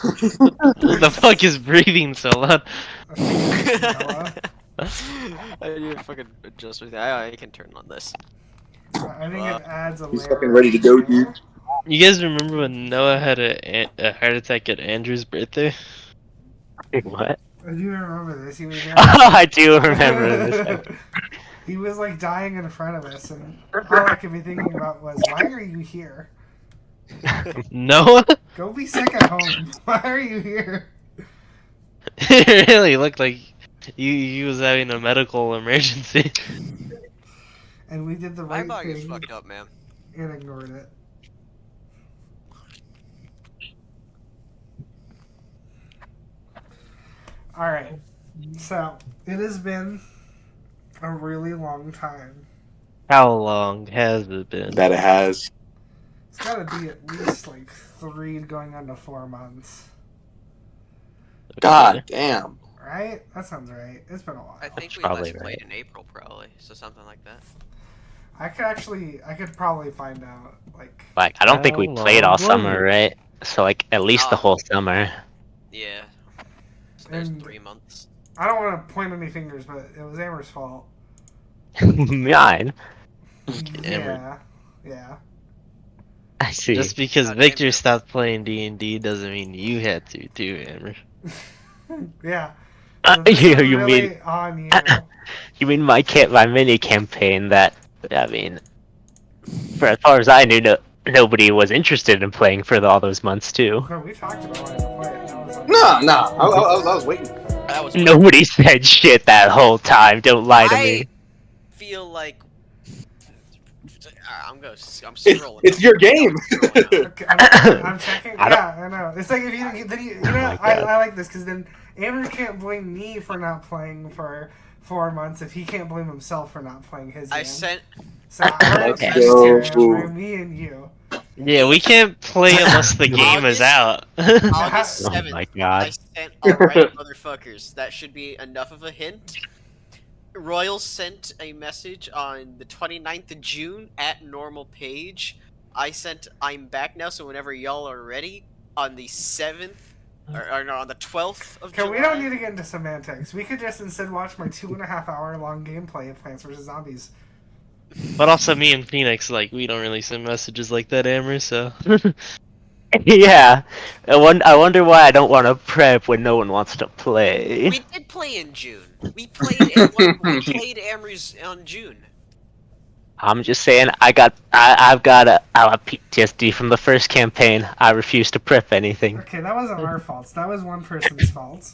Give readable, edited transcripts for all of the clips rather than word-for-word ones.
What the fuck is breathing so loud? Noah. I need to fucking adjust with that. I can turn on this. I think it adds a He's layer fucking ready to go, of appeal. dude. You guys remember when Noah had a heart attack at Andrew's birthday? What? I do remember this. He was there. Oh, I do remember this. He was like dying in front of us, and all I could be thinking about was, why are you here? Noah? Go be sick at home. Why are you here? It really looked like he was having a medical emergency. And we did the My right body is thing fucked up, man. and ignored it. Alright, so it has been a really long time. How long has it been? That it has. It's gotta be at least like 3 going on to 4 months. God damn. Right? That sounds right. It's been a while. I think we probably last played right. in April, probably. So something like that. I could probably find out, like... Like, I don't think we How played all long summer, was it? right? So, like, at least the Oh. whole summer. Yeah. So there's And- 3 months. I don't want to point any fingers, but it was Amber's fault. Mine. Amber. Yeah. I see. Just because God damn Victor it. stopped playing D&D doesn't mean you had to, too, Amber. Yeah. So this you is you really mean on you. you mean my mini campaign that I mean, for as far as I knew, nobody was interested in playing for all those months too. No, we talked about wanting to play it. That was like, Nah. I was waiting. That was Nobody said shit that whole time. Don't lie to I me. feel like I'm scrolling. It's your game. Okay, I'm checking. I don't- Yeah, I know. It's like if you then you know my I God. like this because then Amber can't blame me for not playing for 4 months if he can't blame himself for not playing his game. I sent. So we're Okay. just here, Amber, me and you. Yeah, we can't play unless the game is out. August Oh 7th. my I god. sent alright, motherfuckers. That should be enough of a hint. Royal sent a message on the 29th of June at Nourmal Paej. I sent I'm back now, so whenever y'all are ready on the 7th, or no, on the 12th of Okay, July. we don't need to get into semantics. We could just instead watch my 2.5 hour long gameplay of Plants vs Zombies. But also, me and Phoenix, like, we don't really send messages like that, Amber, so. Yeah. I wonder why I don't want to prep when no one wants to play. We did play in June. We played Amrys on June. I'm just saying, I've got a PTSD from the first campaign. I refuse to prep anything, Okay, that wasn't our faults. That was one person's fault.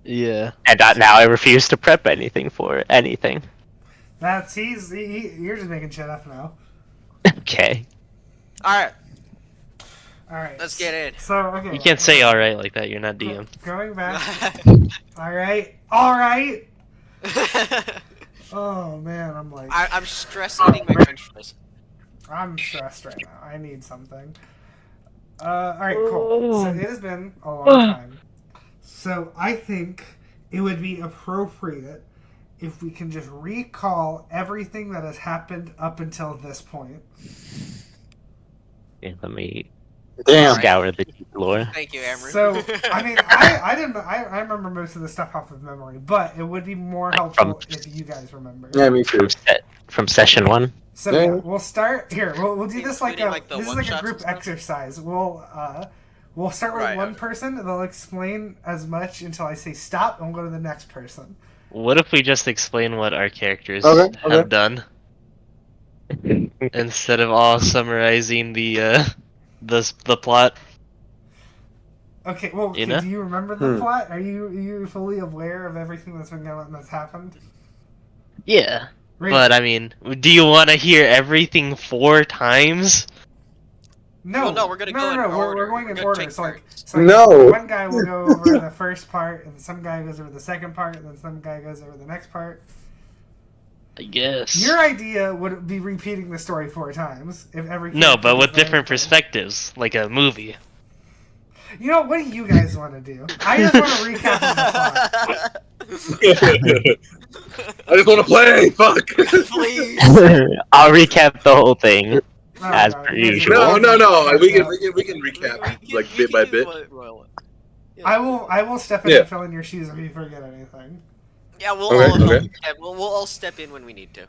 Yeah. and now I refuse to prep anything for anything. That's you're just making shit up now. Okay. Alright, All right, let's get in. So okay, You can't say alright like that, you're not DM. Going back. All right. Oh man, I'm like I'm stress eating my french fries. I'm stressed right now. I need something. All right, cool. So it has been a long time. So I think it would be appropriate if we can just recall everything that has happened up until this point. Yeah, let me Damn. scour the lore. Thank you, Amber. So I mean, I remember most of the stuff off of memory, but it would be more helpful if you guys remember. Yeah, me too. From session 1. So yeah, we'll start here. We'll do this like Including, a like, the this is like a one-shots group and stuff? exercise. We'll start with Right, one okay. person, and they'll explain as much until I say stop, and we'll go to the next person. What if we just explain what our characters Okay. have done? Instead of all summarizing the plot? Okay. Well, You know? do you remember the plot? Are you fully aware of everything that's been going on that's happened? Yeah. Right. But, I mean, do you want to hear everything 4 times? No, Well, no, we're gonna go in We're order. going We're in gonna order. take So like, turns. No. one guy will go over the first part, and some guy goes over the second part, and then some guy goes over the next part. I guess. Your idea would be repeating the story 4 times if every. No, character but with did their different thing. perspectives, like a movie. You know, what do you guys want to do? I just want to recap the plot. I just want to play. Fuck. Please. I'll recap the whole thing. Oh, As God, per you guys are- usual. No. We can We recap can- like we bit can by do bit. what Royal- I will step in Yeah. and fill in your shoes if you forget anything. Yeah, we'll Okay, all okay. yeah, we'll all step in when we need to.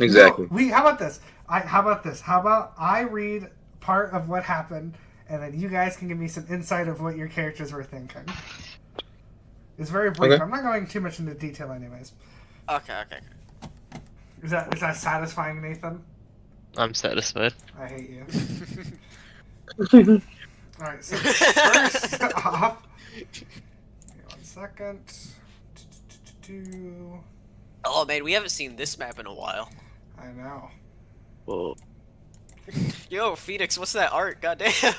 Exactly. No, how about this? How about I read part of what happened, and then you guys can give me some insight of what your characters were thinking. It's very brief. Okay. I'm not going too much into detail, anyways. Okay. Is that satisfying, Nathan? I'm satisfied. I hate you. All right. So first off, okay, 1 second. Oh man, we haven't seen this map in a while. I know. Whoa. Yo, Phoenix, what's that art? Goddamn. So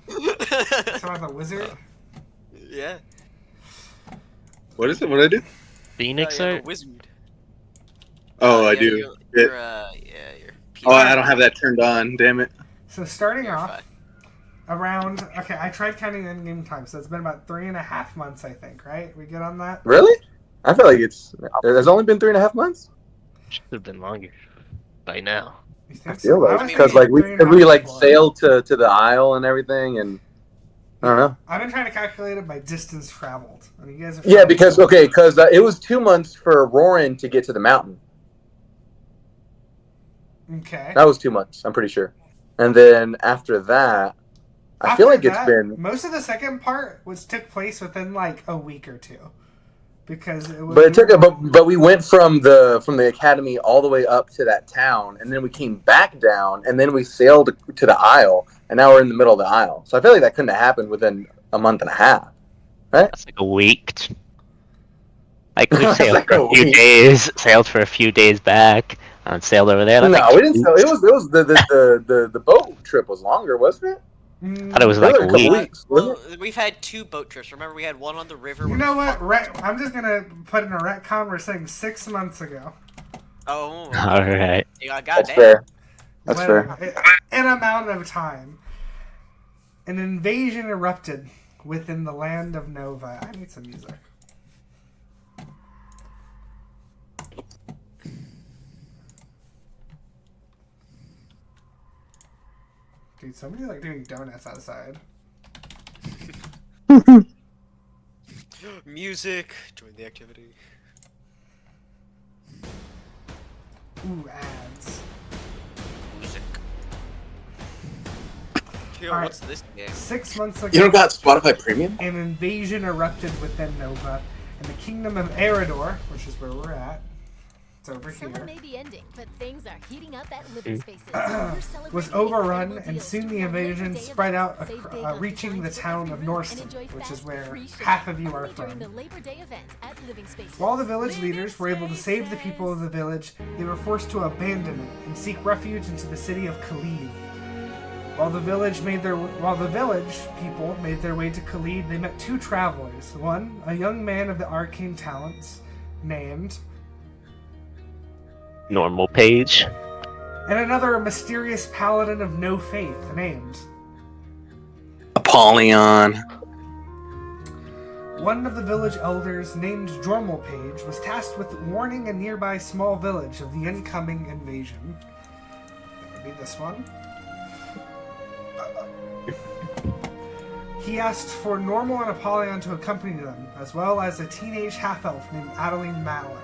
I'm the wizard. Yeah. What is it? What did I do? Phoenix you're art? a wizard. Oh, I yeah, do. You're, you're Oh, I don't have that turned on. Damn it. So starting You're off, fine. around okay, I tried counting the in-game time, so it's been about 3.5 months, I think. Right? We good on that? Really? I feel like there's only been 3.5 months. Should have been longer by now. You I think feel so? I like was because thinking like 3.5 we like before. sailed to the Isle and everything, and I don't know. I've been trying to calculate it by distance traveled. I mean, you guys have Yeah, traveled- because it was 2 months for Roran to get to the mountain. Okay. That was 2 months, I'm pretty sure. And then after that, I feel like After it's that, been. most of the second part took place within like a week or two, because it was. But it took but we went from the academy all the way up to that town, and then we came back down, and then we sailed to the Isle, and now we're in the middle of the Isle. So I feel like that couldn't have happened within a month and a half, right? That's like a week. Like we That's sailed like for a a few week. days, sailed for a few days back, and sailed over there. That's No, like we didn't. 2 Sail. It weeks. was the boat trip was longer, wasn't it? Thought it was It like was a a couple week. weeks. Wasn't Well, we've had 2 boat trips. Remember, we had one on the river. You where know we what? fucked- I'm just gonna put in a retcon. We're saying 6 months ago. Oh. All right. Yeah, That's goddamn. fair. That's Well, fair. An amount of time, an invasion erupted within the land of Nova. I need some music. Dude, somebody's like doing donuts outside. Music. Join the activity. Ooh, ads. Music. Yo, Alright. what's this game? 6 months ago, You don't got Spotify Premium? an invasion erupted within Nova, and the kingdom of Eridor, which is where we're at, it's over Summer here, may be ending, but things are heating up at living spaces. was overrun, and soon the invasion spread out, reaching the town of Norston, which is where half of you are from. While the village leaders were able to save the people of the village, they were forced to abandon it and seek refuge into the city of Khalid. While the village people made their way to Khalid, they met 2 travelers. One, a young man of the arcane talents, named, Normal page. and another, a mysterious paladin of no faith, named. Apollyon. One of the village elders, named Jourmal Paej, was tasked with warning a nearby small village of the incoming invasion. That would be this one. He asked for Nourmal and Apollyon to accompany them, as well as a teenage half-elf named Adaline Malor,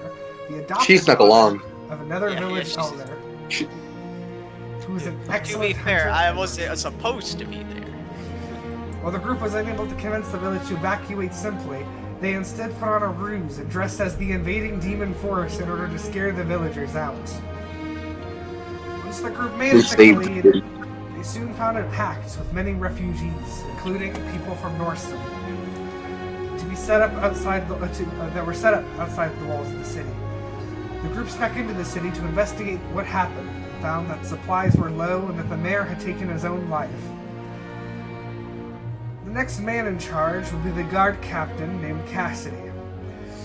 the adopted She snuck daughter along. of another Yeah, village she's- elder, who was an To excellent be fair, hunter. I was supposed to be there. While the group was unable to convince the village to evacuate simply, they instead put on a ruse and dressed as the invading demon force in order to scare the villagers out. Once the group made We it to saved the Khalid, city. they soon found it packed with many refugees, including people from Norston, to be set up outside that were set up outside the walls of the city. The group snuck into the city to investigate what happened, and found that supplies were low and that the mayor had taken his own life. The next man in charge would be the guard captain named Cassidy.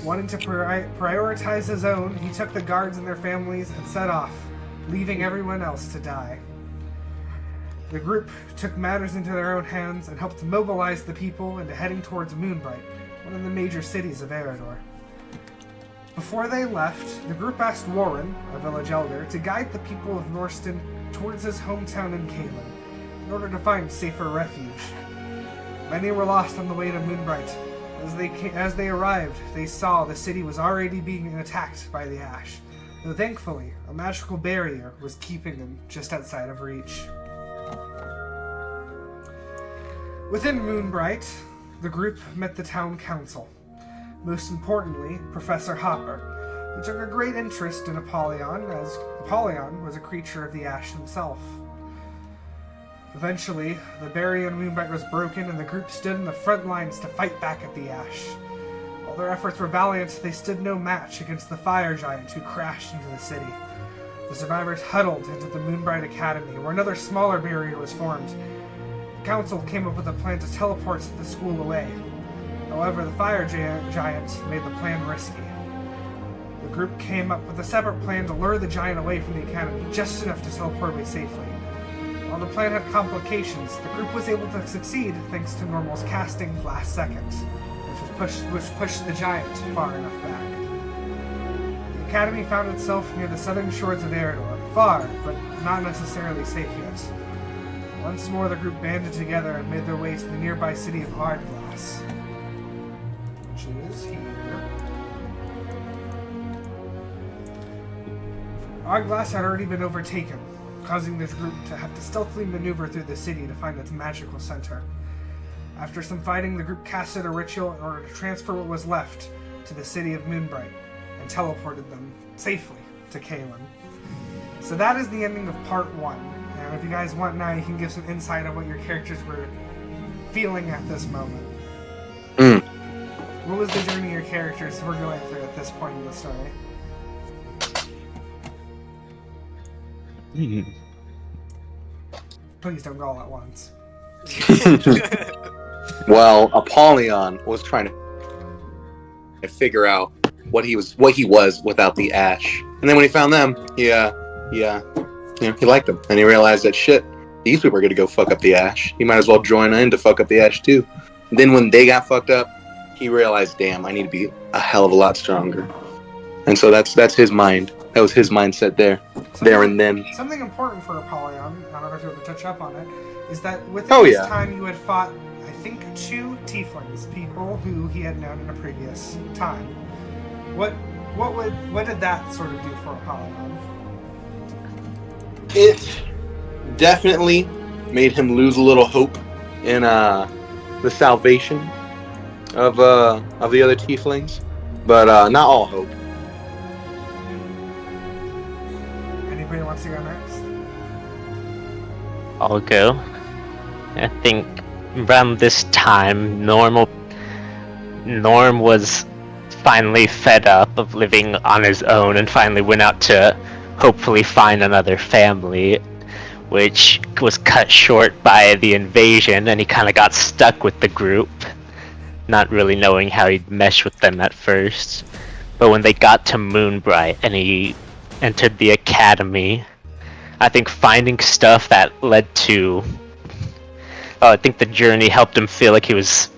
Wanting to prioritize his own, he took the guards and their families and set off, leaving everyone else to die. The group took matters into their own hands and helped mobilize the people into heading towards Moonbright, one of the major cities of Eridor. Before they left, the group asked Warren, a village elder, to guide the people of Norston towards his hometown in Caelin, in order to find safer refuge. Many were lost on the way to Moonbright. As they arrived, they saw the city was already being attacked by the Ash, though thankfully, a magical barrier was keeping them just outside of reach. Within Moonbright, the group met the town council. Most importantly, Professor Hopper, who took a great interest in Apollyon, as Apollyon was a creature of the Ash himself. Eventually, the barrier in Moonbright was broken, and the group stood in the front lines to fight back at the Ash. While their efforts were valiant, they stood no match against the fire giant who crashed into the city. The survivors huddled into the Moonbright Academy, where another smaller barrier was formed. The council came up with a plan to teleport the school away. However, the fire giant made the plan risky. The group came up with a separate plan to lure the giant away from the academy, just enough to teleport away safely. While the plan had complications, the group was able to succeed thanks to Nourmal's casting last second, which pushed the giant far enough back. The academy found itself near the southern shores of Eredor, far, but not necessarily safe yet. Once more, the group banded together and made their way to the nearby city of Ardglass, which is here. Ardglass had already been overtaken, causing this group to have to stealthily maneuver through the city to find its magical center. After some fighting, the group casted a ritual in order to transfer what was left to the city of Moonbright and teleported them safely to Kaelin. So that is the ending of part 1. And if you guys want now, you can give some insight of what your characters were feeling at this moment. What was the journey your characters were going through at this point in the story? Please don't go all at once. Well, Apollyon was trying to figure out what he was without the Ash, and then when he found them, he liked them, and he realized that shit, these people are gonna go fuck up the Ash. He might as well join in to fuck up the Ash too. And then when they got fucked up, he realized, damn, I need to be a hell of a lot stronger. And so that's his mind. That was his mindset there and then. Something important for Apollyon, I don't know if you want to touch up on it, is that within this time you had fought, I think, 2 tieflings, people who he had known in a previous time. What did that sort of do for Apollyon? It definitely made him lose a little hope in the salvation of the other tieflings, but not all hope. Anybody wants to go next? I'll go. I think around this time, Norm was finally fed up of living on his own and finally went out to hopefully find another family, which was cut short by the invasion, and he kind of got stuck with the group, not really knowing how he'd mesh with them at first. But when they got to Moonbright and he entered the academy, I think finding stuff that led to... I think the journey helped him feel like he was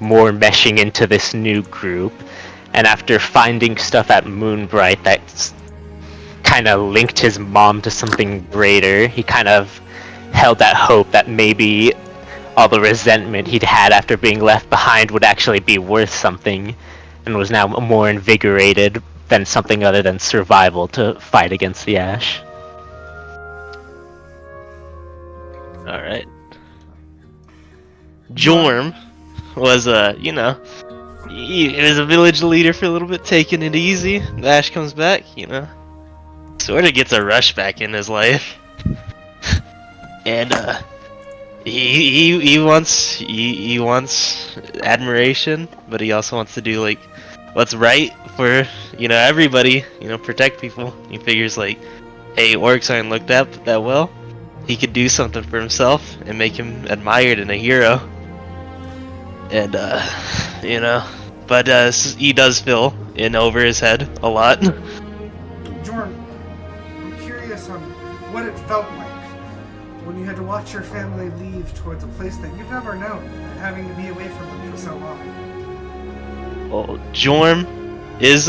more meshing into this new group. And after finding stuff at Moonbright that kind of linked his mom to something greater, he kind of held that hope that maybe all the resentment he'd had after being left behind would actually be worth something, and was now more invigorated than something other than survival to fight against the Ash. Alright. Jourmal was, he was a village leader for a little bit, taking it easy. The Ash comes back, sort of gets a rush back in his life. And, he wants admiration, but he also wants to do, like, what's right for, everybody, protect people. He figures, like, hey, orcs aren't looked at that well. He could do something for himself and make him admired and a hero. And, but he does feel in over his head a lot. Jordan, I'm curious on what it felt like when you had to watch your family leave towards a place that you've never known, and having to be away from them for so long. Well, Jourmal is,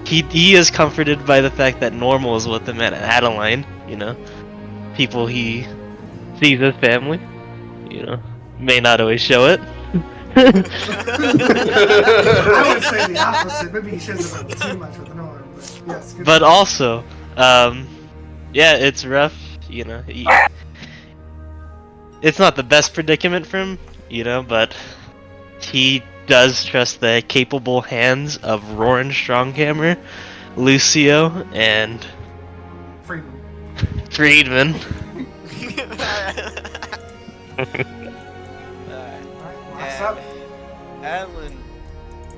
he is comforted by the fact that Nourmal is with him at Adaline, people he sees as family, may not always show it. I would say the opposite. Maybe he shows it too much with an arm, but yes. Good But point. also, yeah, it's rough. You know, it's not the best predicament for him. You know, but he does trust the capable hands of Roran Stronghammer, Lucio, and Friedman. What's up? Adaline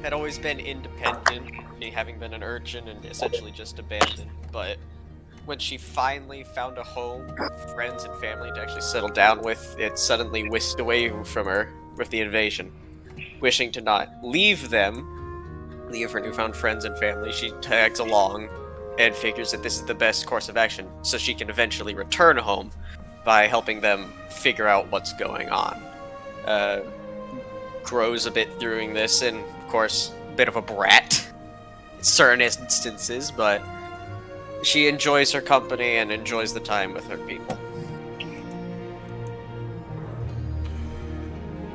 had always been independent, having been an urchin and essentially just abandoned, but when she finally found a home, friends and family to actually settle down with, it suddenly whisked away from her with the invasion. Wishing to not leave her newfound friends and family, she tags along and figures that this is the best course of action so she can eventually return home by helping them figure out what's going on. Grows a bit during this, and of course, a bit of a brat in certain instances, but she enjoys her company and enjoys the time with her people.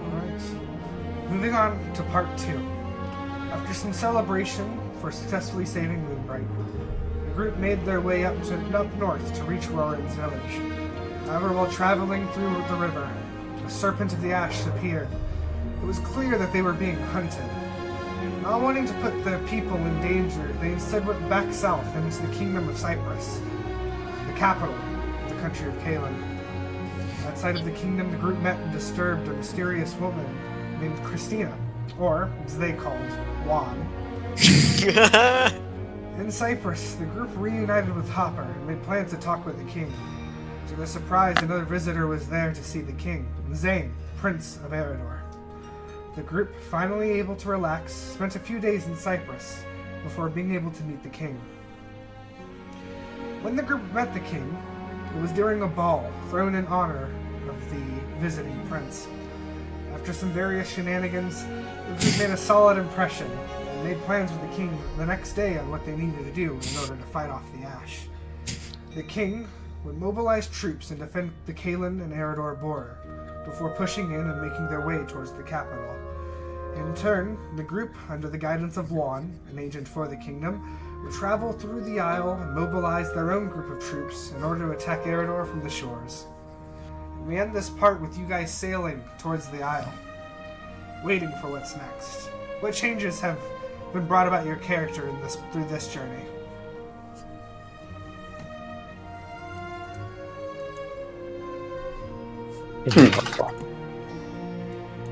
Alright. Moving on to part 2. After some celebration for successfully saving Moonbright, the group made their way up north to reach Roran's village. However, while traveling through the river, a serpent of the ash appeared. It was clear that they were being hunted. Not wanting to put their people in danger, they instead went back south into the kingdom of Cyprus, the capital of the country of Kalen. Outside of the kingdom, the group met and disturbed a mysterious woman named Christina, or, as they called, Juan. In Cyprus, the group reunited with Hopper and made plans to talk with the king. To their surprise, another visitor was there to see the king, Zane, Prince of Eredor. The group, finally able to relax, spent a few days in Cyprus before being able to meet the king. When the group met the king, it was during a ball thrown in honor of the visiting prince. After some various shenanigans, the group made a solid impression and made plans with the king the next day on what they needed to do in order to fight off the ash. The king would mobilize troops and defend the Kalen and Eredor border before pushing in and making their way towards the capital. In turn, the group, under the guidance of Juan, an agent for the kingdom, would travel through the Isle and mobilize their own group of troops in order to attack Eredor from the shores. And we end this part with you guys sailing towards the Isle, waiting for what's next. What changes have been brought about your character through this journey?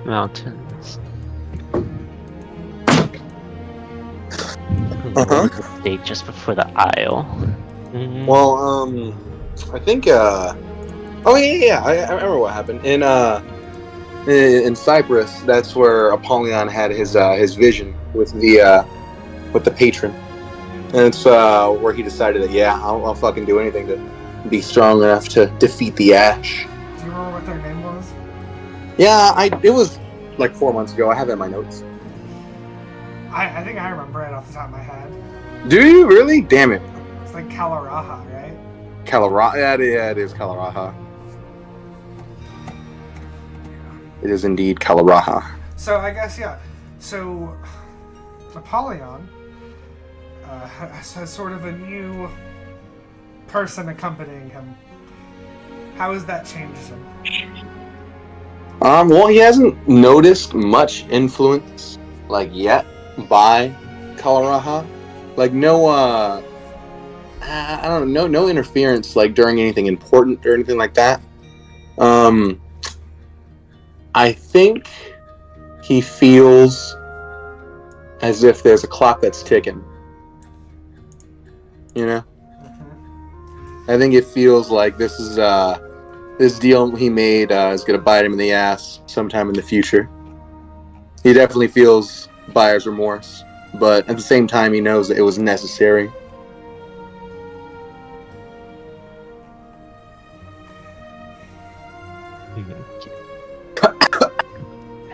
Mountains. Stayed just before the Isle. Well, I think, I remember what happened. In Cyprus, that's where Apollyon had his vision with the patron. And it's where he decided that, I'll fucking do anything to be strong enough to defeat the Ash. Do you remember what their name was? Yeah, it was like 4 months ago. I have it in my notes. I think I remember it off the top of my head. Do you really? Damn it. It's like Kalaraha, right? Kalaraha. Yeah, it is Kalaraha. It is indeed Kalaraha. So I guess, yeah. So Apollyon has sort of a new person accompanying him. How has that changed him? Well, he hasn't noticed much influence, like, yet by Kalaraha. Like, no, I don't know, no interference, like, during anything important or anything like that. I think he feels as if there's a clock that's ticking. You know? I think it feels like this is, this deal he made is going to bite him in the ass sometime in the future. He definitely feels buyer's remorse, but at the same time, he knows that it was necessary.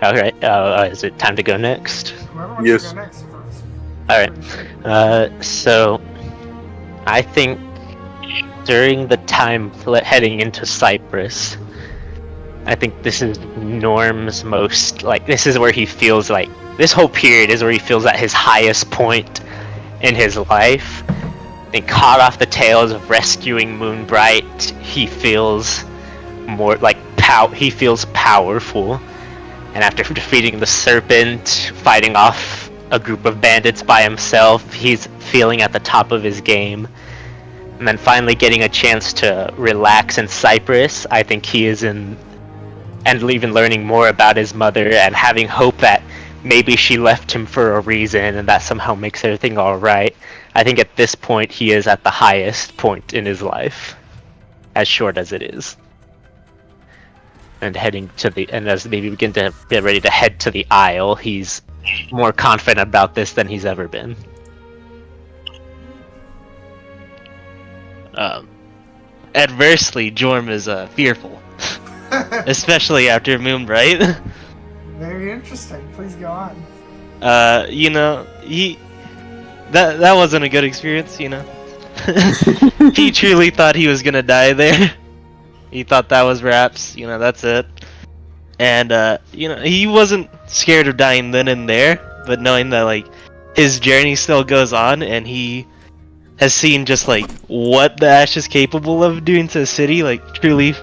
Alright, is it time to go next? Whoever wants Yes. to go next first. Alright, so I think during the time heading into Cyprus, I think this is Norm's most, like, this is where he feels like, this whole period is where he feels at his highest point in his life. And caught off the tails of rescuing Moonbright, he feels more like he feels powerful. And after defeating the serpent, fighting off a group of bandits by himself, he's feeling at the top of his game. And then finally getting a chance to relax in Cyprus, I think he is in, and even learning more about his mother and having hope that maybe she left him for a reason and that somehow makes everything alright. I think at this point he is at the highest point in his life, as short as it is. And heading to the, and as maybe begin to get ready to head to the Isle, he's more confident about this than he's ever been. Adversely, Jorm is fearful, especially after Moonbright. Very interesting. Please go on. You know, that wasn't a good experience, you know. He truly thought he was gonna die there. He thought that was wraps, you know, that's it. And you know, he wasn't scared of dying then and there, but knowing that like his journey still goes on and he has seen just like what the Ash is capable of doing to the city, like truly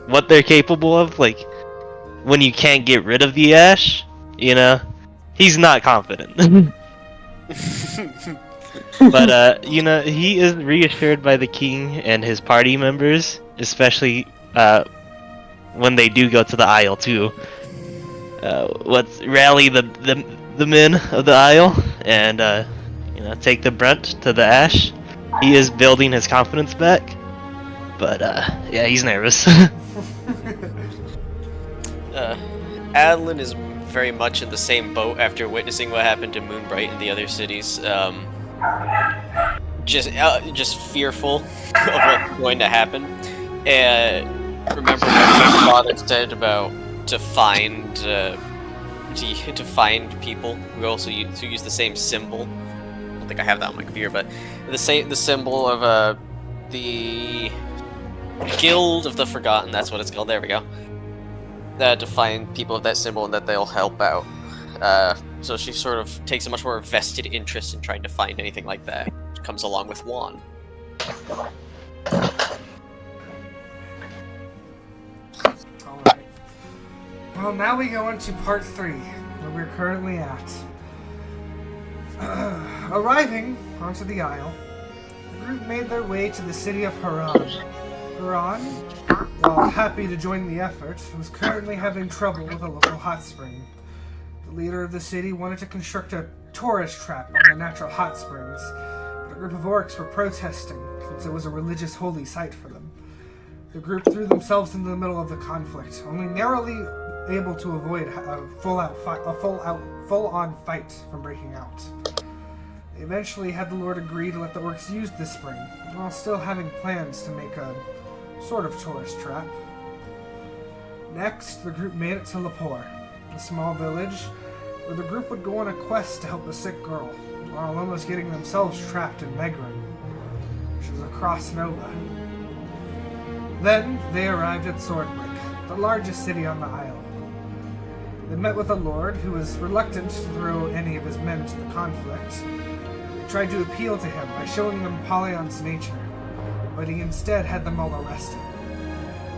what they're capable of, like when you can't get rid of the Ash, you know, he's not confident. But you know, he is reassured by the king and his party members, especially when they do go to the Isle too. Let's rally the men of the Isle and you know, take the brunt to the Ash. He is building his confidence back, but yeah, he's nervous. Adaline is very much in the same boat after witnessing what happened to Moonbright and the other cities. Just fearful of what's going to happen. Remember what my father said about to find people. We also use the same symbol. I don't think I have that on my computer, but the symbol of the Guild of the Forgotten. That's what it's called. There we go. To find people of that symbol and that they'll help out. So she sort of takes a much more vested interest in trying to find anything like that. Which comes along with Juan. Alright. Well, now we go into part 3, where we're currently at. Arriving onto the Isle, the group made their way to the city of Haran. Haran, while happy to join the effort, was currently having trouble with a local hot spring. The leader of the city wanted to construct a tourist trap on the natural hot springs, but a group of orcs were protesting since it was a religious holy site for them. The group threw themselves into the middle of the conflict, only narrowly able to avoid a full-on fight from breaking out. They eventually had the Lord agree to let the orcs use this spring, while still having plans to make a sort of tourist trap. Next, the group made it to Lepore, a small village where the group would go on a quest to help a sick girl, while almost getting themselves trapped in Megrin, which is across Nova. Then, they arrived at Swordbreak, the largest city on the Isle. They met with a lord who was reluctant to throw any of his men to the conflict. They tried to appeal to him by showing them Apollyon's nature, but he instead had them all arrested.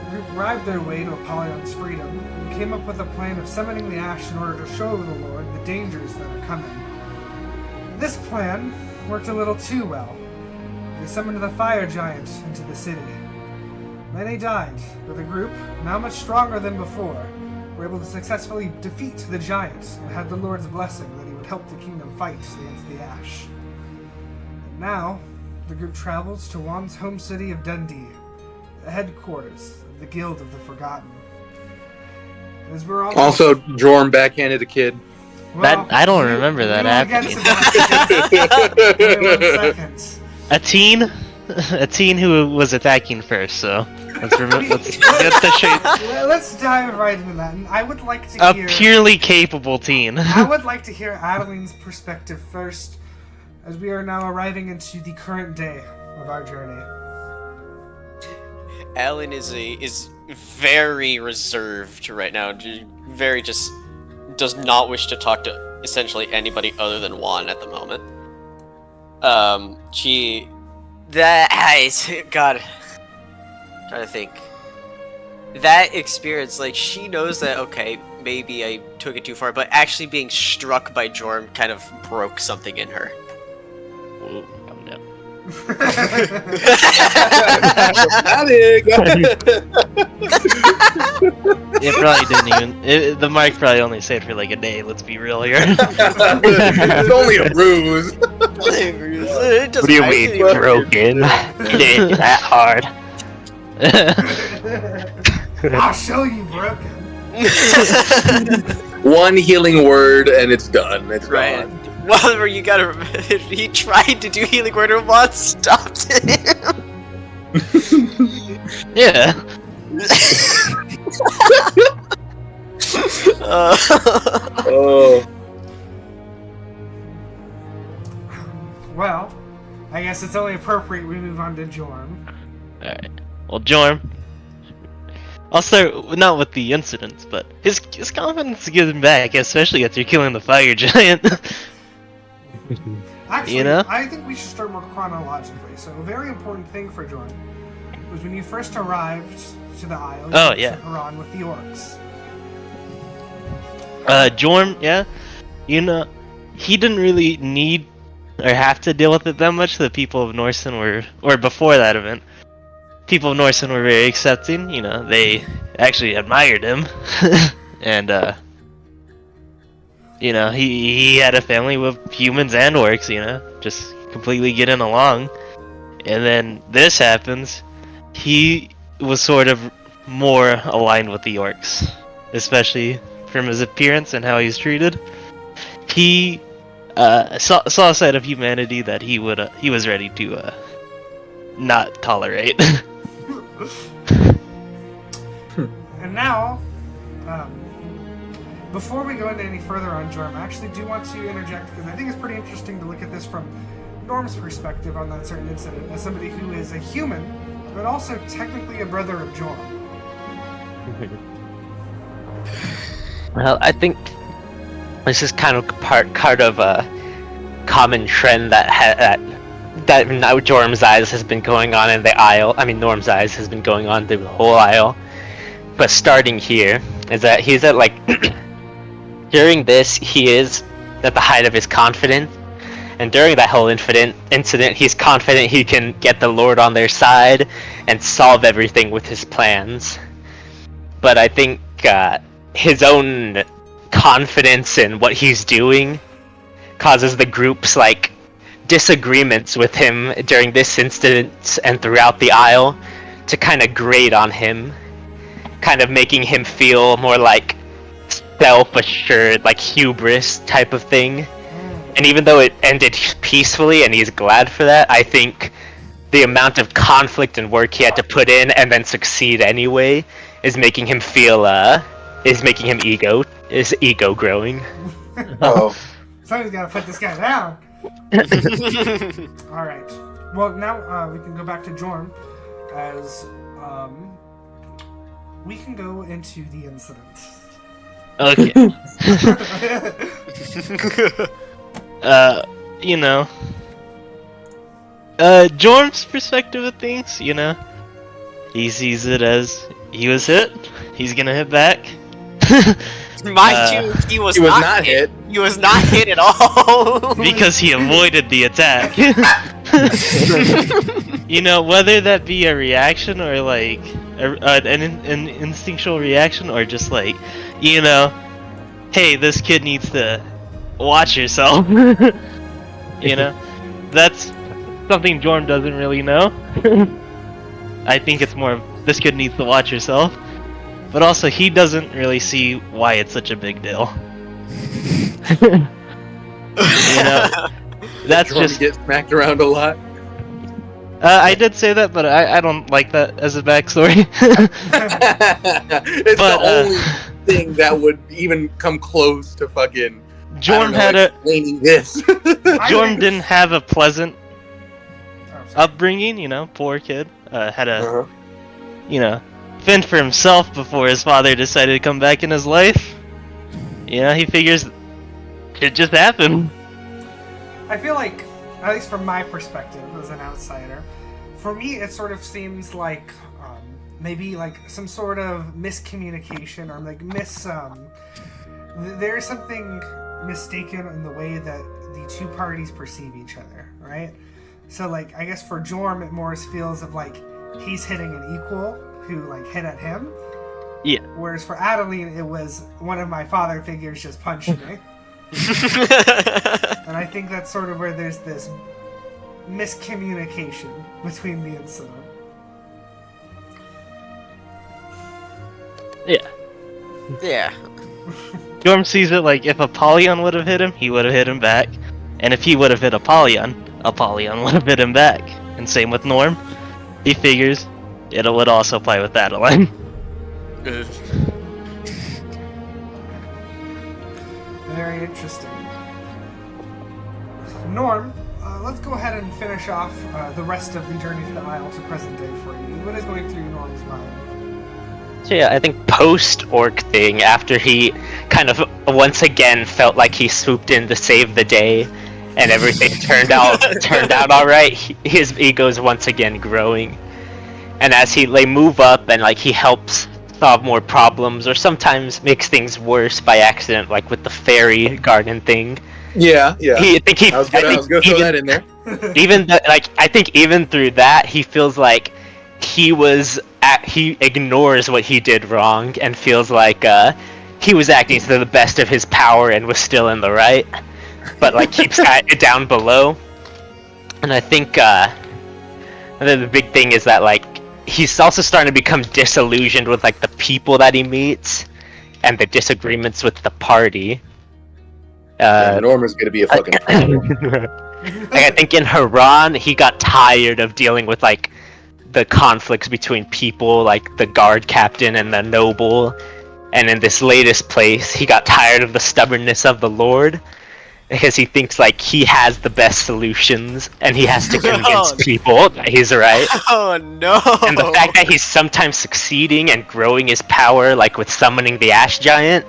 The group bribed their way to Apollyon's freedom and came up with a plan of summoning the Ash in order to show the Lord the dangers that are coming. This plan worked a little too well. They summoned the fire giant into the city. Many died, but the group, now much stronger than before, were able to successfully defeat the giant and had the Lord's blessing that he would help the kingdom fight against the Ash. And now, the group travels to Juan's home city of Dundee, the headquarters of the Guild of the Forgotten. As we're Also, Jorm backhanded a kid. Well, I don't remember that happening. Wait 1 second. A teen who was attacking first, so let's get the shape. Let's dive right into that. And I would like to A hear purely capable teen. I would like to hear Adaline's perspective first, as we are now arriving into the current day of our journey. Adaline is very reserved right now. Very just does not wish to talk to essentially anybody other than Juan at the moment. God, I'm trying to think. That experience, like, she knows that, okay, maybe I took it too far, but actually being struck by Jorm kind of broke something in her. Whoa, calm down. It probably didn't even. The mic probably only stayed for like a day. Let's be real here. It's only a ruse. What do you mean, broken? It ain't that hard. I'll show you broken. One healing word and it's done. It's Right. gone. Well, you gotta remember, he tried to do healing word and Juan stopped him. Yeah. Oh. Well, I guess it's only appropriate we move on to Jorm. Alright. Well, Jorm. I'll start not with the incidents, but his confidence is getting back, especially after killing the fire giant. Actually, You know? I think we should start more chronologically. So, a very important thing for Jorm was when you first arrived to the Isle. Oh, you yeah. took her on with the orcs. Jorm, yeah. You know, he didn't really need or have to deal with it that much. The people of Norsen were, or before that event, people of Norsen were very accepting. You know, they actually admired him, and you know, he had a family with humans and orcs. You know, just completely getting along. And then this happens. He was sort of more aligned with the orcs, especially from his appearance and how he's treated. He saw a side of humanity that he was ready to not tolerate. And now, before we go into any further on Jorm, I actually do want to interject because I think it's pretty interesting to look at this from Norm's perspective on that certain incident as somebody who is a human, but also technically a brother of Jorm. Well, I think this is kind of part of a common trend that now Jorm's eyes has been going on in the Isle. I mean, Norm's eyes has been going on through the whole Isle. But starting here is that he's at like during this he is at the height of his confidence, and during that whole incident he's confident he can get the Lord on their side and solve everything with his plans. But I think his own confidence in what he's doing causes the group's like disagreements with him during this incident and throughout the Isle to kind of grate on him, kind of making him feel more like self-assured, like hubris type of thing. And even though it ended peacefully and he's glad for that, I think the amount of conflict and work he had to put in and then succeed anyway is making him feel is making him ego growing. Oh. Somebody's gotta put this guy down. Alright. Well, now we can go back to Jorm as we can go into the incident. Okay. You know, Jorm's perspective of things, you know, he sees it as he was hit, he's gonna hit back. Mind you, he was He was not not hit. He was not hit at all. Because he avoided the attack. You know, whether that be a reaction or like an instinctual reaction, or just like, you know, hey, this kid needs to watch yourself. You know, that's something Jorm doesn't really know. I think it's more of, this kid needs to watch yourself. But also, he doesn't really see why it's such a big deal. You know, that's Jorm just. gets smacked around a lot. I did say that, but I don't like that as a backstory. It's But, the only thing that would even come close to fucking Jorm had explaining this. Jorm didn't have a pleasant Oh, sorry. upbringing. You know, poor kid. Had a, you know, fend for himself before his father decided to come back in his life. You know, he figures it just happened. I feel like, at least from my perspective as an outsider, for me it sort of seems like maybe like some sort of miscommunication or like there's something mistaken in the way that the two parties perceive each other, right? So like I guess for Jorm it more feels of like he's hitting an equal who like hit at him. Yeah. Whereas for Adaline it was one of my father figures just punched me. And I think that's sort of where there's this miscommunication between me and Sino. Yeah. Yeah. Jorm sees it like if Apollyon would have hit him, he would have hit him back. And if he would have hit Apollyon would have hit him back. And same with Norm. He figures it would also apply with Adaline. Very interesting. Norm, let's go ahead and finish off the rest of the journey to the Isle to present day for you. What is going through Norm's mind? So yeah, I think post-orc thing, after he kind of once again felt like he swooped in to save the day, and everything turned out all right, his ego's once again growing. And as they move up and like he helps solve more problems, or sometimes makes things worse by accident, like with the fairy garden thing. Yeah. I think I was gonna throw that in there. I think even through that, he feels like he ignores what he did wrong and feels like he was acting to the best of his power and was still in the right, but like keeps it down below. And I think the big thing is that like he's also starting to become disillusioned with like the people that he meets and the disagreements with the party. Norman's gonna be a fucking like, I think in Haran he got tired of dealing with like the conflicts between people, like the guard captain and the noble, and in this latest place he got tired of the stubbornness of the lord, because he thinks like he has the best solutions and he has to convince people that he's right. Oh no! And the fact that he's sometimes succeeding and growing his power, like with summoning the ash giant,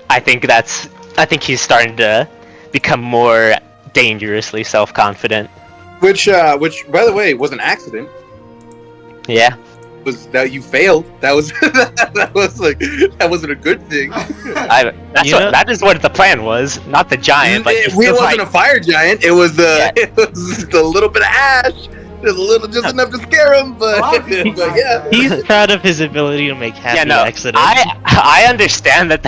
I think he's starting to become more dangerously self-confident. Which by the way was an accident. Yeah. Was that you failed? That was that wasn't a good thing. That is what the plan was, not the giant. But it wasn't a fire giant. It was it was just a little bit of ash, just enough to scare him. But yeah, he's proud of his ability to make happy accidents. I understand that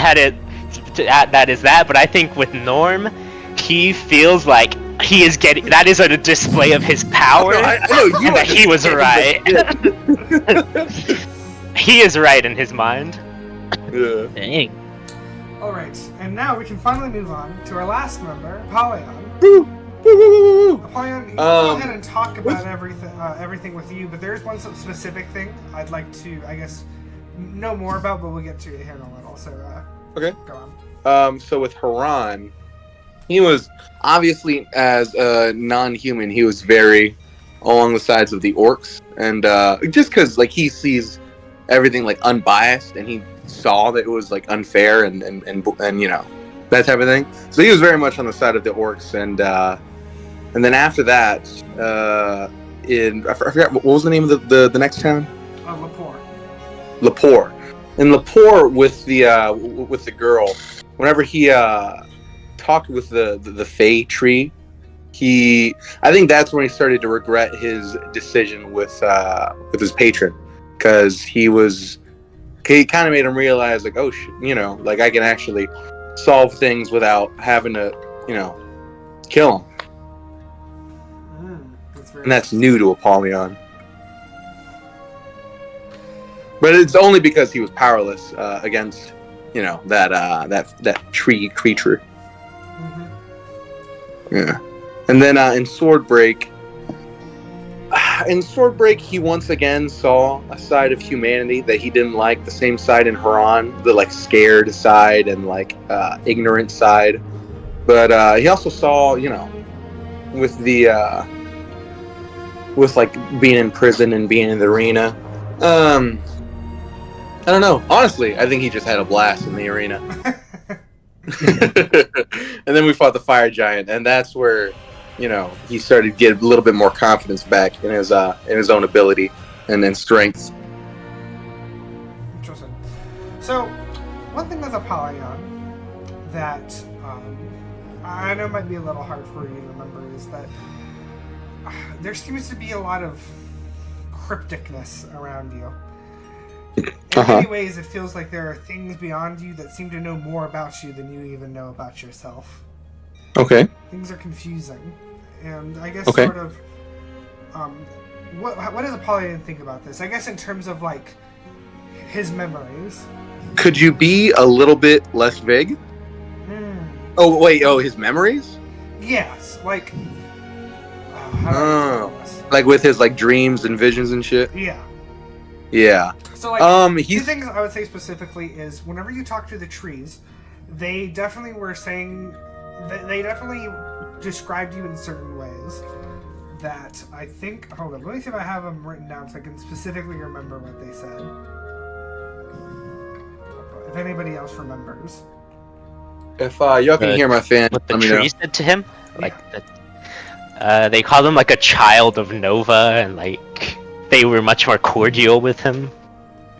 is that, but I think with Norm, he feels like he is getting that is a display of his power. I know you and that he was right. He is right in his mind. Yeah. Dang. Alright, and now we can finally move on to our last member, Apollyon. Apollyon, you can go ahead and talk about everything with you, but there's one specific thing I'd like to, I guess, know more about, but we'll get to it here in a little, so okay. Go on. So with Haran, he was obviously, as a non-human, he was very along the sides of the orcs, and just because like he sees everything like unbiased, and he saw that it was like unfair and you know that type of thing. So he was very much on the side of the orcs, and then after that, I forgot what was the name of the next town? Lepore. In Lepore with the girl, whenever he talked with the Fae tree, I think that's when he started to regret his decision with his patron, because he kind of made him realize like, oh you know, like I can actually solve things without having to, you know, kill him. And that's new to Apollyon. But it's only because he was powerless against, you know, that tree creature. Mm-hmm. Yeah. And then in Swordbreak, he once again saw a side of humanity that he didn't like, the same side in Haran, the like scared side and like ignorant side. But he also saw, you know, with like being in prison and being in the arena, I don't know. Honestly, I think he just had a blast in the arena. And then we fought the fire giant, and that's where, he started to get a little bit more confidence back in his own ability and then strength. Interesting. So, one thing with Apollyon that I know might be a little hard for you to remember is that there seems to be a lot of crypticness around you. In many ways, it feels like there are things beyond you that seem to know more about you than you even know about yourself. Okay. Things are confusing. And I guess sort of... what does Apollyon think about this? I guess in terms of, like, his memories. Could you be a little bit less vague? Oh, wait. Oh, his memories? Yes. Like... how do I explain this? Like with his, like, dreams and visions and shit? Yeah. Yeah. So, like, two things I would say specifically is whenever you talk to the trees, they definitely were saying... They definitely described you in certain ways that I think... Hold on, let me see if I have them written down so I can specifically remember what they said. If anybody else remembers. If y'all can hear my fan, what the let me know. tree said to him, like they called him like a child of Nova, and like they were much more cordial with him.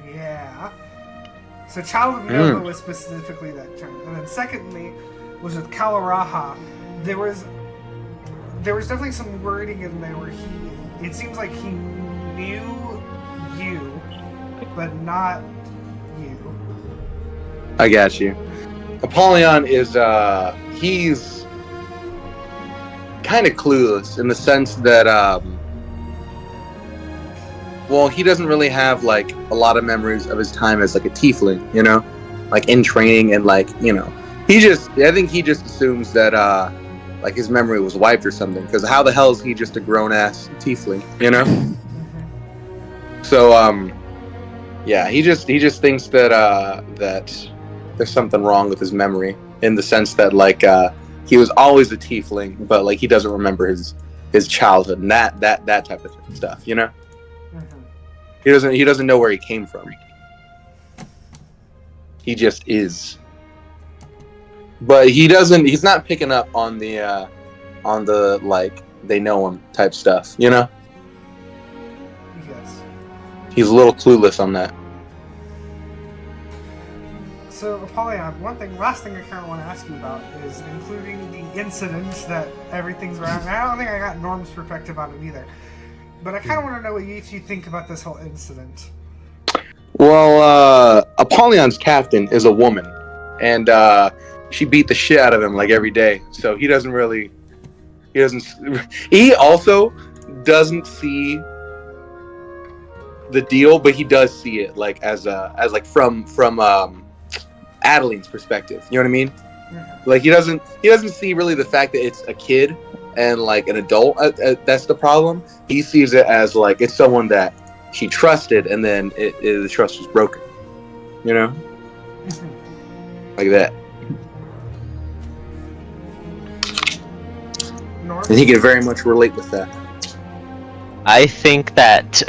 Yeah. So Child of Nova was specifically that term, and then secondly was with Kalaraha. There was definitely some wording in there where it seems like he knew you, but not you. I got you. Apollyon is, he's kind of clueless in the sense that, he doesn't really have, like, a lot of memories of his time as, like, a tiefling, Like, in training and, like, I think he just assumes that, like, his memory was wiped or something, because how the hell is he just a grown-ass tiefling, So, yeah, he just thinks that, that there's something wrong with his memory in the sense that, like, he was always a tiefling, but, like, he doesn't remember his childhood and that type of stuff, He doesn't know where he came from. He just is. But he's not picking up on the like, they know him type stuff, Yes. He's a little clueless on that. So, Apollyon, last thing I kind of want to ask you about is including the incidents that everything's around. And I don't think I got Norm's perspective on it either. But I kind of want to know what you two think about this whole incident. Well, Apollyon's captain is a woman. And, she beat the shit out of him, like, every day. So he also doesn't see the deal, but he does see it, like, as from Adaline's perspective. You know what I mean? Mm-hmm. Like, he doesn't see really the fact that it's a kid and, like, an adult. That's the problem. He sees it as, like, it's someone that she trusted, and then the trust was broken. Mm-hmm. Like that. And he can very much relate with that. I think that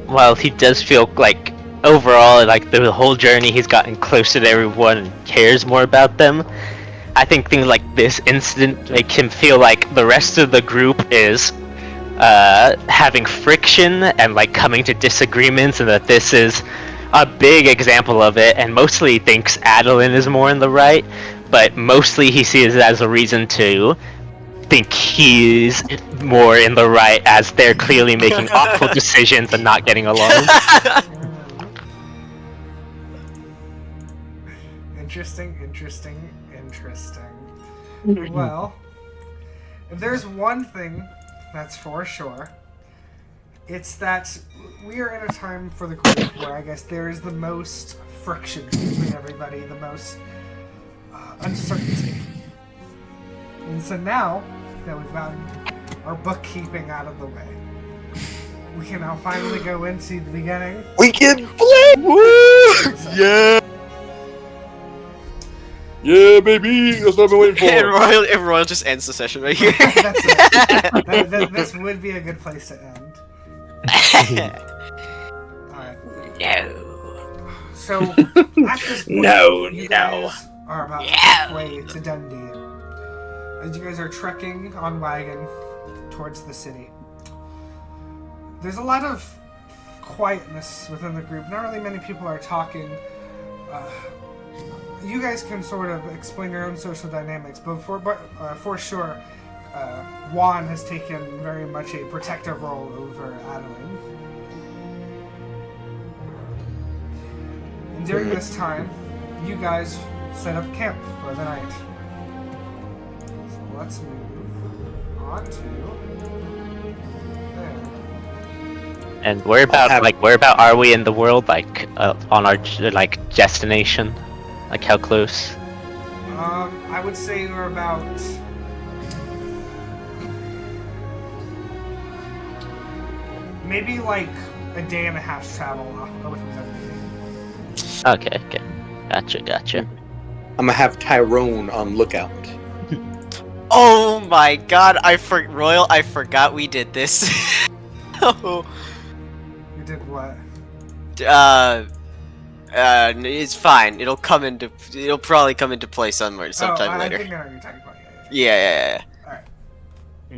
while he does feel like overall, like, the whole journey, he's gotten closer to everyone and cares more about them, I think things like this incident make him feel like the rest of the group is having friction and, like, coming to disagreements, and that this is a big example of it, and mostly he thinks Adaline is more in the right, but mostly he sees it as a reason to think he's more in the right, as they're clearly making awful decisions and not getting along. Interesting. Well, if there's one thing that's for sure, it's that we are in a time for the group where I guess there is the most friction between everybody, the most uncertainty. And so now that we've gotten our bookkeeping out of the way, we can now finally go into the beginning. We can play! Woo! Yeah! Yeah, baby! That's what I've been waiting for. And Royal just ends the session right here. That's it. This would be a good place to end. Alright. No. So, at this point, you guys are about halfway to Dundee. As you guys are trekking on wagon towards the city. There's a lot of quietness within the group. Not really many people are talking. You guys can sort of explain your own social dynamics, but for sure, Juan has taken very much a protective role over Adaline. And during this time, you guys set up camp for the night. So let's move on to there. And where about are we in the world? Like on our destination? Like how close? I would say we're about maybe like a day and a half's travel away from Dundee. Okay. Gotcha. I'm gonna have Tyrone on lookout. Oh my god, Royal, I forgot we did this. Oh. You did what? It's fine. It'll probably come into play sometime later. I think I know what you're talking about. Yeah. Alright.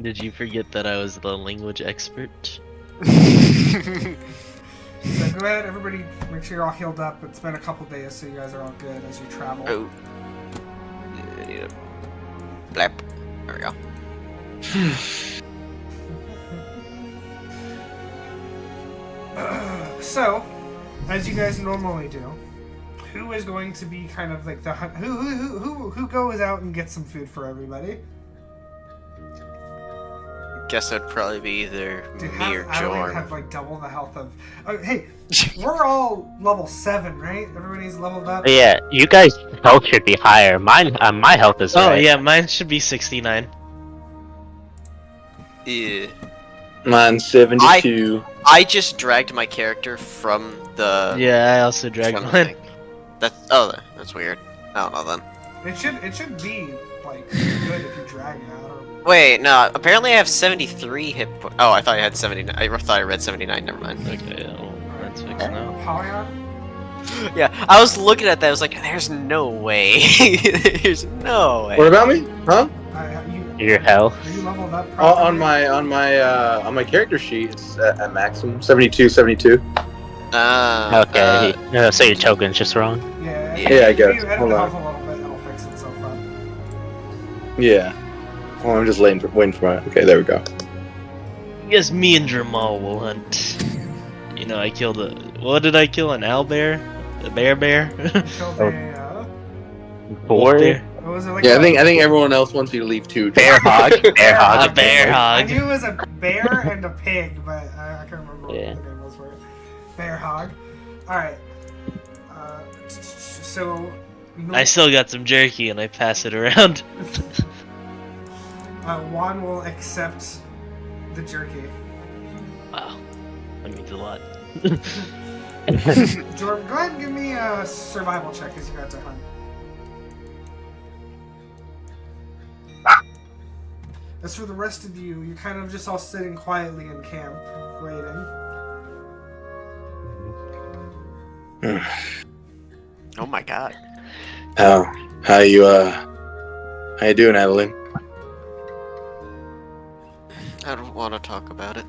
Did you forget that I was the language expert? So go ahead, everybody, make sure you're all healed up. It's been a couple days, so you guys are all good as you travel. Oh. Blap. There we go. So, as you guys normally do, who is going to be kind of like the who goes out and gets some food for everybody? Guess that'd probably be either me or Adaline have Jorm. like double the health of. Hey, we're all level 7, right? Everybody's leveled up. Yeah, you guys' health should be higher. Mine, my health is. Oh right. yeah, mine should be 69. Yeah. Mine's 72. I just dragged my character from the. Yeah, I also dragged from the mine. thing. That's weird. I don't know then. It should be like good if you drag it out. Wait, no. Apparently, I have 73 hit points. Oh, I thought I had 79. I thought I read 79. Never mind. Okay, well, that's fixed now. Apollyon? Yeah, I was looking at that. I was like, "There's no way. There's no way." What about me? Huh? Your health. Are you leveled up? On my character sheet, it's at maximum 72. Okay, so your token's just wrong. Yeah, Yeah, I guess. If you edit Hold the on. health a little bit, it'll fix itself up. Yeah. Oh, I'm just waiting for it. Okay, there we go. I guess me and Jourmal will hunt. You know, I killed what did I kill? An owlbear? A bear? Killed a, Boar? Bear? what was it like? Yeah, I think everyone else wants you to leave too. Bear hog. Bear A hog. bear I hog. knew it was a bear and a pig, but I can't remember what Yeah. the name was for it. Bear hog. Alright. So. I still got some jerky and I pass it around. Juan will accept the jerky. Wow, that means a lot. Jordan, go ahead and give me a survival check as you got to hunt. As for the rest of you, you're kind of just all sitting quietly in camp, waiting. Oh my god. How you doing, Adaline? I don't want to talk about it.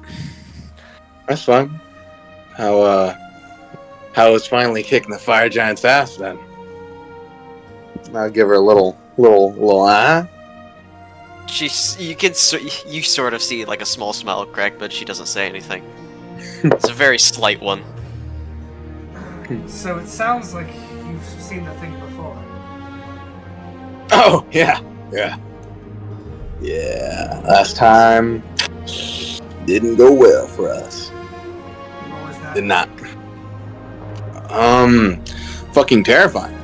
That's fine. How was finally kicking the fire giant's ass then? I'll give her a little You sort of see like a small smile crack, but she doesn't say anything. It's a very slight one. So it sounds like you've seen the thing before. Oh, yeah. Last time didn't go well for us. What was that? Did not. Fucking terrifying.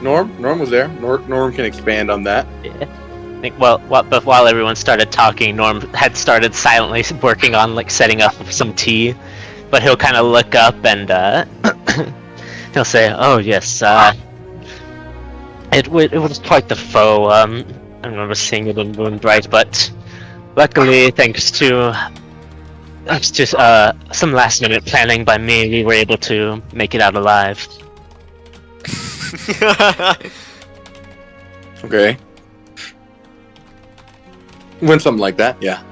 Norm was there. Norm can expand on that. Yeah. I think but while everyone started talking, Norm had started silently working on like setting up some tea, but he'll kind of look up and he'll say, "Oh yes, it was quite the foe. I remember seeing it in Moonbright, but luckily, thanks to That's just some last minute planning by me. We were able to make it out alive. Okay. When something like that, yeah.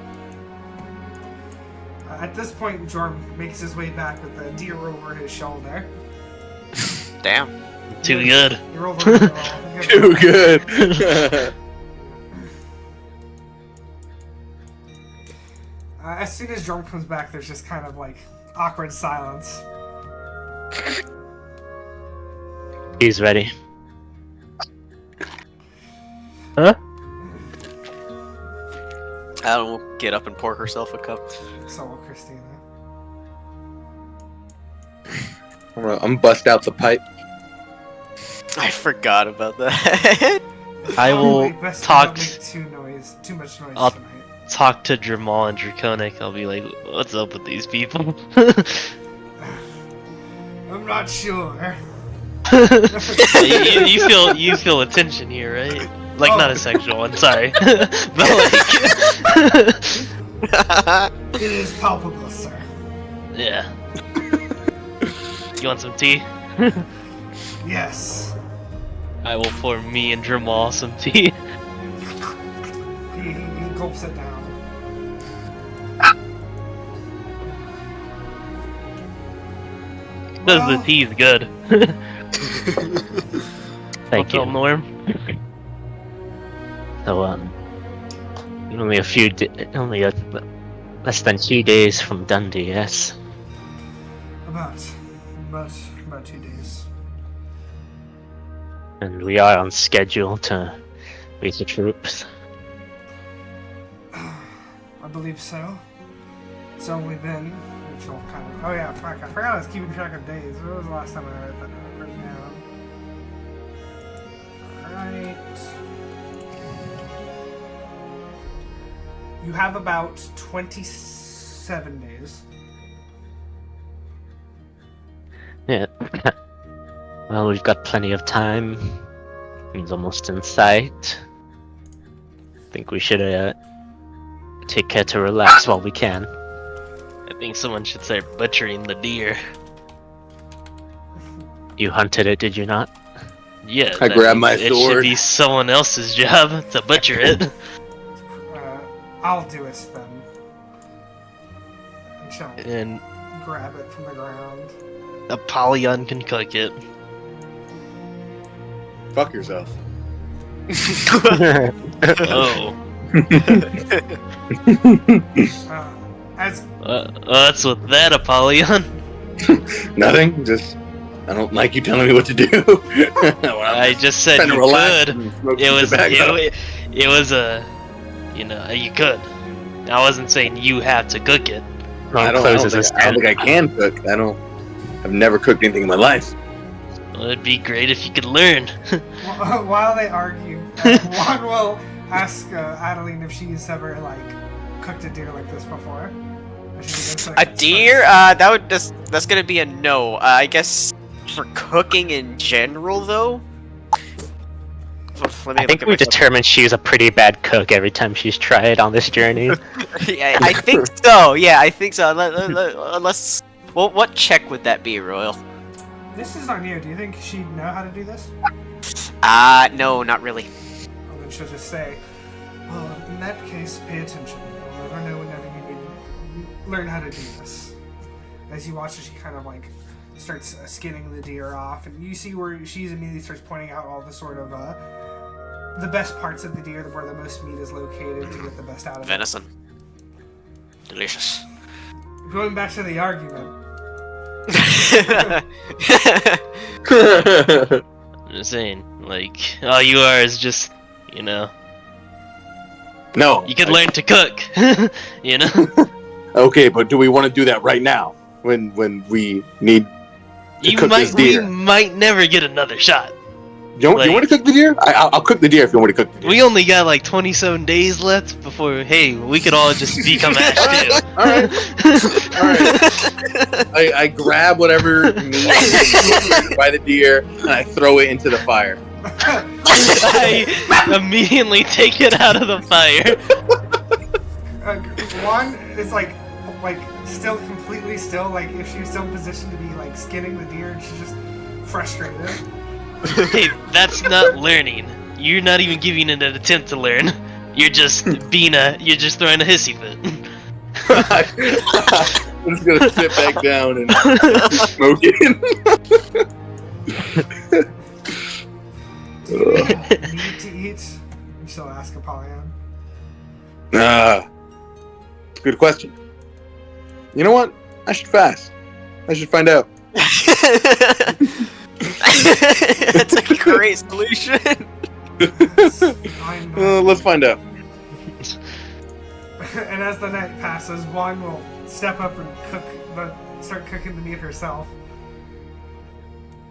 At this point, Jorm makes his way back with the deer over his shoulder. Damn. Too good. You rolled a really well. Too good. As soon as Jorm comes back, there's just kind of like awkward silence. He's ready. Huh? Adam will get up and pour herself a cup. So will Christina. I'm bust out the pipe. I forgot about that. I will Probably best to talk. not make too much noise I'll- tonight. Talk to Jourmal and Draconic. I'll be like, "What's up with these people?" I'm not sure. you feel attention here, right? Like not a sexual one, sorry, but like, It is palpable, sir. yeah. You want some tea? Yes. I will pour me and Jourmal some tea. He gulps it down. Because Well, the tea's good. Thank Tell you. Norm. So, only less than 2 days from Dundee, yes? about 2 days. And we are on schedule to meet the troops. I believe so. It's only been, which will kind of. Oh yeah, fuck! I forgot I was keeping track of days. When was the last time I wrote that written down? All right. You have about 27 days. Yeah. Well, we've got plenty of time. He's almost in sight. Think we should take care to relax while we can. I think someone should start butchering the deer. You hunted it, did you not? Yeah. I that grab my means It should sword. be someone else's job to butcher it. I'll do it then. And she'll And grab it from the ground. Apollyon can cook it. Fuck yourself. Oh. As What's with that, Apollyon? Nothing. Just I don't like you telling me what to do. I just said trying to you relax could. and smoke It some was tobacco. it was a, you could. I wasn't saying you have to cook it. I don't think I can cook. I've never cooked anything in my life. Well, it'd be great if you could learn. while they argue, one will ask Adaline if she's ever cooked a deer like this before. A deer? That's gonna be a no. I guess for cooking in general, though. Let me I think we determined she's a pretty bad cook every time she's tried on this journey. Yeah, I think so. Yeah, I think so. Let's. Well, what check would that be, Royal? This is on you. Do you think she'd know how to do this? No, not really. Well, then she'll just say, well, in that case, pay attention. You'll never know whenever you need to learn how to do this. As you watch as she kind of starts skinning the deer off, and you see where she immediately starts pointing out all the sort of the best parts of the deer, where the most meat is located to get the best out of Venison. Delicious. it. Going back to the argument, I'm just saying, all you are is just, No. you could learn to cook. Okay, but do we want to do that right now? When we need to cook this We deer? might never get another shot. You want to cook the deer? I'll cook the deer if you want me to cook the deer. We only got 27 days left before. Hey, we could all just become Ash too. Alright. I grab whatever meat by the deer and I throw it into the fire. I immediately take it out of the fire. one is still completely still, like if she's still positioned to be like skinning the deer and she's just frustrated. Hey, that's not learning. You're not even giving it an attempt to learn. You're just you're just throwing a hissy fit. I'm just gonna sit back down and smoke it. Need to eat? And she'll ask Apollyon. Good question. You know what? I should fast. I should find out. That's a great solution. Let's find out. And as the night passes, Juan will step up and start cooking the meat herself.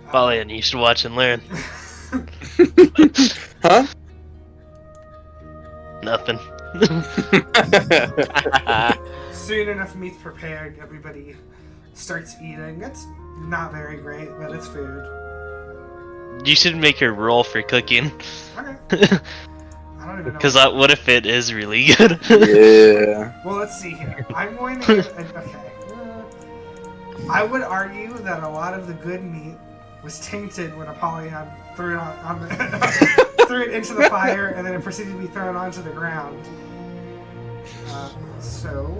Apollyon, you should watch and learn. Huh? Nothing. Soon enough meat's prepared, everybody starts eating. It's not very great, but it's food. You should make her roll for cooking. Okay. I don't even know. Because what if it is really good? Yeah. Well, let's see here. I'm going to give okay. I would argue that a lot of the good meat was tainted when Apollyon threw it on the threw it into the fire and then it proceeded to be thrown onto the ground. So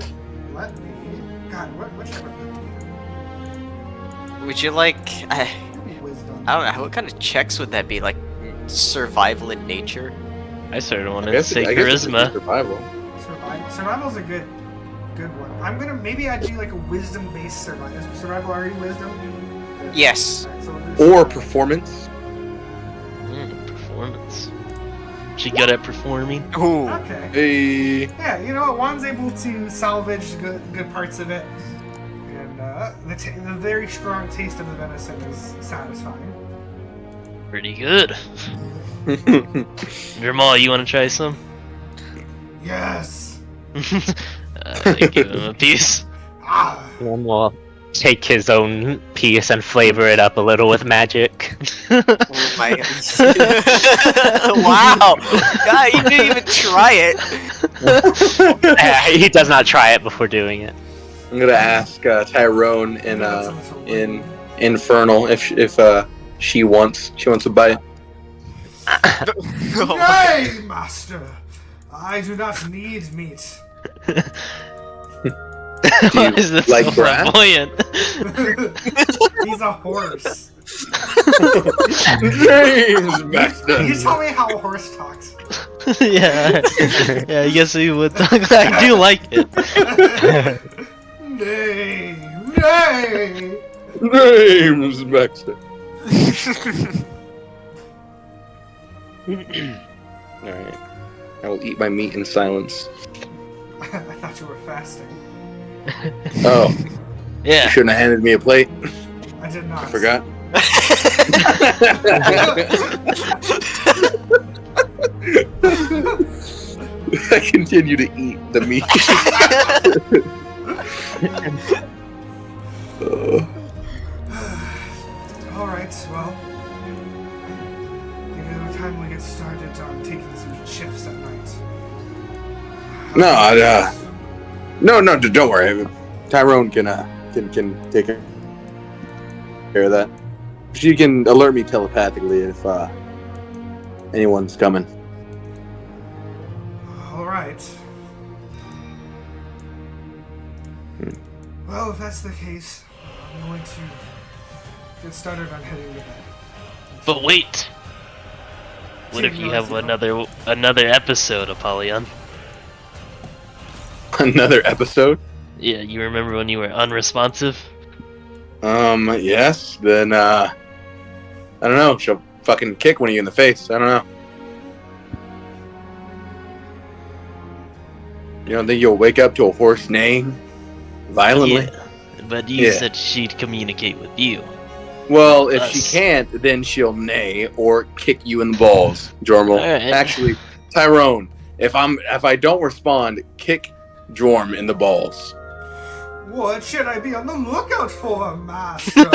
let me. God, what should I put? Would you like? Wisdom. I don't know. What kind of checks would that be? Like survival in nature? I sort of want I to guess say I guess it's charisma. survival. Survival's a good one. I'm gonna maybe I'd do like a wisdom based survival. Is survival already wisdom? Yes. Alright, so we'll do Or performance. Performance. She good at performing? Ooh. Okay. Hey. Yeah, you know what? Juan's able to salvage good parts of it, and the very strong taste of the venison is satisfying. Pretty good. Jourmal, you want to try some? Yes. Give him a piece. Ah. One will take his own piece and flavor it up a little with magic. Oh my god. Wow. God, you didn't even try it. He does not try it before doing it. I'm gonna ask Tyrone in Infernal if she wants a bite. Nay, master. I do not need meat. Why is this like so grass? flamboyant? He's a horse. James Master. You tell me how a horse talks. Yeah, I guess we would talk. I do like it. Nay. James Baxter. Alright. I will eat my meat in silence. I thought you were fasting. Oh, you Yeah. shouldn't have handed me a plate. I did not. I forgot. I continue to eat the meat. Alright, well. Maybe by the time we get started on taking some shifts at night. No, don't worry. Tyrone can take care of that. She can alert me telepathically if anyone's coming. Alright. Well, if that's the case, I'm going to get started on heading to bed. But wait. What if you have another episode, Apollyon? Another episode? Yeah, you remember when you were unresponsive? Yes. Then I don't know. She'll fucking kick one of you in the face. I don't know. You don't think you'll wake up to a horse neighing violently? Yeah, but you said she'd communicate with you. Well, if she Us. can't, then she'll neigh or kick you in the balls, Jourmal. Alright. Actually, Tyrone, if I don't respond, kick Jorm in the balls. What should I be on the lookout for, master?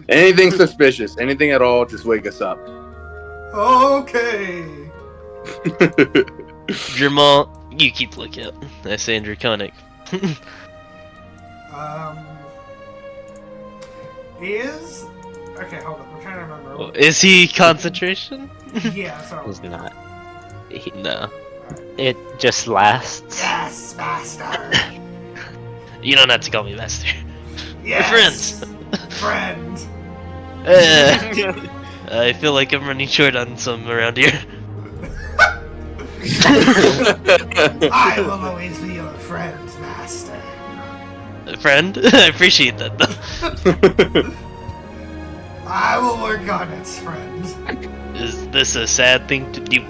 Anything suspicious, anything at all, just wake us up. Okay. Jourmal, you keep lookout. I say in Draconic. Is okay. Hold on. I'm trying to remember. Is he concentration? Yeah. So. He's not. No. It just lasts. Yes, master. You don't have to call me master. Yes. We're friends. Friend. I feel like I'm running short on some around here. I will always be your friend, master. Friend? I appreciate that though. I will work on it, friend. Is this a sad thing to do?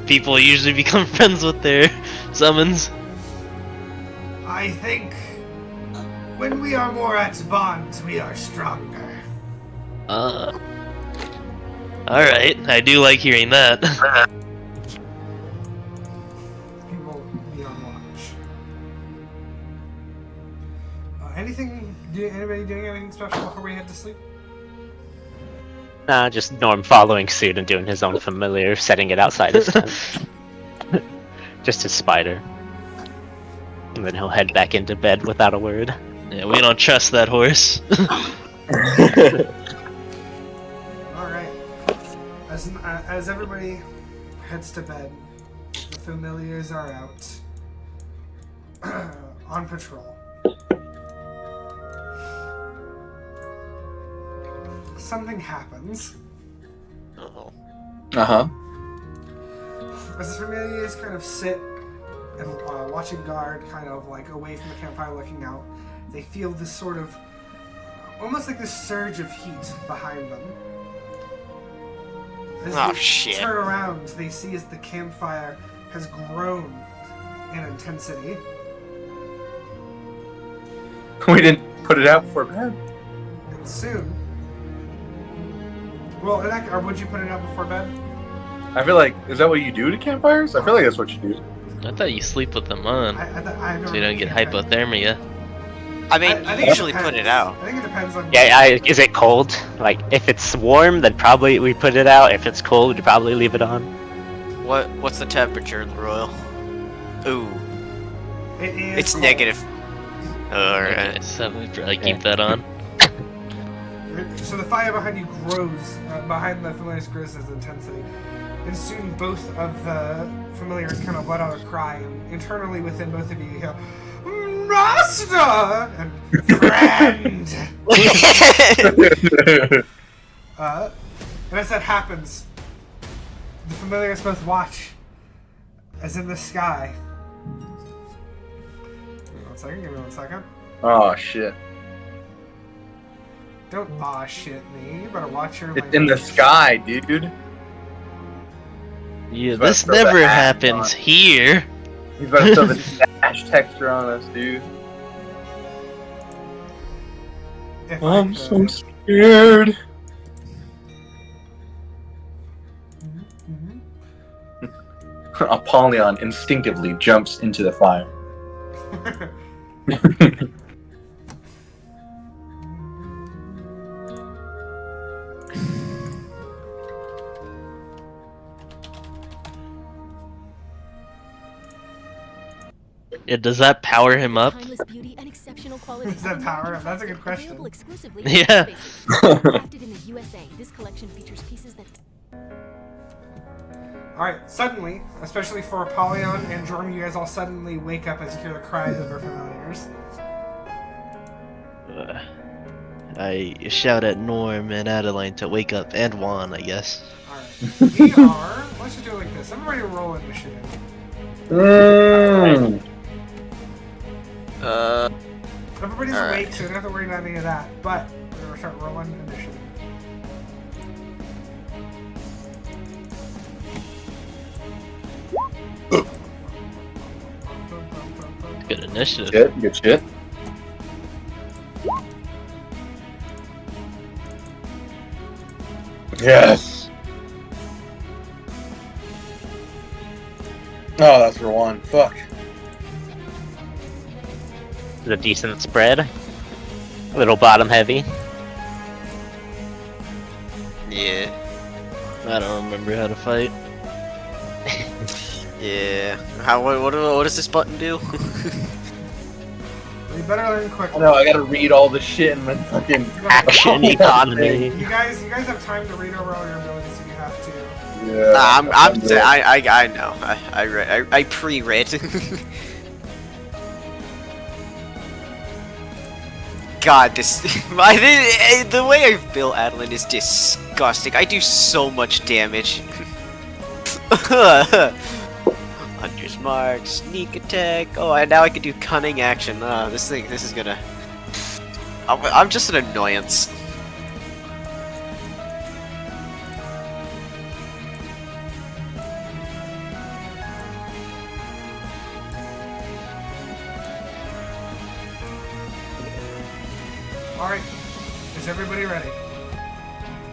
People usually become friends with their summons. I think when we are more at bond, we are stronger. Alright, I do like hearing that. People be on watch. Anybody doing anything special before we head to sleep? Nah, just Norm following suit and doing his own familiar, setting it outside his tent. Just his spider. And then he'll head back into bed without a word. Yeah, we don't trust that horse. Alright. As everybody heads to bed, the familiars are out on patrol. Something happens. Uh-oh. Uh-huh. As the familiars kind of sit and watching guard, kind of like away from the campfire looking out, they feel this sort of, almost like this surge of heat behind them. As Oh, they shit. turn around, they see as the campfire has grown in intensity. We didn't put it out before bed. And soon... Well, or would you put it out before bed? I feel like, is that what you do to campfires? I feel like that's what you do. I thought you sleep with them on, I so you don't get campfire. hypothermia. I mean, I you think usually depends. put it out. I think it depends on... Yeah, is it cold? Like, if it's warm, then probably we put it out. If it's cold, we'd probably leave it on. What's the temperature in the Royal? Ooh, It is it's cold. negative. Okay, Alright. so we probably keep that on. So the fire behind you grows, behind the familiars grows as intensity. And soon both of the familiars kind of let out a cry, and internally within both of you, you hear, Master! And friend! And as that happens, the familiars both watch as in the sky. Give me one second. Oh, shit. Don't aw shit me. You better watch your It's in the sky, dude. Yeah, About this to throw the never axe happens on. here. He's about to throw the dash texture on us, dude. If I'm I so could. scared. Apollyon instinctively jumps into the fire. Yeah, does that power him up? Timeless beauty and exceptional quality. Does that power him? That's a good question. Available exclusively Yeah. Crafted in the USA, this collection features pieces that Alright, suddenly, especially for Apollyon and Jourmal, you guys all suddenly wake up as you hear the cries of your familiars. I shout at Norm and Adaline to wake up, and Juan, I guess. Alright. We are... Let's just do it like this. Everybody roll initiative. Everybody's Alright. awake, so you don't have to worry about any of that. But we're going to start rolling initiative. Good initiative. Shit, good shit. Yes. Oh, that's for one. Fuck. It's a decent spread. A little bottom heavy. Yeah. I don't remember how to fight. Yeah. What does this button do? You better learn I quickly. know, I gotta read all the shit in my fucking Action economy. You guys have time to read over all your abilities if you have to. Yeah. I know. I pre-read. God, the way I've built Adaline is disgusting. I do so much damage. Hunter's Mark, sneak attack. Oh, and now I can do cunning action. This is gonna. I'm just an annoyance. Alright. Is everybody ready?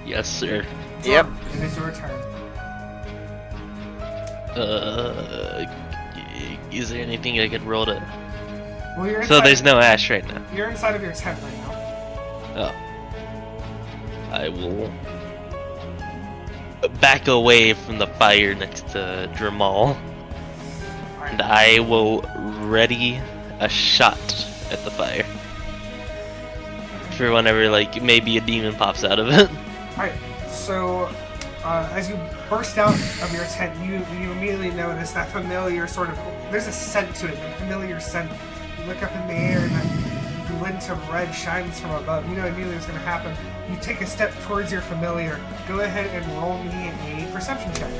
Yes, sir. Yep. It is your turn. Is there anything I could roll to? Well, you're So inside, there's no ash right now. you're inside of your tent right now. Oh. I will back away from the fire next to Jourmal, and I will ready a shot at the fire. For whenever, like, maybe a demon pops out of it. Alright, so as you burst out of your tent, you immediately notice that familiar sort of, there's a scent to it, a familiar scent. You look up in the air and that glint of red shines from above. You know immediately what's going to happen. You take a step towards your familiar. Go ahead and roll me a perception check.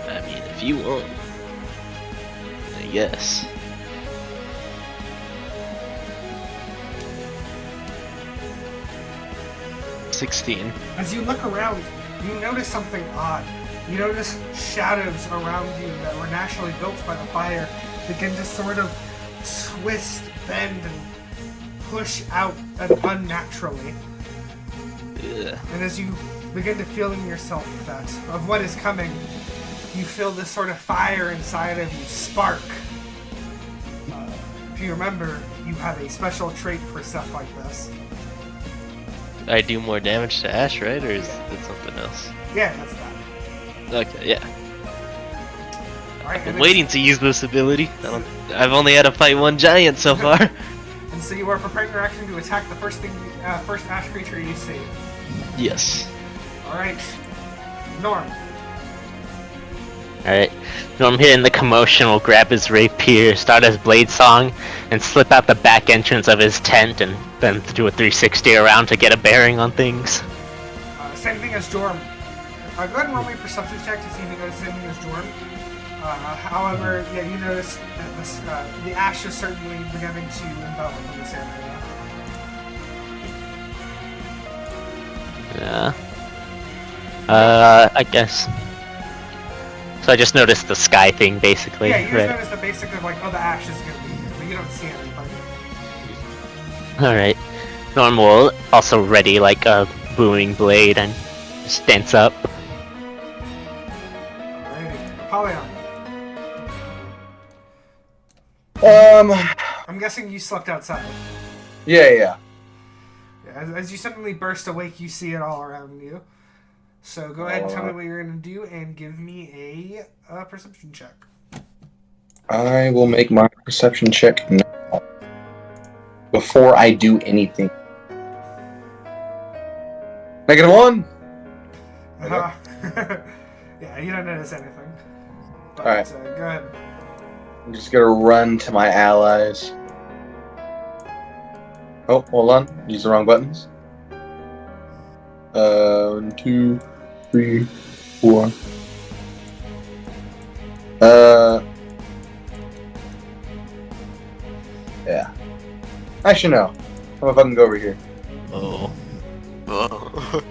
I mean, if you want. Yes. As you look around, you notice something odd. You notice shadows around you that were naturally built by the fire begin to sort of twist, bend, and push out unnaturally. Ugh. And as you begin to feel in yourself that of what is coming, you feel this sort of fire inside of you spark. If you remember, you have a special trait for stuff like this. I do more damage to ash, right? Or is it something else? Yeah, that's that. Okay, yeah. Alright, I'm waiting to use this ability. I've only had to fight one giant so far. And so you are preparing your action to attack the first ash creature you see. Yes. Alright. Norm. Alright, Norm hitting the commotion will grab his rapier, start his blade song, and slip out the back entrance of his tent and then do a 360 around to get a bearing on things. Same thing as Jorm. Go ahead and roll me a perception check to see if you notice the same thing as Jorm. However, yeah, you notice that the ash is certainly beginning to envelop in this area. Yeah. I guess. So I just noticed the sky thing, basically. Yeah, you just right. notice the basic of like, oh, the ash is going to be here, but you don't see anything. Alright. Norm will also ready like a booming blade and stance up. Alrighty. Apollyon. I'm guessing you slept outside. Yeah. Yeah, as you suddenly burst awake, you see it all around you. So go ahead and tell me what you're going to do and give me a perception check. I will make my perception check now. Before I do anything. -1! Yeah, you don't notice anything. But, Alright. Go ahead. I'm just gonna run to my allies. Oh, hold on. Use the wrong buttons. 1, 2, 3, 4. Yeah. Actually, no. How about if I can go over here? Oh. Oh.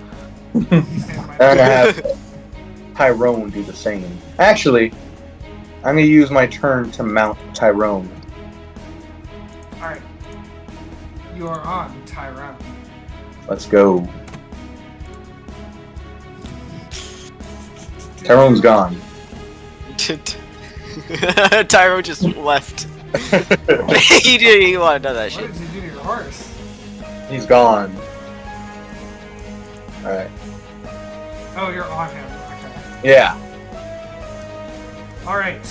You stand by I'm gonna have Tyrone do the same. Actually, I'm gonna use my turn to mount Tyrone. Alright. You are on Tyrone. Let's go. Tyrone's gone. Tyro just left. he didn't want to know that What shit. did you do to your horse? He's gone. Alright. Oh, you're on him. Okay. Yeah. Alright.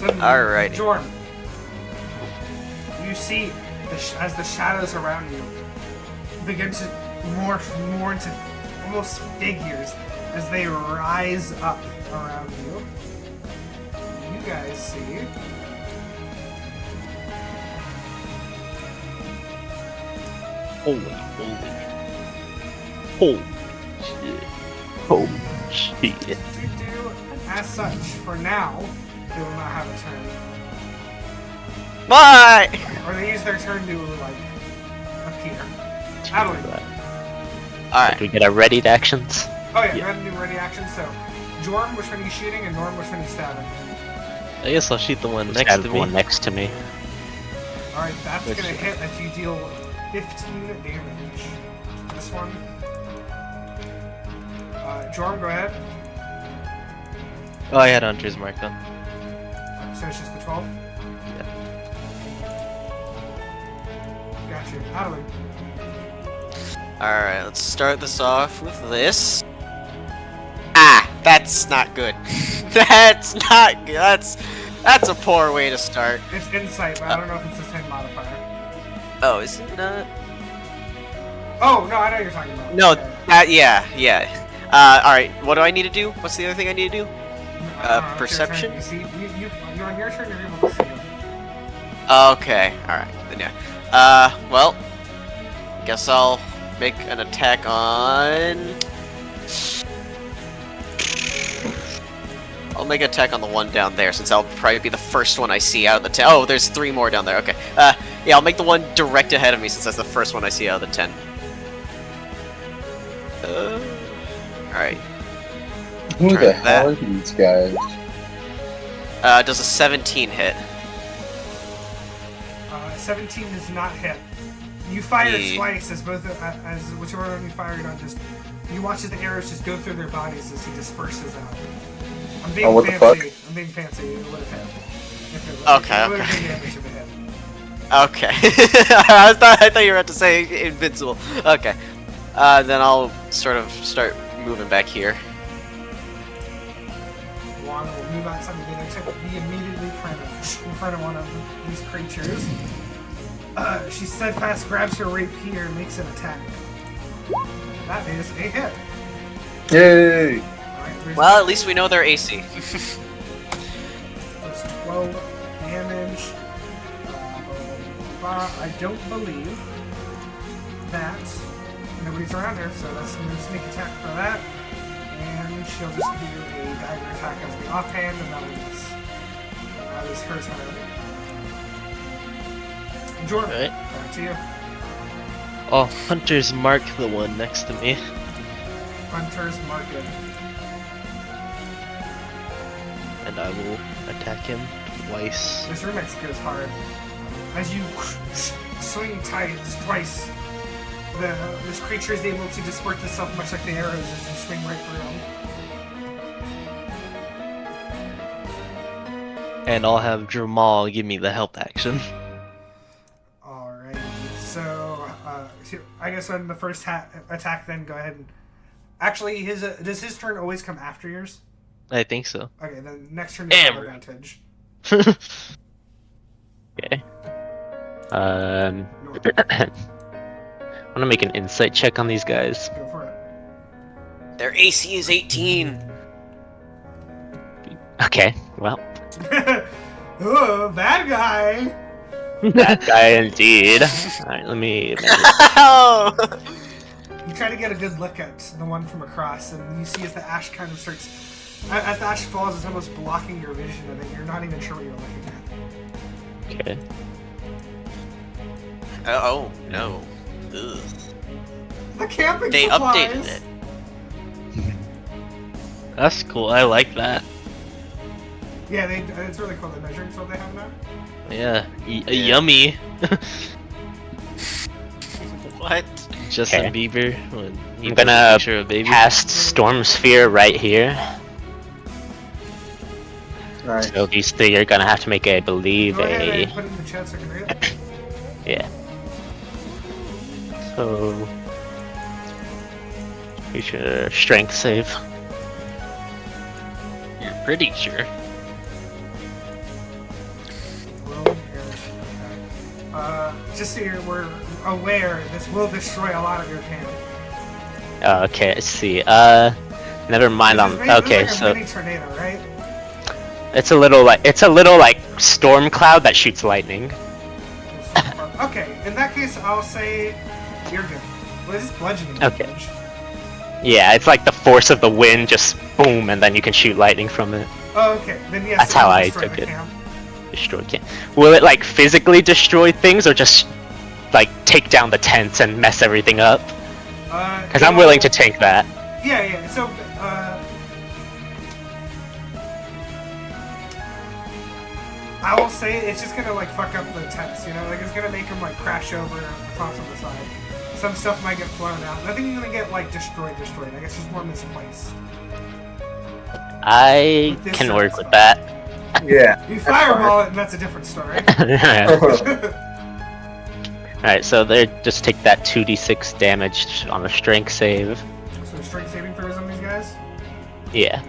Suddenly, Alrighty. Jorm, you see as the shadows around you begin to morph more into almost figures as they rise up around you. You guys see Holy shit. Holy shit. as such, for now, they will not have a turn. Why? Or they use their turn to, like, appear. Adaline. Alright. Do we get our readied actions? Oh yeah, got a new ready action, so Jorm, which one are you shooting, and Norm, which one are you stabbing? I guess I'll shoot the one Just next add to the me. one next to me. Alright, that's Which- gonna hit as you deal 15 damage. This one. Jorm, go ahead. Oh, I had Hunter's Mark on. So it's just the 12? Yeah. Gotcha. Adaline. Alright, let's start this off with this. Ah, that's not good. That's not good. That's a poor way to start. It's insight, but I don't know if it's the same modifier. Oh, is it not? Oh, no, I know what you're talking about. No, Okay. yeah. Alright, what do I need to do? What's the other thing I need to do? I don't know, it's your perception? turn. You see, you're on your turn, you're able to see him. Okay, alright, then yeah. Well, guess I'll make an attack on... I'll make an attack on the one down there, since that'll probably be the first one I see out of the 10. Oh, there's 3 more down there, okay. Yeah, I'll make the one direct ahead of me, since that's the first one I see out of the 10. Alright. Who Try the that. hell are these guys? Does a 17 hit? 17 does not hit. You fired Yeah. twice as as whichever one you fired on. Just you watch as the arrows just go through their bodies as he disperses out. I'm being Oh, what the fancy. fuck? I'm being fancy. It would have hit. If it, Okay, it would have okay. been damage if it hit. Okay. I thought you were about to say invincible. Okay. Then I'll sort of start moving back here. Juan will move outside the video to be immediately kind of in front of one of these creatures. She steadfast grabs her rapier and makes an attack. That is a hit. Yay! Alright, there's Well, at least we know they're AC. That's 12 damage. I don't believe that nobody's around her, so that's a sneak attack for that. And she'll just do a dagger attack as the offhand, and that is her turn. Jordan, Alright. back to you. Oh, Hunter's Mark the one next to me. Hunter's market. And I will attack him twice. This remix goes hard. As you swing twice, this creature is able to disperse itself much like the arrows as you swing right through them. And I'll have Jourmal give me the help action. Alright, so I guess on the first attack, then go ahead and actually, does his turn always come after yours? I think so. Okay, then next turn you have Damn. advantage. Okay. I want to make an insight check on these guys. Go for it. Their AC is 18. Okay, well, Oh, bad guy! that guy indeed. Alright, let me... Oh! You try to get a good look at the one from across, and you see as the ash kind of starts... As the ash falls, it's almost blocking your vision of it. You're not even sure what you're looking at. Okay. Oh, no. Ugh. The camping They supplies! updated it. That's cool. I like that. Yeah, it's really cool, the measuring sword they have now. Yeah. Yeah. Yummy. What? Justin Okay. Bieber when he I'm put a gonna picture of a baby. cast Storm Sphere right here. Alright. So these three are gonna have to make, I believe, Go ahead a... and put it in the chat so I can read it. Yeah. So... Creature strength save. You're pretty sure. just so we're aware, this will destroy a lot of your camp. Okay, let's see. Never mind. Okay, This is like a mini tornado, right? it's a little like storm cloud that shoots lightning. Okay, in that case, I'll say you're good. What is this bludgeoning Okay. damage? Yeah, it's like the force of the wind, just boom, and then you can shoot lightning from it. Oh, okay. Then yes, That's it will how I destroy took the it. camp. Destroy camp. Will it like physically destroy things, or just like take down the tents and mess everything up? Because I'm willing to tank that. Yeah. So, I will say it's just gonna like fuck up the tents. You know, like it's gonna make them like crash over and toss on the side. Some stuff might get flown out. Nothing's gonna get like destroyed. I guess just more misplaced. I With this can sort work of with stuff. that. Yeah. You fireball it, and that's a different story. Alright, so they just take that 2d6 damage on a strength save. So strength saving throws on these guys. Yeah.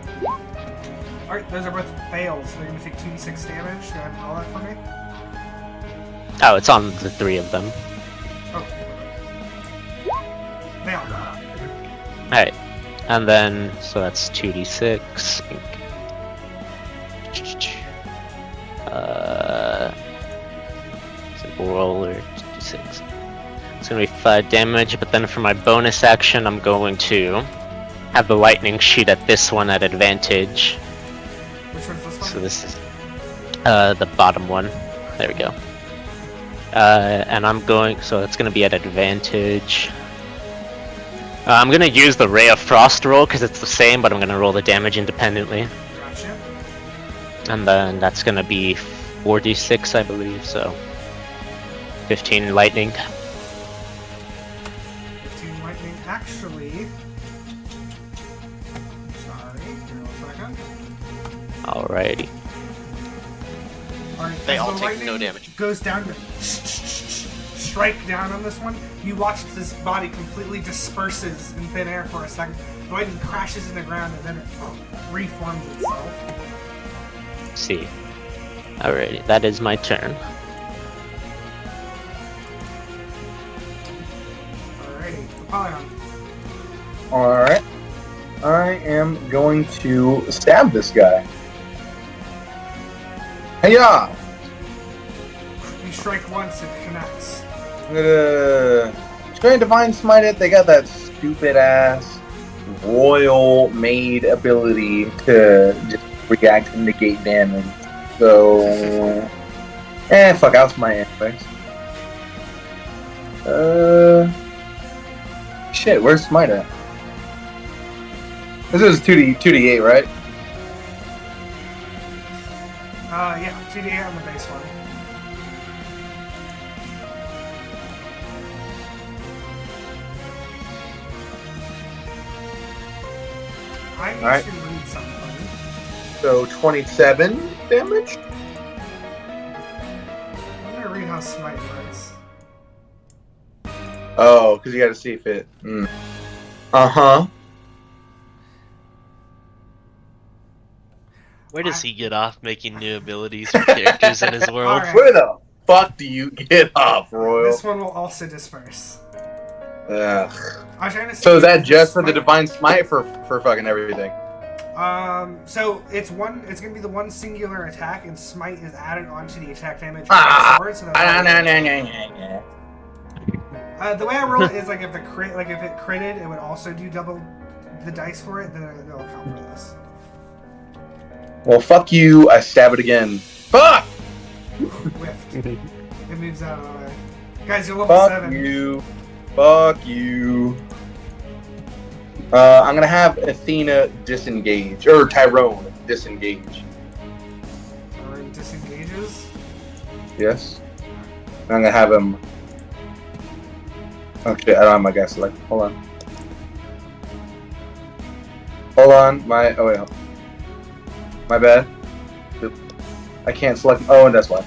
Alright, those are both fails. They're gonna take 2d6 damage. Go ahead and roll that for me. Oh, it's on the 3 of them. Oh. They all die. Alright. And then, so that's 2d6. Simple roll or 2d6. It's gonna be 5 damage, but then for my bonus action, I'm going to have the lightning shoot at this one at advantage. Which one's this one? So this is the bottom one. There we go. And I'm going, so it's gonna be at advantage. I'm gonna use the Ray of Frost roll because it's the same, but I'm gonna roll the damage independently. Gotcha. And then that's gonna be 4d6, I believe, so 15 lightning. 15 lightning. Actually. Sorry, give me 1 second. Alrighty. Alright, They as all the take no lightning damage. Goes down to strike down on this one. You watch this body completely disperses in thin air for a second. The lightning crashes in the ground and then it reforms itself. See. Alrighty, that is my turn. Alrighty, Apollyon. Alright. I am going to stab this guy. Hey-ya! You strike once, it connects. I'm gonna Divine Smite it. They got that stupid ass royal made ability to just react and negate damage. So, fuck, I'll smite anyways. Shit, where's smite at? This is 2d8, right? Yeah, 2d8 on the base one. I need Alright. to read something. So 27 damage. I'm gonna read how smite works. Oh, because you got to see if it. Uh huh. Where does he get off making new abilities for characters in his world? Alright. Where the fuck do you get off, Royal? This one will also disperse. Ugh. I was trying to see So is that if just for the smite- divine smite for fucking everything? So it's gonna be the one singular attack, and smite is added onto the attack damage of Ah! the sword. So that's the way I roll it is like if it critted, it would also do double the dice for it. Then it'll count for this. Well, fuck you. I stab it again. Fuck! Whiffed. It moves out of the way. Guys, you're level Fuck 7. you. Fuck you. I'm gonna have Athena disengage. Or Tyrone disengage. Or it disengages. Yes. And I'm gonna have him. Oh shit, I don't have my guy select. Hold on. Hold on. Oh wait. My bad. Oop. I can't select. Oh, and that's why.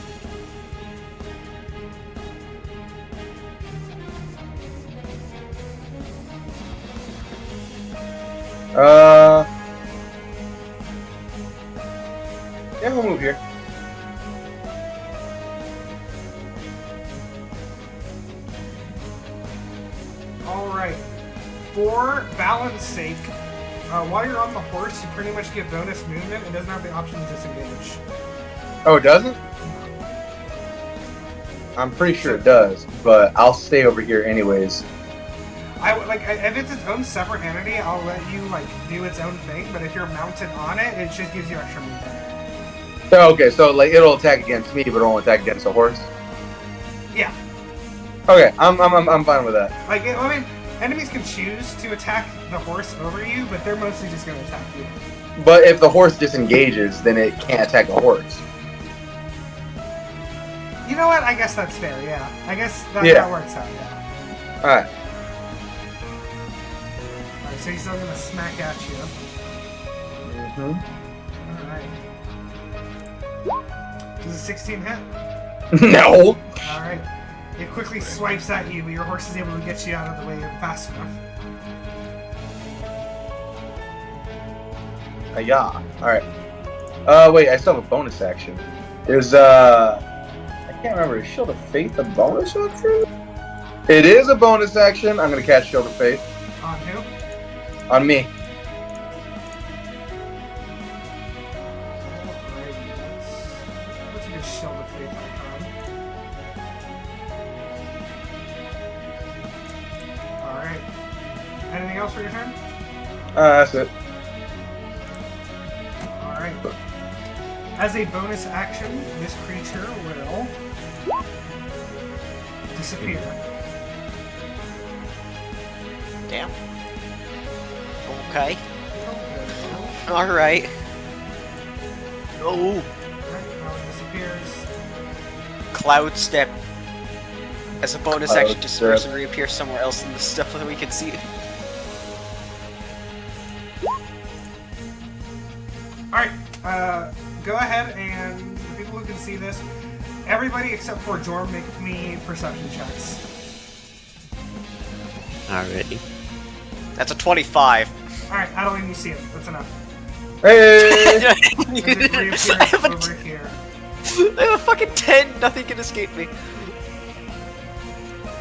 Yeah, we'll move here. Alright. For balance sake, while you're on the horse, you pretty much get bonus movement. It doesn't have the option to disengage. Oh, it doesn't? I'm pretty sure it does, but I'll stay over here anyways. If it's its own separate entity, I'll let you do its own thing. But if you're mounted on it, it just gives you extra movement. Oh, okay, so it'll attack against me, but it won't attack against a horse. Yeah. Okay, I'm fine with that. Enemies can choose to attack the horse over you, but they're mostly just going to attack you. But if the horse disengages, then it can't attack the horse. You know what? I guess that's fair. Yeah. I guess that works out. Yeah. All right. Alright, so he's still gonna smack at you. Alright. Does a 16 hit? No! Alright. It quickly swipes at you, but your horse is able to get you out of the way fast enough. Yeah. Alright. Wait, I still have a bonus action. There's, I can't remember. Is Shield of Faith a bonus action? It is a bonus action. I'm gonna cast Shield of Faith. On who? On me. What's a good Shield of Faith icon? Alright. Anything else for your turn? That's it. Alright. As a bonus action, this creature will disappear. Damn. Okay. Alright. Oh. Alright, now it disappears. Cloud Step. As a bonus Cloud action, disperse Step. and reappear somewhere else in the stuff that we can see. Alright, go ahead and the people who can see this, everybody except for Jorm, make me perception checks. Alrighty. That's a 25. Alright, Adaline, you see it. That's enough. Hey! As it reappears I have a over here. I have a fucking 10. Nothing can escape me.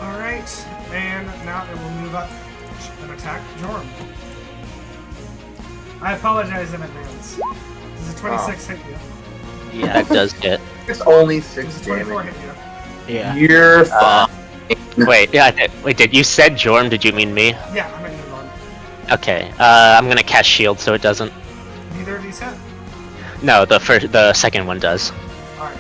Alright, and now it will move up and attack Jorm. I apologize in advance. Does a 26 hit you? Yeah, that does hit. It's only Does 6 a 24 damage. hit you? Yeah. You're fine. Wait, did you said Jorm? Did you mean me? Yeah, I'm at you, Jorm. Okay. I'm gonna cast shield so it doesn't. Neither of these hit? No, the second one does. Alright.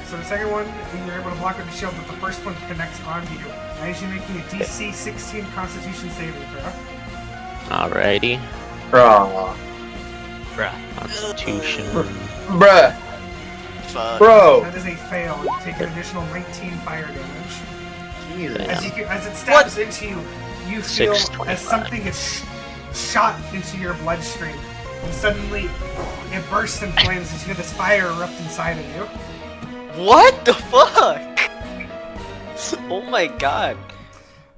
So the second one, you're able to block with the shield, but the first one connects onto you. As you making a DC 16 Constitution saving throw. Alrighty. Bruh. Constitution. Bruh. Fuck. Bro. That is a fail. You take an additional 19 fire damage. Jesus. As it stabs into you, you feel 625. as something is shot into your bloodstream, and suddenly it bursts in flames as you hear this fire erupt inside of you. What the fuck? Oh my god.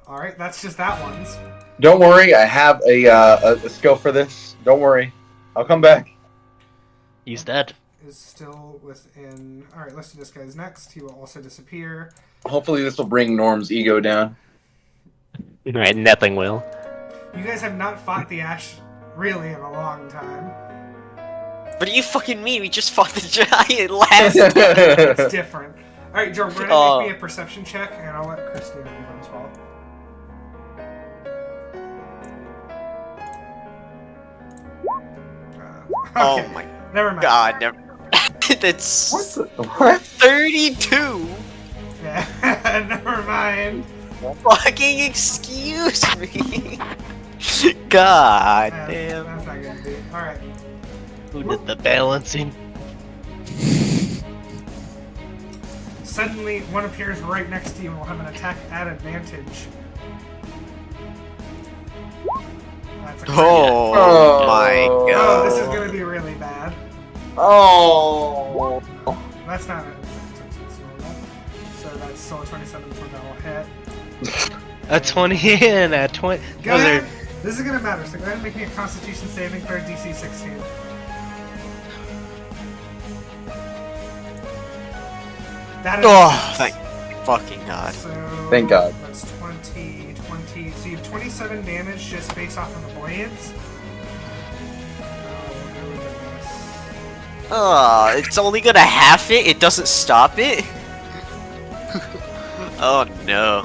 Alright, that's just that one's. Don't worry, I have a skill for this. Don't worry. I'll come back. He's dead. Is still within. Alright, let's do this guy's next. He will also disappear. Hopefully this will bring Norm's ego down. Right, nothing will. You guys have not fought the Ash really in a long time. What do you fucking mean? We just fought the giant last time. It's different. Alright, Joe, we're gonna Oh. make me a perception check, and I'll let Christina do one as well. Oh Okay, my never mind. god, never. That's What? 32! Yeah, never mind. Fucking excuse me! God Yeah, damn. that's not gonna be. Alright. Who did the balancing? Suddenly, one appears right next to you and will have an attack at advantage. That's a crit. Oh, my Oh. Oh, god. this is gonna be really bad. Oh. That's not it. So that's still a 27 for that will hit. A 20 and a 20. Go Those ahead. are This is gonna matter, so go ahead and make me a Constitution saving throw DC 16. That is Oh, thank fucking god. So Thank God. That's 20 20, 20. So you have 27 damage just based off of the blades. Oh, it's only gonna half it? It doesn't stop it? Oh no.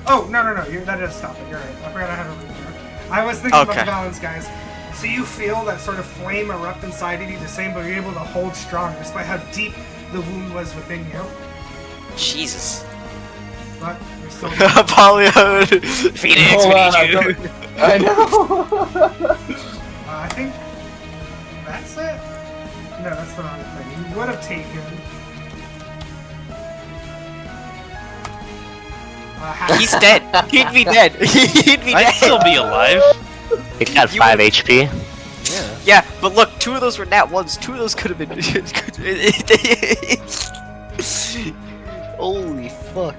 Oh, no. That does stop it. You're right. I forgot I had a read there. I was thinking about the balance, guys. So you feel that sort of flame erupt inside of you the same, but you're able to hold strong despite how deep the wound was within you. Jesus. But you're still... Apollyon! Phoenix, we need you! I know. I think that's it. No, that's the wrong thing. You would have taken... He's dead! He'd be dead! He'd be I'd dead! still be alive. He got 5 HP. Yeah. Yeah, but look, 2 of those were nat 1s, 2 of those could have been... Holy fuck.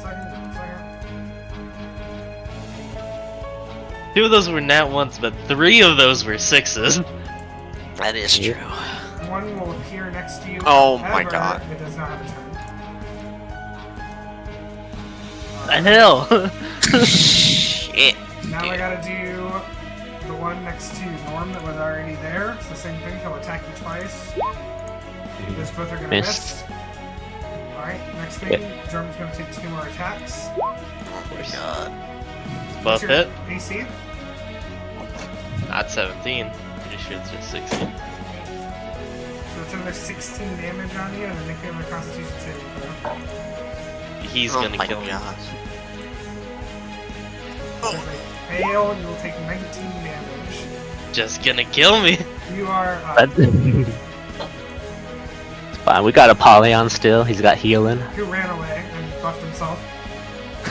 Second. 2 of those were nat 1s, but 3 of those were 6s. That is true. One will appear next to you. Oh my However, god. It does not have a turn. The hell? Shit. Now I gotta do the one next to Norm that was already there. It's the same thing. He'll attack you twice. Those both are gonna miss. Alright, next thing. German's gonna take 2 more attacks. Oh my god. Both hit. AC? Not 17. Pretty sure it's just 16. So it's another 16 damage on you, and then make a Constitution saving throw. He's Oh gonna my kill me. god. If they fail, you'll take 19 damage. Just gonna kill me. You are It's fine. We got Apollyon still. He's got healing. who ran away and buffed himself.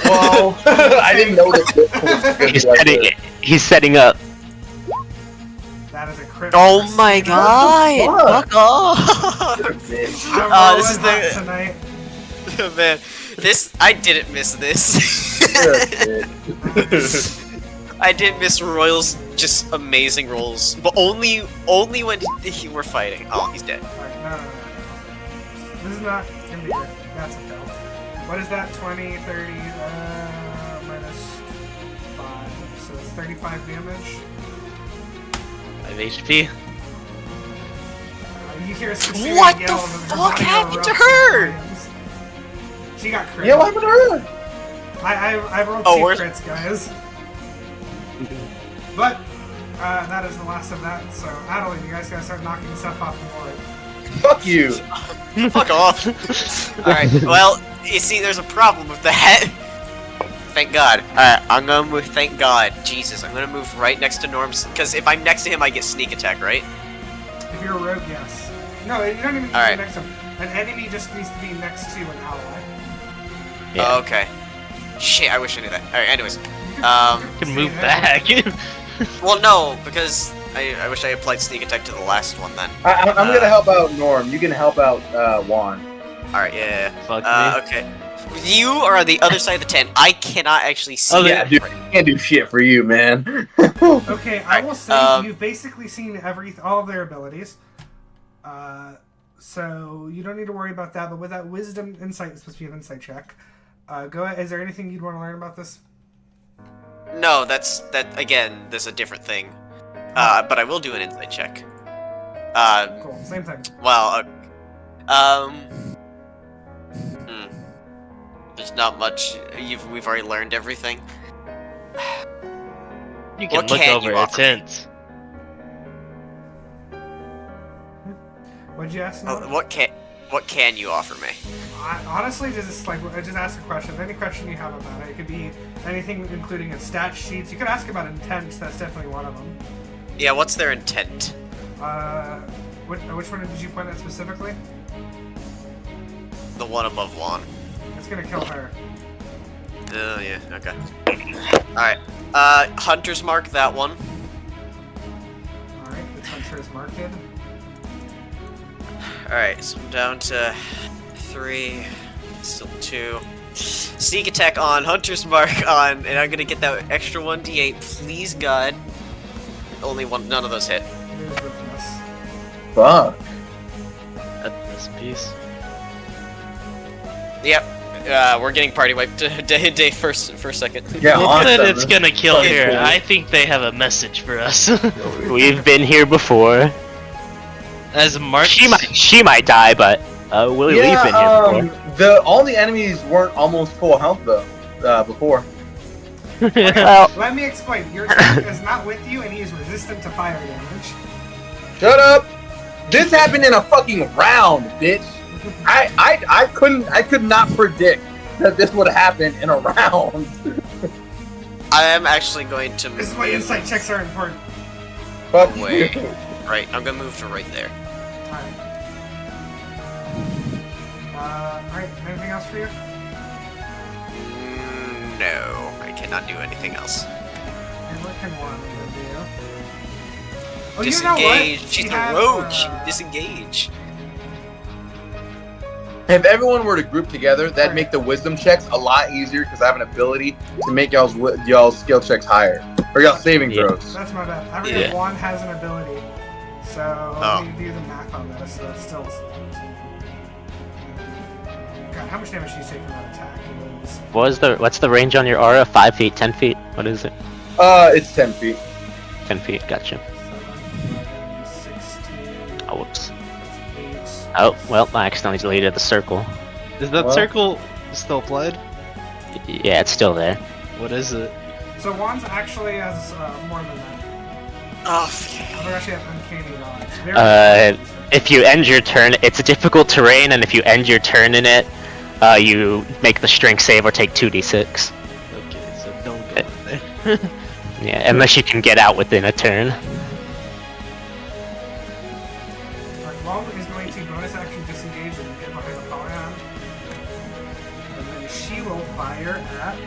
Whoa! I didn't know that. He's setting up. That is a crit. Oh for my Cena. god! Fuck off! I'm This is rolling the- hot tonight. Man, I didn't miss this. I didn't miss Royal's just amazing rolls, but only when we're fighting. Oh, he's dead. Alright, no. This is not gonna be good. That's a fail. What is that? 20, 30, minus 5. So it's 35 damage. 5 HP. You hear a sustained What the yell and her fuck body happened to erupts her? in flames. She got crit. Yeah, what happened to her? I rolled Oh, 2 where's- crits, guys. But that is the last of that. So Adaline, you guys gotta start knocking stuff off the board. Fuck you. Fuck off. Alright, well, you see, there's a problem with that. Thank God. Alright, I'm gonna move. Thank God. Jesus, I'm gonna move right next to Norm's. Because if I'm next to him, I get sneak attack, right? If you're a rogue, yes. No, you don't even need to Alright. be next to him. An enemy just needs to be next to an ally. Yeah. Okay. Shit, I wish I knew that. Alright, anyways. You You can stay move there. back. Well, no, because I wish I applied sneak attack to the last one then. I'm gonna help out Norm. You can help out Juan. Alright, yeah. Fuck me. Okay. You are on the other side of the tent. I cannot actually see Oh, you. Yeah, dude, can't do shit for you, man. Okay, I will say you've basically seen all of their abilities. So you don't need to worry about that. But with that wisdom insight, it's supposed to be an insight check. Go ahead. Is there anything you'd want to learn about this? No, that again, there's a different thing. But I will do an insight check. Cool. Same thing. Well, there's not much. We've already learned everything. You can What look can over you a offer me? tent. What'd you ask? Noah? What can you offer me? Honestly, just ask a question. Any question you have about it. It could be anything, including in stat sheets. You could ask about intents. That's definitely one of them. Yeah, what's their intent? Which one did you point at specifically? The one above Juan. It's gonna kill her. Oh yeah, okay. Alright. Hunter's mark, that one. Alright, it's Hunter's marked. Alright, so I'm down to 3, still 2. Sneak attack on, Hunter's mark on, and I'm gonna get that extra 1d8, please God. Only one, none of those hit. There's Rufus. Fuck. At this piece. Yep. We're getting party wiped day first second. Yeah, Well, then awesome. it's gonna kill Okay, here. cool. I think they have a message for us. We've been here before. As Mark, She might die, but we've been here before. all the enemies weren't almost full health though before. Well, Let me explain. Your tank is not with you, and he is resistant to fire damage. Shut up! This happened in a fucking round, bitch. I could not predict that this would happen in a round. I am actually going to move. This is why insight checks are important. Fuck Wait. you. Right, I'm gonna move to right there. Alright. Alright, anything else for you? No, I cannot do anything else. And what can one do? Oh, you know what? Disengage. She's She a has, rogue. She can disengage. If everyone were to group together, that'd make the wisdom checks a lot easier because I have an ability to make y'all's skill checks higher or y'all saving throws. That's my bad. Every Yeah. one has an ability. So let me do the math on this. So that's still. God, how much damage do you take from that attack? It was what's the range on your aura? 5 feet, 10 feet? What is it? It's 10 feet. 10 feet, gotcha. 16. Oh, whoops. That's 8. Oh, well, I accidentally deleted the circle. is that Well. circle still applied? Yeah, it's still there. What is it? So Wands actually has more than that. Oh, Other actually have uncanny dodge. If you end your turn, it's a difficult terrain, and if you end your turn in it, you make the strength save or take 2d6. Okay, so don't go in there. Yeah, unless you can get out within a turn. Long is going to bonus action disengage and get behind Apollyon. And then she will fire at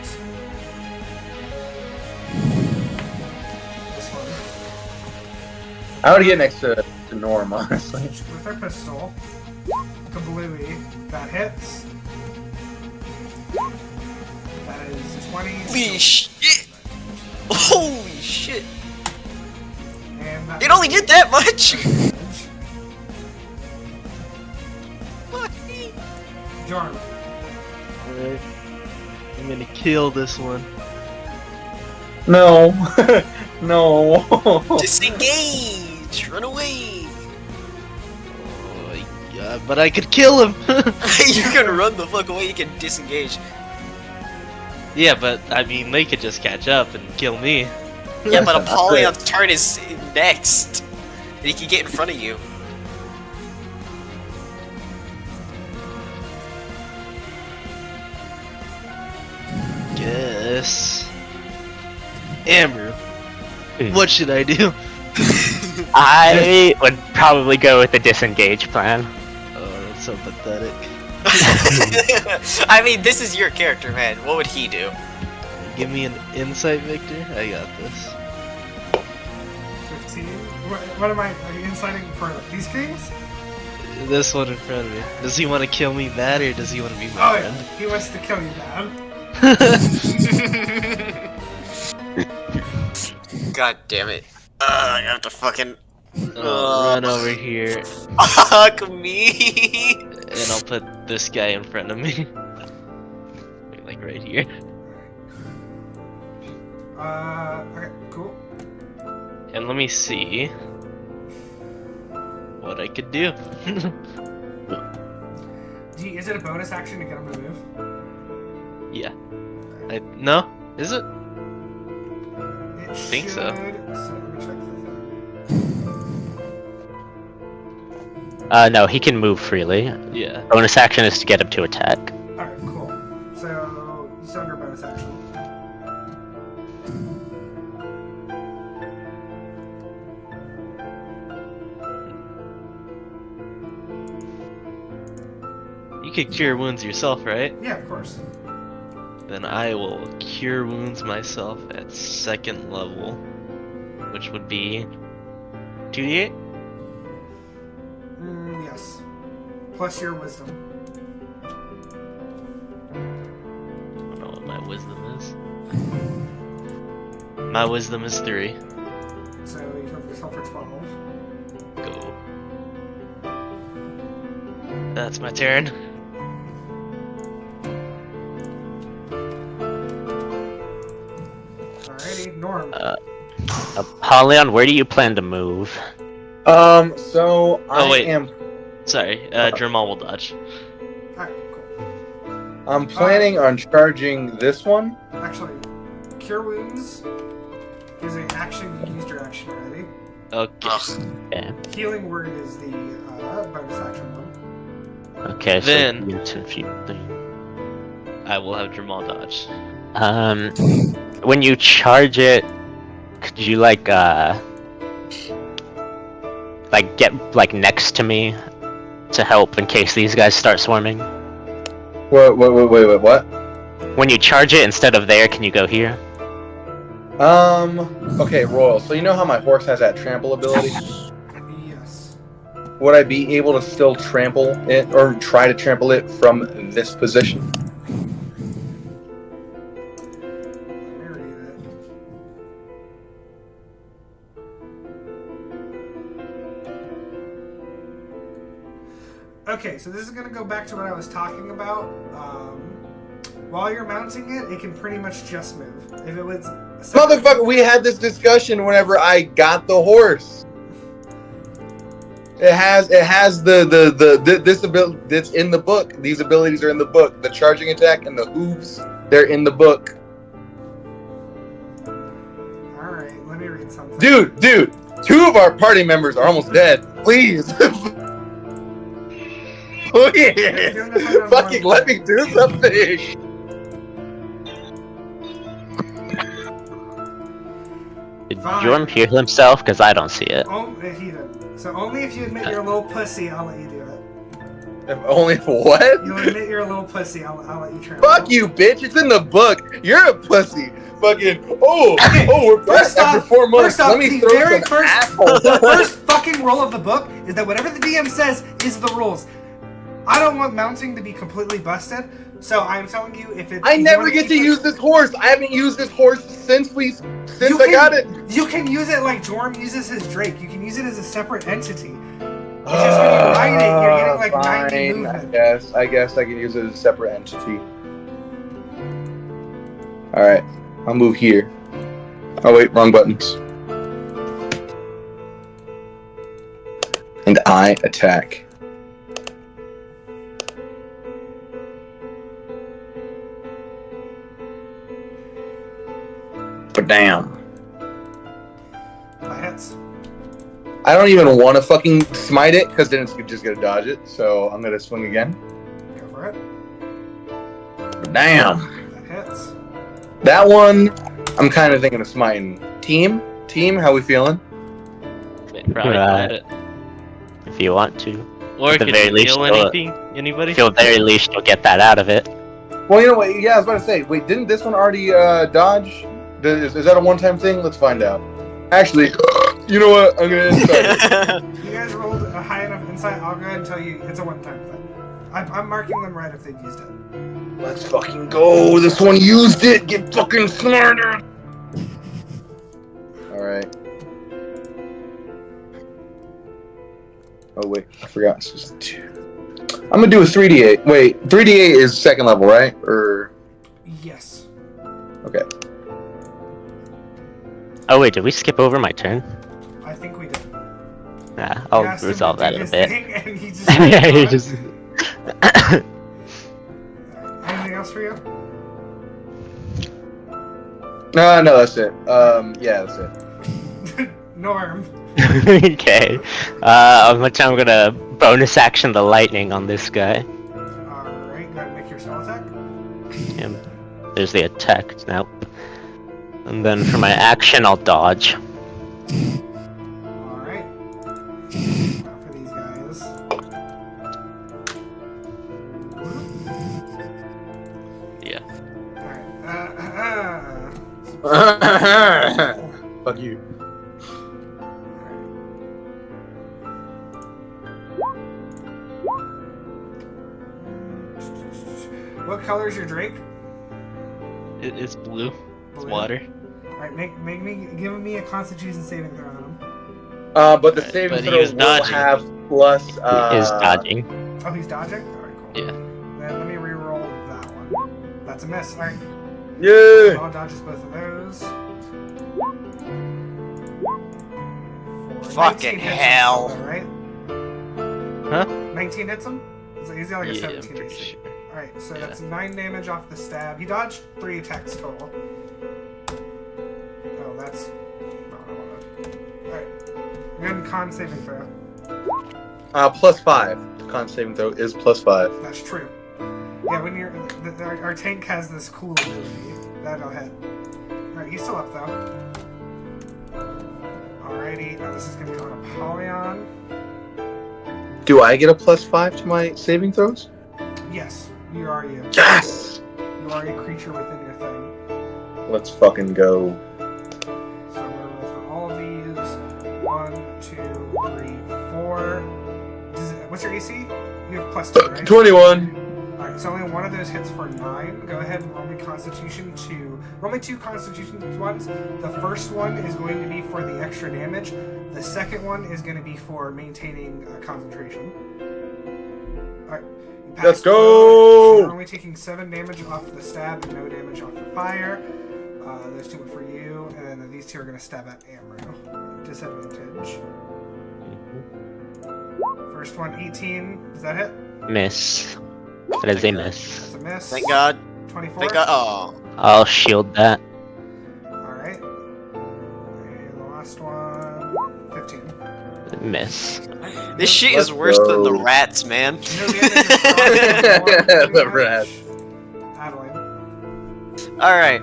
this one. I would get next to Norm, honestly. With her pistol. Kablooey. That hits. That is 20. holy shit! Holy shit! And that It only did that much. Jourmal. Alright. I'm gonna kill this one. No. No. Disengage! Run away! Oh my god, but I could kill him! You can run the fuck away. You can disengage. Yeah, but I mean, they could just catch up and kill me. Yeah, but Apollyon's turn is next, and he can get in front of you. Guess. Amber, what should I do? I would probably go with the disengage plan. Oh, that's so pathetic. I mean, this is your character, man. What would he do? Give me an insight, Victor. I got this. 15. What am I inciting for? These kings? This one in front of me. Does he want to kill me bad, or does he want to be Oh, my yeah. friend? He wants to kill you, Dad. God damn it. I have to fucking... Run over here, Fuck me! and I'll put this guy in front of me. Like right here. Okay, cool. And let me see what I could do. Is it a bonus action to get him to move? Yeah. No? Is it? It Think so. should. So let me check the thing. No, he can move freely. Yeah. Bonus action is to get him to attack. Alright, cool. So, you still have your bonus action. You could cure wounds yourself, right? Yeah, of course. Then I will cure wounds myself at 2nd level, which would be 2d8? Yes. Plus your wisdom. I don't know what my wisdom is. My wisdom is 3. So you have yourself for 12. Go. That's my turn. Norm. Apollyon, where do you plan to move? So I wait. am. Sorry, Jourmal will dodge. Alright, cool. I'm planning on charging this one. Actually, Cure Wounds is an action. You used your action already. Okay. Okay. Healing Word is the bonus action one. Okay, so Then- you I will have Jourmal dodge. when you charge it, could you get next to me to help in case these guys start swarming? Wait, what? When you charge it, instead of there, can you go here? Okay, Royal. So you know how my horse has that trample ability? Yes. Would I be able to still trample it, or try to trample it from this position? Let me read it. Okay, so this is going to go back to what I was talking about. While you're mounting it, it can pretty much just move. If it was... Motherfucker, we had this discussion whenever I got the horse. It has this ability that's in the book. These abilities are in the book. The charging attack and the hooves, they're in the book. Alright, let me read something. Dude, 2 of our party members are almost dead. Please. Please. Fucking let me do something. Did Fine. Jorm heal himself? Because I don't see it. Oh, he did. So only if you admit you're a little pussy, I'll let you do it. If only for what? You'll admit you're a little pussy, I'll let you trample. Fuck you, bitch. It's in the book. You're a pussy. Fucking, we're back First after off- 4 months. first off, Let me the throw very some first- assholes. The first fucking rule of the book is that whatever the DM says is the rules. I don't want mounting to be completely busted, so I'm telling you if it's... I never get to use this horse. I haven't used this horse since I got it. You can use it like Jorm uses his Drake. You can use it as a separate entity. It's just when you ride it, you're getting like 90 Fine, movement. I guess I can use it as a separate entity. Alright, I'll move here. Oh wait, wrong buttons. And I attack. But damn. That hits. I don't even want to fucking smite it, because then it's just gonna dodge it, so I'm gonna swing again. Go for it. But damn. That hits. That one, I'm kind of thinking of smiting. Team, how we feeling? Probably got it. If you want to. Or At the can very you least, heal you'll- anything? Anybody? If you'll very least, you'll get that out of it. Well, you know what? Yeah, I was about to say. Wait, didn't this one already dodge? Is that a one-time thing? Let's find out. Actually, you know what? I'm gonna start. You guys rolled a high enough insight, I'll go ahead and tell you it's a one-time thing. I'm marking them right if they've used it. Let's fucking go. This one used it. Get fucking smarter. All right. Oh wait, I forgot. This was 2. I'm gonna do a 3d8. Wait, 3d8 is second level, right? Or Yes. okay. Oh wait, did we skip over my turn? I think we did. Nah, You I'll asked him resolve to that do in a his bit. thing, and he just... Yeah, you just. Alright, anything else for you? No, that's it. Yeah, that's it. Norm. Okay. I'm gonna bonus action the lightning on this guy. Alright, go ahead and make your spell attack. And there's the attack now. And then for my action, I'll dodge. Alright. Now for these guys. Yeah. Alright. Fuck you. What color is your Drake? It's blue. It's Blue? water. Alright, give me a Constitution saving throw on him. But the Right, saving but he throw was will dodging. have plus. Is dodging. Oh, he's dodging? Alright, cool. Yeah. Then let me re-roll that one. That's a miss. Alright. Yeah. I'll dodges both of those. Fucking 19 hits hell. him, right? Huh? 19 hits him? Is he like a Yeah, I'm 17 pretty AC? sure. Alright, so Yeah. that's 9 damage off the stab. He dodged 3 attacks total. Oh, that's not what I wanted. Alright. Again, con saving throw. +5. Con saving throw is +5. That's true. Yeah, when you're. Our tank has this cool ability. That'll hit. Alright, he's still up though. Alrighty, now this is gonna go on Apollyon. Do I get a +5 to my saving throws? Yes, you are you. Yes! You are a creature within your thing. Let's fucking go. So I'm gonna roll for all of these. 1, 2, 3, 4. What's your AC? You have +2, right? 21. Alright, so only one of those hits for 9. Go ahead and roll me Constitution 2. Roll me 2 Constitution ones. The first one is going to be for the extra damage. The second one is going to be for maintaining concentration. Alright. Let's go! So you're only taking 7 damage off the stab and no damage off the fire. Those 2 were for you, and then these 2 are going to stab at Amru. Disadvantage. First one, 18. Does that hit? Miss. That is a miss. That's a miss. Thank God. 24. Thank God. Oh. I'll shield that. Alright. And the last one, 15. Miss. This shit Let's is worse than the go. rats, man. No damage across The rat. Adeline. Alright.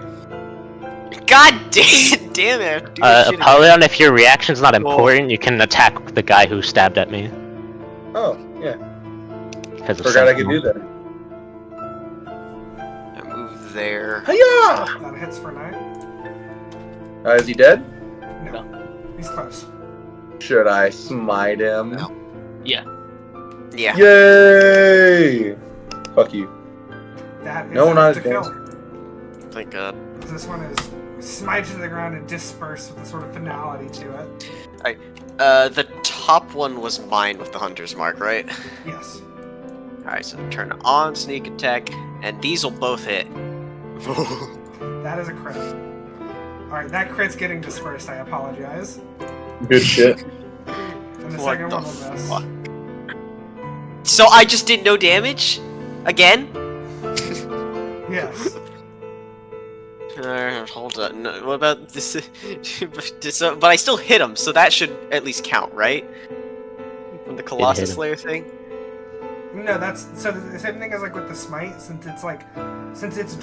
God damn it. Do this shit again. Apollyon, if your reaction's not important, you can attack the guy who stabbed at me. Oh, yeah. Because of Forgot I could Sentinel. do that. I move there. Hiya! That hits for 9. Is he dead? No. He's close. Should I smite him? No. Yeah. Yeah. Yay! Fuck you. That is No, not to as kill. Thank God. This one is smited to the ground and dispersed with a sort of finality to it. The top one was mine with the hunter's mark, right? Yes. Alright, so turn on sneak attack, and these will both hit. That is a crit. Alright, that crit's getting dispersed, I apologize. Good shit. And the What second the one will miss. fuck? So I just did no damage? Again? Yes. Hold on. No, what about this? But I still hit him, so that should at least count, right? From the Colossus him. Slayer thing? No, that's so the same thing as like with the smite. Since it's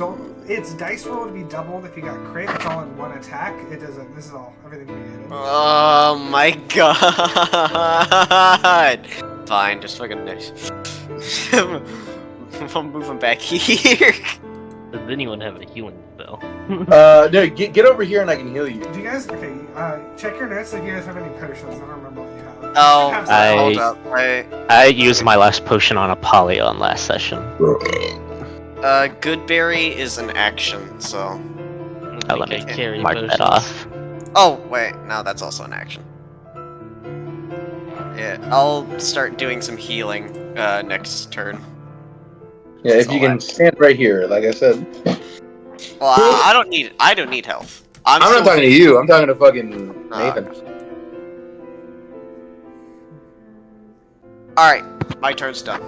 dice roll to be doubled if you got crit. It's all in one attack. It doesn't. This is all everything can be hidden. Oh my god! Fine, just fucking. I'm moving back here. Does anyone have a healing spell? No, get over here and I can heal you. Do you guys? Okay. Check your notes if you guys have any potions. I don't remember what you have. Oh, You should have some. hold up. I used my last potion on Apollyon last session. Goodberry is an action, so. Let me carry mark potions. that off. Oh, wait, no, that's also an action. Yeah, I'll start doing some healing next turn. Yeah, That's if you all can stand right here, like I said. Well, I don't need health. I'm not talking to you. I'm talking to fucking Nathan. Alright, my turn's done.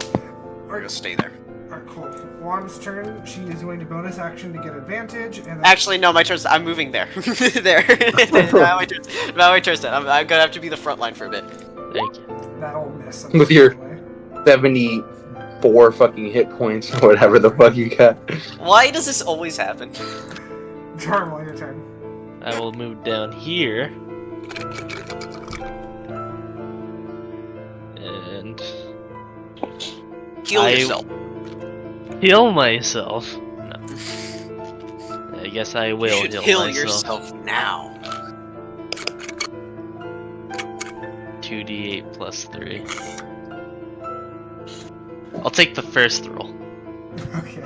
We're gonna stay there. Alright, cool. Juan's turn. She is going to bonus action to get advantage, and then Actually, no, my turn's. I'm moving there. There. Now my turn's done. I'm gonna have to be the front line for a bit. Thank you. that'll miss. With your- unfortunately. 74 fucking hit points or whatever the fuck you got. Why does this always happen? Jourmal, your turn. I will move down here. And Heal I- yourself. heal myself. No. I guess I You will should heal heal myself. yourself now. 2d8 plus 3. I'll take the first roll. Okay.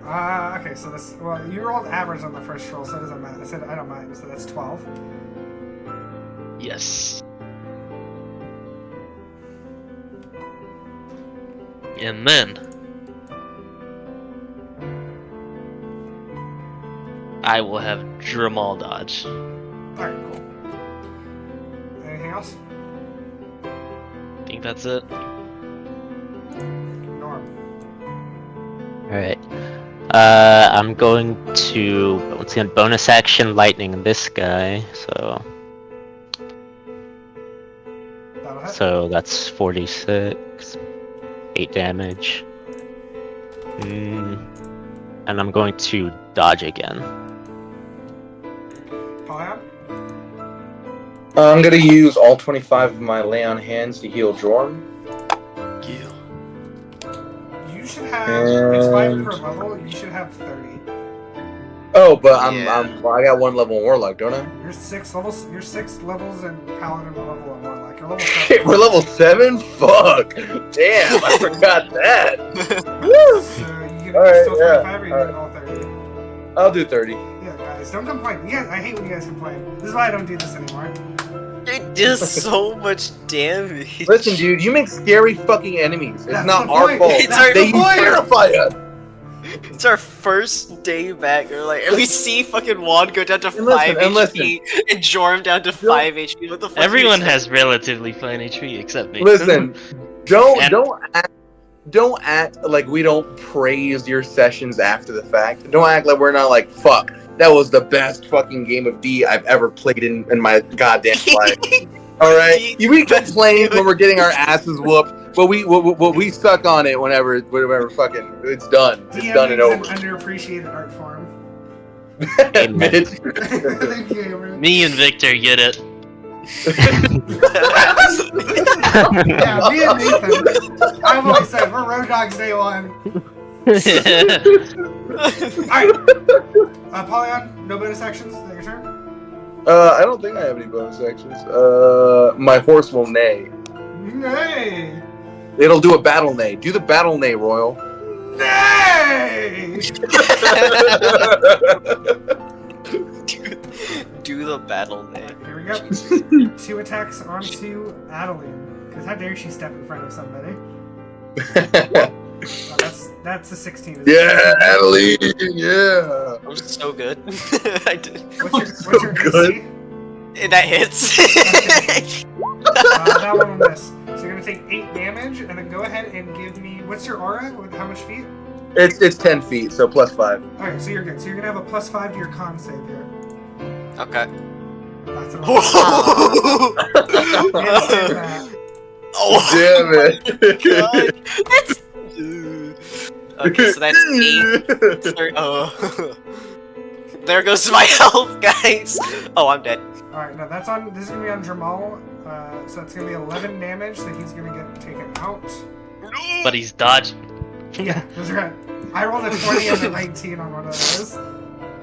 Okay, so this. Well, you rolled average on the first roll, so it doesn't matter. I said I don't mind, so that's 12. Yes. And then I will have Jourmal dodge. Alright, cool. else? I think that's it. Norm. Alright. I'm going to once again bonus action lightning this guy, so That'll hit. so that's 46, 8 damage. And I'm going to dodge again. Apollyon? I'm gonna use all 25 of my lay on hands to heal Jorm. You should have. It's 5 per level. You should have 30. Oh, but Yeah. I got 1 level in Warlock, don't I? You're 6 levels. You're 6 levels in Paladin, 1 level in Warlock. You're level 7. Shit, we're level 7? Fuck! Damn, I forgot that! So you can Alright, still yeah, 25 or you alright. can all 30. I'll do 30. Yeah, guys, don't complain. I hate when you guys complain. This is why I don't do this anymore. It does so much damage. Listen, dude, you make scary fucking enemies. It's That's not the our point. fault. It's our They point. terrify us. It's our first day back. We're like, and we see fucking Juan go down to And 5 listen, HP and Jorm down to 5 HP. What the fuck? Everyone are you has relatively fine HP except me. Listen, And- don't act like we don't praise your sessions after the fact. Don't act like we're not like, fuck, that was the best fucking game of D I've ever played in my goddamn life. Alright? We complain when we're getting our asses whooped, but we suck on it whenever fucking it's done. It's done and DMing is over. an underappreciated art form. Mitch. Thank you, Avery. Me and Victor get it. Yeah, me and Nathan. I've always said we're road dogs day 1. Alright. Apollyon, no bonus actions. Is that your turn? I don't think I have any bonus actions. My horse will neigh. Nay! It'll do a battle neigh. Do the battle neigh, Royal. Nay! Do the battle name. Here we go. 2 attacks onto Adaline. Because how dare she step in front of somebody? Oh, that's a 16. Isn't Yeah, it? Adaline. Yeah. I'm so good. I did. What's your good. AC? That hits. That one will miss. So you're gonna take 8 damage, and then go ahead and give me. What's your aura? How much feet? It's 10 feet, so plus 5. Okay, so you're good. So you're gonna have a +5 to your con save here. Okay. That's an Oh, Damn it. God. That's... Okay, so that's 8. There goes my health, guys. Oh, I'm dead. Alright, no, that's on. This is gonna be on Jourmal. So it's gonna be 11 damage that he's gonna get taken out. But he's dodging. Yeah, that's right. I rolled a 20 and a 19 on one of those.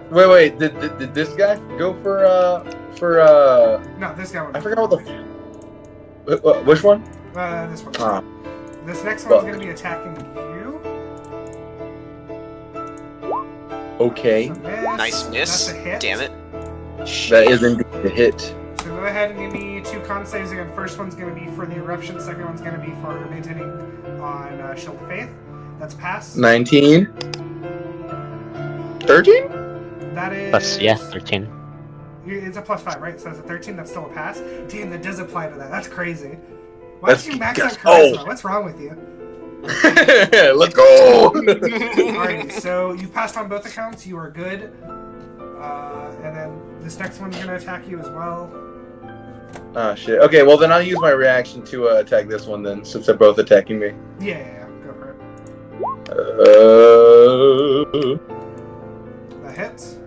Wait, did this guy go for No, this guy. I forgot what the which one? This one. Ah. This next one's gonna be attacking you. Okay. So miss. Nice miss. That's a hit. Damn it. That is indeed a hit. So go ahead and give me 2 con saves again. First one's gonna be for the eruption. Second one's gonna be for maintaining on Shield of Faith. That's pass. 19. 13? That is. Plus, yeah, 13. It's a +5, right? So it's a 13. That's still a pass. Damn, that does apply to that. That's crazy. Why did you max out charisma? What's wrong with you? Let's go! Alrighty, so you've passed on both accounts. You are good. And then this next one's gonna attack you as well. Oh shit. Okay, well then I'll use my reaction to attack this one then, since they're both attacking me. Yeah, go for it. That hits.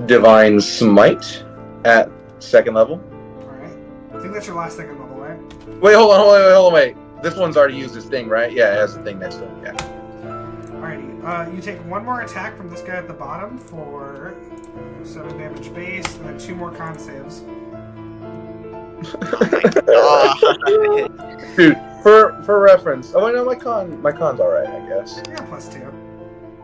Divine Smite at 2nd level. Alright. I think that's your last 2nd level, right? Wait, hold on. This one's already used his thing, right? Yeah, it has a thing next to it. Yeah. Alrighty. You take 1 more attack from this guy at the bottom for 7 damage base, and then 2 more con saves. Dude, for reference. Oh wait, no, my con's alright, I guess. Yeah, +2.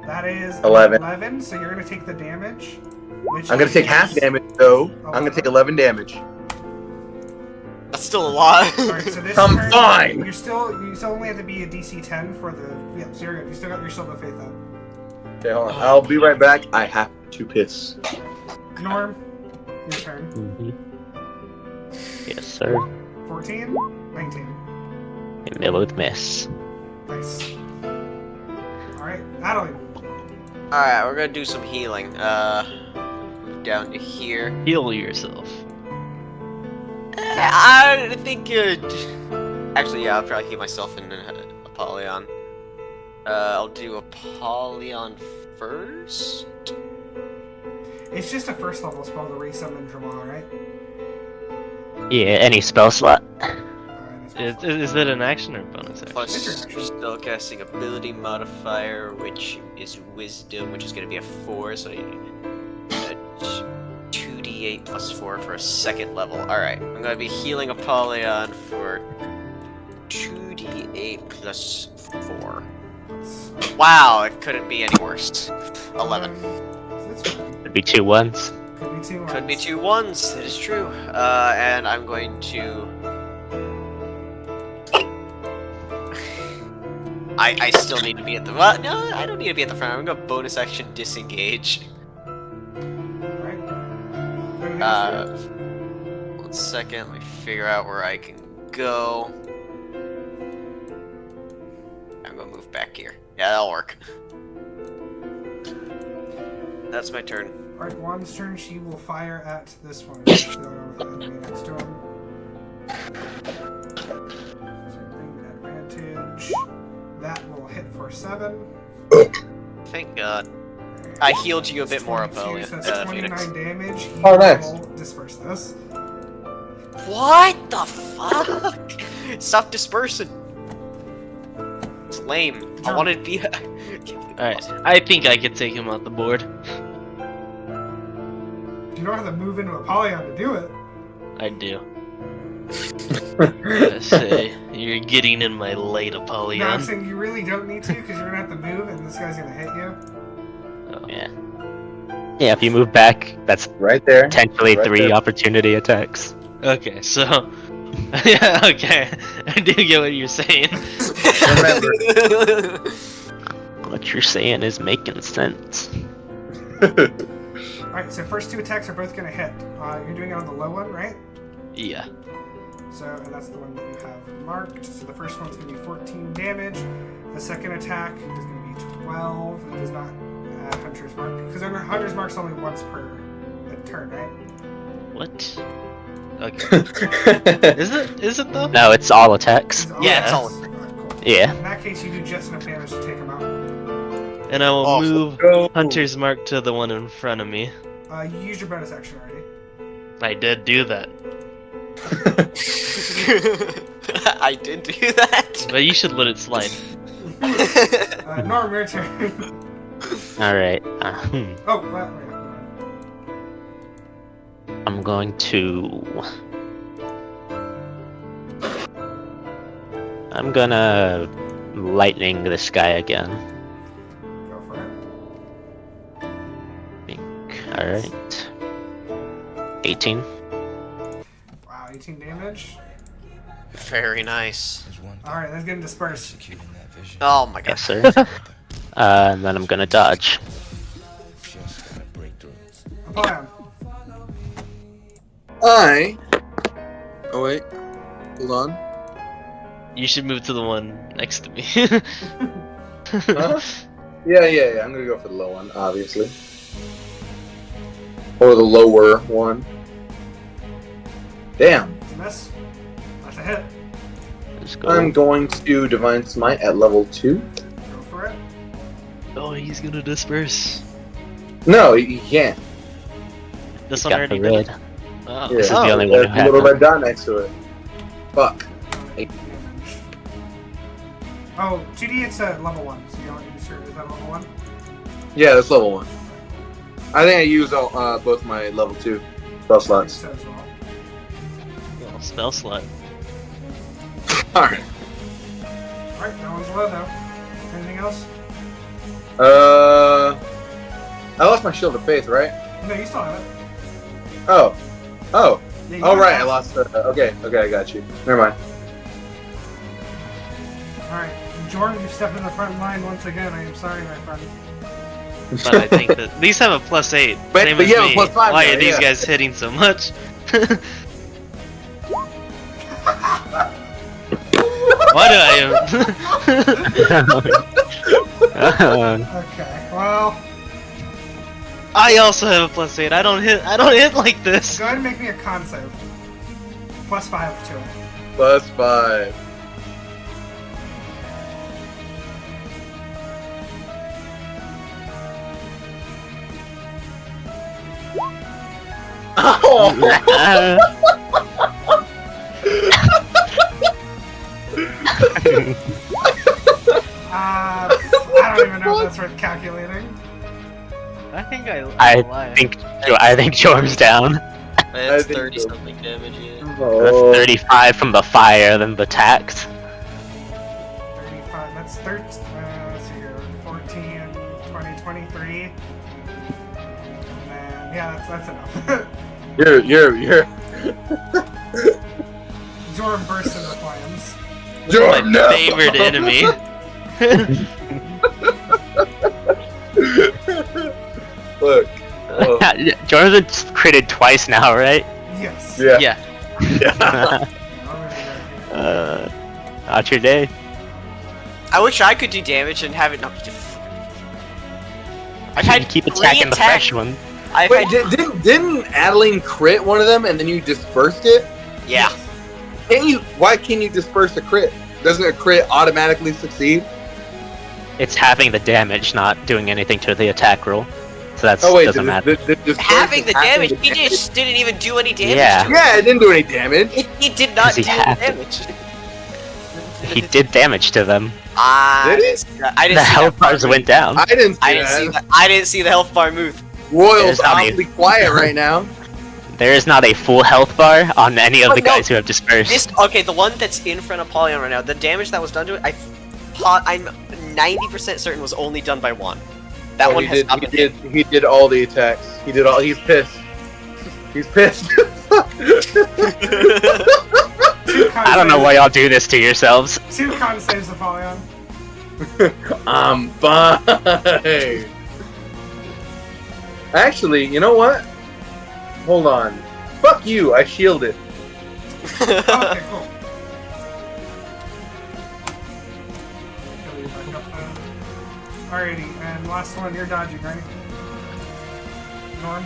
That is 11. 11, so you're gonna take the damage. Which I'm gonna take half damage though. I'm gonna take 11 damage. That's still a lot. Alright, so this I'm turn, fine. You still only have to be a DC 10 for the. Yeah, so you're good. You still got your Shield of Faith up. Okay, hold on. I'll be right back. I have to piss. Norm, your turn. Yes, sir. 14? 19. A milled miss. Nice. Alright, Adaline. Alright, we're gonna do some healing. Move down to here. Heal yourself. I think actually, yeah, I'll probably heal myself in Apollyon. I'll do Apollyon first. It's just a first level spell to resummon Jourmal, right? Yeah, any spell slot. Is it an action or bonus action? Plus, It's your action. still casting ability modifier, which is Wisdom, which is gonna be a 4, so you 2d8 plus 4 for a second level. Alright, I'm gonna be healing Apollyon for 2d8 plus 4. Wow, it couldn't be any worse. 11. That's fine. It'd be 2 1s. Could be 2 Could be ones. 2 1s, that is true. And I'm going to... I still need to be at the... Well, no, I don't need to be at the front. I'm gonna bonus action disengage. Right? Anything Uh, else 1 second, let me figure out where I can go. I'm gonna move back here. Yeah, that'll work. That's my turn. Alright, Juan's turn. She will fire at this one. She's the enemy next to him. Same thing, advantage. That will hit for 7. Thank God. I healed you a bit more, 22, Apollyon. so that's 29 Phoenix. damage. He Oh, nice. will disperse this. What the fuck? Stop dispersing. It's lame. I wanted to be. Alright, I think I could take him off the board. You don't have to move into Apollyon to do it. I do. I say, you're getting in my light, No, I'm Apollyon. saying you really don't need to because you're gonna have to move and this guy's gonna hit you. Oh. Yeah. Yeah, if you move back, that's Right there. potentially Right 3 there. opportunity attacks. Okay, so... yeah, okay. I do get what you're saying. Remember. What you're saying is making sense. Alright, so first 2 attacks are both gonna hit. You're doing it on the low one, right? Yeah. So, and that's the one that you have marked. So the first one's gonna be 14 damage. The second attack is gonna be 12. It does not add Hunter's Mark. Because Hunter's Mark's only once per turn, right? What? Okay. Is it though? No, it's all attacks. It's Yeah, it's all- Alright, cool. Yeah. In that case, you do just enough damage to take him out. And I will Awesome. move Go. Hunter's Mark to the one in front of me. You used your bonus action already. I did do that. I did do that. But you should let it slide. Norm, your turn. Alright. Oh, well, wait, never mind. I'm going to... I'm gonna... lightning this guy again. Go for it. Alright. 18. Wow, 18 damage. Very nice. Alright, let's get him dispersed. Oh my god. Yes, sir. And then I'm gonna dodge. Apollyon. Oh wait. Hold on. You should move to the one next to me. Huh? Yeah. I'm gonna go for the low one, obviously. Or the lower one. Damn. It's a miss. That's a hit. Let's go. I'm going to Divine Smite at level 2. Go for it. Oh, he's gonna disperse. No, you can't. This one Got already the did. red. Oh, Yeah. This is the only one who There's a had little them. red dot next to it. Fuck. Damage. Oh, 2D, it's a level 1. So you don't use her. Is that level 1? Yeah, that's level 1. I think I used all, both my level 2 spell slots. So as well. well, spell slot. Alright. Alright, that one's low though. Anything else? I lost my Shield of Faith, right? No, you still have it. Oh. Yeah, you Oh, have right, I it. lost okay, I got you. Never mind. Alright, Jordan, you've stepped in the front line once again. I am sorry, my friend. But I think that these have a +8. But- Same but as yeah, me. +5 Why now, are these yeah. guys hitting so much? Why do I? Okay, well, I also have a +8. I don't hit. I don't hit like this. go ahead and make me a con save. +5 to it. +5. Oh! I don't even know if that's worth calculating. I think I think Jorm's down. That's think 30 so. something damage. Yeah. That's 35 from the fire, then the tax. 35, that's 13, let's see here, 14, 20, 23. And then, yeah, that's enough. You're. Jorm bursts into flames. You're my favorite enemy. Look. Oh. Jorm's been critted twice now, right? Yes. Yeah. Yeah. Not your day. I wish I could do damage and have it not be I've had Keep 3 attacking the attacks. fresh one. I've Wait, had, didn't Adaline crit one of them and then you dispersed it? yeah. Why can't you disperse a crit? Doesn't a crit automatically succeed? It's having the damage, not doing anything to the attack roll. So that doesn't matter. Having the damage, he just didn't even do any damage. Yeah. To it. Yeah, it didn't do any damage. He did not 'Cause he do any had to. damage. He did damage to them. I Did he? didn't see that. I The didn't see health that. bars went down. I didn't see I didn't see that. I didn't see the health bar move. Royal's There's not awfully quiet right now. There is not a full health bar on any of Oh, the no. guys who have dispersed. Okay, the one that's in front of Apollyon right now, the damage that was done to it, I'm 90% certain was only done by one. That Oh, one has not been hit. He did all the attacks. He did all. He's pissed. He's pissed. I don't know why y'all do this to yourselves. 2 con saves, Apollyon. I'm fine. Actually, you know what? Hold on. Fuck you. I shielded. Okay, cool. Fill you back up then. Alrighty, and last one, you're dodging, right? Norm?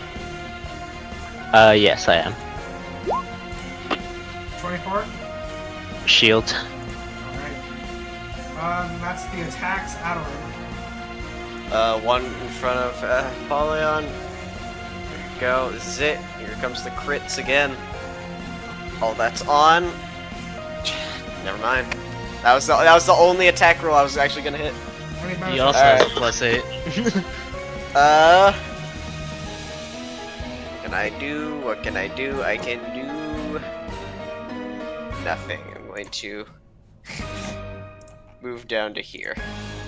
Yes, I am. 24? Shield. Alright. That's the attacks, Adaline. One in front of Apollyon. There you go. This is it. Here comes the crits again. Oh, that's on. Never mind. That was the only attack roll I was actually gonna hit. Any He bonus also Alright. has a +8. What can I do? What can I do? I can do nothing. I'm going to move down to here.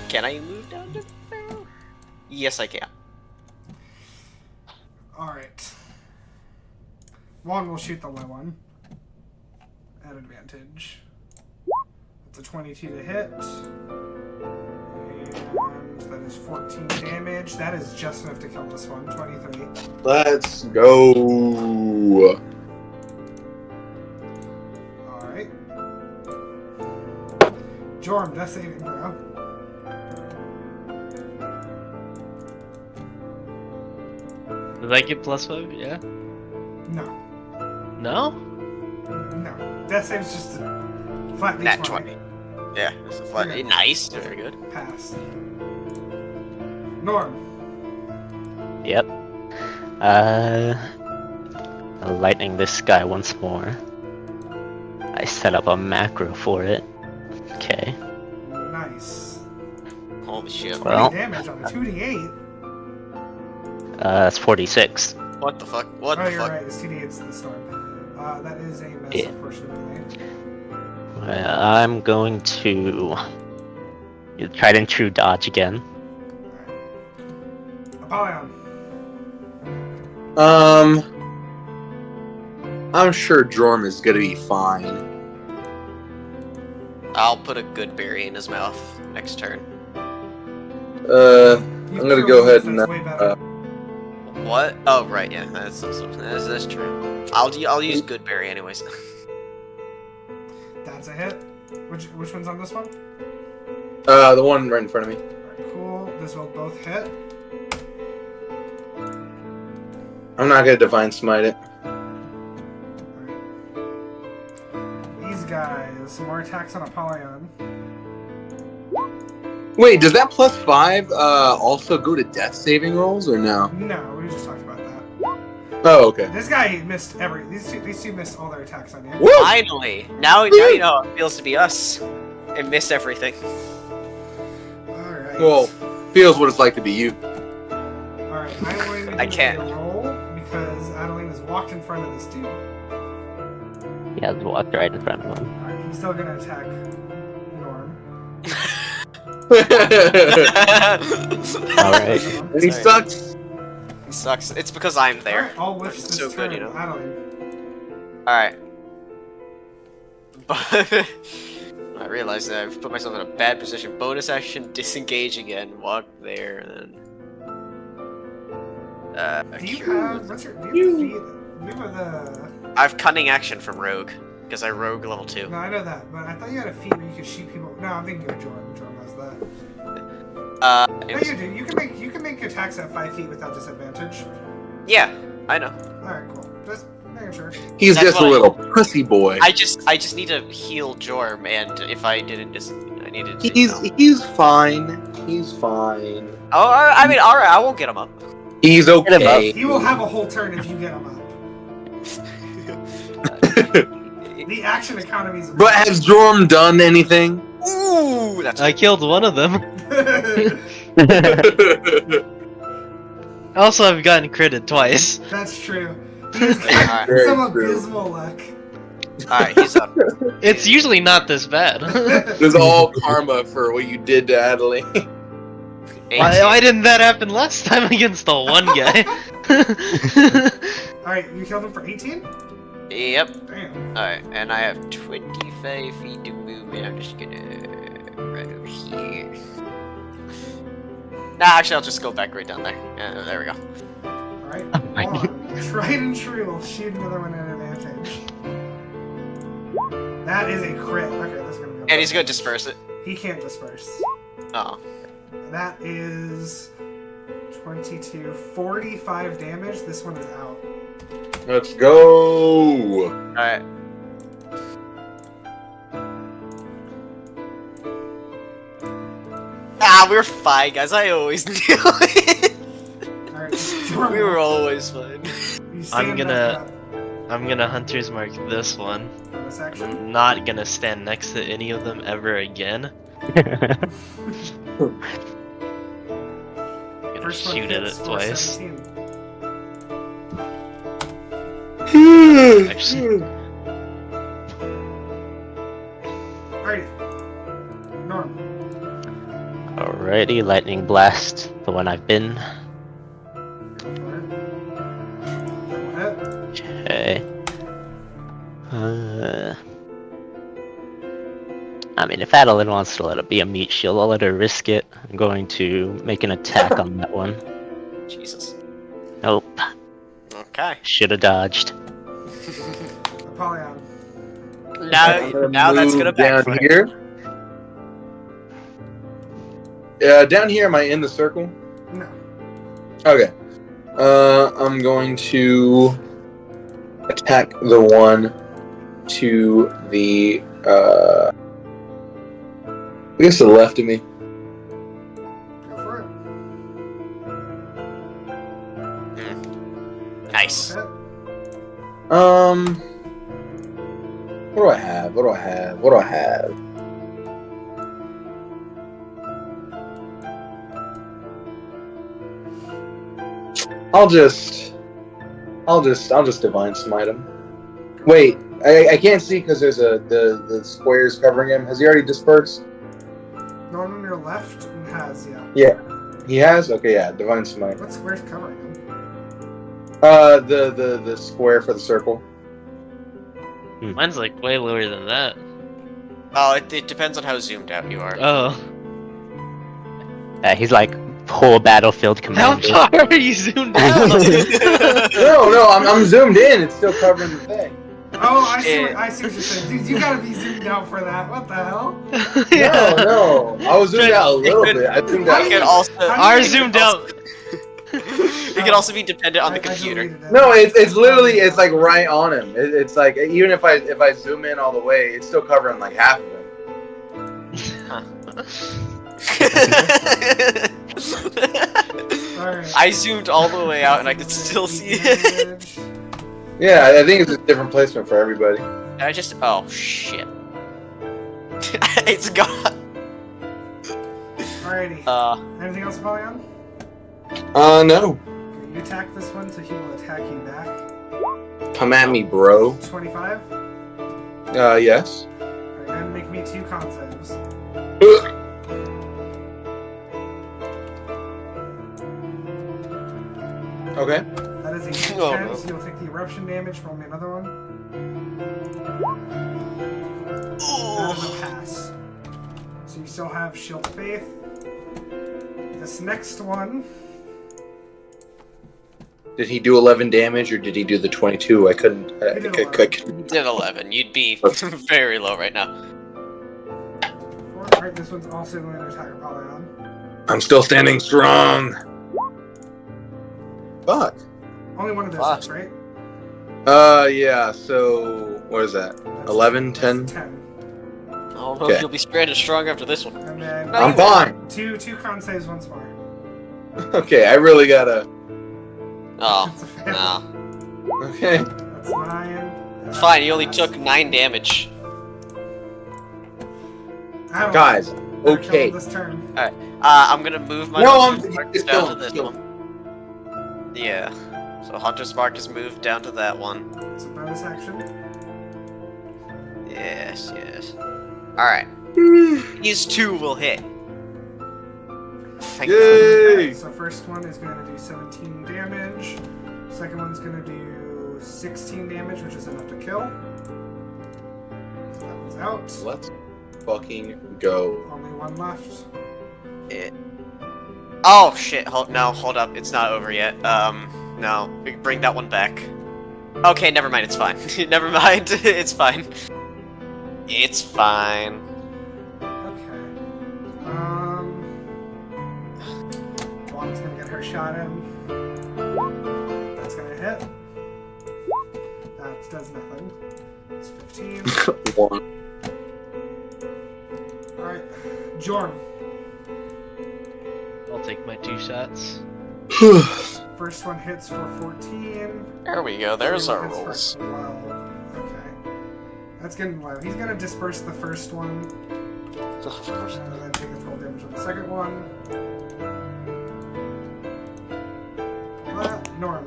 Can I move down to there? Yes, I can. Alright. One will shoot the low one. At advantage. That's a 22 to hit. And that is 14 damage. That is just enough to kill this one. 23. Let's go. Alright. Jorm, death saving throw. Did I get +5? Yeah. No. No? No. Death save's just a flat Nat D20. 20. Yeah, it's a flat. Okay. Nice. Very good. Pass. Norm. Yep. Lightning this guy once more. I set up a macro for it. Okay. Nice. Holy shit. Well. 20 damage on a 2d8. That's 46. What the fuck? What Oh, the you're fuck? right. It's 2d8's the storm. That is a miss, Yeah. unfortunately. I'm going to try to true dodge again. Apollyon. I'm sure Jorm is gonna be fine. I'll put a good berry in his mouth next turn. I'm gonna go ahead and That's way better. What? Oh, right, yeah. That's true. I'll use good berry anyways. That's a hit. Which one's on this one? The one right in front of me. Alright, cool. This will both hit. I'm not gonna divine smite it. Alright. These guys, some more attacks on Apollyon. Wait, does that +5 also go to death saving rolls or no? No, we just talked about that. Oh, okay. This guy missed these two missed all their attacks on you. Woo! Finally! Now you know how it feels to be us and miss everything. Alright. Well, feels what it's like to be you. Alright, I'm going to do I can't. a roll because Adaline has walked in front of this dude. He has walked right in front of him. Alright, he's still gonna attack Norm. Alright. And he sucks. It sucks. It's because I'm there. Alright, I'll lift It's this so turn, good, you know. Adaline. Alright. But I realize that I've put myself in a bad position. Bonus action, disengage again, walk there, and then. Do you have the I have cunning action from Rogue, because I Rogue level 2. No, I know that, but I thought you had a feat where you could shoot people. No, I'm thinking of Jordan. Jordan has that. It No, was- you do. You can make attacks at 5 feet without disadvantage. Yeah, I know. Alright, cool. Just making sure. He's That's just a what I- little pussy boy. I just need to heal Jorm, and if I didn't I needed to. He's fine. He's fine. Oh, I mean, alright, I won't get him up. He's him okay. He will have a whole turn if you get him up. The action economy is. But has Jorm done anything? Ooh, that's I killed one of them. Also, I've gotten critted twice. That's true. He's got Alright. Very some true. abysmal luck. alright. He's up. It's usually not this bad. It was all karma for what you did to Adaline. Why didn't that happen last time against the one guy? Alright, you killed him for 18? Yep. Damn. Alright, and I have 25 feet to move, and I'm just gonna run over here. Nah, actually, I'll just go back right down there. There we go. Alright, Oh my hold on. Tried and true will shoot another one at advantage. That is a crit. Okay, that's gonna be And he's gonna disperse it. He can't disperse. Oh. That is 22, 45 damage. This one is out. Let's go. Alright. Ah, we're fine, guys. I always knew it. Alright, We were always fine. I'm gonna Hunter's Mark this one. This action. I'm not gonna stand next to any of them ever again. I'm gonna First one shoot at it hits for twice. 17. Actually, Alright. Norm. Alrighty, lightning blast, the one I've been. Go for it. Double hit. Okay. I mean, if Adaline wants to let it be a meat shield, I'll let her risk it. I'm going to make an attack on that one. Jesus. Nope. Okay. Should have dodged. Apollyon. Now that's gonna Move down backfire. here. Down here, am I in the circle? No. Okay. I'm going to attack the one to the I guess to the left of me. Go for it. Nice. Hit. What do I have? What do I have? What do I have? I'll just divine smite him. Wait, I can't see because there's the squares covering him. Has he already dispersed? Norm on your left has, yeah. Yeah, he has. Okay, yeah, divine smite. What square's covering him? The square for the circle. mine's like way lower than that. Oh, it depends on how zoomed out you are. Oh, He's like whole battlefield how commander. far are you zoomed out? No, I'm zoomed in. It's still covering the thing. Oh, I see what you're saying. Dude, you gotta be zoomed out for that. What the hell? Yeah. No. I was zoomed out a little bit. I zoomed out. It could also, Are zoomed out. it could also be dependent on the I computer. deleted it. No, it's literally it's like right on him. It's like even if I zoom in all the way, it's still covering like half of him. Alright. I zoomed all the way out and I could still see it. Yeah, I think it's a different placement for everybody. I just, oh shit. It's gone. Alrighty. Anything else, Apollyon? No. Okay, you attack this one, so he will attack you back. Come at me, bro. 25. Yes. Alright, then make me 2 con saves. Okay. That is a 10, Oh, no. so you'll take the eruption damage. Roll me another one. That is a pass. So you still have Shield of Faith. This next one. Did he do 11 damage or did he do the 22? I couldn't. He did 11. You did 11. You'd be very low right now. 4. Alright, this one's also going to attack Apollyon. I'm still standing strong. Fuck. Only one of those Fuck. hits, right? Yeah. So what is that? That's 11, that's 10? 10. I don't know Okay. if you'll be stranded strong after this one. And then I'm fine. two con saves once more. Okay, I really gotta. Oh, That's a fail. no. Okay. That's 9. It's fine, you only took 9 damage. I don't Guys, know. Better kill okay. him This turn. I'm gonna move my No, Hunter's I'm Mark just down kill to this him. one. Yeah. So Hunter's Mark is moved down to that one. It's a bonus action. Yes, yes. Alright. These 2 will hit. Thank Yay! Okay, so first one is going to do 17 damage. Second one's going to do 16 damage, which is enough to kill. So that one's out. Let's fucking go. Only one left. Oh shit, hold up, it's not over yet. No, bring that one back. Okay, never mind, it's fine. Never mind, it's fine. It's fine. Okay. Juan's gonna get her shot in. That's gonna hit. That does nothing. It's 15. One. Alright. Jorm. I'll take my 2 shots. First one hits for 14. There we go, there's Second our one hits rolls. for 12. Okay. That's getting low. He's gonna disperse the first one. And then take his roll damage on the second one. Norm.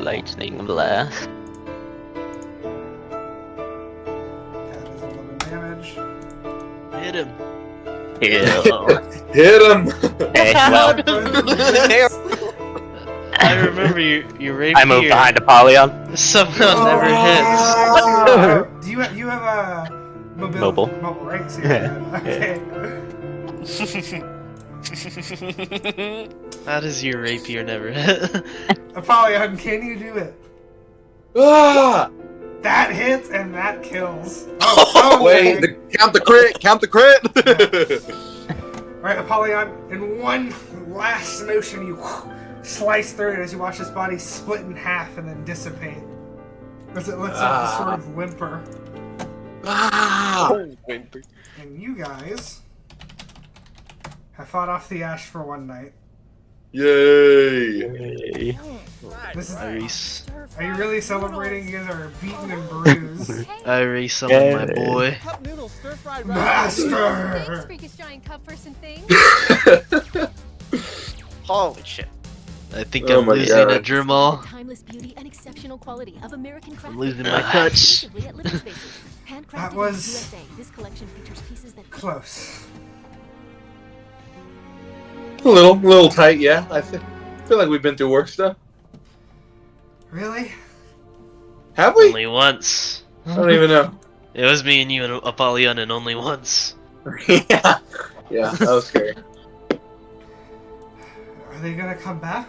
Lightning blast. That is 11 damage. Hit him. Ew. Hit him. Okay, well, I remember your rapier. I moved behind Apollyon. Somehow never hits. Do you have a mobility? Mobile. Mobile, right? So okay. How does your rapier never hit? Apollyon, can you do it? Ah! That hits and that kills. Oh, Wait, count the crit! Count the crit! Alright, Apollyon, in one last motion, you slice through it as you watch his body split in half and then dissipate. As it lets out this sort of whimper. Ah! And you guys have fought off the ash for one night. Yay! This is. Iris. Are you really celebrating? You guys are beaten and bruised. Iris, summon my boy. Master! Thanks, freakish giant cup person thing. Holy shit. I think Oh I'm my losing God. a Jourmal. Timeless beauty and exceptional quality of American craft. I'm losing my touch. Exclusively at Living Spaces. Handcrafted That in was the USA. This collection features pieces that Close. A little tight, yeah. I feel like we've been through worse stuff. Really? Have we? Only once. I don't even know. It was me and you and Apollyon, and only once. Yeah, that was scary. Are they gonna come back?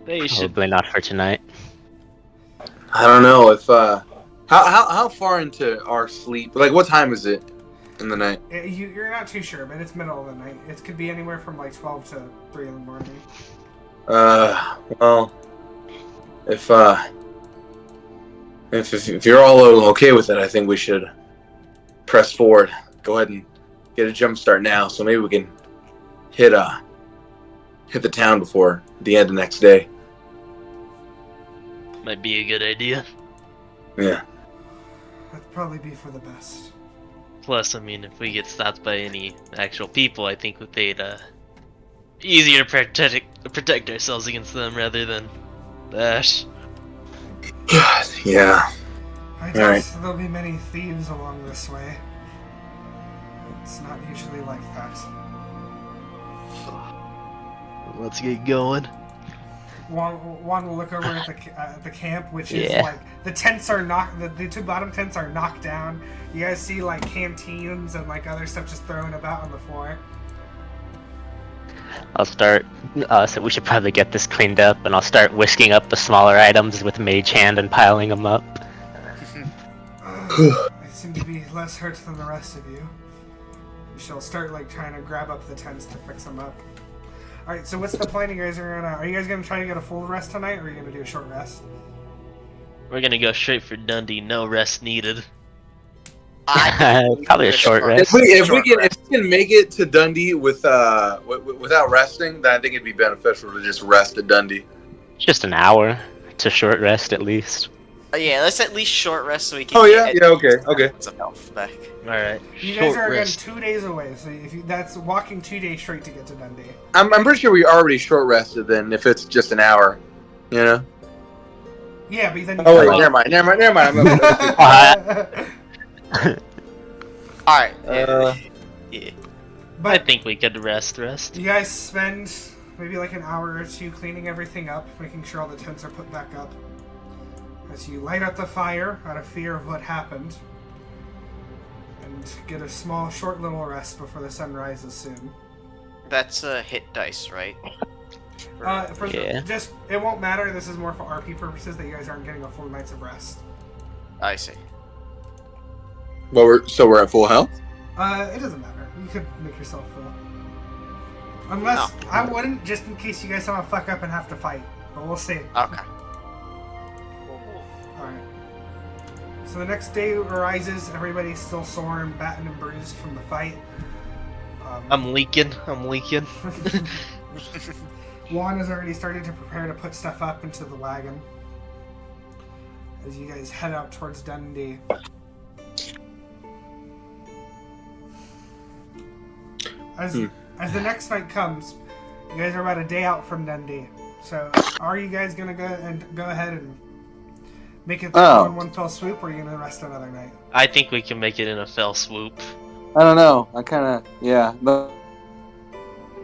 They should. Probably not for tonight. I don't know if how far into our sleep? Like, what time is it in the night? You're not too sure, but it's middle of the night. It could be anywhere from like 12 to 3 in the morning. Well, if you're all okay with it, I think we should press forward. Go ahead and get a jump start now, so maybe we can hit the town before the end of next day. Might be a good idea. Yeah. That'd probably be for the best. Plus, I mean, if we get stopped by any actual people, I think they'd easier to protect ourselves against them rather than Bash. Yeah. I guess there'll be many thieves along this way. It's not usually like that. Let's get going. Juan will look over at the camp, which is Yeah. like the tents are knocked. The two bottom tents are knocked down. You guys see like canteens and like other stuff just thrown about on the floor. I'll start. So we should probably get this cleaned up, and I'll start whisking up the smaller items with Mage Hand and piling them up. I seem to be less hurt than the rest of you. She'll start like trying to grab up the tents to fix them up. All right. So what's the plan? You guys are you guys gonna try to get a full rest tonight, or are you gonna do a short rest? We're gonna go straight for Dundee. No rest needed. Probably a short rest. If we can make it to Dundee without resting, then I think it'd be beneficial to just rest at Dundee. Just an hour to short rest at least. Yeah, let's at least short rest so we can. Okay. Some health back. All right. You guys Short are again rest. 2 days away, so that's walking 2 days straight to get to Dundee. I'm pretty sure we already short rested then. If it's just an hour, you know. Yeah, but then. Oh wait, never mind. All right. I Yeah. But think we could rest. you guys spend maybe like an hour or two cleaning everything up, making sure all the tents are put back up. As you light up the fire out of fear of what happened, and get a small, short little rest before the sun rises soon. That's hit dice, right? Yeah. Just it won't matter. This is more for RP purposes that you guys aren't getting a full night's of rest. I see. Well, we're at full health. It doesn't matter. You could make yourself full. Unless I wouldn't, just in case you guys don't fuck up and have to fight. But we'll see. Okay. Alright. So the next day arises, everybody's still sore and battered and bruised from the fight. I'm leaking. Juan has already started to prepare to put stuff up into the wagon. As you guys head out towards Dundee. As the next night comes, you guys are about a day out from Dundee. So, are you guys gonna go ahead and make it in one fell swoop, or are you gonna rest another night? I think we can make it in a fell swoop. I don't know. I kind of The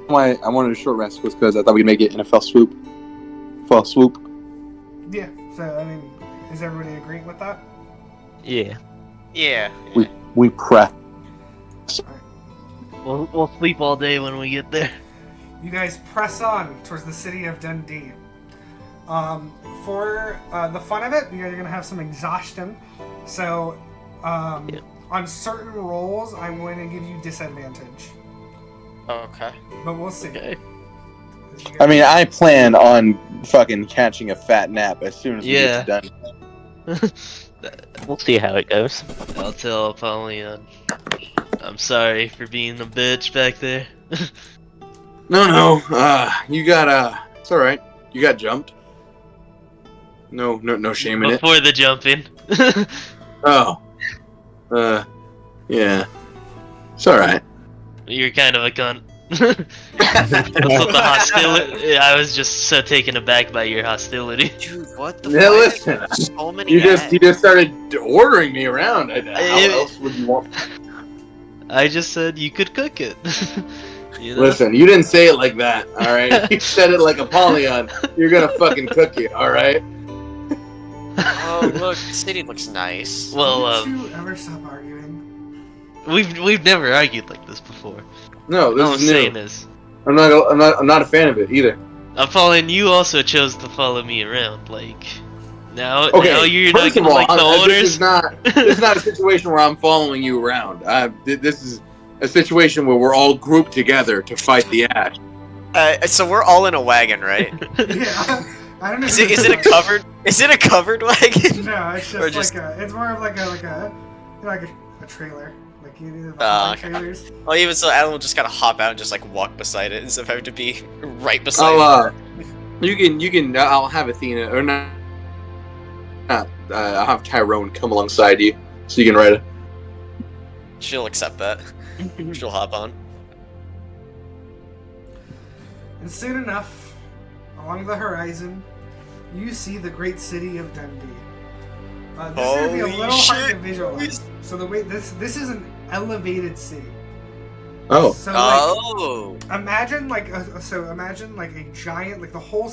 why I wanted a short rest was because I thought we'd make it in a fell swoop. Yeah. So, I mean, is everybody agreeing with that? Yeah. Yeah. We press. We'll sleep all day when we get there. You guys press on towards the city of Dundee. For the fun of it, you guys are gonna have some exhaustion. So, on certain rolls, I'm going to give you disadvantage. Okay. But we'll see. Okay. I mean, I plan on fucking catching a fat nap as soon as we get to Dundee. We'll see how it goes. I'll tell Apollyon. I'm sorry for being a bitch back there. No. You got it's all right. You got jumped. No shame in it. Before the jumping. Oh. Yeah. It's all right. You're kind of a cunt. That's what the hostility. I was just so taken aback by your hostility. Dude, what the Yeah, fuck? listen. So many You ads. just started ordering me around. How else would you want? I just said you could cook it. You know? Listen, you didn't say it like that. All right. You said it like Apollyon. You're gonna fucking cook it. All right. Oh, look, the city looks nice. Well, Don't you ever stop arguing? we've never argued like this before. No, All this I'm is saying new. is, I'm not a fan of it either. Apollyon, you also chose to follow me around. Like, Now Okay, you're first not of all, like the owners. this is not a situation where I'm following you around. This is a situation where we're all grouped together to fight the Ash. So we're all in a wagon, right? Yeah, I don't know. Is it a covered? Is it a covered wagon? No, it's Or just like a. It's more of like a trailer. Like you know the Ah, Holland trailers. Well, even so, Alan will just kind of hop out and just like walk beside it instead of having to be right beside. You can. I'll have Athena or not. I'll have Tyrone come alongside you so you can ride it. She'll accept that. She'll hop on. And soon enough, along the horizon, you see the great city of Dundee. This is gonna be a Holy little hard to shit. visualize. So the way this is an elevated city. Oh. So like, Oh. imagine like a giant, like the whole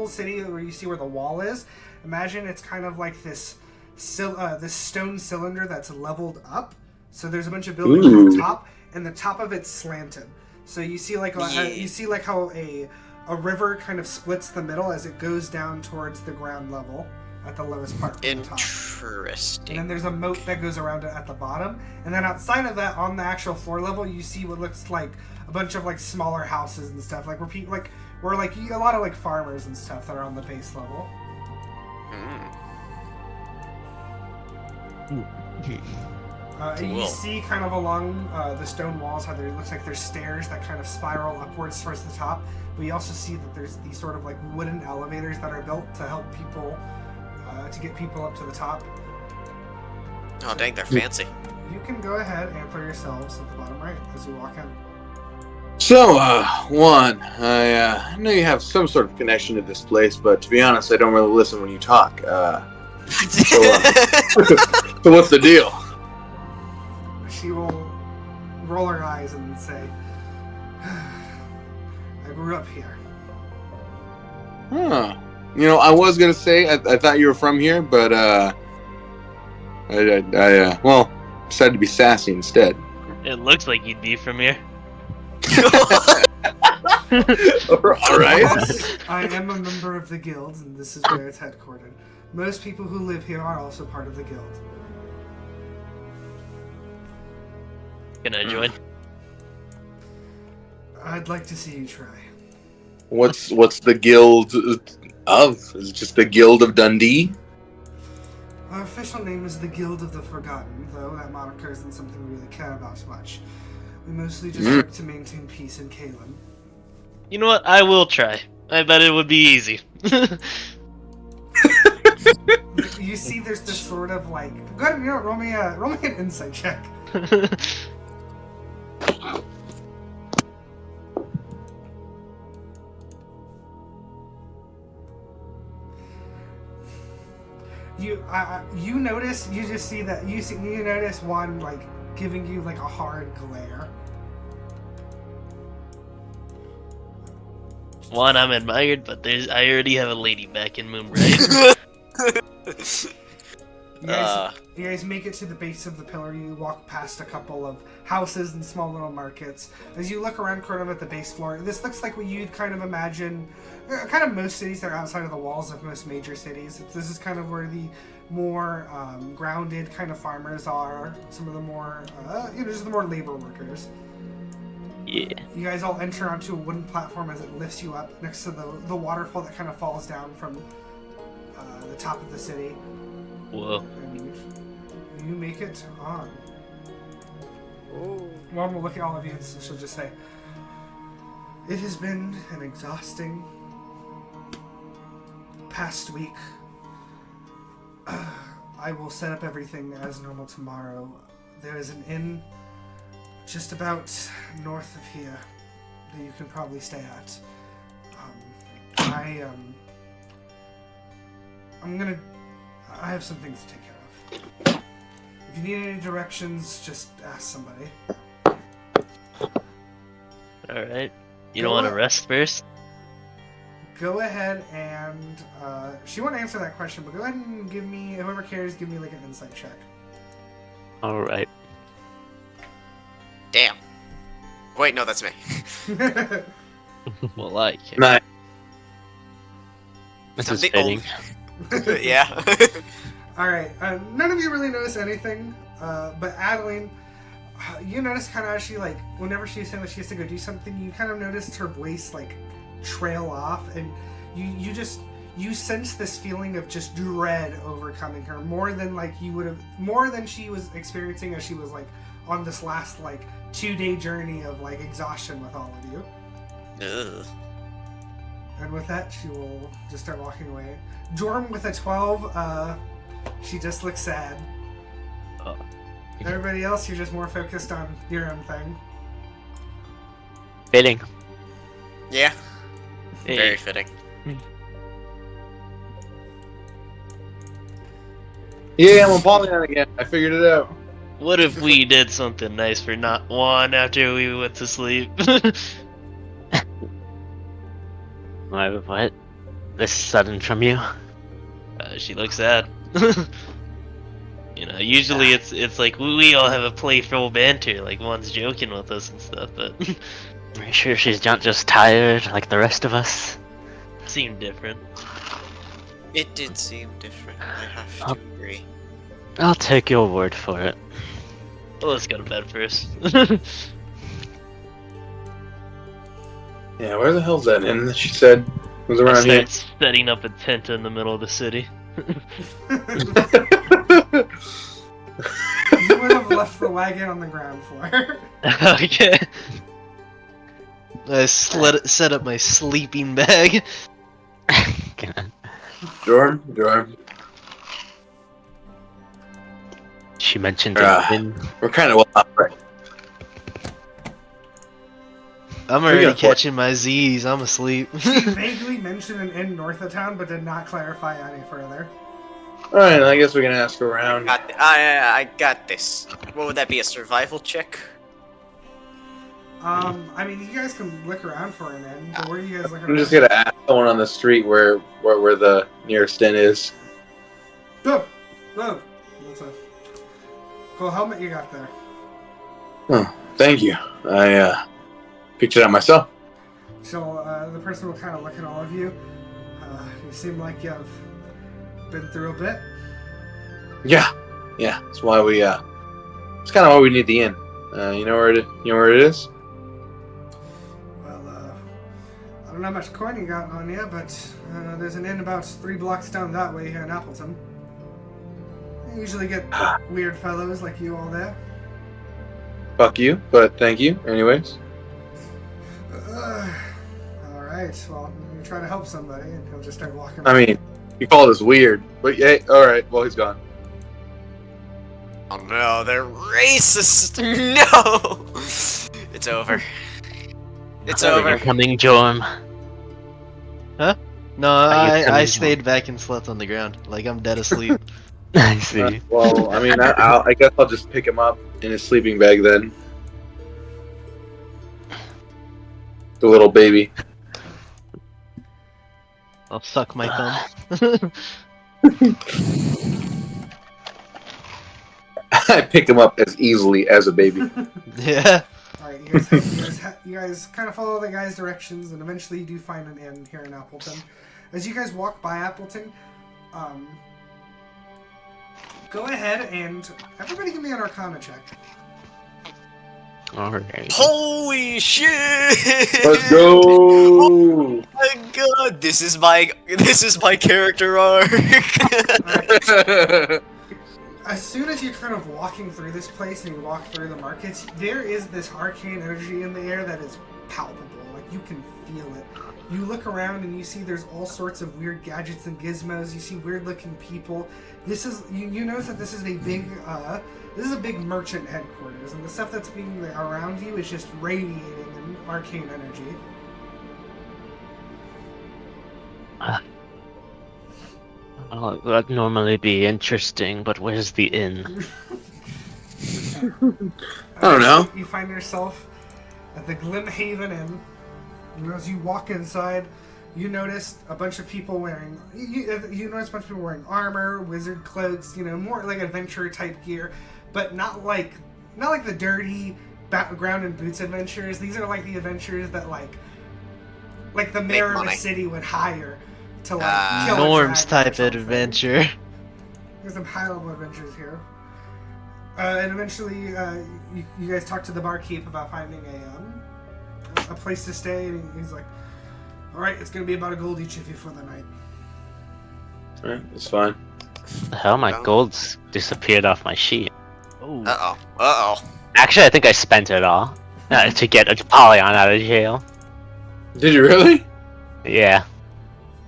city where you see where the wall is. Imagine it's kind of like this stone cylinder that's leveled up. So there's a bunch of buildings on top, and the top of it's slanted. So you see like how a river kind of splits the middle as it goes down towards the ground level at the lowest part. From the top. Interesting. And then there's a moat that goes around it at the bottom. And then outside of that, on the actual floor level, you see what looks like a bunch of like smaller houses and stuff. Like where a lot of like farmers and stuff that are on the base level. And you see kind of along the stone walls how there looks like there's stairs that kind of spiral upwards towards the top. But you also see that there's these sort of like wooden elevators that are built to help people to get people up to the top. Oh dang, they're fancy. You can go ahead and put yourselves at the bottom right as you walk in. So, Juan, I know you have some sort of connection to this place, but to be honest, I don't really listen when you talk. So what's the deal? She will roll her eyes and say, I grew up here. Huh. You know, I was gonna say I thought you were from here, but I decided to be sassy instead. It looks like you'd be from here. All right. Yes, I am a member of the guild, and this is where it's headquartered. Most people who live here are also part of the guild. Can I join? I'd like to see you try. What's the guild of? Is it just the Guild of Dundee? Our official name is the Guild of the Forgotten, though that moniker isn't something we really care about much. We mostly just work to maintain peace in Kalen. You know what? I will try. I bet it would be easy. You see, there's this sort of like. Go ahead, roll me an insight check. You notice. You just see that. You notice one like giving you like a hard glare. One, I'm admired, but I already have a lady back in Moonbright. You guys make it to the base of the pillar. You walk past a couple of houses and small little markets. As you look around kind of at the base floor, this looks like what you'd kind of imagine, kind of most cities that are outside of the walls of most major cities. This is kind of where the more grounded kind of farmers are. Some of the more, just the more labor workers. Yeah. You guys all enter onto a wooden platform as it lifts you up next to the waterfall that kind of falls down from the top of the city. Whoa. And you make it on. Mom will look at all of you and she'll just say, "It has been an exhausting past week. I will set up everything as normal tomorrow. There is an inn just about north of here that you can probably stay at. I have some things to take care of. If you need any directions, just ask somebody." Alright. You don't want to rest first? Go ahead and she won't answer that question, but go ahead and give me, whoever cares, give me like an insight check. Alright. Damn. Wait, no, that's me. Well, I can't. Nice. This I'm is the fitting. Yeah. All right. None of you really notice anything, but Adaline, you notice kind of as she like whenever she's saying that she has to go do something, you kind of noticed her voice like trail off, and you sense this feeling of just dread overcoming her more than she was experiencing as she was like on this last like 2-day journey of like exhaustion with all of you. Ugh. And with that, she will just start walking away. Jorm with a 12, she just looks sad. Oh. Everybody else, you're just more focused on your own thing. Fitting. Yeah. Hey, Very fitting. Yeah, I'm Apollyon again. I figured it out. what if we did something nice for not one after we went to sleep? What? This sudden from you? She looks sad. You know, usually it's like we all have a playful banter, like one's joking with us and stuff, but Are you sure she's not just tired like the rest of us? seemed different. It did seem different, I have to agree. I'll take your word for it. Well, let's go to bed first. Yeah, where the hell's that inn that she said was I around here? start setting up a tent in the middle of the city. You would have left the wagon on the ground floor. Okay. I set up my sleeping bag. Jorm. She mentioned Ah. it. We're kind of well off, right? I'm We already got catching my Z's. I'm asleep. She vaguely mentioned an inn north of town, but did not clarify any further. All right, I guess we can ask around. I got this. What would that be, a survival check? I mean, you guys can look around for an inn, but where are you guys looking I'm just around? gonna ask someone on the street where the nearest inn is. Go! That's a cool helmet you got there. Oh, thank you. I picked it out myself. So, the person will kind of look at all of you. You seem like you've been through a bit. Yeah. That's why we. It's kind of why we need the inn. You know where it is? Well, I don't know how much coin you got on you, but there's an inn about 3 blocks down that way here in Appleton. You usually get weird fellows like you all there. Fuck you, but thank you, anyways. Alright, well, you try to help somebody and he'll just start walking I mean, you called us weird, but hey, alright, well, he's gone. Oh no, they're racist! No! It's over. It's over. You're coming, Jorm. No, Are you I coming stayed back and slept on the ground. Like I'm dead asleep. I see. Well, I mean, I guess I'll just pick him up in his sleeping bag then. The little baby. I'll suck my thumb. I pick him up as easily as a baby. Yeah. Alright, you guys kind of follow the guy's directions, and eventually you do find an inn here in Appleton. As you guys walk by Appleton, go ahead and everybody give me an Arcana check. Alright. Holy shit! Let's go! Oh my god, this is my character arc. As soon as you're kind of walking through this place and you walk through the markets, there is this arcane energy in the air that is palpable. Like, you can feel it. You look around and you see there's all sorts of weird gadgets and gizmos. You see weird-looking people. This is you notice that this is a big merchant headquarters, and the stuff that's being around you is just radiating an arcane energy. Well, that'd normally be interesting, but where's the inn? I don't know. You find yourself at the Glimhaven Inn. And as you walk inside, you notice a bunch of people wearing. You notice a bunch of people wearing armor, wizard cloaks. You know, more like adventure type gear, but not like the dirty background and boots adventures. These are like the adventures that like the mayor of a city would hire to like kill a Norms dragon or type something. adventure. There's some high-level adventures here. And eventually, you guys talk to the barkeep about finding a place to stay, and he's like, "All right, it's gonna be about a gold each of you for the night." Alright, it's fine. The hell, my gold's disappeared off my sheet. Oh. Uh-oh. Actually, I think I spent it all to get Apollyon out of jail. Did you really? Yeah.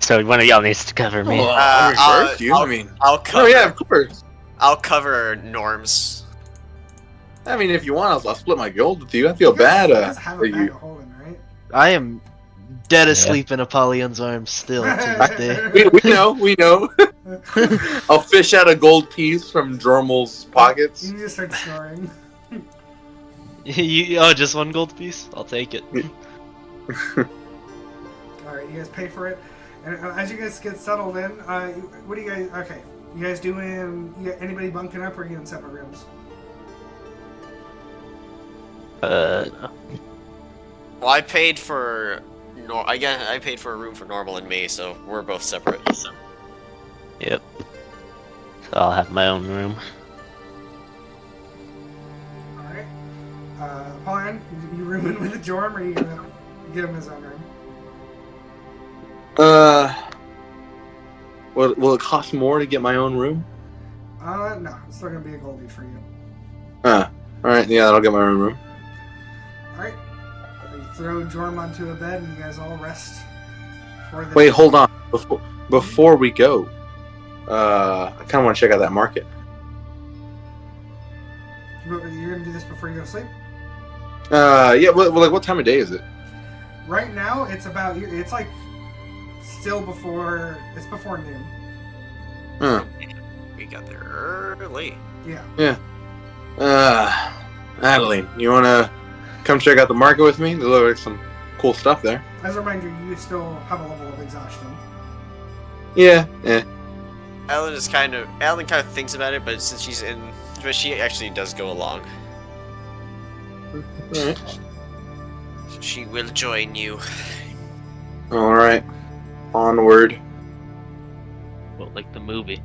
So one of y'all needs to cover me. I'll reimburse you. I mean, I'll cover. oh yeah, of course. I'll cover Norms. I mean, if you want, I'll split my gold with you. I feel You guys- bad you guys have a for bag you. of holding, right? I am dead asleep in Apollion's arms still to this day. We know. I'll fish out a gold piece from Jourmal's pockets. You just start snoring. Oh, just one gold piece? I'll take it. Alright, you guys pay for it. And as you guys get settled in, what do you guys... Okay, you guys doing... Anybody bunking up or are you in separate rooms? Well, I paid for... I paid for a room for Nourmal and me, so we're both separate. Yep. So I'll have my own room. Alright. Apollyon, you room in with the Jorm or are you gonna give him his own room? Will it cost more to get my own room? No, it's still gonna be a gold each for you. Alright, yeah, I'll get my own room. Alright. You throw Jorm onto a bed and you guys all rest for the... Wait, hold on. Before we go, I kind of want to check out that market. You're gonna do this before you go to sleep? Yeah, well, like, what time of day is it? Right now, it's about... It's like... Still before... It's before noon. Huh. We got there early. Yeah. Adaline, you want to come check out the market with me? There looks like some cool stuff there. As a reminder, you still have a level of exhaustion. Yeah. Alan kind of thinks about it, but since she actually does go along. Alright. She will join you. Alright. Onward. Well, like the movie.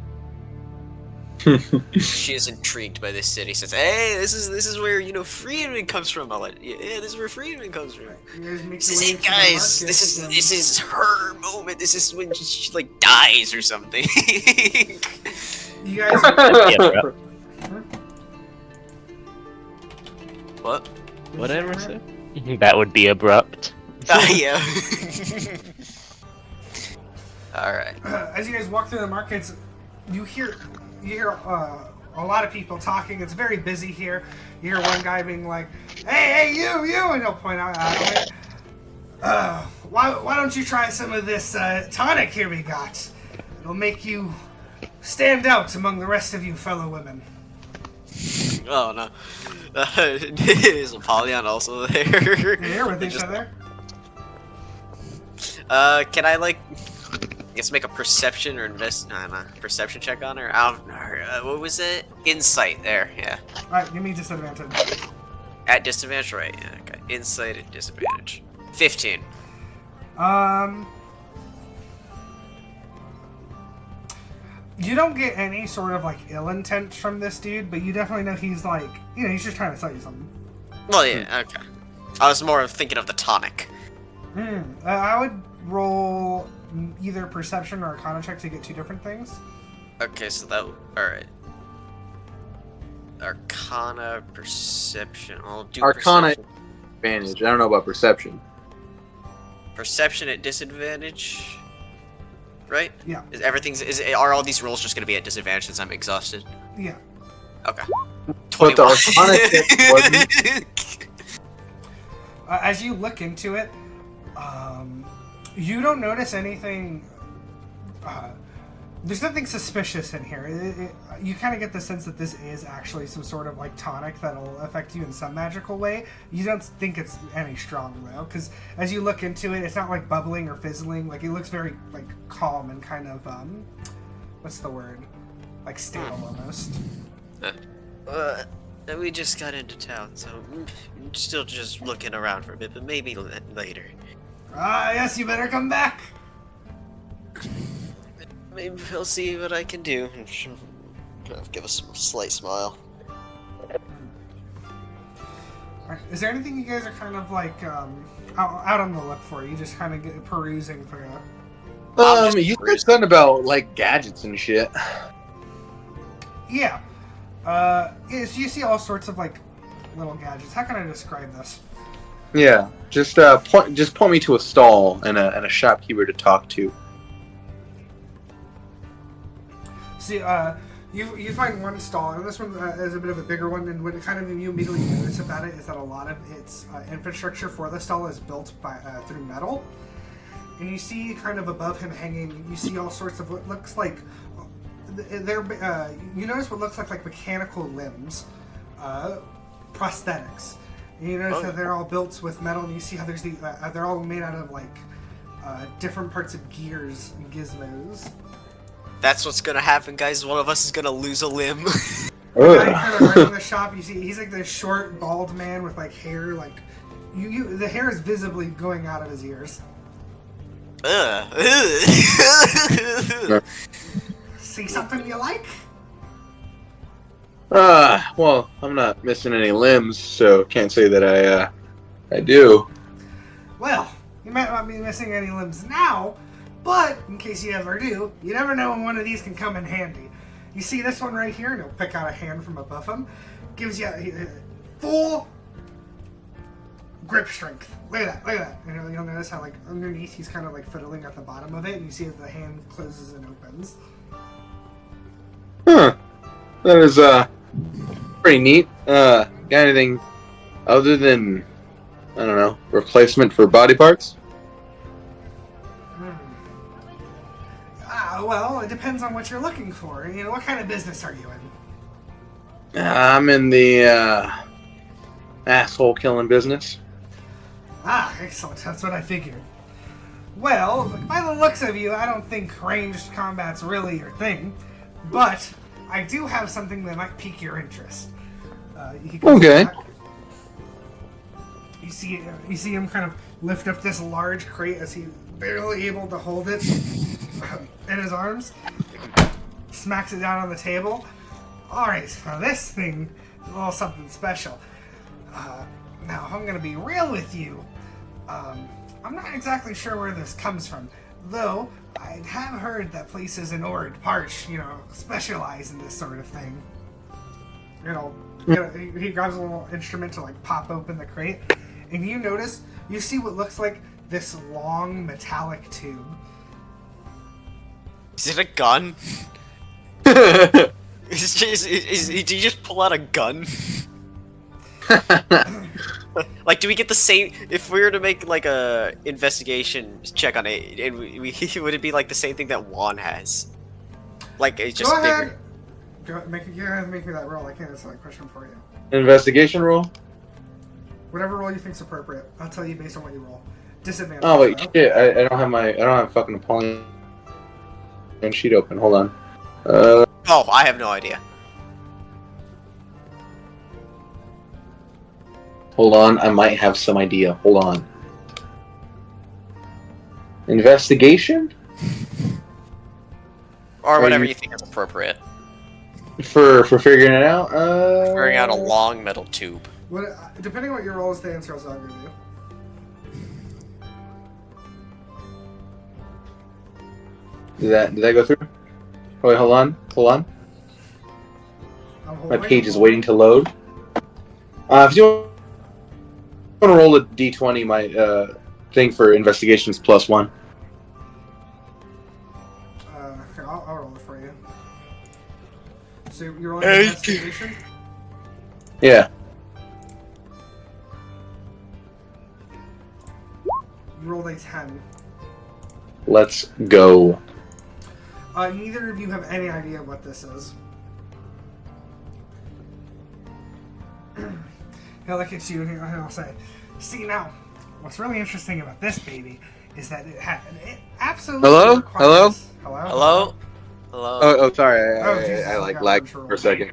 She is intrigued by this city. Says, "Hey, this is where freedom comes from." I'm like, "Yeah, this is where freedom comes from." You guys make This your is way it, to the guys. market, This is her moment. This is when she like dies or something. You guys... Yeah, bro. What? Whatever, sir. That would be abrupt. Yeah. All right. As you guys walk through the markets, you hear a lot of people talking. It's very busy here. You hear one guy being like, "Hey, you!" and he'll point out Adaline. Why don't you try some of this tonic here we got? It'll make you stand out among the rest of you fellow women. Oh no. Is Apollyon also there? You're here with each other. Can I guess make a perception or perception check on her? What was it? Insight there, yeah. Alright, give me disadvantage. At disadvantage, right? Yeah, okay. Insight at disadvantage. 15. You don't get any sort of ill intent from this dude, but you definitely know he's he's just trying to sell you something. Well, yeah, okay. I was more thinking of the tonic. I would roll either perception or arcana check to get two different things. Okay, so that alright. Arcana, perception. I'll do Arcana perception. advantage. I don't know about perception. Perception at disadvantage. Right? Yeah. Are all these rolls just gonna be at disadvantage since I'm exhausted? Yeah. Okay. But the 21. arcana check wasn't. As you look into it, you don't notice anything. There's nothing suspicious in here. You kind of get the sense that this is actually some sort of tonic that'll affect you in some magical way. You don't think it's any strong though, because as you look into it, it's not bubbling or fizzling. It looks very calm and kind of what's the word? Stable almost. We just got into town, so I'm still just looking around for a bit, but maybe later. Yes, you better come back. Maybe I'll see what I can do. Give us a slight smile. Alright, is there anything you guys are kind of like out on the look for? You just kind of perusing through. You said something about like gadgets and shit. Yeah. So you see all sorts of like little gadgets. How can I describe this? Yeah, just point me to a stall and a shopkeeper to talk to. See, you find one stall, and this one is a bit of a bigger one. And what kind of you immediately notice about it is that a lot of its infrastructure for the stall is built by through metal. And you see, kind of above him hanging, you see all sorts of what looks like. You notice what looks like mechanical limbs, prosthetics. And you notice that they're all built with metal, and you see how there's they're all made out of like different parts of gears and gizmos. That's what's gonna happen, guys. One of us is gonna lose a limb. The guy kind of running the shop, you see, he's like this short, bald man with like hair, like the hair is visibly going out of his ears. See something you like? Well, I'm not missing any limbs, so can't say that I do. Well, you might not be missing any limbs now, but in case you ever do, you never know when one of these can come in handy. You see this one right here, and he'll pick out a hand from above him. Gives you full grip strength. Look at that, look at that. You'll notice how like underneath he's kind of like fiddling at the bottom of it, and you see as the hand closes and opens. Huh. That is pretty neat. Got anything other than, I don't know, replacement for body parts? Well, it depends on what you're looking for. What kind of business are you in? I'm in the asshole killing business. Excellent. That's what I figured. Well, by the looks of you, I don't think ranged combat's really your thing, but I do have something that might pique your interest. Okay. Back. You see him kind of lift up this large crate as he's barely able to hold it in his arms. Smacks it down on the table. Alright, now this thing is a little something special. Now, if I'm going to be real with you, I'm not exactly sure where this comes from. Though, I have heard that places in Parch, specialize in this sort of thing. He grabs a little instrument to like pop open the crate, and you see what looks like this long metallic tube. Is it a gun? Did you just pull out a gun? Like, do we get the same? If we were to make like a investigation check on it, and would it be like the same thing that Juan has? Like, it's just bigger. Go ahead, make me that roll. I can't answer that question for you. Investigation roll? Whatever roll you think's appropriate. I'll tell you based on what you roll. Disadvantage. Oh wait, though. shit! I don't have fucking Apollyon sheet open. Hold on. Oh, I have no idea. Hold on, I might have some idea. Hold on. Investigation? Or whatever you think is appropriate. For figuring it out? Figuring out a long metal tube. Depending on what your roll is, the answer I'll give you. Did that go through? Oh, wait, hold on. My page is waiting to load. If you want to roll a d20, my thing for investigations +1. Here, I'll roll it for you. So you're rolling investigation? Yeah. You rolled a 10. Let's go. Neither of you have any idea what this is. He'll look at you and he'll say, "See now, what's really interesting about this baby is that it absolutely Hello? requires..." Hello? Hello? Oh, sorry. Jesus, I like got lagged control. for a second.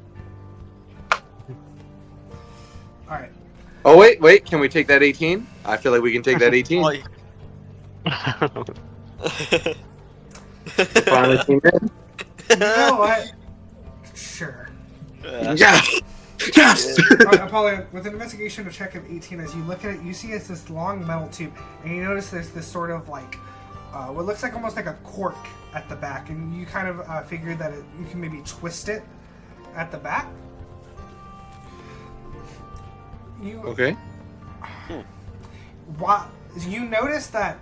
Alright. Oh, wait. Can we take that 18? I feel like we can take that 18. Finally came in. You know what? Sure. Yes! Yes! Apollyon, with an investigation check of 18, as you look at it, you see it's this long metal tube, and you notice there's this sort of like, what looks like almost like a cork at the back, and you kind of figured that you can maybe twist it at the back. Okay. You notice that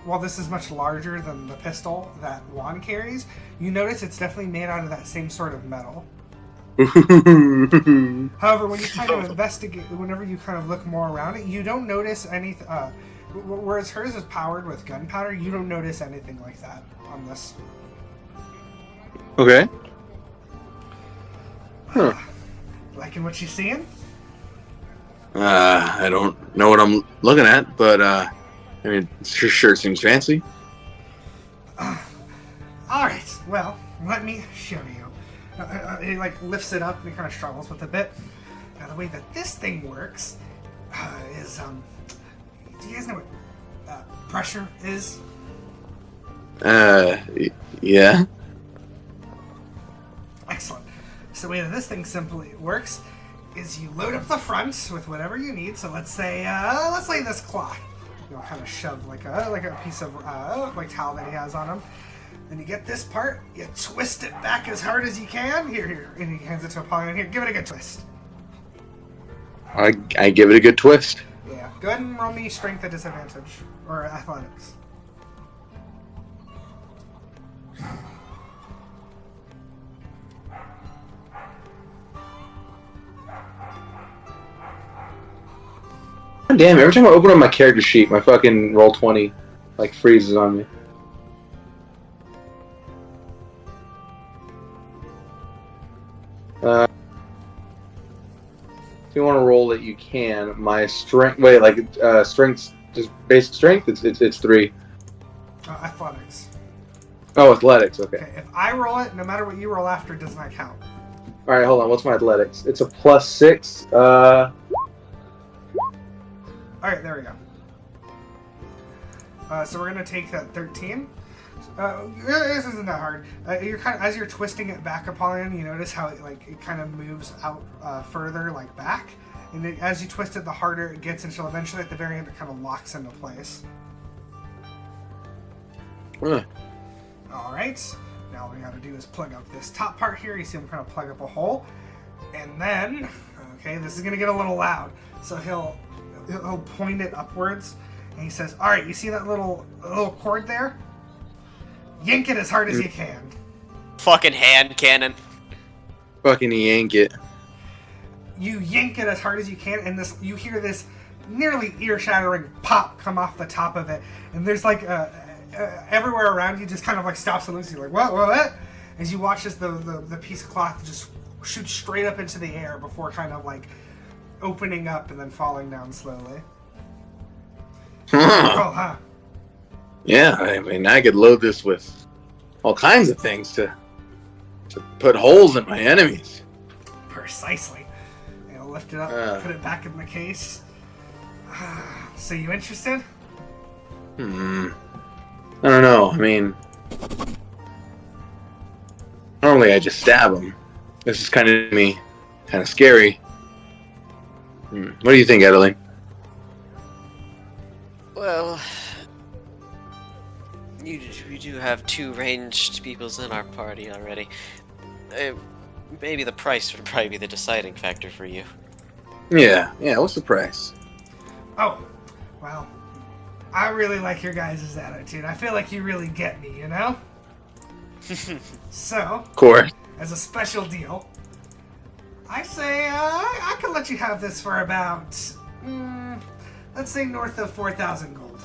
while this is much larger than the pistol that Juan carries, you notice it's definitely made out of that same sort of metal. However, when you kind of investigate, whenever you kind of look more around it, you don't notice anything. Whereas hers is powered with gunpowder, you don't notice anything like that on this. Okay. Huh. Liking what you're seeing? I don't know what I'm looking at, but I mean, sure seems fancy. All right. Well, let me show you. He like lifts it up and he kind of struggles with it a bit. Now, the way that this thing works is, do you guys know what pressure is? Yeah. Excellent. So the way that this thing simply works is you load up the front with whatever you need. So let's say this cloth. You'll kind of shove like a piece of like towel that he has on him. Then you get this part, you twist it back as hard as you can. Here, and he hands it to Apollyon. Here, give it a good twist. I give it a good twist. Yeah, go ahead and roll me strength at disadvantage or athletics. Damn, every time I open up my character sheet, my fucking roll 20 like freezes on me. If you want to roll it, you can. My strength. Wait, like strength, just basic strength. It's 3. Athletics. Oh, athletics. Okay. Okay, if I roll it, no matter what you roll after, it does not count. All right, hold on. What's my athletics? It's a +6. All right, there we go. So we're gonna take that 13. This isn't that hard. You're kind of, as you're twisting it back, Apollyon, you notice how it kind of moves out further, like back, and as you twist it, the harder it gets until eventually at the very end it kind of locks into place. All right. Now all we got to do is plug up this top part here. You see him kind of plug up a hole, and then this is gonna get a little loud. So he'll point it upwards, and he says, "All right, you see that little cord there? Yank it as hard as you can." Fucking hand cannon. Fucking yank it. You yank it as hard as you can, and you hear this nearly ear-shattering pop come off the top of it, and there's like everywhere around you just kind of like stops and looks. You're like, what? As you watch as the piece of cloth just shoots straight up into the air before kind of like opening up and then falling down slowly. Cool, huh? Yeah, I mean, I could load this with all kinds of things to put holes in my enemies. Precisely. I'll lift it up, put it back in the case. So you interested? I don't know. I mean, normally I just stab them. This is kind of scary. What do you think, Adaline? Well, we do have 2 ranged peoples in our party already. Maybe the price would probably be the deciding factor for you. Yeah. What's the price? Oh, well, I really like your guys' attitude. I feel like you really get me, you know? So, Of course. as a special deal, I say I can let you have this for about, let's say north of 4,000 gold.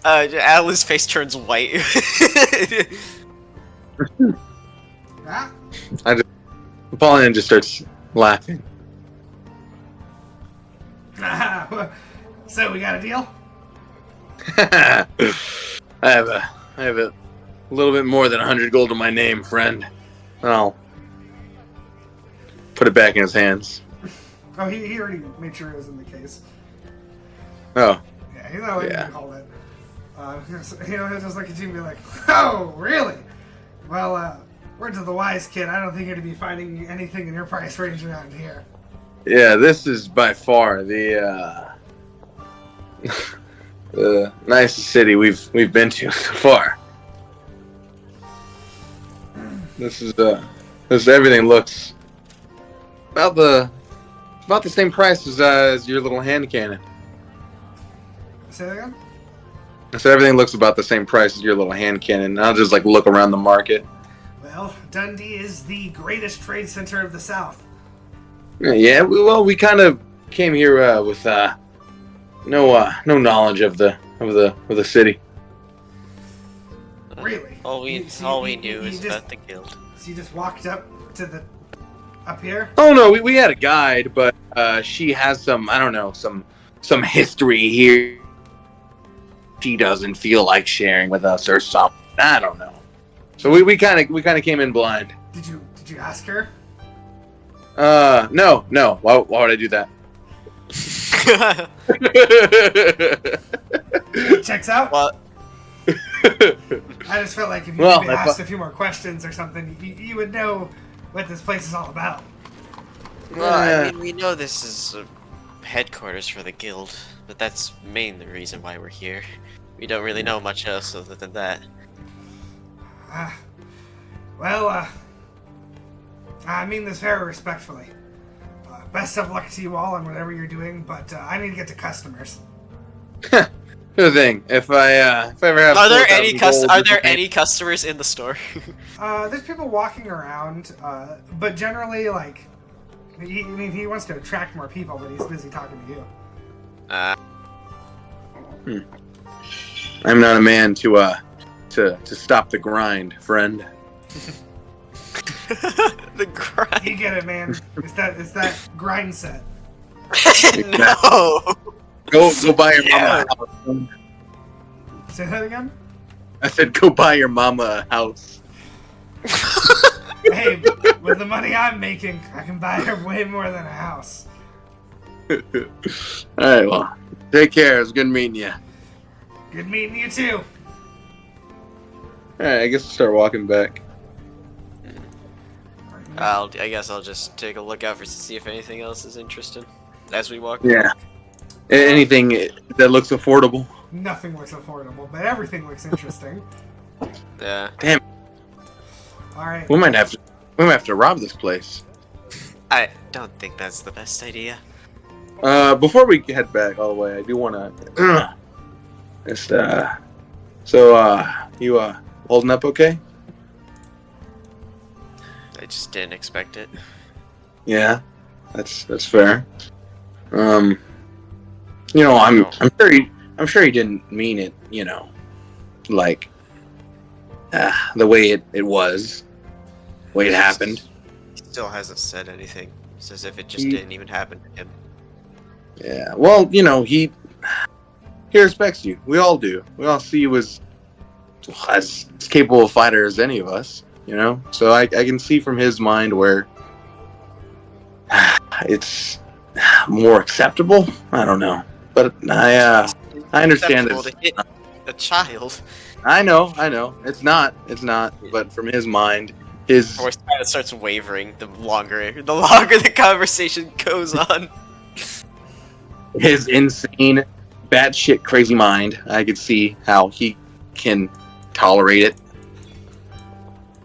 Alice's face turns white. Ah? Apollyon just starts laughing. So we got a deal? I have a little bit more than 100 gold to my name, friend. I'll put it back in his hands. Oh, he already made sure it was in the case. Oh. Yeah, he's not letting you hold it. He'll just look at you and be like, "Oh, really? Well, words of the wise, kid. I don't think you're to be finding anything in your price range around here." Yeah, this is by far the the nicest city we've been to so far. This everything looks about the same price as your little hand cannon. Say that again? So everything looks about the same price as your little hand cannon. I'll just like look around the market. Well, Dundee is the greatest trade center of the South. Yeah, we kind of came here with no knowledge of the city. Really? All we knew is about the guild. So you just walked up here? Oh no, we had a guide, but she has some history here. She doesn't feel like sharing with us or something. I don't know. So we kind of came in blind. Did you ask her? No. Why would I do that? Checks out. What? I just felt like if you maybe asked a few more questions or something, you would know what this place is all about. Well, I mean, we know this is headquarters for the guild, but that's mainly the reason why we're here. We don't really know much else other than that. I mean this very respectfully. Best of luck to you all on whatever you're doing, but I need to get to customers. Good thing. If I ever have. Are there any customers in the store? There's people walking around, but generally, like, he wants to attract more people, but he's busy talking to you. I'm not a man to stop the grind, friend. The grind. You get it, man. It's that grind set. No. Go buy your mama a house. Say that again? I said go buy your mama a house. Hey, with the money I'm making, I can buy her way more than a house. Alright, well, take care. It was good meeting you. Good meeting you too. Alright, I guess we'll start walking back. I guess I'll just take a look out to see if anything else is interesting as we walk. Yeah. Anything that looks affordable. Nothing looks affordable, but everything looks interesting. Yeah. Damn. All right. We might have to rob this place. I don't think that's the best idea. Before we head back all the way, I do want to just so you holding up okay? I just didn't expect it. Yeah. That's fair. You know, I'm sure he didn't mean it, you know, like the way it was, the way it happened. He still hasn't said anything. It's as if it just didn't even happen to him. Yeah, well, you know, he respects you. We all do. We all see you as capable a fighter as any of us, you know? So I can see from his mind where it's more acceptable. I don't know. But I understand Acceptable to hit a child. I know. It's not. But from his mind, his voice kind of starts wavering the longer the conversation goes on. His insane, batshit crazy mind. I could see how he can tolerate it.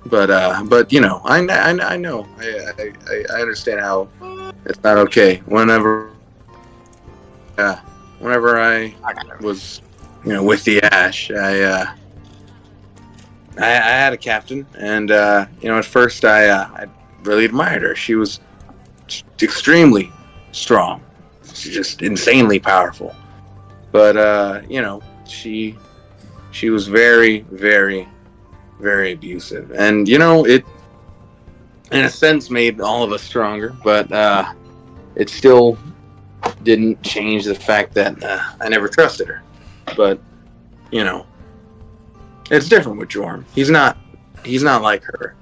But you know, I know. I understand how it's not okay. Whenever I was, you know, with the Ash, I had a captain, and you know, at first I really admired her. She was extremely strong. She's just insanely powerful. But you know, she was very, very, very abusive, and you know, it in a sense made all of us stronger. But it still didn't change the fact that I never trusted her. But you know, it's different with Jourmal. He's not like her.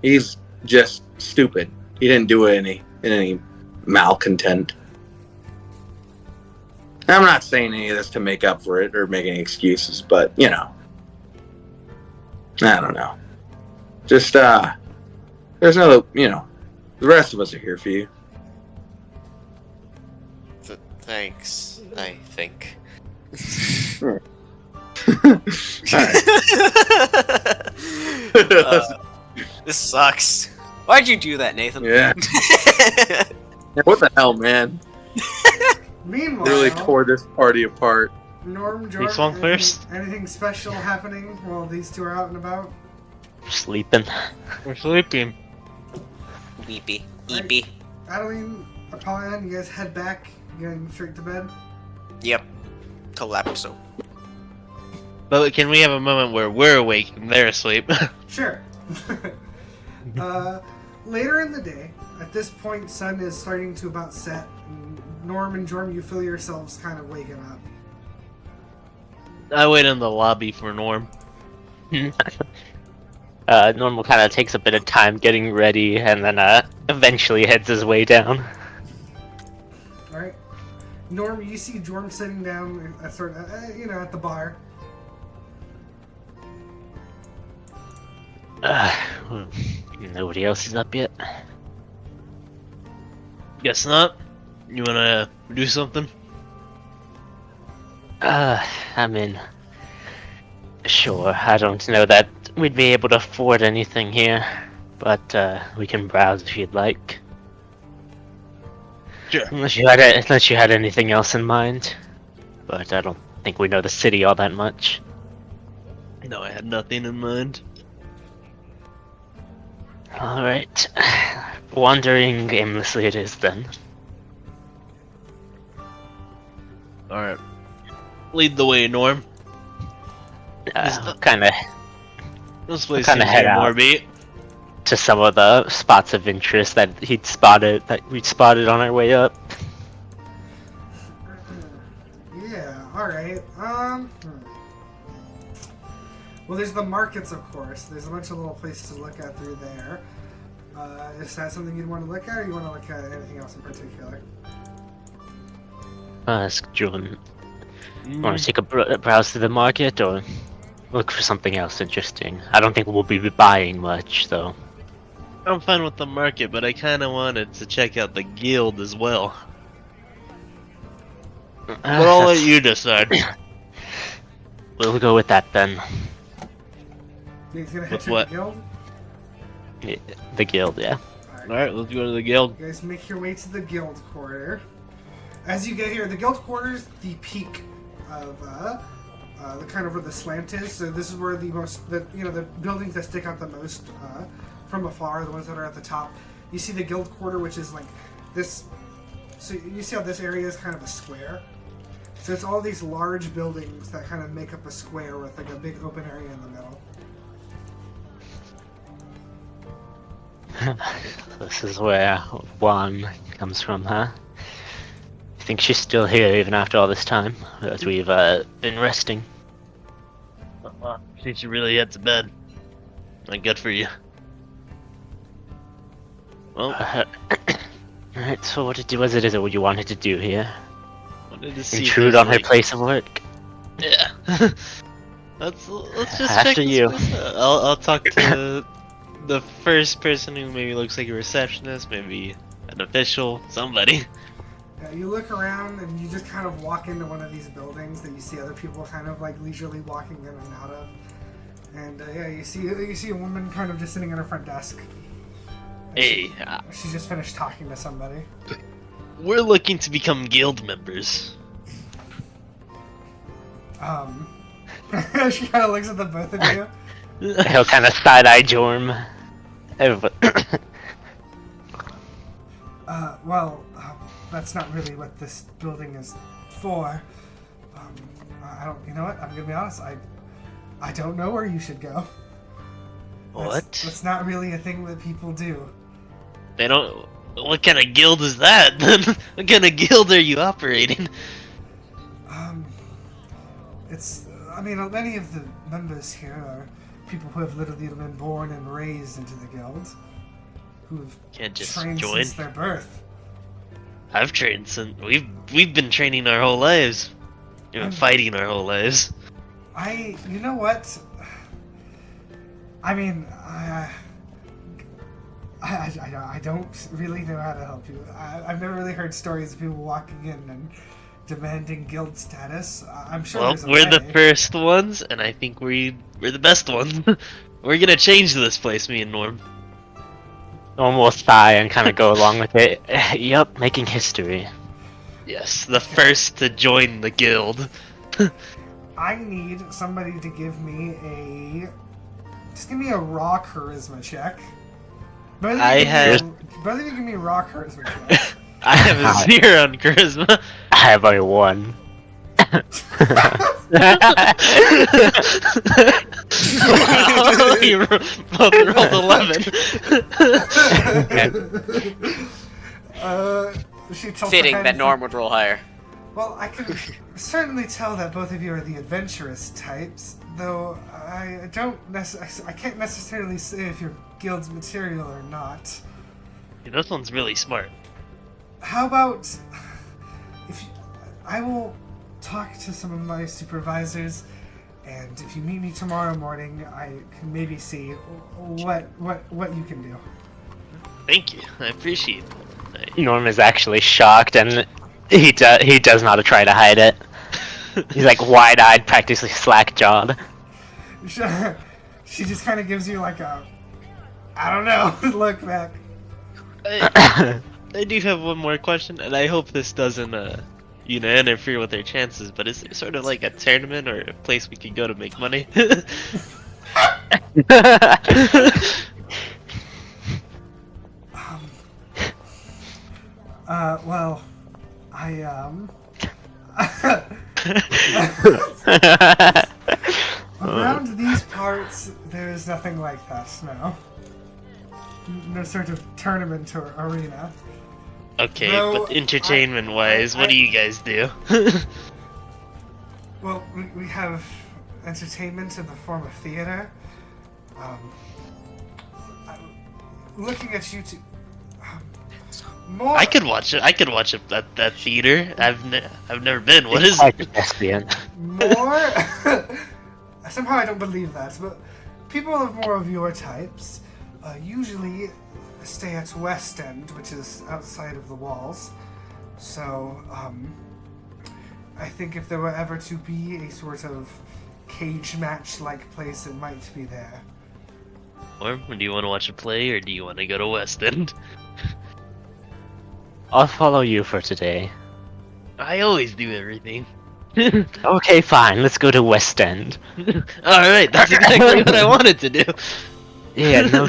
He's just stupid. He didn't do it in any malcontent. I'm not saying any of this to make up for it or make any excuses, but you know, I don't know. Just there's no, you know, the rest of us are here for you. Thanks, I think. This sucks. Why'd you do that, Nathan? Yeah. What the hell, man? Meanwhile, Really tore this party apart. Norm, He Jordan, swung first. anything special happening while these two are out and about? Sleeping. We're sleeping. Weepy. Right. Eepy. Adaline, Apollyon, you guys head back, getting straight to bed? Yep. Collapso. But can we have a moment where we're awake and they're asleep? Sure. Later in the day, at this point, sun is starting to about set. And Norm and Jorm, you feel yourselves kind of waking up. I wait in the lobby for Norm. Normal kind of takes a bit of time getting ready, and then eventually heads his way down. Alright. Norm, you see Jorm sitting down at at the bar. Nobody else is up yet. Guess not. You wanna do something? I mean, sure, I don't know that we'd be able to afford anything here, but we can browse if you'd like. Sure. Unless you had anything else in mind, but I don't think we know the city all that much. No, I had nothing in mind. Alright, wandering aimlessly it is then. Alright. Lead the way, Norm. Kinda This place kinda seems head more out. beat. to some of the spots of interest that we'd spotted on our way up. Yeah, alright. Well, there's the markets, of course. There's a bunch of little places to look at through there. Is that something you'd want to look at, or you want to look at anything else in particular? Ask John. Want to take a browse through the market, or look for something else interesting? I don't think we'll be buying much, though. I'm fine with the market, but I kinda wanted to check out the guild as well. But I'll let you decide. We'll go with that then. He's gonna head With to the what? guild? Yeah, the guild, yeah. Alright, let's go to the guild. You guys make your way to the guild quarter. As you get here, the guild quarter's the peak of the kind of where the slant is. So this is where the buildings that stick out the most from afar, the ones that are at the top. You see the guild quarter, which is like this. So you see how this area is kind of a square. So it's all these large buildings that kind of make up a square with like a big open area in the middle. This is where Juan comes from, huh? I think she's still here even after all this time, as we've been resting. She should really head to bed. Like, good for you. Well, Alright, so what is it you wanted to do here? wanted to see if Intrude there's, on her place of work? Yeah. let's just After check this you. place out. I'll talk to the first person who maybe looks like a receptionist, maybe an official, somebody. Yeah, you look around and you just kind of walk into one of these buildings that you see other people kind of like leisurely walking in and out of. And yeah, you see a woman kind of just sitting at her front desk. Hey, She's just finished talking to somebody. we're looking to become guild members. She kind of looks at the both of you. He'll kind of side-eye Jorm. That's not really what this building is for. I don't. You know what? I'm gonna be honest. I don't know where you should go. That's not really a thing that people do. They don't. What kind of guild is that? What kind of guild are you operating? It's. I mean, many of the members here are people who have literally been born and raised into the guild, who've Can't just trained join. since their birth. I've trained since we've been training our whole lives. We've been fighting our whole lives. You know what? I mean, I don't really know how to help you. I've never really heard stories of people walking in and demanding guild status. I'm sure Well, there's a we're way. the first ones, and I think we're the best ones. We're gonna change this place, me and Norm. Norm will sigh and kind of go along with it. Yup, making history. Yes, the first to join the guild. I need somebody to give me just give me a raw charisma check. Both of you give me a raw charisma check. I have a 0 on charisma. I have a 1. You both rolled 11. She tilts her Fitting head that and Norm would roll higher. Well, I can certainly tell that both of you are the adventurous types, though I can't necessarily say if your guild's material or not. Yeah, this one's really smart. How about I will talk to some of my supervisors, and if you meet me tomorrow morning, I can maybe see what you can do. Thank you, I appreciate it. Norm is actually shocked, and he does not try to hide it. He's like wide-eyed, practically slack-jawed. She just kind of gives you like a, I don't know, look back. I do have one more question, and I hope this doesn't, interfere with their chances, but is there sort of like a tournament or a place we could go to make money? Well, around these parts, there's nothing like that, no. No sort of tournament or arena. Okay, No, but entertainment-wise, what do you guys do? Well, we have entertainment in the form of theater. Looking at you two, more. I could watch it. I could watch it at that theater. I've never been. What is like it? a thespian. More. Somehow I don't believe that, but people of more of your types usually stay at West End, which is outside of the walls. So, I think if there were ever to be a sort of cage match-like place, it might be there. Or do you want to watch a play, or do you want to go to West End? I'll follow you for today. I always do everything. Okay, fine. Let's go to West End. Alright, that's exactly what I wanted to do. Yeah, no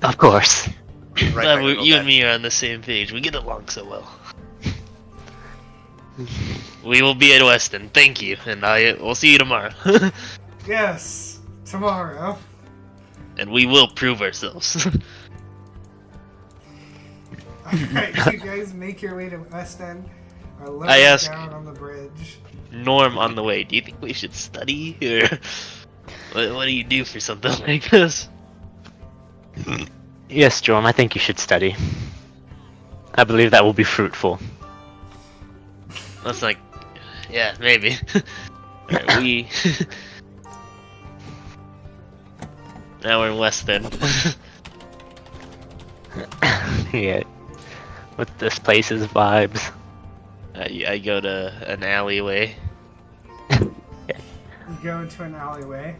of course. Glad you and me are on the same page. We get along so well. We will be at West End. Thank you, and we'll see you tomorrow. Yes, tomorrow. And we will prove ourselves. Alright, you guys make your way to West End, or lower I ask- down on the bridge. Norm on the way. Do you think we should study, or what do you do for something like this? Yes, Jourmal, I think you should study. I believe that will be fruitful. That's like, yeah, maybe. Alright, now we're in West End. Yeah. With this place's vibes. I go to an alleyway. You go into an alleyway.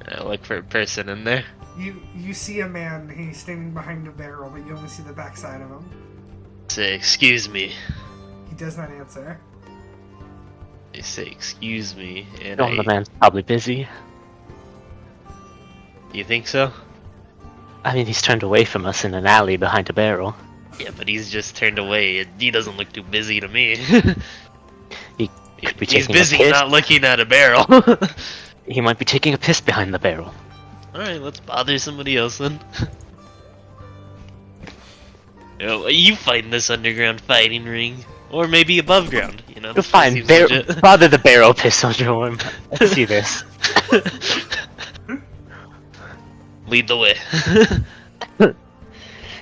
I look for a person in there. You see a man, he's standing behind a barrel, but you only see the backside of him. Say, excuse me. He does not answer. They say, excuse me, and Oh, the man's probably busy. You think so? I mean, he's turned away from us in an alley behind a barrel. Yeah, but he's just turned away. He doesn't look too busy to me. He could be He's taking busy a piss. not looking at a barrel. He might be taking a piss behind the barrel. Alright, let's bother somebody else then. You fight in this underground fighting ring. Or maybe above ground, you know? You'll this find seems legit. bother the barrel piss on Jourmal. Let's see this. Lead the way.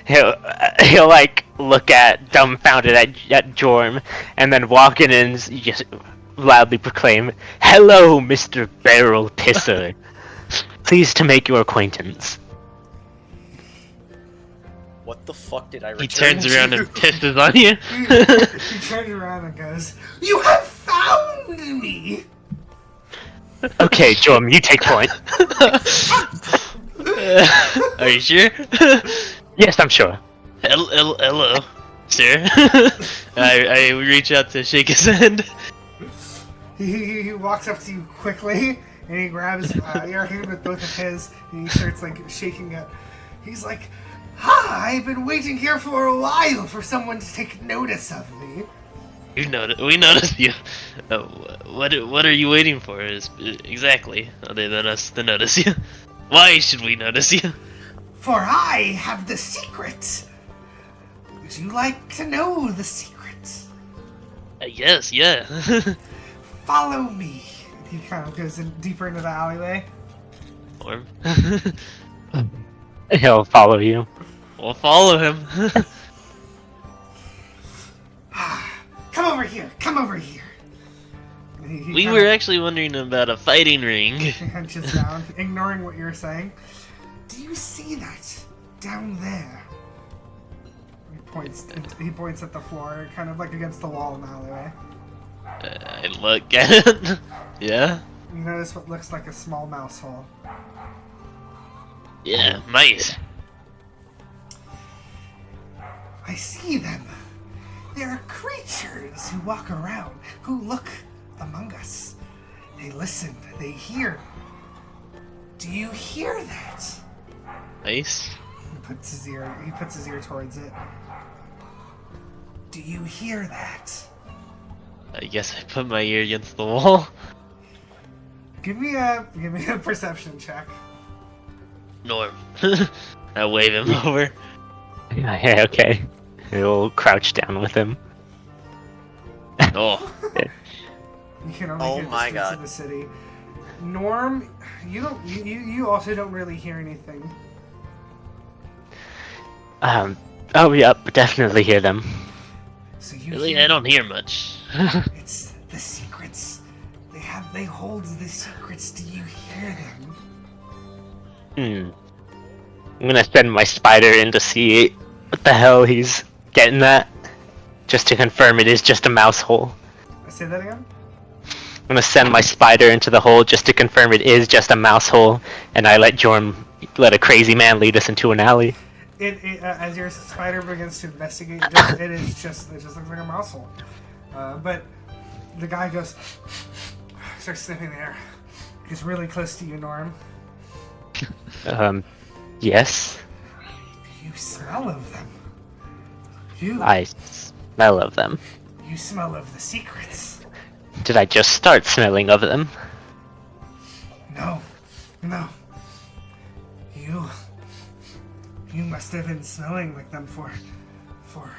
He'll like look at dumbfounded at Jorm, and then walk in and just loudly proclaim, "Hello, Mr. Barrel Pisser. Pleased to make your acquaintance." What the fuck did I return He turns to? around and pisses on you. He turns around and goes, "You have found me!" Okay, Jorm, you take point. Are you sure? Yes, I'm sure. Hello, sir. I reach out to shake his hand. He walks up to you quickly, and he grabs your hand with both of his, and he starts like shaking it. He's like, "Hi, I've been waiting here for a while for someone to take notice of me." We noticed you. What are you waiting for? Exactly, other than us to notice you. Why should we notice you? For I have the secret. Would you like to know the secret? Yes, yeah. Follow me. He kind of goes deeper into the alleyway. Orm. He'll follow you. We'll follow him. Come over here. Come over here. He We kind were of- actually wondering about a fighting ring. He hunches down, ignoring what you're saying. Do you see that down there? He points at the floor, kind of like against the wall in the alleyway. I look at it. Yeah. You notice what looks like a small mouse hole. Yeah, mice. I see them. There are creatures who walk around, who look among us. They listen, they hear. Do you hear that? Mice. He puts his ear towards it. Do you hear that? I guess I put my ear against the wall. Give me a perception check. Norm. I wave him over. Yeah, okay. He'll crouch down with him. Oh. You can only Oh hear the my streets God. of the city. Norm, you also don't really hear anything. Oh yeah, definitely hear them. So you Really, hear I don't hear much. it's the secrets. They hold the secrets. Do you hear them? I'm gonna send my spider in to see what the hell he's getting at. Just to confirm it is just a mouse hole. Say that again? I'm gonna send my spider into the hole just to confirm it is just a mouse hole, and I let let a crazy man lead us into an alley. As your spider begins to investigate, it just looks like a mouse hole. But the guy starts sniffing the air. Gets really close to you, Norm. Yes. You smell of them. I smell of them. You smell of the secrets. Did I just start smelling of them? No. You must have been smelling like them for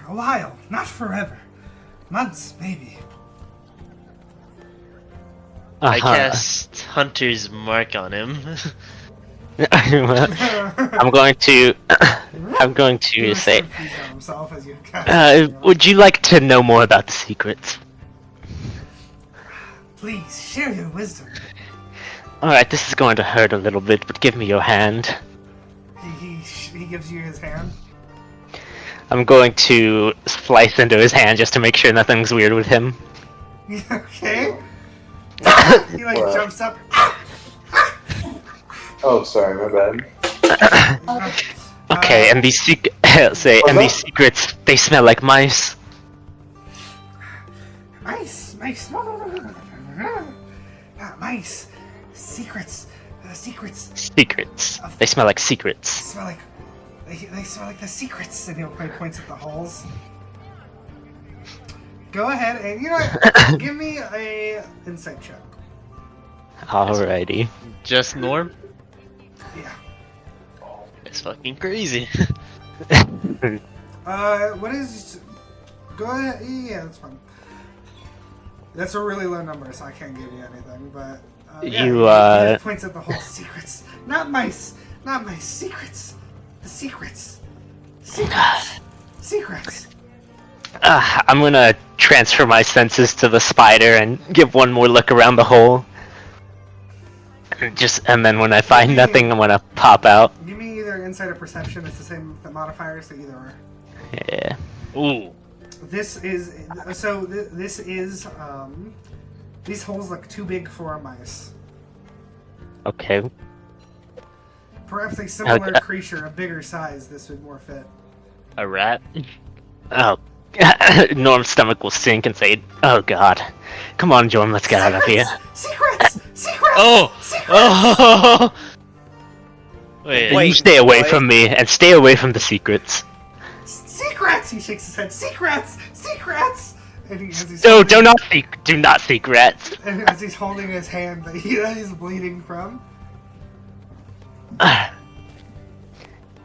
a while, not forever. Months, maybe. I cast Hunter's Mark on him. I'm going to He say, confused on himself as you cast would you like to know more about the secrets? Please share your wisdom. Alright, this is going to hurt a little bit, but give me your hand. He gives you his hand. I'm going to slice into his hand just to make sure nothing's weird with him. Okay. He jumps up. Oh, sorry, my bad. Okay, and these these secrets, they smell like mice. Mice. No. Not mice. Secrets. Secrets. They smell like secrets. They smell like the secrets. And he points at the holes. Go ahead and you know what? Give me a insight check. Alrighty. Just Norm? Yeah. It's fucking crazy. What is? Go ahead. Yeah, that's fine. That's a really low number, so I can't give you anything. But he just points at the whole secrets. Not mice. Secrets. The secrets. Secrets. I'm gonna transfer my senses to the spider and give one more look around the hole. And then when I find nothing, I'm gonna pop out. Give me either insight or perception. It's the same modifier, so either or. Yeah. Ooh. This is these holes look too big for a mice. Okay. Perhaps a similar creature, a bigger size, this would more fit. A rat? Oh. Norm's stomach will sink and say, "Oh God, come on, Jorm, let's get out of here." Secrets! Secrets! Oh! Secrets! Oh! Wait. You stay away from me and stay away from the secrets. Secrets! He shakes his head. Secrets! Secrets! And as he's No, holding, do not seek rats. and as he's holding his hand that he's bleeding from.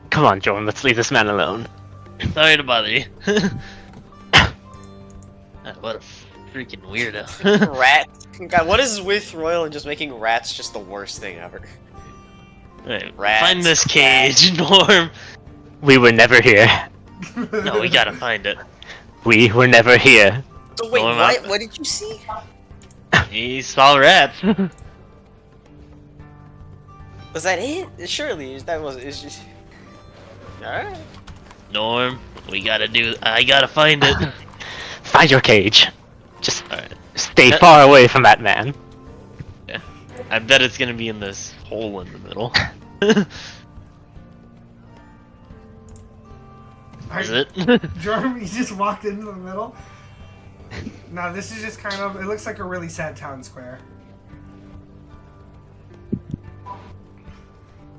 Come on, Jorm, let's leave this man alone. Sorry to bother you. What a freaking weirdo. Rats. God, what is with Royal and just making rats just the worst thing ever? Right, Rats, find this cage, Norm. We were never here. No, we gotta find it. We were never here. So wait, Norm, what did you see? He saw rats. Was that it? Surely that was. It's just. All right. Norm, I gotta find it. Find your cage. Just Alright. stay far away from that man. Yeah. I bet it's gonna be in this hole in the middle. Is it? Jorm, he just walked into the middle. No, this is just kind of. It looks like a really sad town square.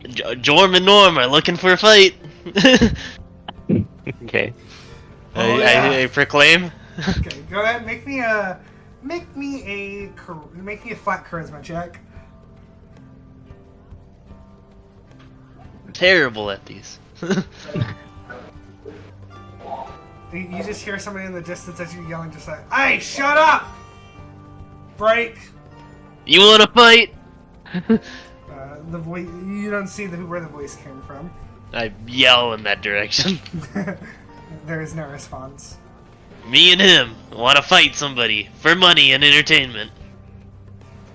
Jorm and Norm are looking for a fight. Okay. I proclaim. Okay, go ahead. Make me a flat charisma check. I'm terrible at these. You just hear somebody in the distance as you're yelling, just like, "Hey, shut up! Break!" You wanna fight? The voice. You don't see where the voice came from. I yell in that direction. There is no response. Me and him wanna fight somebody for money and entertainment.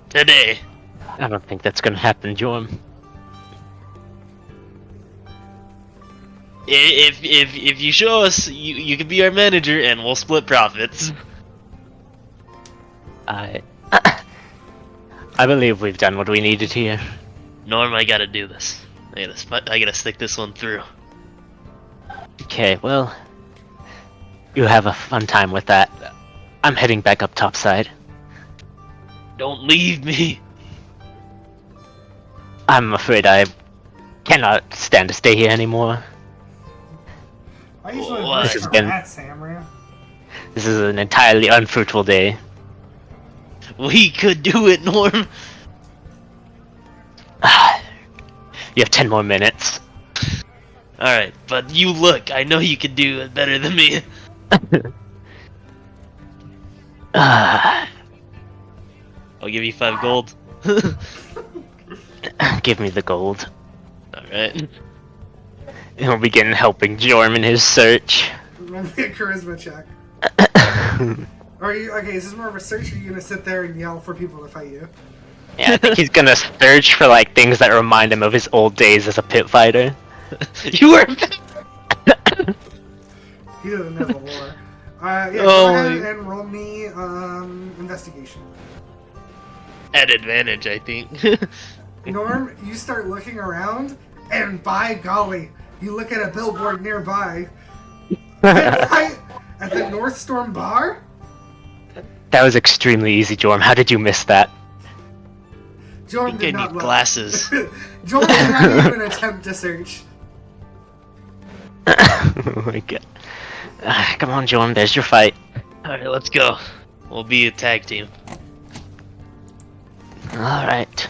Today. I don't think that's gonna happen, Jorm. If you show us, you can be our manager and we'll split profits. I believe we've done what we needed here. Norm, I gotta do this. I gotta stick this one through. Okay, well, you have a fun time with that. I'm heading back up topside. Don't leave me. I'm afraid I cannot stand to stay here anymore. I usually What? work This has for been- rats, Samria. This is an entirely unfruitful day. We could do it, Norm. You have 10 more minutes. Alright, but you look. I know you can do it better than me. I'll give you 5 gold. Give me the gold. Alright. He'll begin helping Jorm in his search. Roll me a charisma check. Or are you okay? Is this more of a search, or are you gonna sit there and yell for people to fight you? Yeah, I think he's gonna search for like things that remind him of his old days as a pit fighter. You were. He doesn't know the lore. Yeah, Oh, go ahead my- and roll me investigation. At advantage, I think. Norm, you start looking around, and by golly, you look at a billboard nearby. Right at the North Storm Bar? That was extremely easy, Jorm. How did you miss that? Jordan I did need not look. glasses. Jordan did not even attempt to search. Oh my god. Come on, Jorm, there's your fight. Alright, let's go. We'll be a tag team. Alright.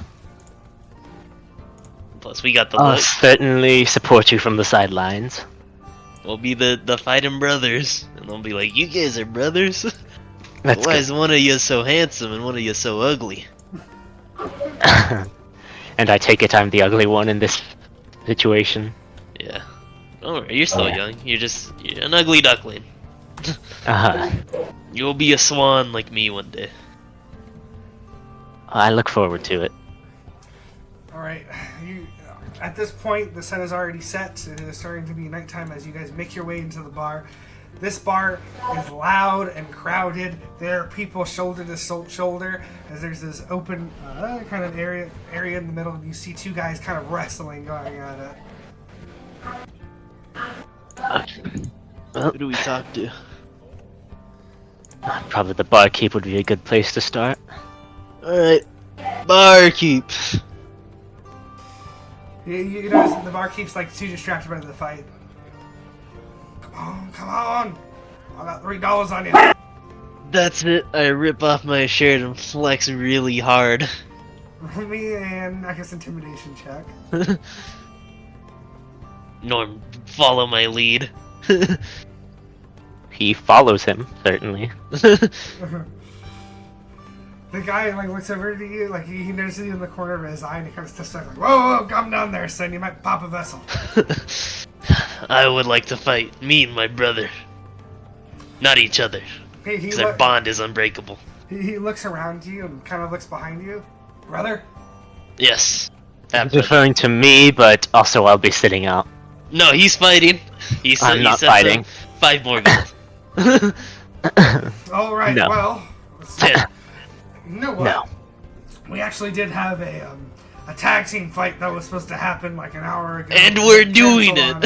Plus, we got the I'll look. certainly support you from the sidelines. We'll be the fighting brothers. And they'll be like, you guys are brothers? That's Why good. is one of you so handsome and one of you so ugly? And I take it I'm the ugly one in this situation. Yeah. Don't worry, you're still young. You're an ugly duckling. You'll be a swan like me one day. I look forward to it. Alright, at this point, the sun is already set. It is starting to be nighttime as you guys make your way into the bar. This bar is loud and crowded. There are people shoulder to shoulder as there's this open kind of area in the middle. You see two guys kind of wrestling going at it. Who do we talk to? Probably the barkeep would be a good place to start. Alright, barkeep. You notice that the barkeep's like too distracted by the fight. Come on! I got $3 on you. That's it. I rip off my shirt and flex really hard. Roll me and I guess intimidation check. Norm, follow my lead. He follows him, certainly. The guy like looks over to you, like he notices you in the corner of his eye, and he kind of steps back, like, "Whoa, calm down there, son. You might pop a vessel." I would like to fight. Me and my brother. Not each other. Because our bond is unbreakable. He looks around you and kind of looks behind you. Brother? Yes. He's referring to me, but also I'll be sitting out. No, he's fighting. I'm not fighting. 5 more gold. Alright, No. well. 10. You know what? No. We actually did have a tag team fight that was supposed to happen like an hour ago. And we're doing it.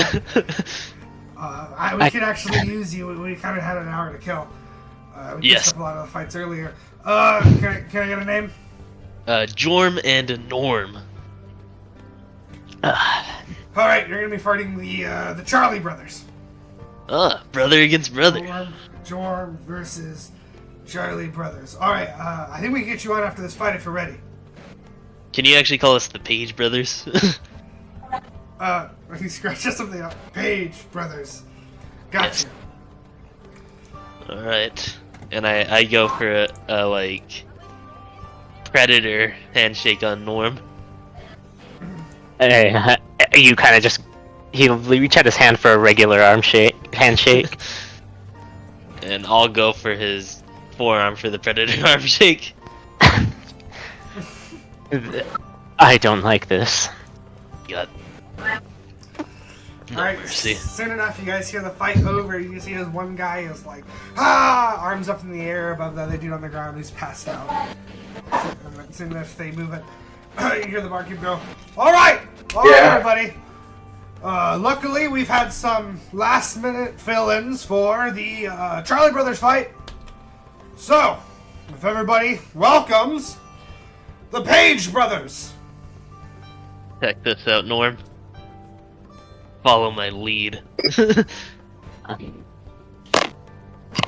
We could actually use you. We kind of had an hour to kill. We Yes. missed up a lot of the fights earlier. Can I get a name? Jorm and Norm. Alright, you're gonna be fighting the Charlie brothers. Brother against brother. Jorm versus Charlie brothers. Alright, I think we can get you on after this fight if you're ready. Can you actually call us the Paej brothers? He scratches something up. Paej brothers. Gotcha. Alright. And I go for a like predator handshake on Norm. You kind of just... He'll reach out his hand for a regular handshake. And I'll go for his forearm for the predator arm shake. I don't like this. God. No Alright, mercy. soon enough you guys hear the fight over. You see as one guy is like, arms up in the air above the other dude on the ground who's passed out. Soon enough they move it. You hear the barkeep go, Alright, everybody. Luckily we've had some last minute fill-ins for the Charlie Brothers fight. So, if everybody welcomes the Paej brothers. Check this out, Norm. Follow my lead.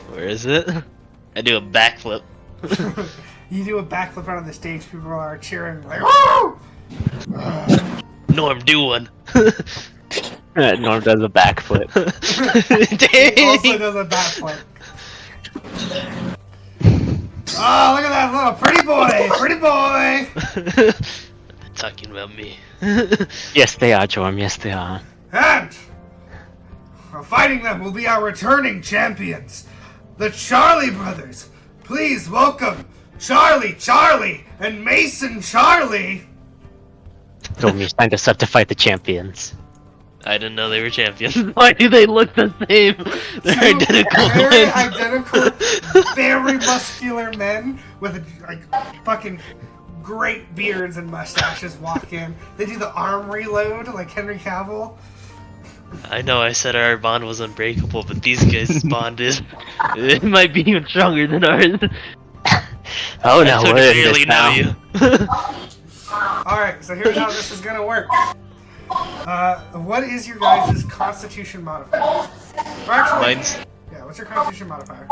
Where is it? I do a backflip. You do a backflip out on the stage, people are cheering like, woo! Norm, do one. Norm does a backflip. He also does a backflip. Oh, look at that little pretty boy! Pretty boy! They're talking about me. Yes, they are, Jorm. Yes, they are. And fighting them will be our returning champions, the Charlie brothers. Please welcome Charlie, and Mason Charlie. Jorm, you signed us up to fight the champions. I didn't know they were champions. Why do they look the same? They're identical. Very identical, very muscular men with like fucking great beards and mustaches walk in. They do the arm reload like Henry Cavill. I know I said our bond was unbreakable, but these guys' bond is... It might be even stronger than ours. Oh no, I we're in barely this know now. you. Alright, so here's how this is gonna work. What is your guys' constitution modifier? Or actually, yeah, what's your constitution modifier?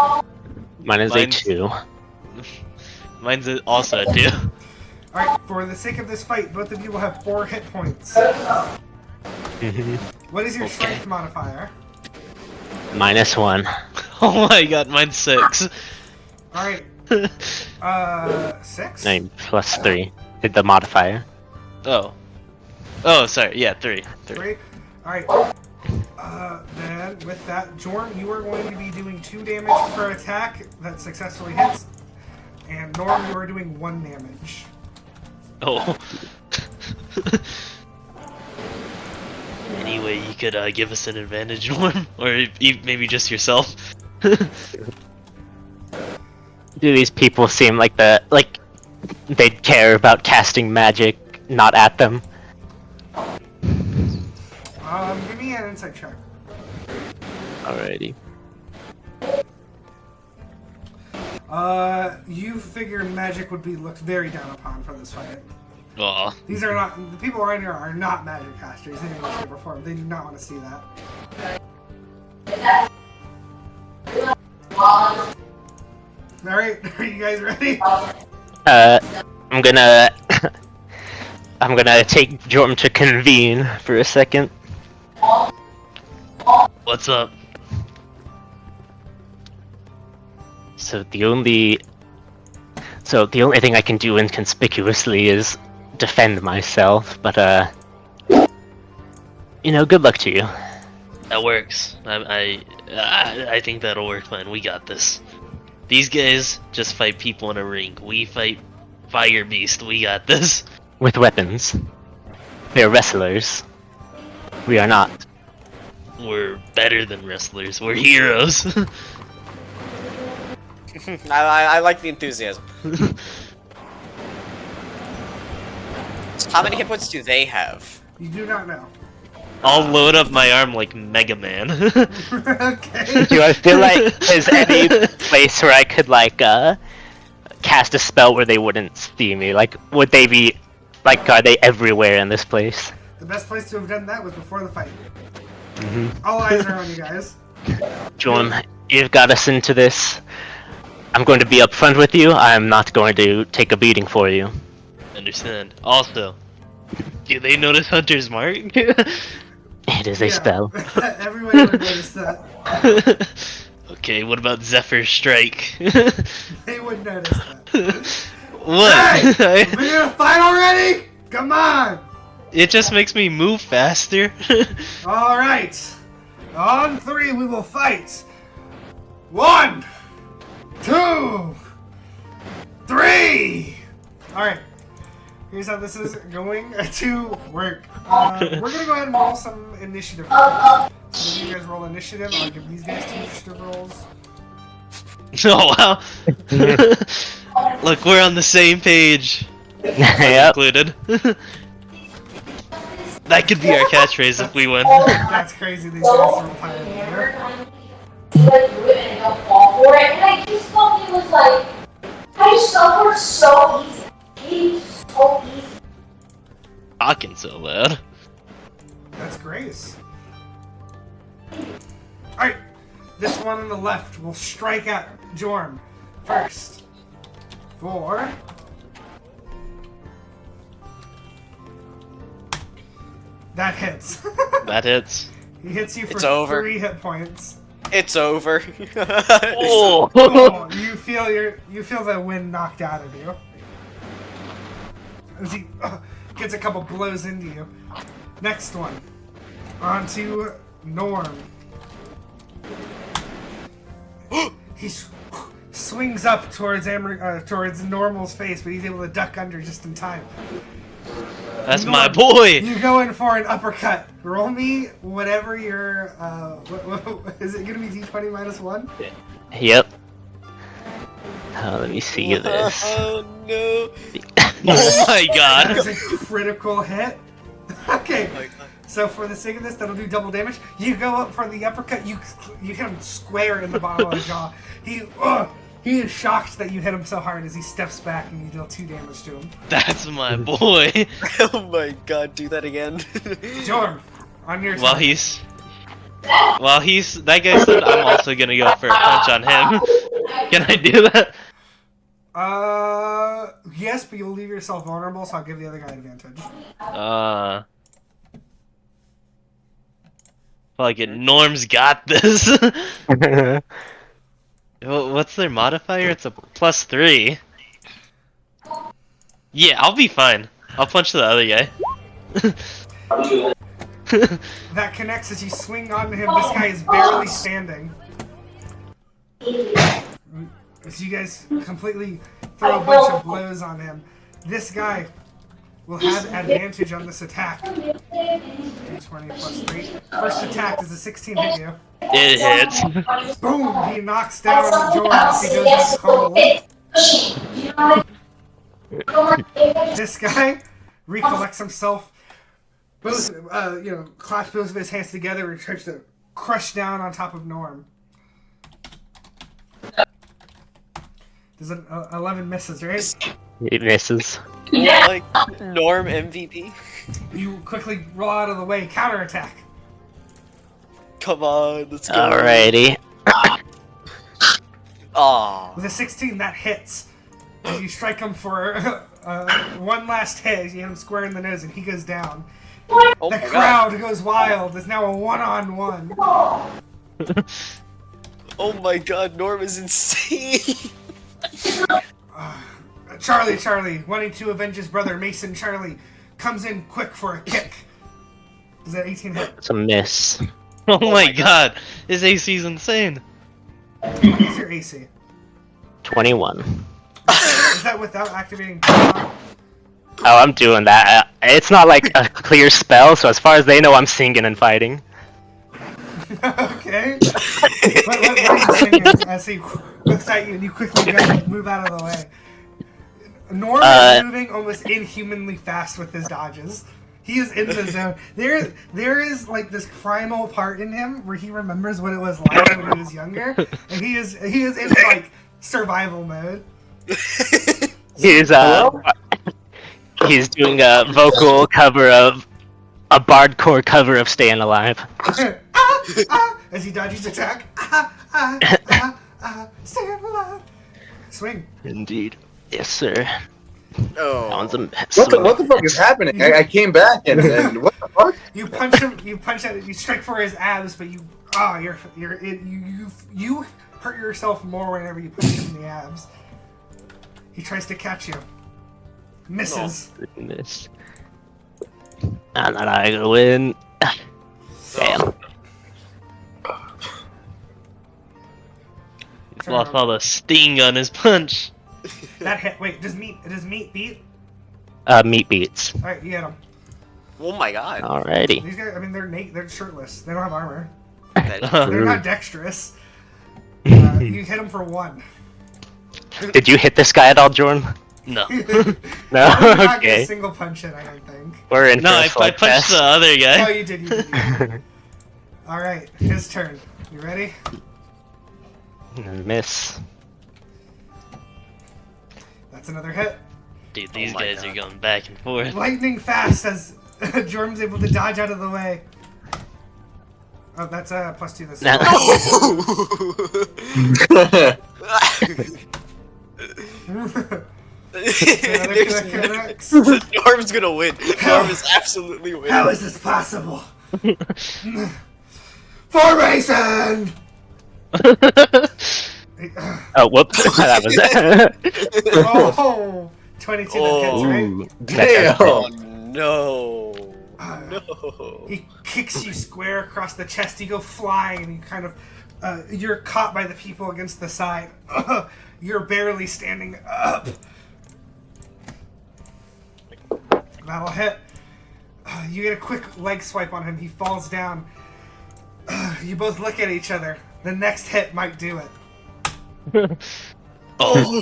Mine is a 2. Mine's also a 2. Alright, for the sake of this fight, both of you will have 4 hit points. What is your strength modifier? -1. Oh my god, mine's 6. Alright. 6? 9 plus 3. Did the modifier. Oh. Oh, sorry. Yeah, 3. 3? Alright. Then with that, Jorm, you are going to be doing 2 damage per attack that successfully hits, and Norm, you are doing 1 damage. Oh. Anyway, you could give us an advantage, Norm, or maybe just yourself. Do these people seem like they'd care about casting magic, not at them? Give me an insight check. Alrighty. You figure magic would be looked very down upon for this fight. Aw. These are not, the people around here are not magic casters in any way, shape, or form. They do not want to see that. Alright, are you guys ready? I'm gonna... I'm gonna take Jorm to convene for a second. What's up? So the only thing I can do inconspicuously is defend myself, but good luck to you. That works. I think that'll work fine. We got this. These guys just fight people in a ring. We fight fire beast. We got this. With weapons. They're wrestlers. We are not. We're better than wrestlers. We're heroes. I like the enthusiasm. So how many hit points do they have? You do not know. I'll load up my arm like Mega Man. Okay. Do I feel like there's any place where I could cast a spell where they wouldn't see me? Like, would they be are they everywhere in this place? The best place to have done that was before the fight. Mm-hmm. All eyes are on you guys. Jorm, you've got us into this. I'm going to be upfront with you. I'm not going to take a beating for you. Understand. Also, do they notice Hunter's Mark? It is a spell. Everybody would notice that. Okay, what about Zephyr's Strike? They would notice that. What? Hey! We're gonna fight already? Come on! It just makes me move faster. Alright. On 3, we will fight. 1, 2, 3. Alright. Here's how this is going to work. We're gonna go ahead and roll some initiative rolls. So when you guys roll initiative, I'll give these guys 2 initiative rolls. Oh wow. Look, we're on the same page. Yep. Included. That could be our catchphrase if we win. That's crazy, these guys are playing later. Like do it and don't fall for it. And I just thought he was like, I just fell for it so easy. He's so easy. Talking so loud. That's Grace. Alright, this one on the left will strike at Jorm first. 4. That hits. That hits. He hits you for It's over. 3 hit points. It's over. Oh! Oh, you feel the wind knocked out of you. As he gets a couple blows into you. Next one. On to Norm. He swings up towards Normal's face, but he's able to duck under just in time. That's Norm, my boy! You go in for an uppercut. Roll me whatever your, is it gonna be D20 minus 1? Yep. Let me see this. Oh no! Oh my god! That's a critical hit. Okay, Oh my God. so for the sake of this, that'll do double damage. You go up for the uppercut, you hit him square in the bottom of the jaw. He is shocked that you hit him so hard as he steps back and you deal 2 damage to him. That's my boy! Oh my God! Do that again. Jorm, on your turn. While he's that guy said I'm also gonna go for a punch on him. Can I do that? Yes, but you'll leave yourself vulnerable, so I'll give the other guy advantage. Fuck it, Norm's got this. What's their modifier? It's a +3. Yeah, I'll be fine. I'll punch the other guy. That connects as you swing onto him. This guy is barely standing. As you guys completely throw a bunch of blows on him, this guy will have advantage on this attack. D20 plus 3. First attack, does a 16 hit you? It hits. Boom! He knocks down Jordan as he goes out cold. This guy recollects himself. Both, clasps both of his hands together and tries to crush down on top of Norm. Does an 11 misses, right? It misses. Like Norm MVP. You quickly roll out of the way, counterattack. Come on, let's go. Alrighty. Aw. With a 16, that hits. As you strike him for one last hit, you hit him square in the nose, and he goes down. Oh The my crowd goes wild. It's now a one-on-one. Oh my god, Norm is insane. Charlie, wanting to avenge his brother, Mason Charlie, comes in quick for a kick. Is that 18 hit? It's a miss. Oh my god, his AC is insane. What is your AC? 21. Is that without activating Paladin? Oh, I'm doing that. It's not like a clear spell, so as far as they know, I'm singing and fighting. Okay. What are you saying as he looks at you and you quickly move out of the way? Norm is moving almost inhumanly fast with his dodges. He is in the zone. There is like this primal part in him where he remembers what it was like when he was younger, and he is in like survival mode. He's doing a vocal cover of a bardcore cover of "Staying Alive." As he dodges attack. Staying alive. Swing. Indeed. Yes, sir. Oh. That one's a mess. What the fuck is happening? I came back and what the fuck? You punch him. You punch at it. You strike for his abs, but you hurt yourself more whenever you punch him in the abs. He tries to catch you. Misses. Oh, goodness. I'm not gonna win. Damn. He's lost all the sting on his punch. That hit. Wait, does meat beat? Meat beats. All right, you hit him. Oh my god. Alrighty. These guys, I mean, they're naked. They're shirtless. They don't have armor. Okay. They're not dexterous. You hit him for 1. Did you hit this guy at all, Jordan? No. No. You did not get a Okay. single punch in, I don't think. We're in No, for a I punched slugfest. the other Oh, guy. you did. You did. All right, his turn. You ready? Miss. That's another hit. Dude, these my guys God. are going back and forth. Lightning fast as Jorm's able to dodge out of the way. Oh, that's +2. That's No. connects. Norm's gonna win. Norm is absolutely winning. How is this possible? Formation! Oh, whoops. That was it. Oh, 22 that hits, right? Ooh. Damn. Oh no. No. He kicks you square across the chest. You go flying, and you kind of you're caught by the people against the side. You're barely standing up. That'll hit. You get a quick leg swipe on him. He falls down. You both look at each other. The next hit might do it. Oh.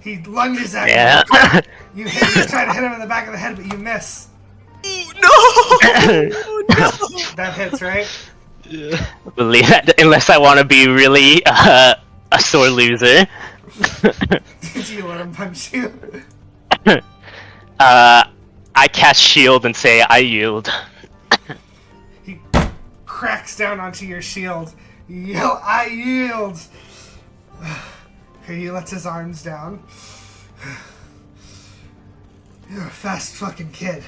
He lunges at Yeah. you. You try to hit him in the back of the head, but you miss. No! That hits, right? Yeah. Believe that unless I want to be really a sore loser. Did you let him punch you? I cast shield and say I yield. He cracks down onto your shield. You yell, "I yield!" Okay, he lets his arms down. You're a fast fucking kid.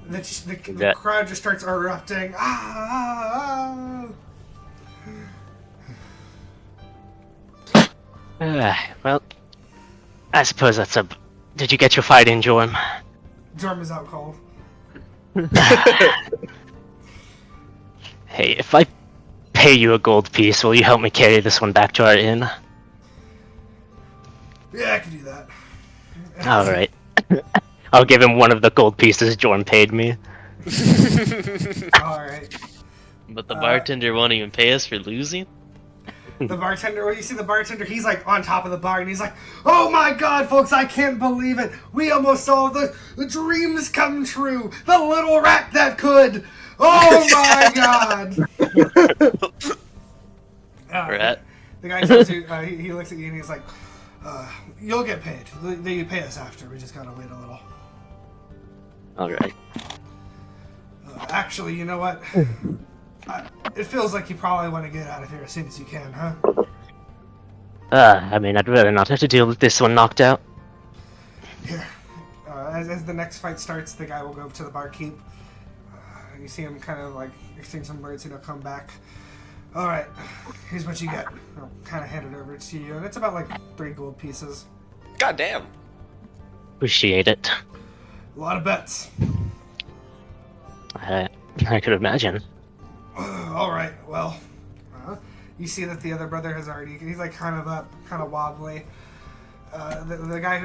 The crowd just starts erupting. Ah! Well, I suppose that's a... Did you get your fight in, Jorm? Jorm is out cold. Hey, if I pay you a gold piece, will you help me carry this one back to our inn? Yeah, I can do that. Alright. I'll give him one of the gold pieces Jorm paid me. Alright. But the bartender won't even pay us for losing? The bartender, well, you see the bartender, he's like on top of the bar and he's like, oh my god, folks, I can't believe it. We almost saw the dreams come true. The little rat that could. Oh my god. Rat? The guy tells you, he looks at you and he's like, you'll get paid. You pay us after. We just gotta wait a little. Alright. Actually, you know what? It feels like you probably want to get out of here as soon as you can, huh? I mean, I'd rather not have to deal with this one knocked out. Here. As the next fight starts, the guy will go to the barkeep. You see him kind of like exchange some words and he'll come back. Alright, here's what you get. I'll kind of hand it over to you, and it's about like 3 gold pieces. God damn. Appreciate it. A lot of bets. I could imagine. Alright, well, you see that the other brother has already, he's like kind of up, kind of wobbly. The guy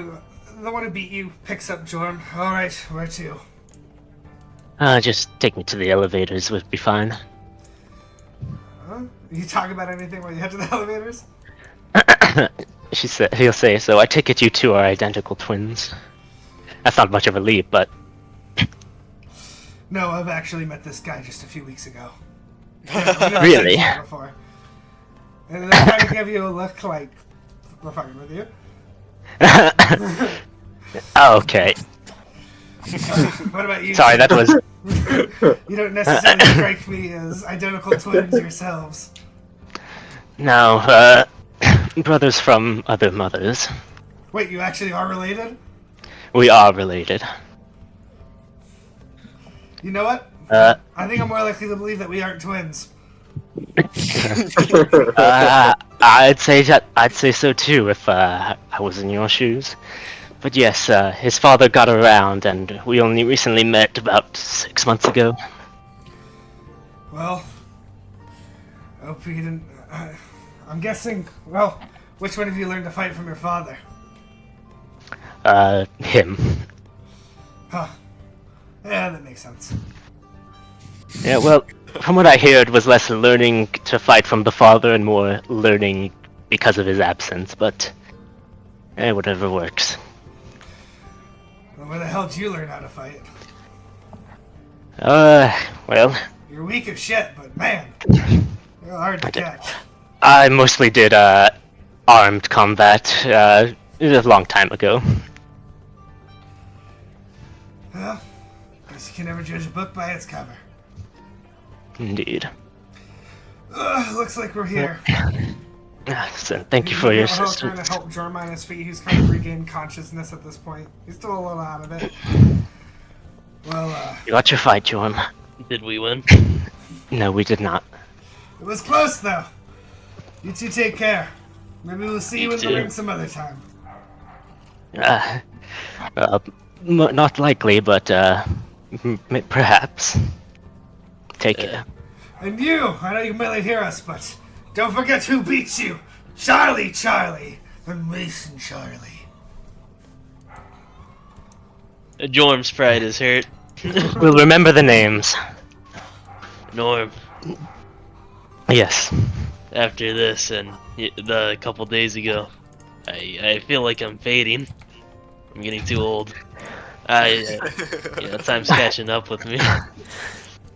the one who beat you picks up Jorm. Alright, where to? Just take me to the elevators would be fine. You talk about anything when you head to the elevators? He'll say, so I take it you two are identical twins. That's not much of a leap, but... No, I've actually met this guy just a few weeks ago. Yeah, really? Before. And they kind of give you a look like, we're fucking with you. Okay. What about you? Sorry, that was... You don't necessarily strike me as identical twins yourselves. No, brothers from other mothers. Wait, you actually are related? We are related. You know what? I think I'm more likely to believe that we aren't twins. I'd say so too if I was in your shoes. But yes, his father got around, and we only recently met about 6 months ago. Well, hope you didn't. I'm guessing. Well, which one of you learned to fight from your father? Him. Huh. Yeah, that makes sense. Yeah, well, from what I heard, was less learning to fight from the father and more learning because of his absence. But whatever works. Well, where the hell did you learn how to fight? Well... You're weak as shit, but man, you're hard to catch. I mostly did, armed combat, a long time ago. Well, guess you can never judge a book by its cover. Indeed. Looks like we're here. So thank you for your Trying assistance. to help Jourmal on his feet. He's kind of regained consciousness at this point. He's still a little out of it. Well, You got your fight, Jorm. Did we win? No, we did not. it was close though. You two take care. Maybe we'll see you in the too. ring some other time. Not likely, but, perhaps. Take care. And you, I know you can barely hear us, but don't forget who beats you. Charlie, and Mason Charlie. Jorm's pride is hurt. We'll remember the names. Norm, Yes. after this and the couple days ago, I feel like I'm fading. I'm getting too old. Time's catching up with me.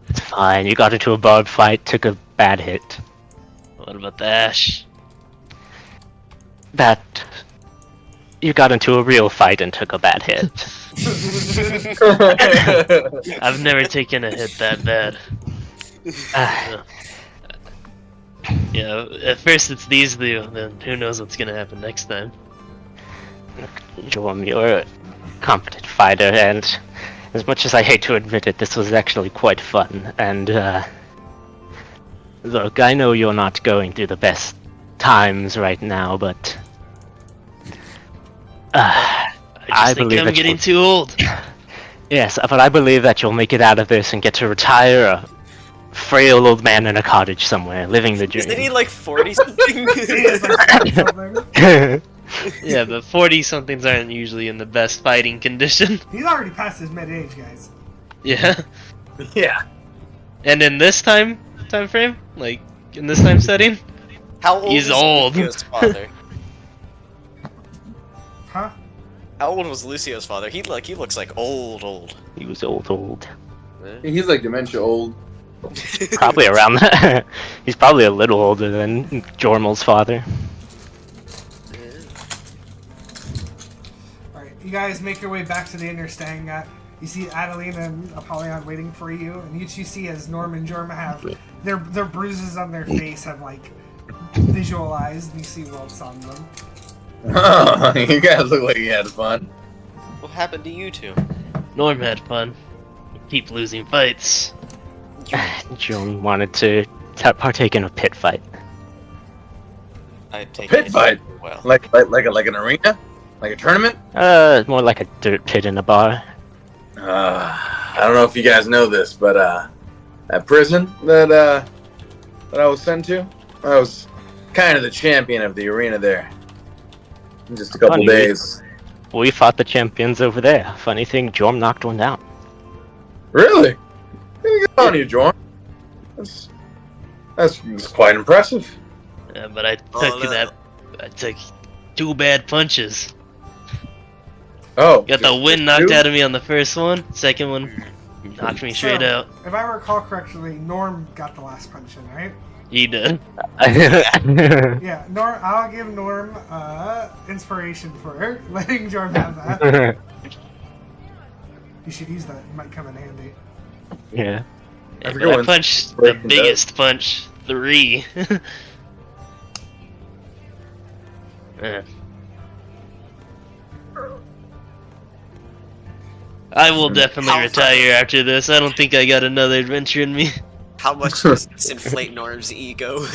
It's fine. You got into a barbed fight, took a bad hit. What about the ash? You got into a real fight and took a bad hit. I've never taken a hit that bad. At first it's these two, then who knows what's gonna happen next time. Jorm, you're a competent fighter, and as much as I hate to admit it, this was actually quite fun. And, look, I know you're not going through the best times right now, but... I believe think I'm that getting too old. Yes, but I believe that you'll make it out of this and get to retire a frail old man in a cottage somewhere, living the dream. Isn't he like 40 something? He is like something. Yeah, but 40-somethings aren't usually in the best fighting condition. He's already past his mid-age, guys. Yeah. Yeah. And in this time frame, like in this time setting, How old he's is old. Lucio's father? Huh? How old was Lucio's father? He looks like old. He was old. He's like dementia old. Probably around that. He's probably a little older than Jourmal's father. Alright, you guys make your way back to the inn you're staying at. You see Adaline and Apollyon waiting for you, and you two see as Norm and Jourmal have their bruises on their face have like visualized, and you see welts on them. Oh, you guys look like you had fun. What happened to you two? Norm had fun. Keep losing fights. Joan wanted to partake in a pit fight. I take Pit it fight? well. Like an arena? Like a tournament? More like a dirt pit in a bar. I don't know if you guys know this, but that prison that I was sent to, I was kind of the champion of the arena there. In just a couple Funny. days. We fought the champions over there. Funny thing, Jorm knocked one down. Really? Good on you, Jorm. That's quite impressive. Yeah, but I took no. I took 2 bad punches. Oh, Got the just wind knocked two? out of me on the first one. Second one knocked me straight out. If I recall correctly, Norm got the last punch in, right? He did. Yeah, Norm. I'll give Norm inspiration for letting Jorm have that. You should use that. It might come in handy. Yeah. Yeah, forget but I what punched the inspiration biggest punch. 3. Yeah. I will definitely How retire after this. I don't think I got another adventure in me. How much does this inflate Norm's ego?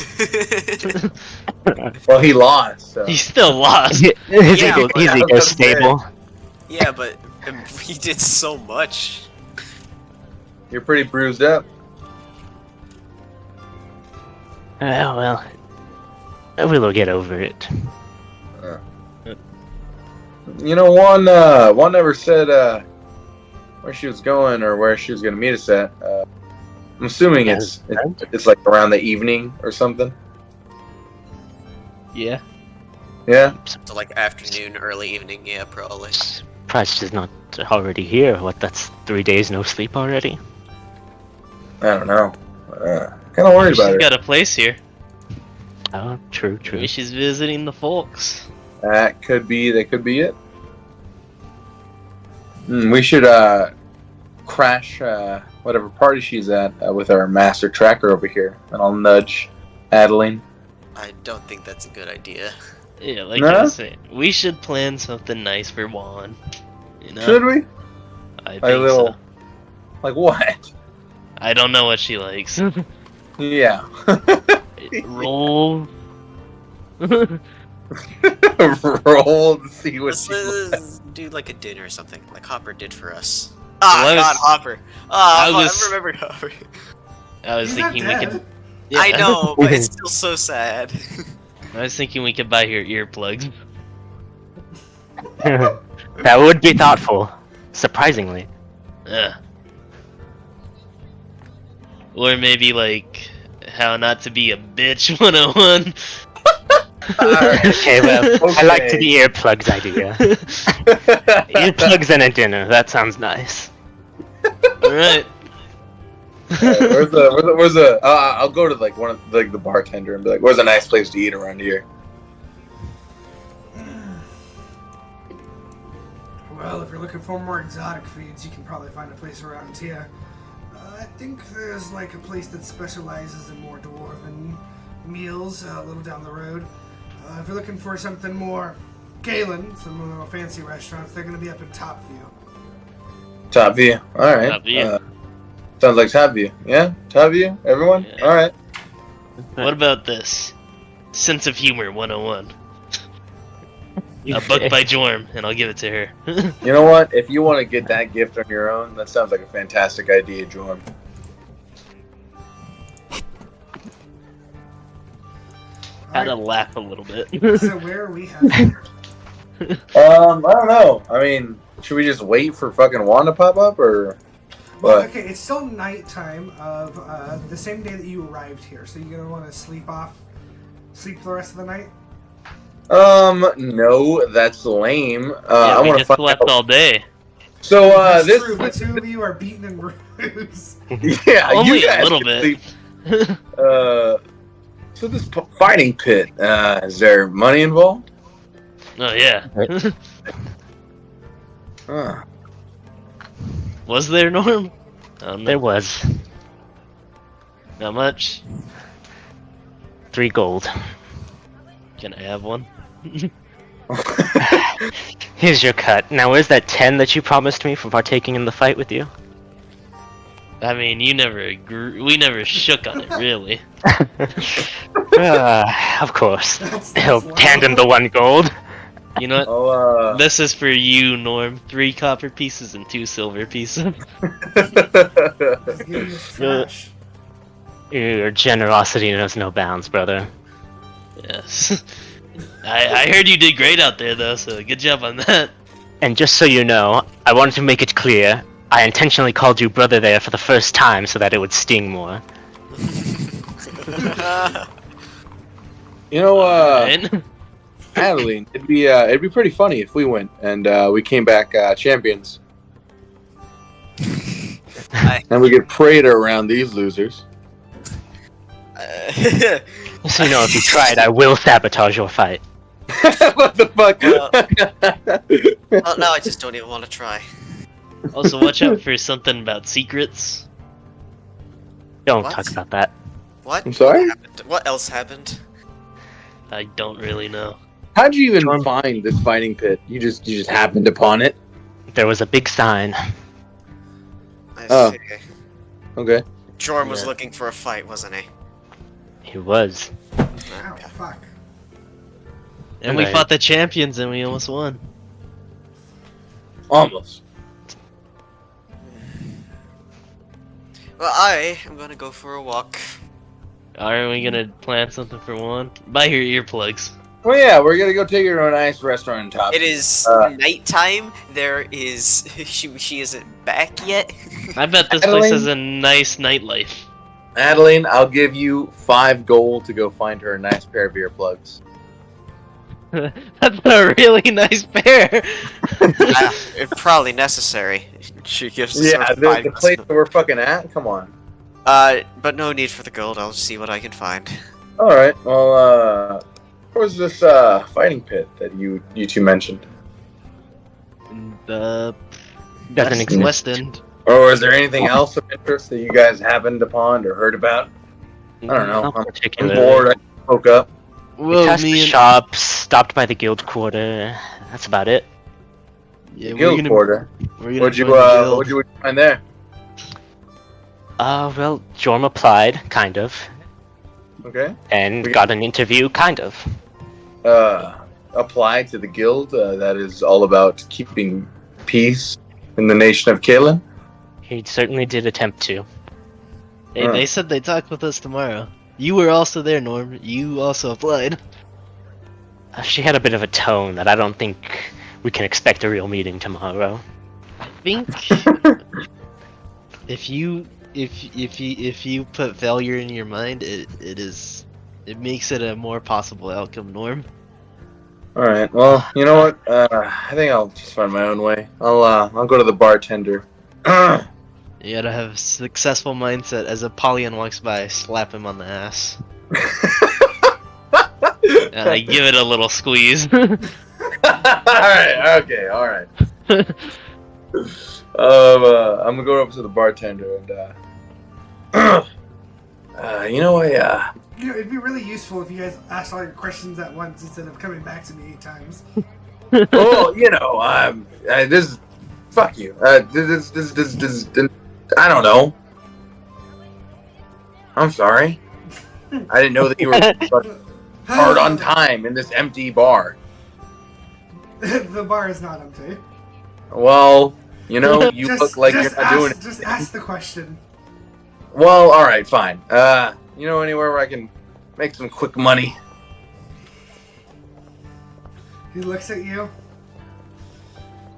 Well, he lost. So. He still lost. His Yeah, ego, but his I was ego's gonna say- stable. Yeah, but he did so much. You're pretty bruised up. Well, we'll get over it. You know, one never said where she was going or where she was going to meet us at. I'm assuming it's like around the evening or something. Yeah. Yeah. So like afternoon, early evening, yeah, probably. Price is not already here. What, that's 3 days no sleep already? I don't know. Kind of worried She's about her. got a place here. Oh, true. Maybe she's visiting the folks. That could be it. We should crash whatever party she's at with our master tracker over here, and I'll nudge Adaline. I don't think that's a good idea. Yeah, like No? I was saying, we should plan something nice for Juan. You know? Should we? I Like think little, so. like what? I don't know what she likes. Yeah. Roll. Roll to see what she wants. Let's do like a dinner or something, like Hopper did for us. Well, Ah, I God, was- Hopper. I I was- remembered Hopper. I was He's not thinking we dead. could. I Yeah, know, but it's still so sad. I was thinking we could buy her earplugs. That would be thoughtful. Surprisingly. Yeah. Or maybe like how not to be a bitch 101. Okay, well, I like to Okay. the earplugs idea. Earplugs and a dinner. That sounds nice. Alright. Where's the? I'll go to like one of like the bartender and be like, "Where's a nice place to eat around here?" Well, if you're looking for more exotic foods, you can probably find a place around here. I think there's like a place that specializes in more dwarven meals a little down the road. If you're looking for something more Galen, some more fancy restaurants, they're going to be up in Topview. Top View. All right. Top View. Sounds like Top View. Yeah, Top View. Everyone. Yeah. All right. What about this? Sense of humor 101. a book by Jorm, and I'll give it to her. You know what? If you want to get that gift on your own, that sounds like a fantastic idea, Jorm. Had to laugh a little bit. So where are we headed? I don't know. I mean, should we just wait for fucking Juan to pop up, or Well, what? okay, it's still nighttime of the same day that you arrived here, so you're gonna want to sleep for the rest of the night? No, that's lame. Yeah, I we want to just find slept out. all day. So, That's this. true, but two of you are beaten and bruised. Yeah, Only you guys a little can bit. sleep. So this fighting pit, is there money involved? Oh yeah. Huh. Was there, Norm? There was Not much. 3 gold. Can I have one? Here's your cut. Now, where's that 10 that you promised me for partaking in the fight with you? I mean, you never we never shook on it, really. Of course. That's He'll low. hand him the 1 gold. You know what? Oh, This is for you, Norm. 3 copper pieces and 2 silver pieces. Give me this trash. Your generosity knows no bounds, brother. Yes. I heard you did great out there, though, so good job on that. And just so you know, I wanted to make it clear, I intentionally called you brother there for the first time so that it would sting more. you know, Right? Adaline, it'd be pretty funny if we went and we came back champions, and we could parade around these losers. So you know, if you tried, I will sabotage your fight. What the fuck? Well, now I just don't even want to try. Also, watch out for something about secrets. Don't What? talk about that. What? I'm sorry? What happened? What else happened? I don't really know. How'd you even find this fighting pit? You just happened upon it. There was a big sign. I Oh. see. Okay. Jorm was Yeah. looking for a fight, wasn't he? He was. Ow, fuck. And we Right. fought the champions and we almost won. Almost. Well, I am gonna go for a walk. Are we gonna plan something for one? Buy your earplugs. Well, yeah, we're gonna go take her to a nice restaurant on top. It is nighttime. There is she isn't back yet. I bet this Adaline? place has a nice nightlife. Adaline, I'll give you 5 gold to go find her a nice pair of earplugs. That's a really nice pair. It's probably necessary. She gives us Yeah, her the 5 place that we're fucking at? Come on. but no need for the gold. I'll see what I can find. Alright, well, where's this, fighting pit that you two mentioned? The Doesn't exist. West End. Or is there anything else of interest that you guys happened upon or heard about? I don't know. Not I'm particularly. bored. I woke up. We Whoa, passed the me and shops, stopped by the guild quarter. That's about it. yeah, Guild quarter. We're gonna What'd you, join the guild. what'd you find there? Well, Jorm applied, kind of, Okay. and We- got an interview, kind of. Apply to the guild that is all about keeping peace in the nation of Kalen. He certainly did attempt to. Hey, they said they'd talk with us tomorrow. You were also there, Norm. You also applied. She had a bit of a tone that I don't think we can expect a real meeting tomorrow. I think if you put failure in your mind, it makes it a more possible outcome, Norm. All right. Well, you know what? I think I'll just find my own way. I'll go to the bartender. You gotta have a successful mindset. As Apollyon walks by, slap him on the ass. And I give it a little squeeze. All right. Okay. All right. I'm gonna go up to the bartender and you know, You know, it'd be really useful if you guys asked all your questions at once instead of coming back to me 8 times. well, you know, this, fuck you. This, I don't know. I'm sorry. I didn't know that you were hard on time in this empty bar. The bar is not empty. Well, you know, you look like you're not doing it. Just ask the question. Well, all right, fine. You know anywhere where I can make some quick money? He looks at you.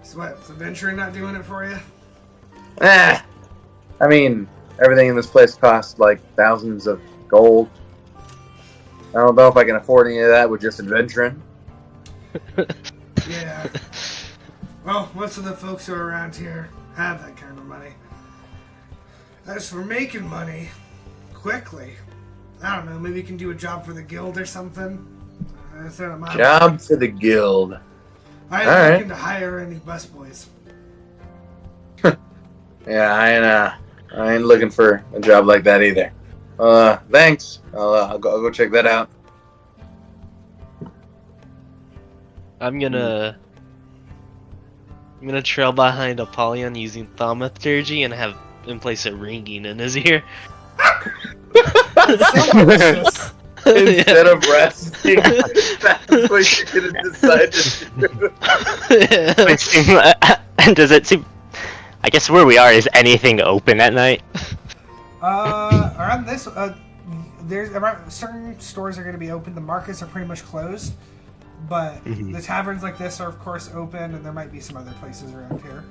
So what? Is adventuring not doing it for you? I mean, everything in this place costs like thousands of gold. I don't know if I can afford any of that with just adventuring. Yeah. Well, most of the folks who are around here have that kind of money. As for making money quickly, I don't know, maybe you can do a job for the guild or something. Instead of my Job for the guild. I ain't Alright. looking to hire any busboys. Yeah, I ain't looking for a job like that either. Thanks. I'll go check that out. I'm gonna trail behind Apollyon using thaumaturgy and have him place a ringing in his ear. It's so malicious. Instead of resting, that's what you're gonna decide to do. It seem- Does it seem? I guess where we are, is anything open at night? Around this, there's around certain stores are going to be open. The markets are pretty much closed, but the taverns like this are of course open, and there might be some other places around here.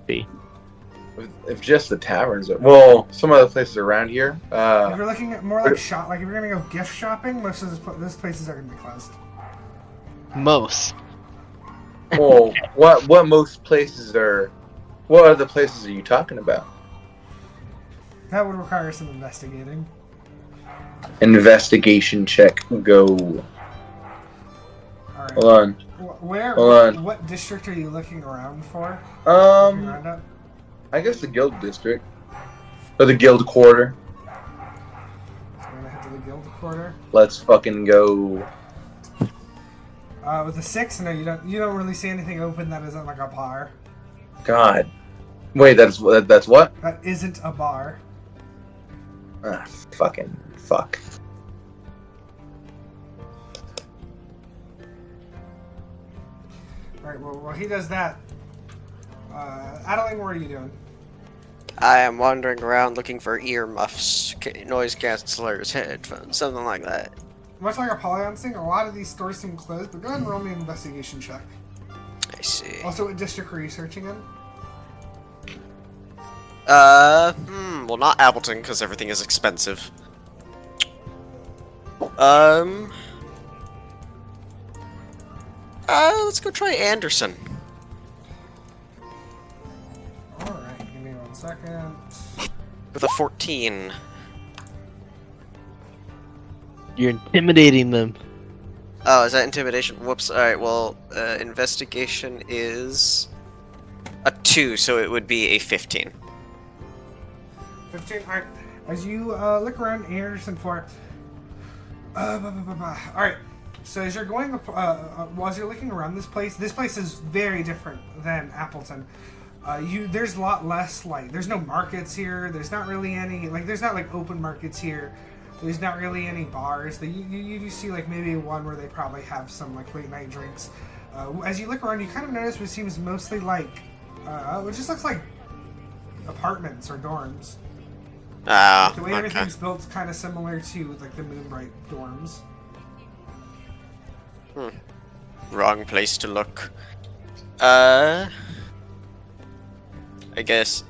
See. If just the taverns are, well, some other places around here. If you're looking at more like shop, like if you're going to go gift shopping, most of those places are going to be closed. Most. Well, what most places are? What other places are you talking about? That would require some investigating. Investigation check. Go. All right. Hold on. Hold on. What district are you looking around for? Looking around at? I guess the guild district or the guild quarter. So we're gonna head to the guild quarter. Let's fucking go. With a 6, no, you don't really see anything open that isn't like a bar. God. Wait, that's what? That isn't a bar. Ah, fucking fuck. Alright, well, while he does that, Adaline, what are you doing? I am wandering around looking for earmuffs, noise cancelers, headphones, something like that. Much like Apollyon thing, a lot of these stores seem closed, but go ahead and roll me an investigation check. I see. Also, what district are you searching in? Well, not Appleton, because everything is expensive. Let's go try Anderson. Alright, give me 1 second. With a 14. You're intimidating them. Oh, is that intimidation? Whoops. Alright, well, investigation is a 2, so it would be a 15. 15. Alright, as you look around Anderson for. Alright, so as you're going, while you're looking around this place is very different than Appleton. There's a lot less, like, there's no markets here, there's not really any, like, there's not, like, open markets here, there's not really any bars. You do see, like, maybe one where they probably have some, like, late night drinks. As you look around, you kind of notice what seems mostly like, it just looks like apartments or dorms. Ah, The way okay. everything's built is kind of similar to, like, the Moonbright dorms. Wrong place to look. I guess.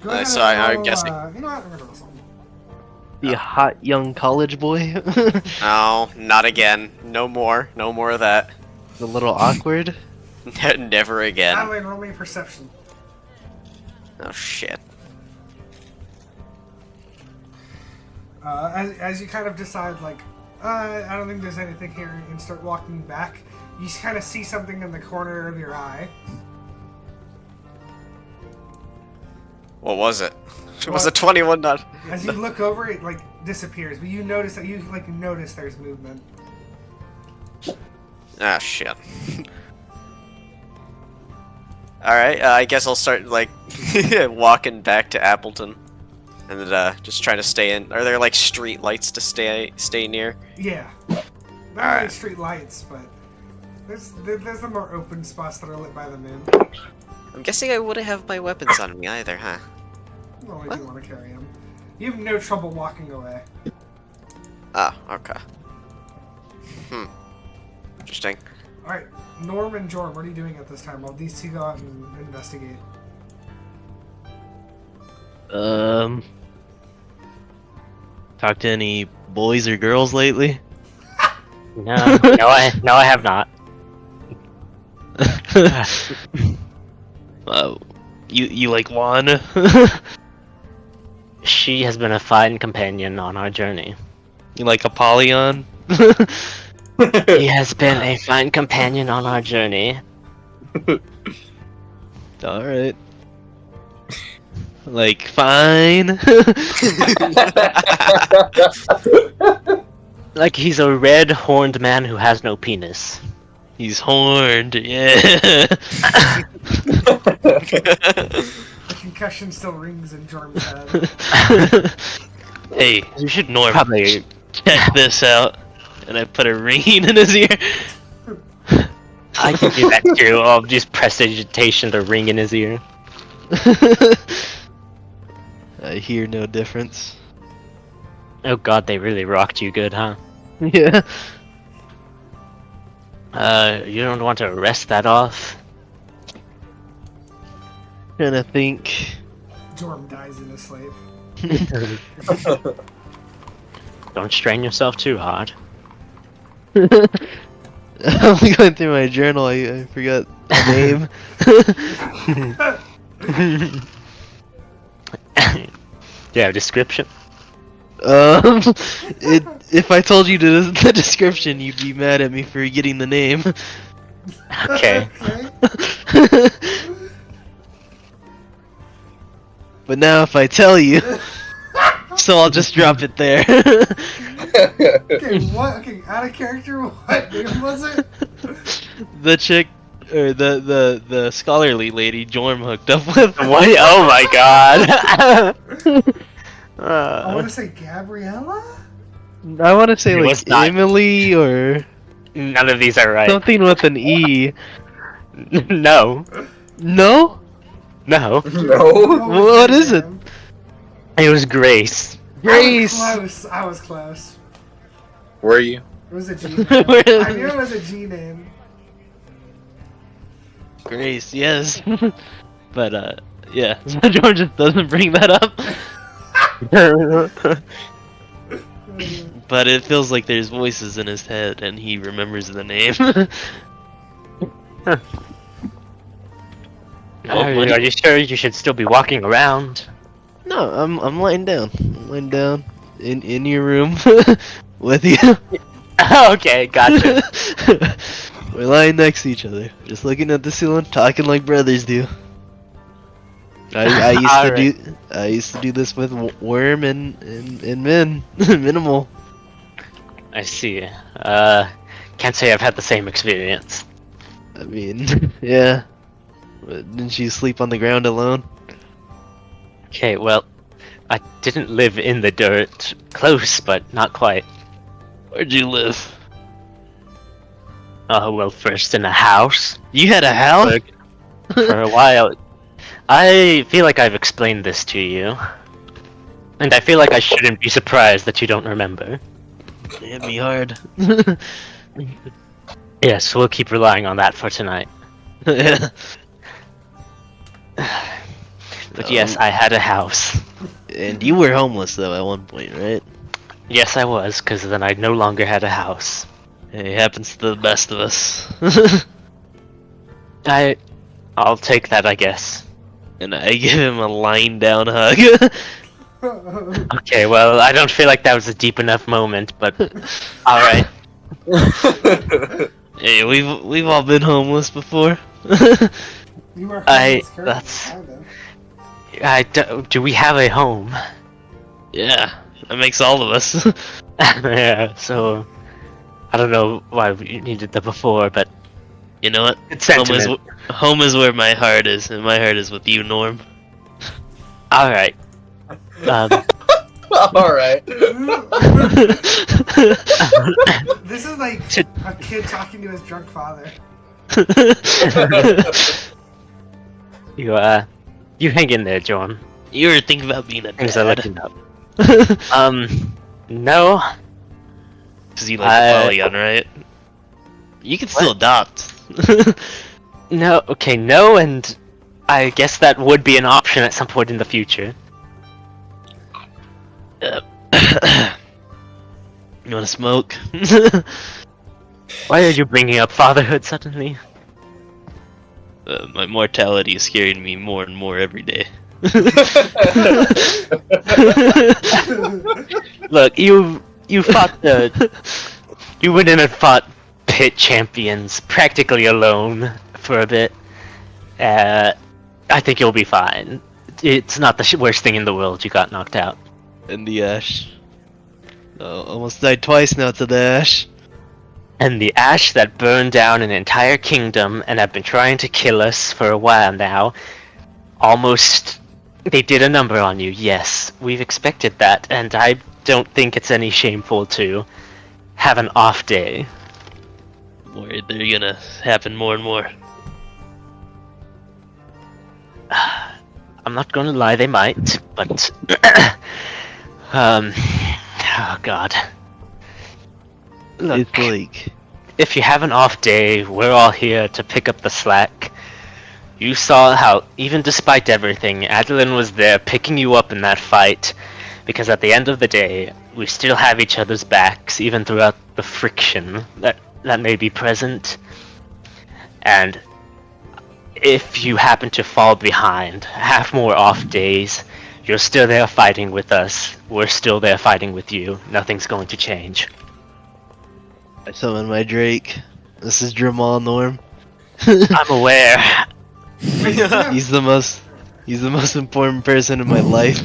Go ahead So and I'm roll, guessing. You know what? I'm gonna roll something. The hot young college boy. No, not again. No more. No more of that. A little awkward. Never again. Adaline, roll me a perception. Oh shit. As you kind of decide, like, I don't think there's anything here, and start walking back, you kind of see something in the corner of your eye. What was it? Was it 21 not? As you look over, it, like, disappears, but you notice that notice there's movement. Ah, shit. Alright, I guess I'll start, like, walking back to Appleton. And just trying to stay in. Are there, like, street lights to stay near? Yeah. Not really Alright. street lights, but There's the more open spots that are lit by the moon. I'm guessing I wouldn't have my weapons on me either, huh? Only if you want to carry them. You have no trouble walking away. Oh, okay. Interesting. Alright, Norm and Jorm, what are you doing at this time while these two go out and investigate? Talk to any boys or girls lately? No, I have not. You like Juan? She has been a fine companion on our journey. You like Apollyon? He has been a fine companion on our journey. Alright. Like, fine. Like he's a red horned man who has no penis. He's horned, yeah. The concussion still rings in Jorm's head. Hey, You should Norm, probably. check this out. And I put a ring in his ear. I can do that too. I'll just prestidigitation the ring in his ear. I hear no difference. Oh god, they really rocked you good, huh? Yeah. You don't want to rest that off? Trying to think. Jorm dies in his sleep. Don't strain yourself too hard. I'm going through my journal. I forgot the name. Yeah, description. If I told you the description, you'd be mad at me for getting the name. Okay. But now if I tell you, so I'll just drop it there. Okay, what? Okay, out of character, what name was it? The chick, or the scholarly lady Jorm hooked up with. What? Oh my god. I want to say Gabriella? I want to say It like was not. Emily or None of these are right. something with an E. No. No? No. No. What is it? It was Grace. Grace. I was close. Were you? It was a G name. I knew it was a G name. Grace, yes. But yeah, George just doesn't bring that up. But it feels like there's voices in his head and he remembers the name. Are you sure you should still be walking around? No, I'm lying down. I'm lying down in your room with you. Okay, gotcha. We're lying next to each other, just looking at the ceiling, talking like brothers do. I used to do this with Worm and Min Minimal. I see. Can't say I've had the same experience. I mean, yeah. But didn't you sleep on the ground alone? Okay, well, I didn't live in the dirt. Close, but not quite. Where'd you live? Well, first in a house. You had a house? For a while. I feel like I've explained this to you. And I feel like I shouldn't be surprised that you don't remember. It hit me hard. Yes, we'll keep relying on that for tonight. Yeah. But yes, I had a house. And you were homeless though at one point, right? Yes, I was, because then I no longer had a house. Hey, it happens to the best of us. I'll take that, I guess. And I give him a lying down hug. Okay, well, I don't feel like that was a deep enough moment, but alright. Hey, we've all been homeless before. You were that's- do we have a home? Yeah, that makes all of us. Yeah, so I don't know why we needed that before, but You know what? it's sentiment. Home is where my heart is, and my heart is with you, Norm. Alright. All right. This is like a kid talking to his drunk father. You hang in there, John. You were thinking about being a Things are dad. looking up. No. Because you like Apollyon, right? You can still adopt. No, okay, no, and I guess that would be an option at some point in the future. You wanna smoke? Why are you bringing up fatherhood suddenly? My mortality is scaring me more and more every day. Look, you fought you went in and fought pit champions practically alone for a bit. I think you'll be fine. It's not the worst thing in the world you got knocked out. And the ash. Oh, almost died twice now to the ash. And the ash that burned down an entire kingdom and have been trying to kill us for a while now. Almost. They did a number on you, yes. We've expected that, and I don't think it's any shameful to have an off day. Worried they're gonna happen more and more. I'm not gonna lie, they might, but. Oh god. Look, It's like... if you have an off day, we're all here to pick up the slack. You saw how, even despite everything, Adaline was there picking you up in that fight, because at the end of the day, we still have each other's backs, even throughout the friction that may be present. And if you happen to fall behind, have more off days, you're still there fighting with us, we're still there fighting with you, nothing's going to change. I summon my Drake. This is Jourmal Norm. I'm aware. He's the most important person in my life.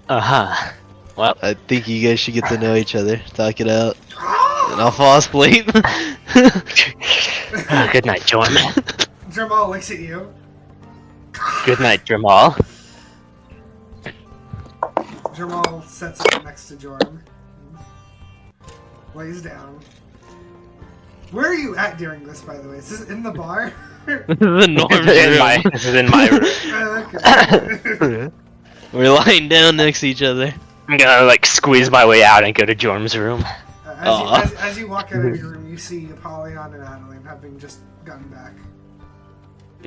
Uh-huh. Well, I think you guys should get to know each other. Talk it out. And I'll fall asleep. good night, Jorm. Jourmal looks at you. Good night, Jourmal. Jourmal sets up next to Jorm. Lays down. Where are you at during this, by the way? Is this in the bar? The Norm's room. This is in my room. Okay. We're lying down next to each other. I'm gonna like squeeze my way out and go to Jorm's room. As you walk out of your room, you see Apollyon and Adaline having just gotten back.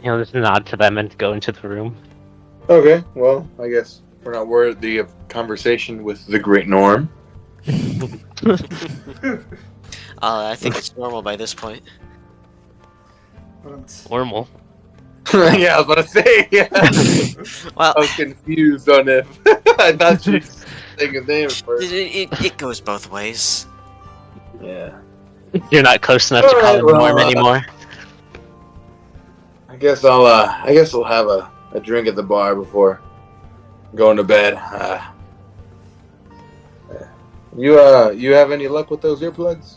He'll just nod to them and go into the room. Okay, well, I guess we're not worthy of conversation with the great Norm. I think it's normal by this point. Normal. Yeah, I was about to say. Yeah. Well, I was confused on it. I thought she was saying his name at first. it goes both ways. Yeah. You're not close enough to call him Norm anymore. I guess I'll have a drink at the bar before going to bed. You have any luck with those earplugs?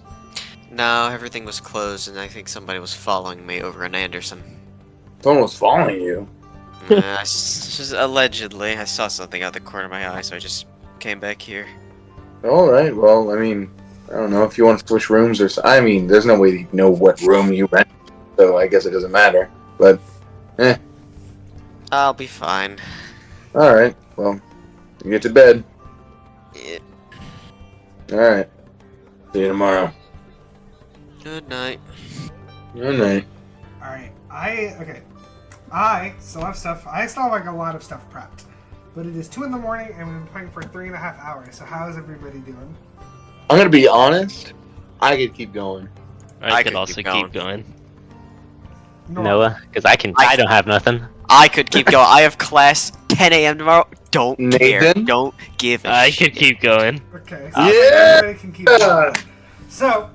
No, everything was closed, and I think somebody was following me over in Anderson. Someone was following you. Allegedly, I saw something out the corner of my eye, so I just came back here. All right. Well, I mean, I don't know if you want to switch rooms or. I mean, there's no way to know what room you rent, so I guess it doesn't matter. But, I'll be fine. All right. Well, you get to bed. Yeah. All right. See you tomorrow. Good night. Good night. Alright, I still have stuff. I still have like a lot of stuff prepped. But it is 2 in the morning and we've been playing for 3.5 hours. So how is everybody doing? I'm gonna be honest. I could keep going. I could could also keep keep going. Noah, because I don't have nothing. I could keep going. I have class 10 a.m. tomorrow. Don't care. Nathan? Don't give a I shit. could keep going. Okay, so Yeah! everybody can keep going. So,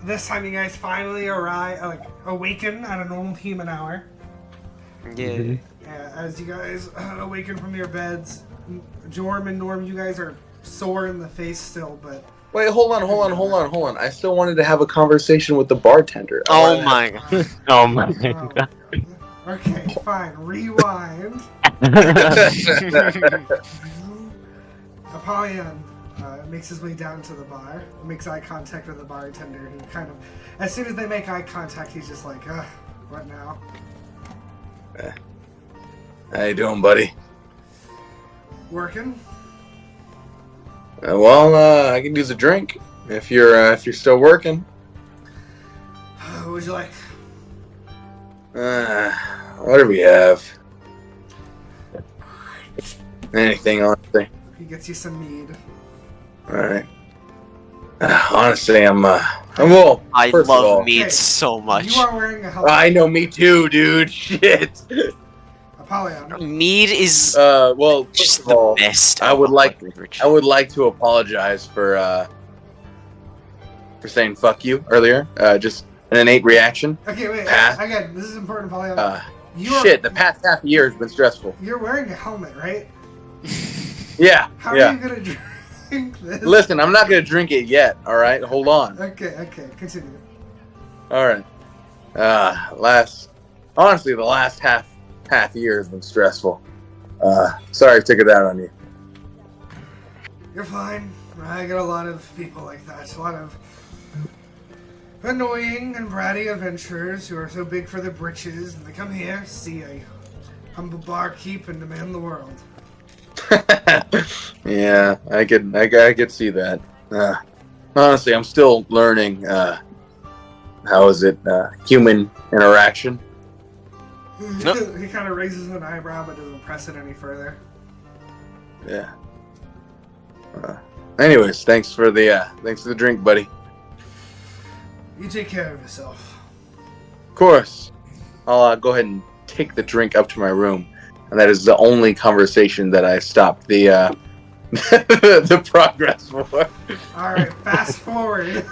this time you guys finally awaken at a normal human hour. Yeah. As you guys awaken from your beds, Jorm and Norm, you guys are sore in the face still, but... Wait, hold on. I still wanted to have a conversation with the bartender. Oh my god. Oh my Oh, god. okay, fine. Rewind. Apollyon makes his way down to the bar, makes eye contact with the bartender, who kind of, as soon as they make eye contact, he's just like, what now? How you doing, buddy? Working? I can use a drink if you're still working. What would you like? What do we have? Anything, honestly. He gets you some mead. All right. Honestly, I'm well. I first of all, love meat Hey, so much. You are wearing a helmet. I know, me too, dude. Shit. Apollyon. Mead is Well, first just of the all, best. I would of like- beverage. I would like to apologize for saying "fuck you" earlier. Just an innate reaction. Okay, wait. Pass. Again, this is important, Apollyon. Shit, the past half year has been stressful. You're wearing a helmet, right? Yeah, How yeah. are you gonna drink this? Listen, I'm not gonna drink it yet. All right, hold on. Okay, continue. All right. Honestly, the last half year has been stressful. Sorry to take it out on you. You're fine. I get a lot of people like that. A lot of annoying and bratty adventurers who are so big for their britches, and they come here, see a humble barkeep, and demand the world. Yeah, I could see that. Honestly, I'm still learning. How is it? Human interaction. Nope. He kind of raises an eyebrow, but doesn't press it any further. Yeah. Anyways, thanks for the drink, buddy. You take care of yourself. Of course. I'll go ahead and take the drink up to my room, and that is the only conversation that I stopped the the progress for. Alright, fast forward.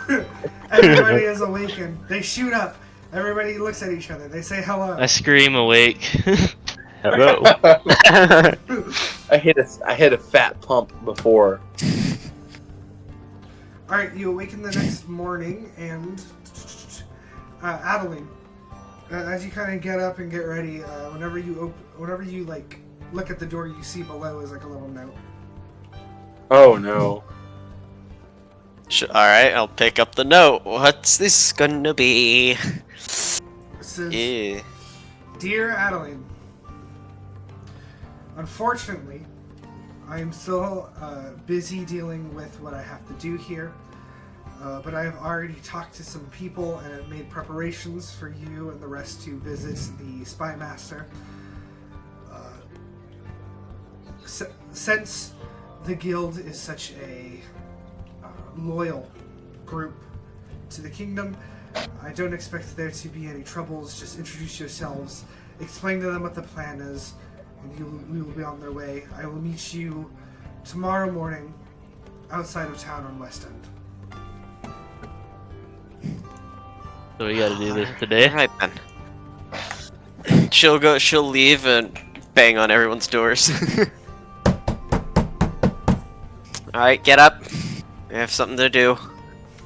Everybody is awakened. They shoot up. Everybody looks at each other. They say hello. I scream awake. Hello. I hit a fat pump before. Alright, you awaken the next morning, and Adaline, as you kind of get up and get ready, whenever you like look at the door, you see below is like a little note. Oh no. Alright, I'll pick up the note. What's this gonna be? It says, Yeah. Dear Adaline, unfortunately, I am still busy dealing with what I have to do here, but I have already talked to some people and have made preparations for you and the rest to visit the Spy Master. Since the guild is such a loyal group to the kingdom, I don't expect there to be any troubles. Just introduce yourselves, explain to them what the plan is, and we will be on their way. I will meet you tomorrow morning outside of town on West End. So we gotta do this today. Alright then. She'll leave and bang on everyone's doors. Alright, get up. We have something to do.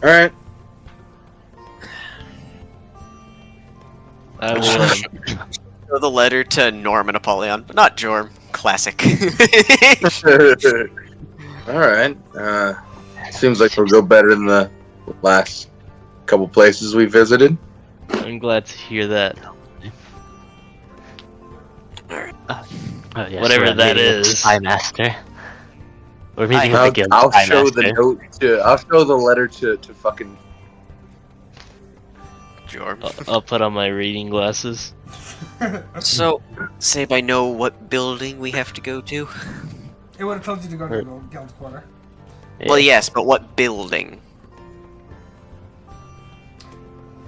Alright. I will. Show the letter to Nourmal and Apollyon, but not Jorm. Classic. Alright. Seems like we'll go better than the last couple places we visited. I'm glad to hear that. Oh, yes, Whatever we're that meeting with the is. Spy Master. We're meeting with the guild I'll Spy show the Master. note to. I'll show the letter to fucking. Jorm. I'll put on my reading glasses. So, Sabe, I know what building we have to go to? It would have told you to go to the guild quarter. Well, yes, but what building?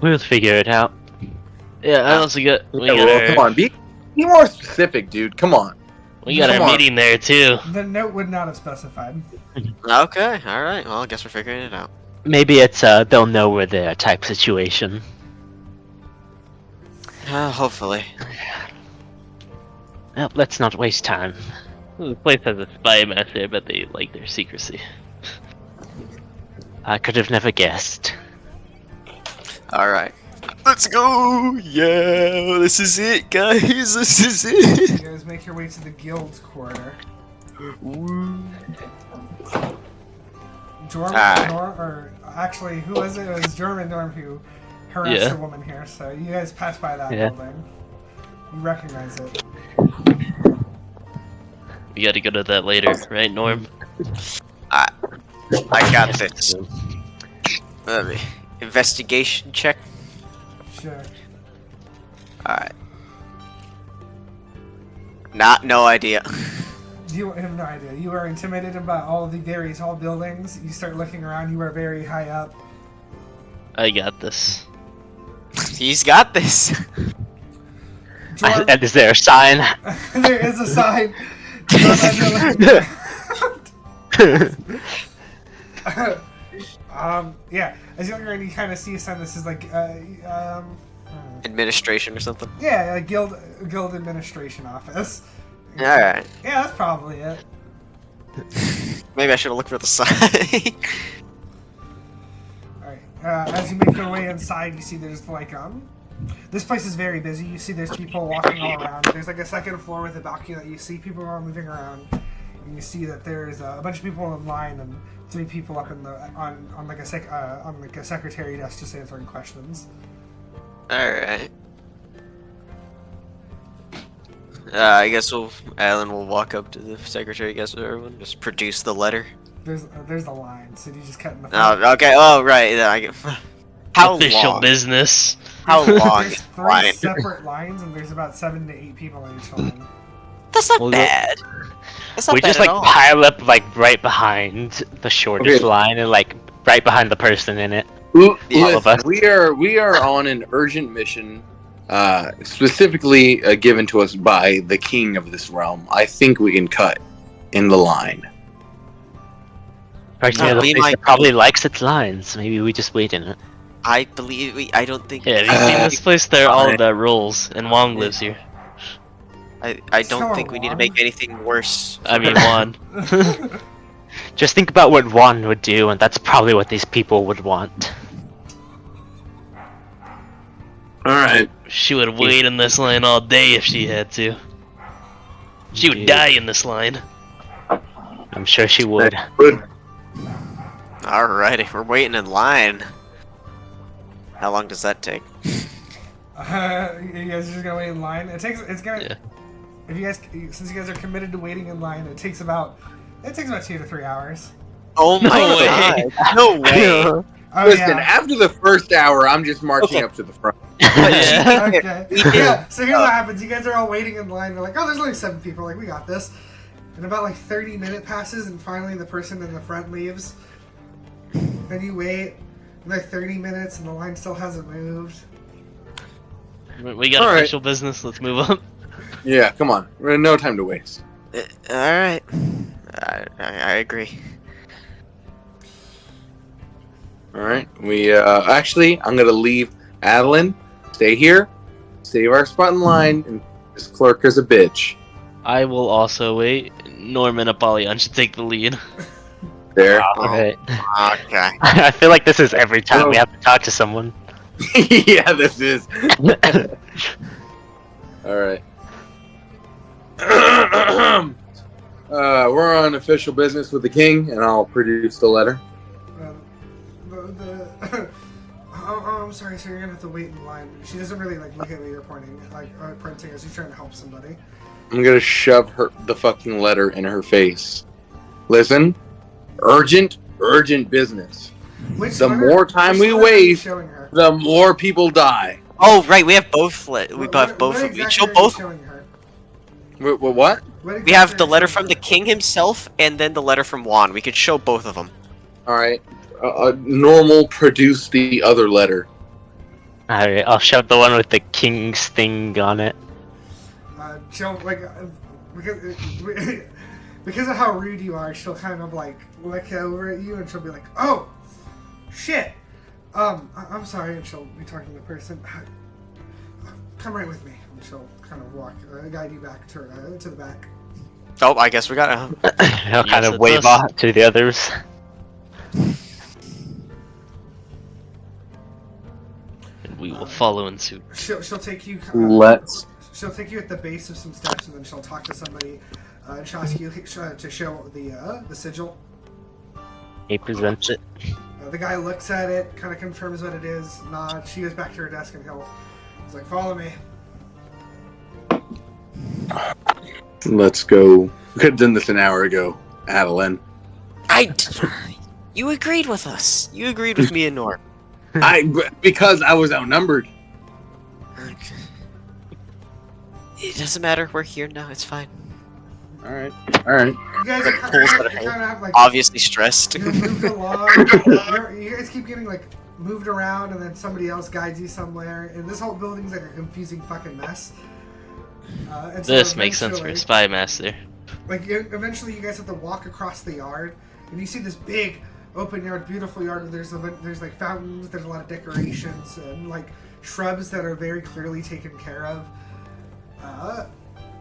We'll figure it out. Yeah, I also got. We Yeah, got well, come our, on, be more specific, dude. Come on. we got come our on. meeting there too. The note would not have specified. Okay, alright, well, I guess we're figuring it out. Maybe it's they'll know we're there type situation. Hopefully. Well, let's not waste time. The place has a spy master, but they like their secrecy. I could have never guessed. Alright. Let's go! Yeah, this is it, guys. This is it. You guys make your way to the guild quarter. or actually, who was it? It was German Norm who harassed a woman here. So you guys passed by that building. You recognize it. We gotta go to that later, right, Norm? I got this. Investigation check. Sure. Alright. No idea. You have no idea. You are intimidated by all of the very tall buildings. You start looking around. You are very high up. I got this. He's got this. And is there a sign? There is a sign. Yeah. As you look around, you kind of see a sign that says like, Administration or something. yeah, a guild administration office. Alright. Yeah, that's probably it. Maybe I should have looked for the sign. Alright. As you make your way inside, you see there's like this place is very busy. You see there's people walking all around. There's like a second floor with a balcony that you see people are moving around, and you see that there's a bunch of people in line and 3 people up in the on like a secretary desk just answering questions. Alright. I guess Alan will walk up to the secretary, everyone just produce the letter. There's a line, so you just cut in the Oh, okay. Oh, right. Yeah, I get. How Official long? business. How long There's is 3 line? separate lines, and there's about 7 to 8 people in each line. That's not Well, bad. That's not We bad just at like all. pile up like right behind the shortest Okay. line and like right behind the person in it. All of us. We are on an urgent mission, specifically given to us by the king of this realm. I think we can cut in the line. Right No, near the we place might- that probably likes its lines. Maybe we just wait in it. I believe I don't think. Yeah, have you seen this place? They're all about rules, and Wong lives here. I don't So think we need to long. make anything worse. I mean, Juan. Just think about what Juan would do, and that's probably what these people would want. All right. She would wait in this line all day if she had to. She would Indeed. die in this line. I'm sure she would. Good. Alrighty, we're waiting in line. How long does that take? You guys are just gonna wait in line. It's gonna. Yeah. If you guys, since you guys are committed to waiting in line, it takes about 2 to 3 hours. Oh my No way. god! No way! Oh Listen, yeah. after the first hour, I'm just marching up to the front. Yeah. Okay. We did. Yeah. So here's what happens. You guys are all waiting in line. They're like, oh, there's only 7 people. Like, we got this. And about like 30 minutes passes, and finally the person in the front leaves. Then you wait like 30 minutes, and the line still hasn't moved. We got Alright. official business. Let's move on. Yeah, come on. We have no time to waste. Alright. I agree. All right. We actually, I'm gonna leave Adaline. Stay here. Save our spot in line, and this clerk is a bitch. I will also wait. Norm and Apollyon should take the lead. There. Alright. Okay. I feel like this is every time we have to talk to someone. Yeah, this is. All right. We're on official business with the king, and I'll produce the letter. I'm sorry, so you're gonna have to wait in line. She doesn't really like look at what you're pointing, printing as you're trying to help somebody. I'm gonna shove the fucking letter in her face. Listen, urgent business. Which The letter- more time which we letter are you waste, showing her? the more people die. Oh right, we have both. We What- have both. what We exactly show are you both. showing her? What? What We exactly have are the you letter showing from the her? king himself, and then the letter from Juan. We could show both of them. All right. Normal produce the other letter. Alright, I'll shove the one with the king's thing on it. She'll like because of how rude you are, she'll kind of like look over at you and she'll be like, "Oh, shit. I'm sorry," and she'll be talking to the person. Come right with me, and she'll kind of walk, guide you back to the back. Oh, I guess we got it. I'll kind Yes, of it's wave us. off to the others. And we will follow in suit. She'll take you. Let's. She'll take you at the base of some steps, and then she'll talk to somebody, and she'll ask you to show the sigil. He presents it. The guy looks at it, kind of confirms what it is, nods. She goes back to her desk and he's like, "Follow me." Let's go. We could have done this an hour ago, Adaline. You agreed with us. You agreed with me and Norm. Because I was outnumbered. It doesn't matter. We're here now. It's fine. All right. You guys are kind of like Obviously stressed. you're moved along. You guys keep getting like moved around, and then somebody else guides you somewhere. And this whole building's like a confusing fucking mess. And so This makes sense for a spy master. Like eventually, you guys have to walk across the yard, and you see this big open yard, beautiful yard. There's like fountains. There's a lot of decorations and like shrubs that are very clearly taken care of.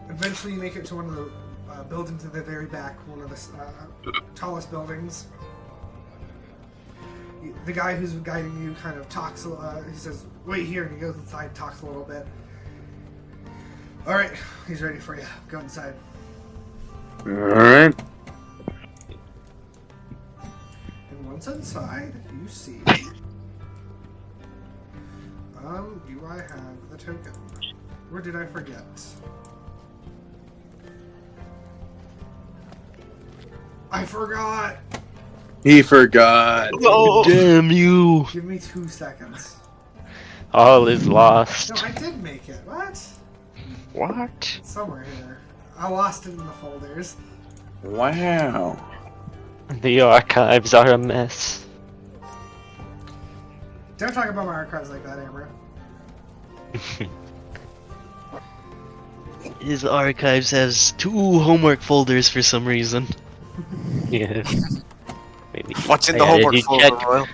Eventually, you make it to one of the buildings at the very back, one of the tallest buildings. The guy who's guiding you kind of talks. He says, "Wait here," and he goes inside, talks a little bit. All right, he's ready for you. Go inside. All right. And once inside, you see. Do I have the token? Or did I forget? I forgot! He forgot. Oh, damn you! Give me 2 seconds. All is lost. No, I did make it. What? What? It's somewhere here. I lost it in the folders. Wow. The archives are a mess. Don't talk about my archives like that, Amber. His archives has 2 homework folders for some reason. Yeah. Maybe. What's in the Yeah, homework did you folder, check? Royal?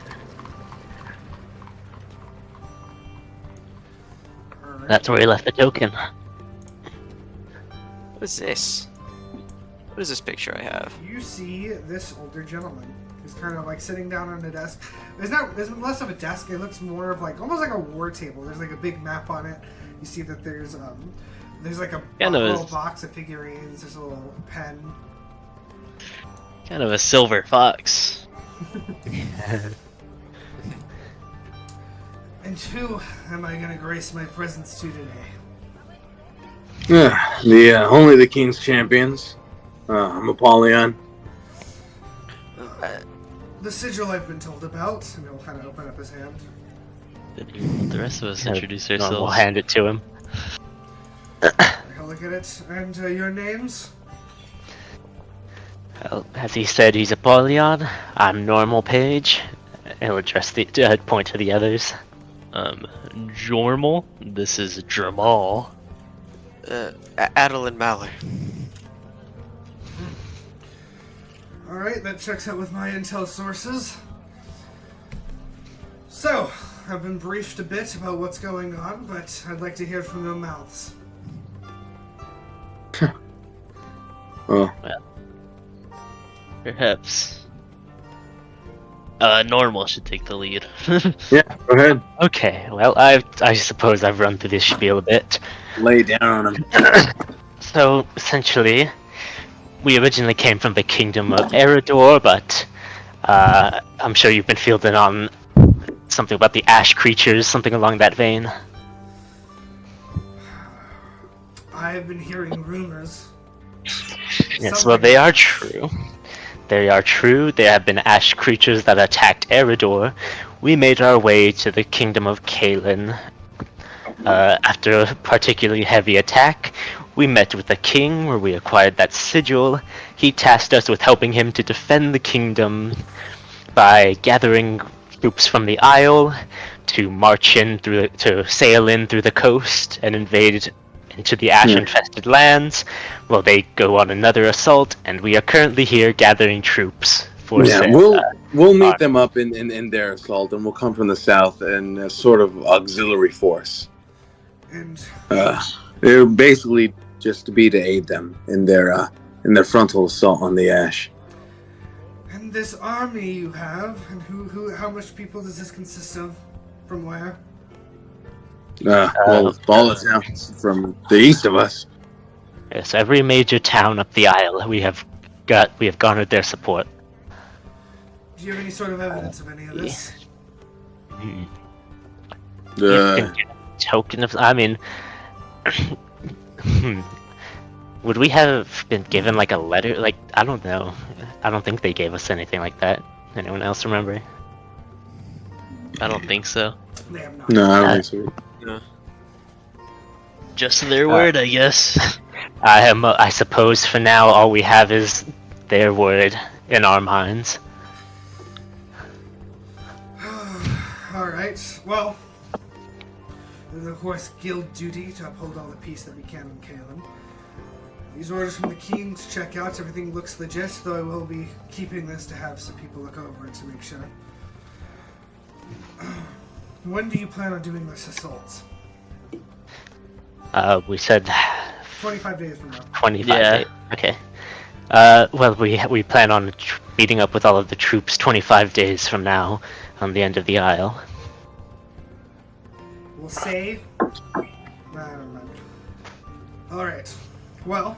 Alright. That's where he left the token. What is this? What is this picture I have? You see this older gentleman who's kind of like sitting down on a desk. There's less of a desk. It looks more of like almost like a war table. There's like a big map on it. You see that there's like a little box of figurines. There's a little pen. Kind of a silver fox. And who am I gonna grace my presence to today? Only the king's champions. I'm Apollyon. The sigil I've been told about, and he'll kind of open up his hand. Did you want the rest of us introduce We'll ourselves? hand it to him. I'll look at it. And your names? Well, as he said, he's Apollyon. I'm Nourmal Paej. He'll address the point to the others. Jourmal. This is Jourmal. Adaline Mallory. Alright, that checks out with my intel sources. So, I've been briefed a bit about what's going on, but I'd like to hear from your mouths. Oh, Perhaps. Nourmal should take the lead. yeah. Go ahead. Okay, well, I suppose I've run through this spiel a bit. Lay down on him. So, essentially, we originally came from the kingdom of Eridor, but I'm sure you've been fielding on something about the ash creatures, something along that vein. I've been hearing rumors. Yes, well, they are true. They are true. There have been ash creatures that attacked Eridor. We made our way to the kingdom of Kalin. After a particularly heavy attack, we met with the king, where we acquired that sigil. He tasked us with helping him to defend the kingdom by gathering troops from the Isle to march in to sail in through the coast and invade into the ash-infested lands. Well, they go on another assault, and we are currently here gathering troops for. Yeah, we'll meet them up in their assault, and we'll come from the south in a sort of auxiliary force. And They're basically just to be to aid them in their frontal assault on the ash. and this army you have, and how much people does this consist of? From where? Well, all the towns from the east of us. Yes, every major town up the Isle, we have garnered their support. Do you have any sort of evidence of any of this? Token of. I mean. Would we have been given like a letter? Like, I don't know. I don't think they gave us anything like that. Anyone else remember? I don't think so. They have not. No, I don't think so. Just their word, I guess. I suppose for now all we have is their word in our minds. Alright, well, there's of course guild duty to uphold all the peace that we can in Kalen. These orders from the king to check out, everything looks legit, though I will be keeping this to have some people look over it to make sure. When do you plan on doing this assault? We said 25 days from now. 25 Yeah. days. Okay. Well, we plan on meeting up with all of the troops 25 days from now on the end of the Isle. We'll say... Alright. Well,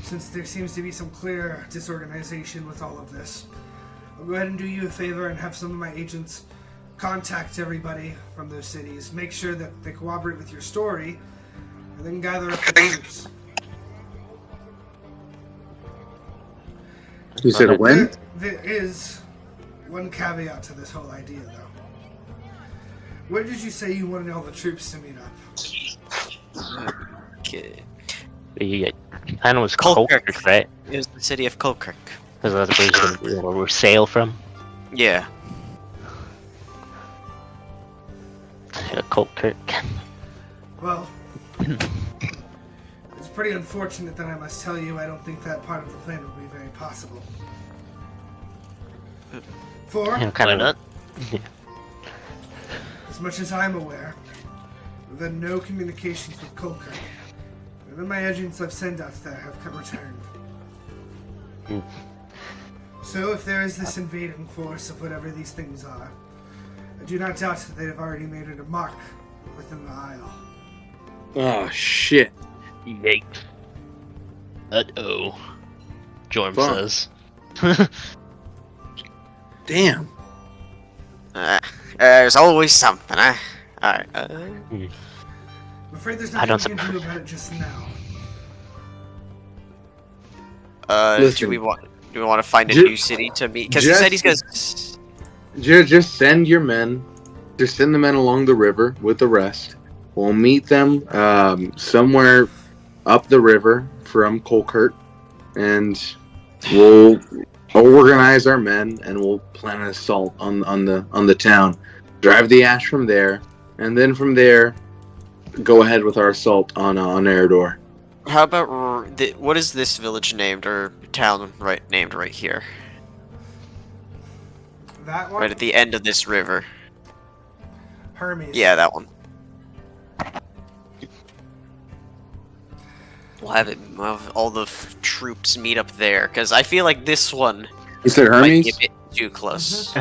since there seems to be some clear disorganization with all of this, I'll go ahead and do you a favor and have some of my agents contact everybody from those cities, make sure that they cooperate with your story, and then gather up the troops. You said when? There is one caveat to this whole idea, though. Where did you say you wanted all the troops to meet up? Okay. The plan was Colkirk. Colkirk, right? It was the city of Colkirk. Because that's where we sail from. Yeah. Colkirk. Well, it's pretty unfortunate that I must tell you I don't think that part of the plan will be very possible. For, Kind Why of. not? as much as I'm aware, we've had no communications with Colkirk. Even my agents I've sent out there have come returned. So if there is this invading force of whatever these things are, I do not doubt that they have already made it a mark within the Isle. Oh shit! Yikes. Uh-oh. Jorm Fuck. says. Damn. There's always something, huh? Alright. I'm afraid there's I nothing don't we can do about it just now. Do Listen. we want to find a Ju- new city to meet? Because he said he's gonna. Just send your men. Just send the men along the river with the rest. We'll meet them somewhere up the river from Colkirk, and we'll organize our men and we'll plan an assault on the town. Drive the ash from there, and then from there, go ahead with our assault on Eredor. How about what is this village named or town named right here, That one? right at the end of this river? Hermes. Yeah, that one. We'll have all the troops meet up there because I feel like this one You said might be Hermes? a bit too close.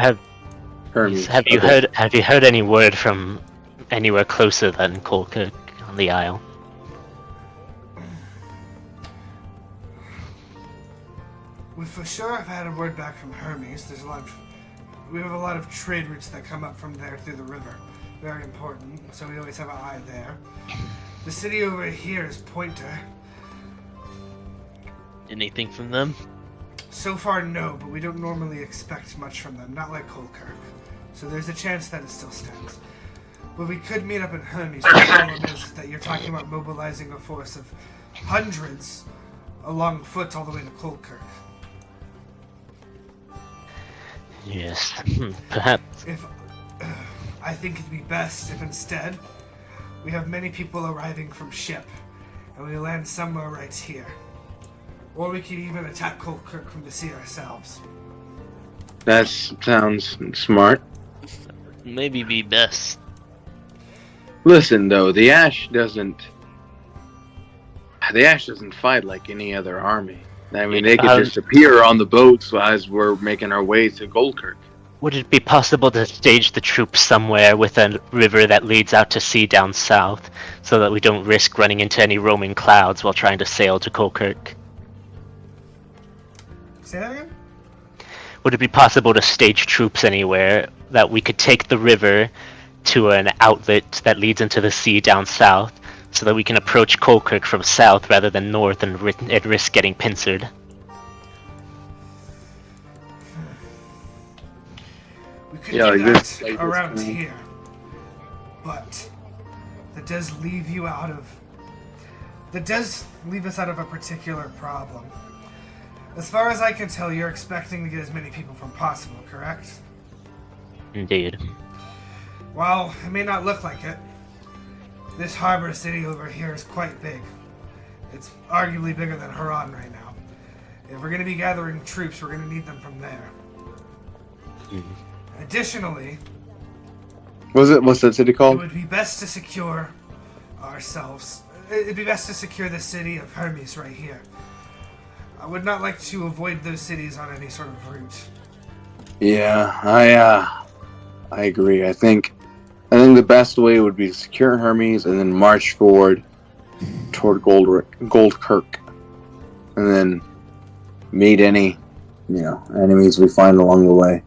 Hermes. Have you Okay. heard any word from anywhere closer than Colkirk on the Isle? We for sure have had a word back from Hermes. We have a lot of trade routes that come up from there through the river. Very important, so we always have an eye there. The city over here is Pointer. Anything from them? So far, no, but we don't normally expect much from them, not like Colkirk. So there's a chance that it still stands. But we could meet up in Hermes. The problem is that you're talking about mobilizing a force of hundreds along foot all the way to Colkirk. Yes, perhaps. I think it'd be best if instead we have many people arriving from ship and we land somewhere right here. Or we could even attack Colkirk from the sea ourselves. That sounds smart. Maybe be best. Listen, though, the Ash doesn't fight like any other army. I mean, they could just appear on the boats as we're making our way to Goldkirk. Would it be possible to stage the troops somewhere with a river that leads out to sea down south, so that we don't risk running into any roaming clouds while trying to sail to Colkirk? Say that again? would it be possible to stage troops anywhere that we could take the river to an outlet that leads into the sea down south, so that we can approach Colkirk from south rather than north and risk getting pincered? We could Yeah, do like that this, like this around thing. here, but that does leave you out of. That does leave us out of a particular problem. As far as I can tell, you're expecting to get as many people from possible, correct? Indeed. Well, it may not look like it. This harbor city over here is quite big. It's arguably bigger than Haran right now. If we're going to be gathering troops, we're going to need them from there. Additionally, What's that city it called? would be best to secure ourselves. It'd be best to secure the city of Hermes right here. I would not like to avoid those cities on any sort of route. Yeah, I agree. I think the best way would be to secure Hermes and then march forward toward Goldkirk, and then meet any enemies we find along the way.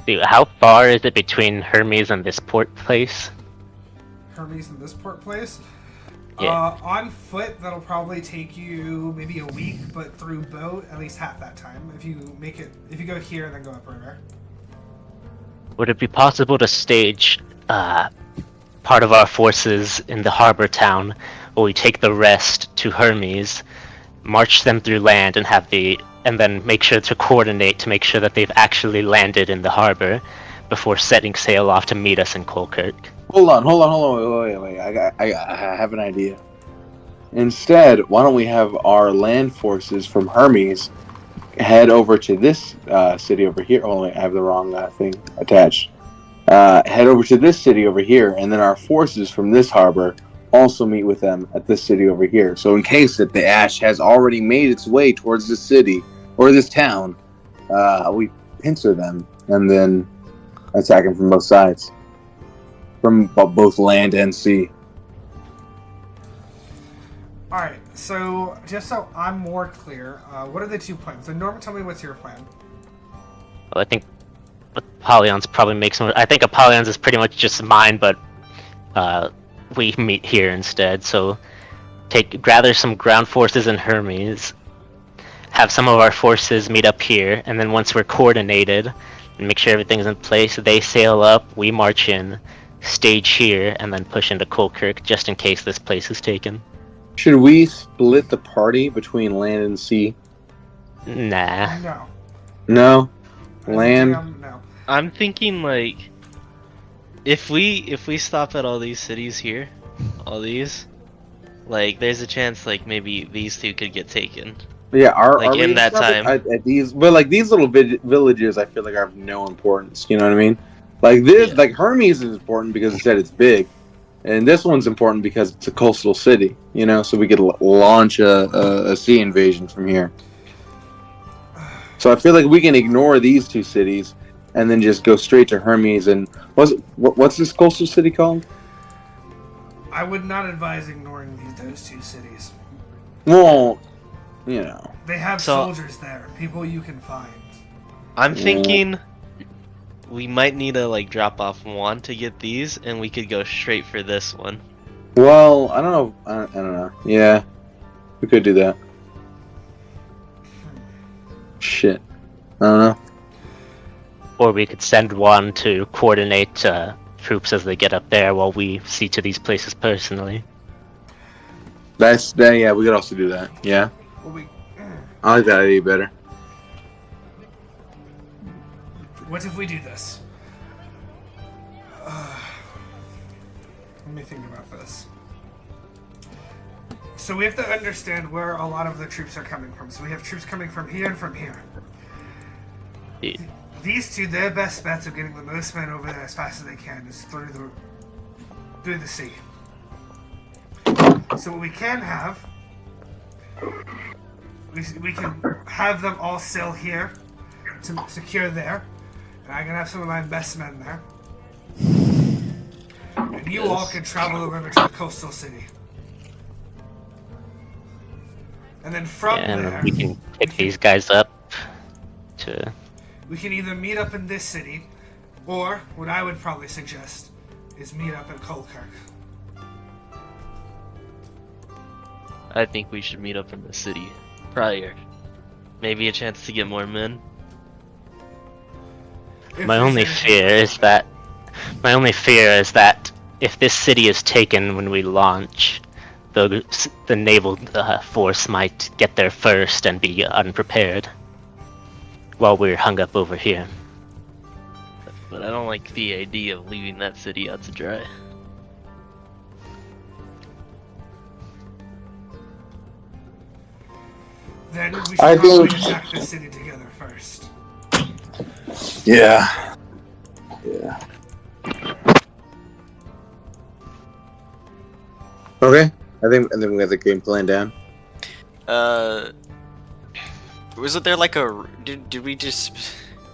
Dude, how far is it between Hermes and this port place? Hermes in this port place. Yeah. On foot, that'll probably take you maybe a week, but through boat, at least half that time. If you go here and then go upriver. Would it be possible to stage part of our forces in the harbor town, while we take the rest to Hermes, march them through land, and then make sure to coordinate to make sure that they've actually landed in the harbor before setting sail off to meet us in Colkirk? Hold on, wait. I have an idea. Instead, why don't we have our land forces from Hermes head over to this city over here? Oh, wait, I have the wrong thing attached. Head over to this city over here, and then our forces from this harbor also meet with them at this city over here. So in case that the ash has already made its way towards this city or this town, we pincer them and then attack them from both sides. From both land and sea. Alright, so just so I'm more clear, what are the two plans? So Norman, tell me what's your plan. Well, I think Apollyon's probably makes more. I think Apollyon's is pretty much just mine, but we meet here instead. So gather some ground forces in Hermes, have some of our forces meet up here, and then once we're coordinated and make sure everything's in place, they sail up, we march in, stage here, and then push into Colkirk just in case this place is taken. Should we split the party between land and sea? Nah. No. No? Land? No. I'm thinking like if we stop at all these cities here, all these, like there's a chance like maybe these two could get taken. Yeah, Like, in that time. at these, but like these little villages, I feel like are of no importance. You know what I mean? Like this, Yeah. like Hermes is important because it said it's big, and this one's important because it's a coastal city. You know, so we could launch a sea invasion from here. So I feel like we can ignore these two cities and then just go straight to Hermes. And what's this coastal city called? I would not advise ignoring those two cities. Well, you know. They have So- soldiers there, people you can find. I'm thinking we might need to like drop off one to get these, and we could go straight for this one. Well, I don't know. I don't know. Yeah, we could do that. Shit. I don't know. Or we could send one to coordinate troops as they get up there while we see to these places personally. Yeah, we could also do that. Yeah, Well, I like that idea better. what if we do this? Let me think about this. So we have to understand where a lot of the troops are coming from. So we have troops coming from here and from here. Yeah. These two, their best bets of getting the most men over there as fast as they can is through the sea. So what we can have, we can have them all sail here to secure there, and I can have some of my best men there, and you all can travel the river to the coastal city. And then from and there, we can pick these guys up to. we can either meet up in this city, or what I would probably suggest is meet up at Kolkirk. I think we should meet up in the city prior. Maybe a chance to get more men. If My there's only anything- fear is that if this city is taken when we launch, the naval force might get there first and be unprepared, while we're hung up over here. But I don't like the idea of leaving that city out to dry. Then we should I probably think- attack this city together first. Yeah. Yeah. Okay. I think we got the game plan down. Wasn't there like a did we just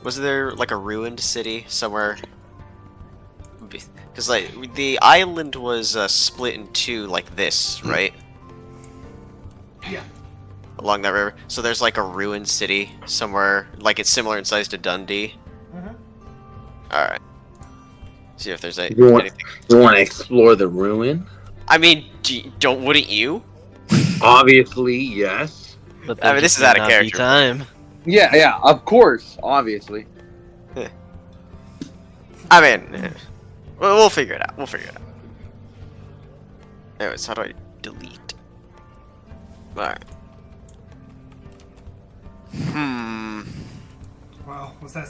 was there like a ruined city somewhere? Because like the island was split in two like this, right? Yeah. Along that river. So there's like a ruined city somewhere, like it's similar in size to Dundee. Mhm. All right. See if there's You want- anything. You want to explore the ruin? I mean, wouldn't you? Obviously, yes. But I mean, this is out of not be character. time. Yeah, of course, obviously. I mean, we'll figure it out. Anyways, how do I delete? Alright. Well, does that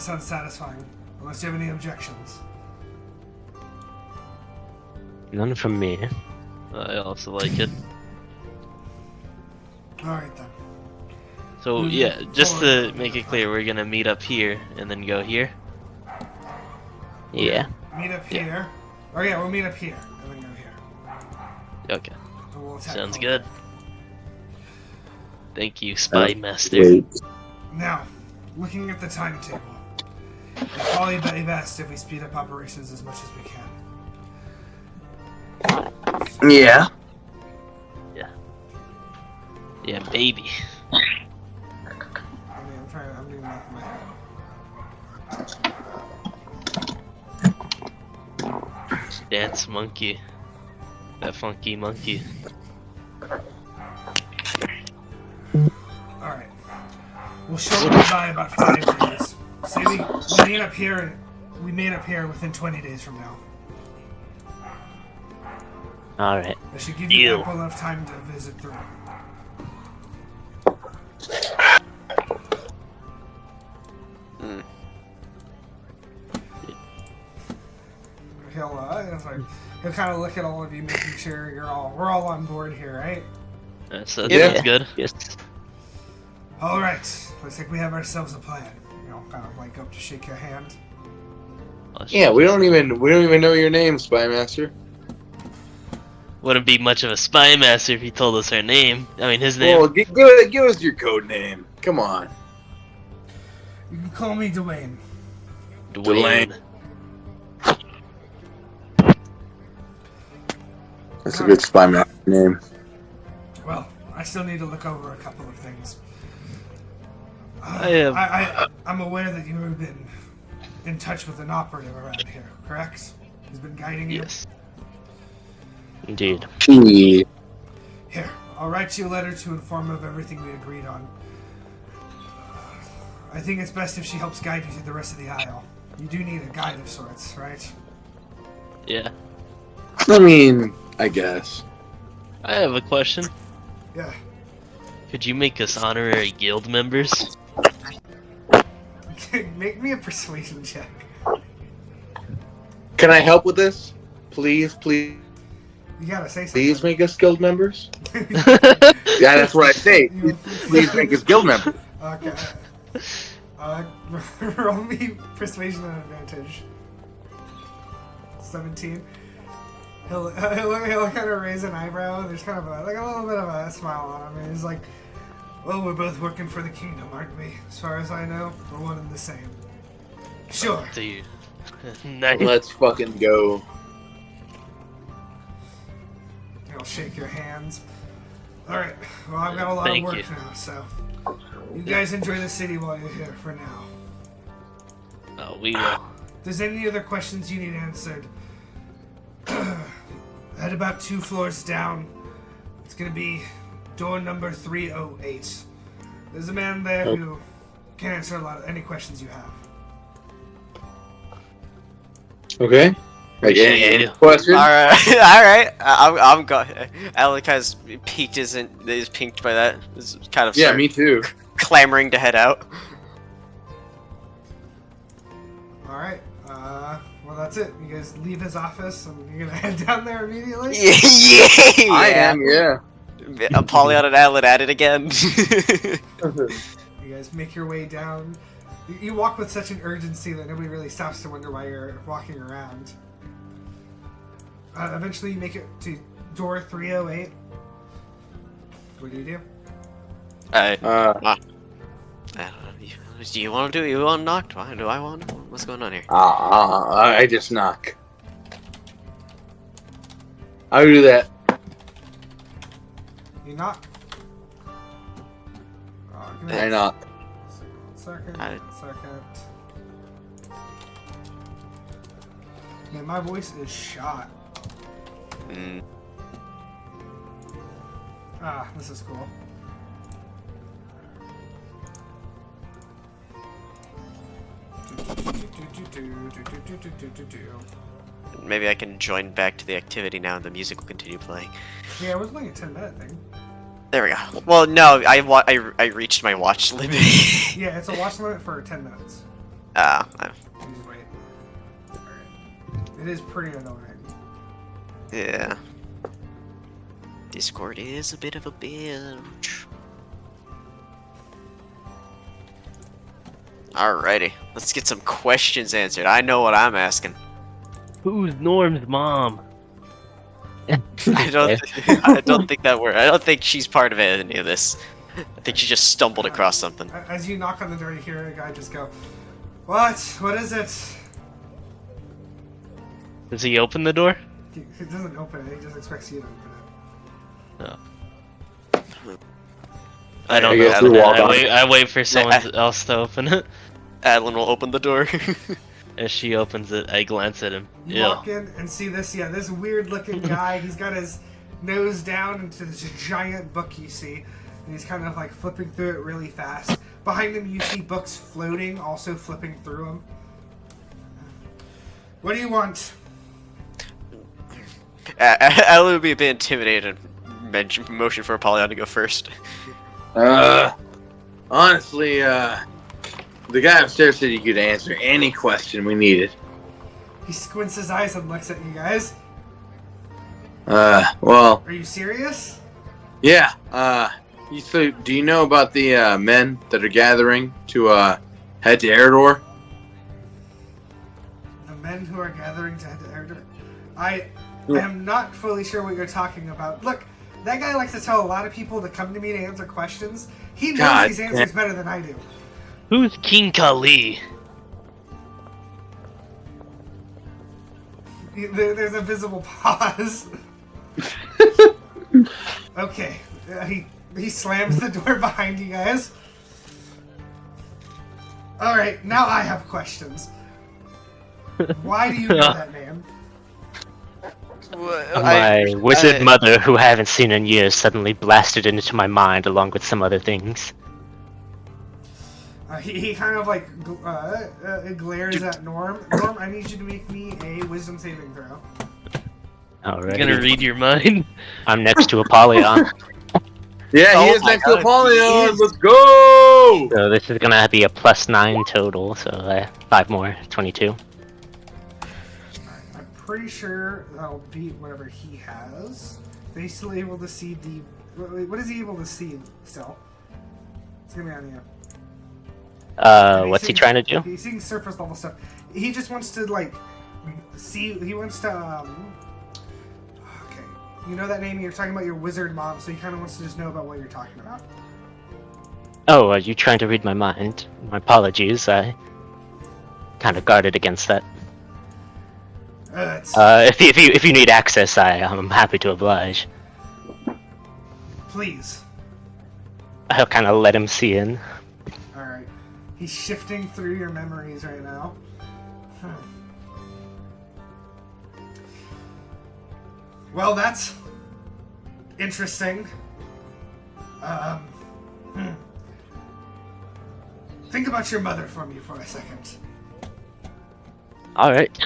sound satisfying? Unless you have any objections. None from me. I also like it. Alright then. So yeah, just to make it clear, we're gonna meet up here and then go here. Yeah. Meet up Yeah. here. Oh yeah, we'll meet up here and then go here. Okay, And we'll attack sounds Kolkirk. good. Thank you, Spy Master. Wait. Now, looking at the timetable, it'd probably be best if we speed up operations as much as we can. Yeah. Yeah, baby. I mean, I'm doing math in my head. Dance monkey. That funky monkey. Alright. We'll shortly by about 5 days. Say we made up here within 20 days from now. Alright. That should give you Deal. ample enough time to visit through. He'll kind of look at all of you, making sure we're all on board here, right? That Yeah. sounds good. Yes. All right. Looks like we have ourselves a plan. Kind of like go up to shake your hand. Yeah, we don't even know your name, Spy Master. Wouldn't be much of a spy master if he told us our name. I mean, his name. Well, give us your code name. Come on. You can call me Dwayne. Dwayne. That's a good Spy Master name. Well, I still need to look over a couple of things. I'm aware that you have been in touch with an operative around here, correct? He's been guiding you? Yes. Indeed. Yeah. Here, I'll write you a letter to inform of everything we agreed on. I think it's best if she helps guide you through the rest of the Isle. You do need a guide of sorts, right? Yeah. I mean, I guess. I have a question. Yeah. Could you make us honorary guild members? Make me a persuasion check. Can I help with this? Please, You gotta say something. please make us guild members. Yeah, that's what I say. Please make us guild members. Okay. Roll me persuasion and advantage. 17. He'll kind of raise an eyebrow. There's kind of a little bit of a smile on him. And he's like, "Well, we're both working for the kingdom, aren't we? As far as I know, we're one and the same." Sure. Dude. Nice. Let's fucking go. He'll shake your hands. Alright, well, I've got a lot Thank of work you. now, so you guys enjoy the city while you're here for now. Oh, we will. If there's any other questions you need answered, at about 2 floors down, it's gonna be door number 308. There's a man there who can answer any questions you have. Okay. Like, any questions? Alright, alright. I'm going. Alec has is piqued by that. Is kind of Yeah, me too. clamoring to head out. Alright, well, that's it. You guys leave his office and you're gonna head down there immediately? Yeah. I am, yeah. Apollyon and Adaline at it again. You guys make your way down. You walk with such an urgency that nobody really stops to wonder why you're walking around. Eventually you make it to door 308. What do you do? I don't know. Do you want to do it? You want to knock? Do I want to? What's going on here? I just knock. I'll do that. You knock. I knock. Second. I- Man, my voice is shot. Mm. Ah, this is cool. Maybe I can join back to the activity now and the music will continue playing. Yeah, it was like a 10-minute thing. There we go. Well, no, I reached my watch limit. Yeah, it's a watch limit for 10 minutes. Ah, You just wait. Alright. It is pretty annoying. yeah. Discord is a bit of a bitch. Alrighty, let's get some questions answered. I know what I'm asking. Who's Norm's mom? I don't think that works. I don't think she's part of any of this. I think she just stumbled across something. As you knock on the door, you hear a guy just go, "What? What is it?" Does he open the door? He doesn't open it, he just expects you to open it. I don't I know. guess we walk on. I wait for someone else to open it. Adeline will open the door. As she opens it, I glance at him. You walk in and see this, this weird looking guy. He's got his nose down into this giant book you see, and he's kind of like flipping through it really fast. Behind him, you see books floating, also flipping through them. What do you want? Adeline would be a bit intimidated. Motion for Apollyon to go first. Honestly, the guy upstairs said you could answer any question we needed. He squints his eyes and looks at you guys. Well, Are you serious? yeah, so do you know about the, men that are gathering to, head to Eridor? The men who are gathering to head to Erdor. I am not fully sure what you're talking about. Look, that guy likes to tell a lot of people to come to me to answer questions. He knows God these answers better than I do. Who's King Kali? There's a visible pause. Okay, he slams the door behind you guys. All right, now I have questions. Why do you know that name? My wizard mother, who I haven't seen in years, suddenly blasted into my mind along with some other things. He kind of like glares at Norm. Norm, I need you to make me a wisdom saving throw. Alright. I'm gonna read your mind. I'm next to Apollyon. Yeah, he Oh is my next to God, Apollyon. Let's go! So this is gonna be a +9 total, so 5 more, 22. I'm pretty sure that'll beat whatever he has. But he's still able to see the. What is he able to see still? It's gonna be on you. What's he trying to do? He's seeing surface level stuff. He just wants to like see. He wants to. Okay, you know that name. You're talking about your wizard mom, so he kind of wants to just know about what you're talking about. Oh, are you trying to read my mind? My apologies, I kind of guarded against that. If you need access, I'm happy to oblige. please. I'll kind of let him see in. Alright. He's shifting through your memories right now. Well, that's interesting. Think about your mother for me for a second. Alright.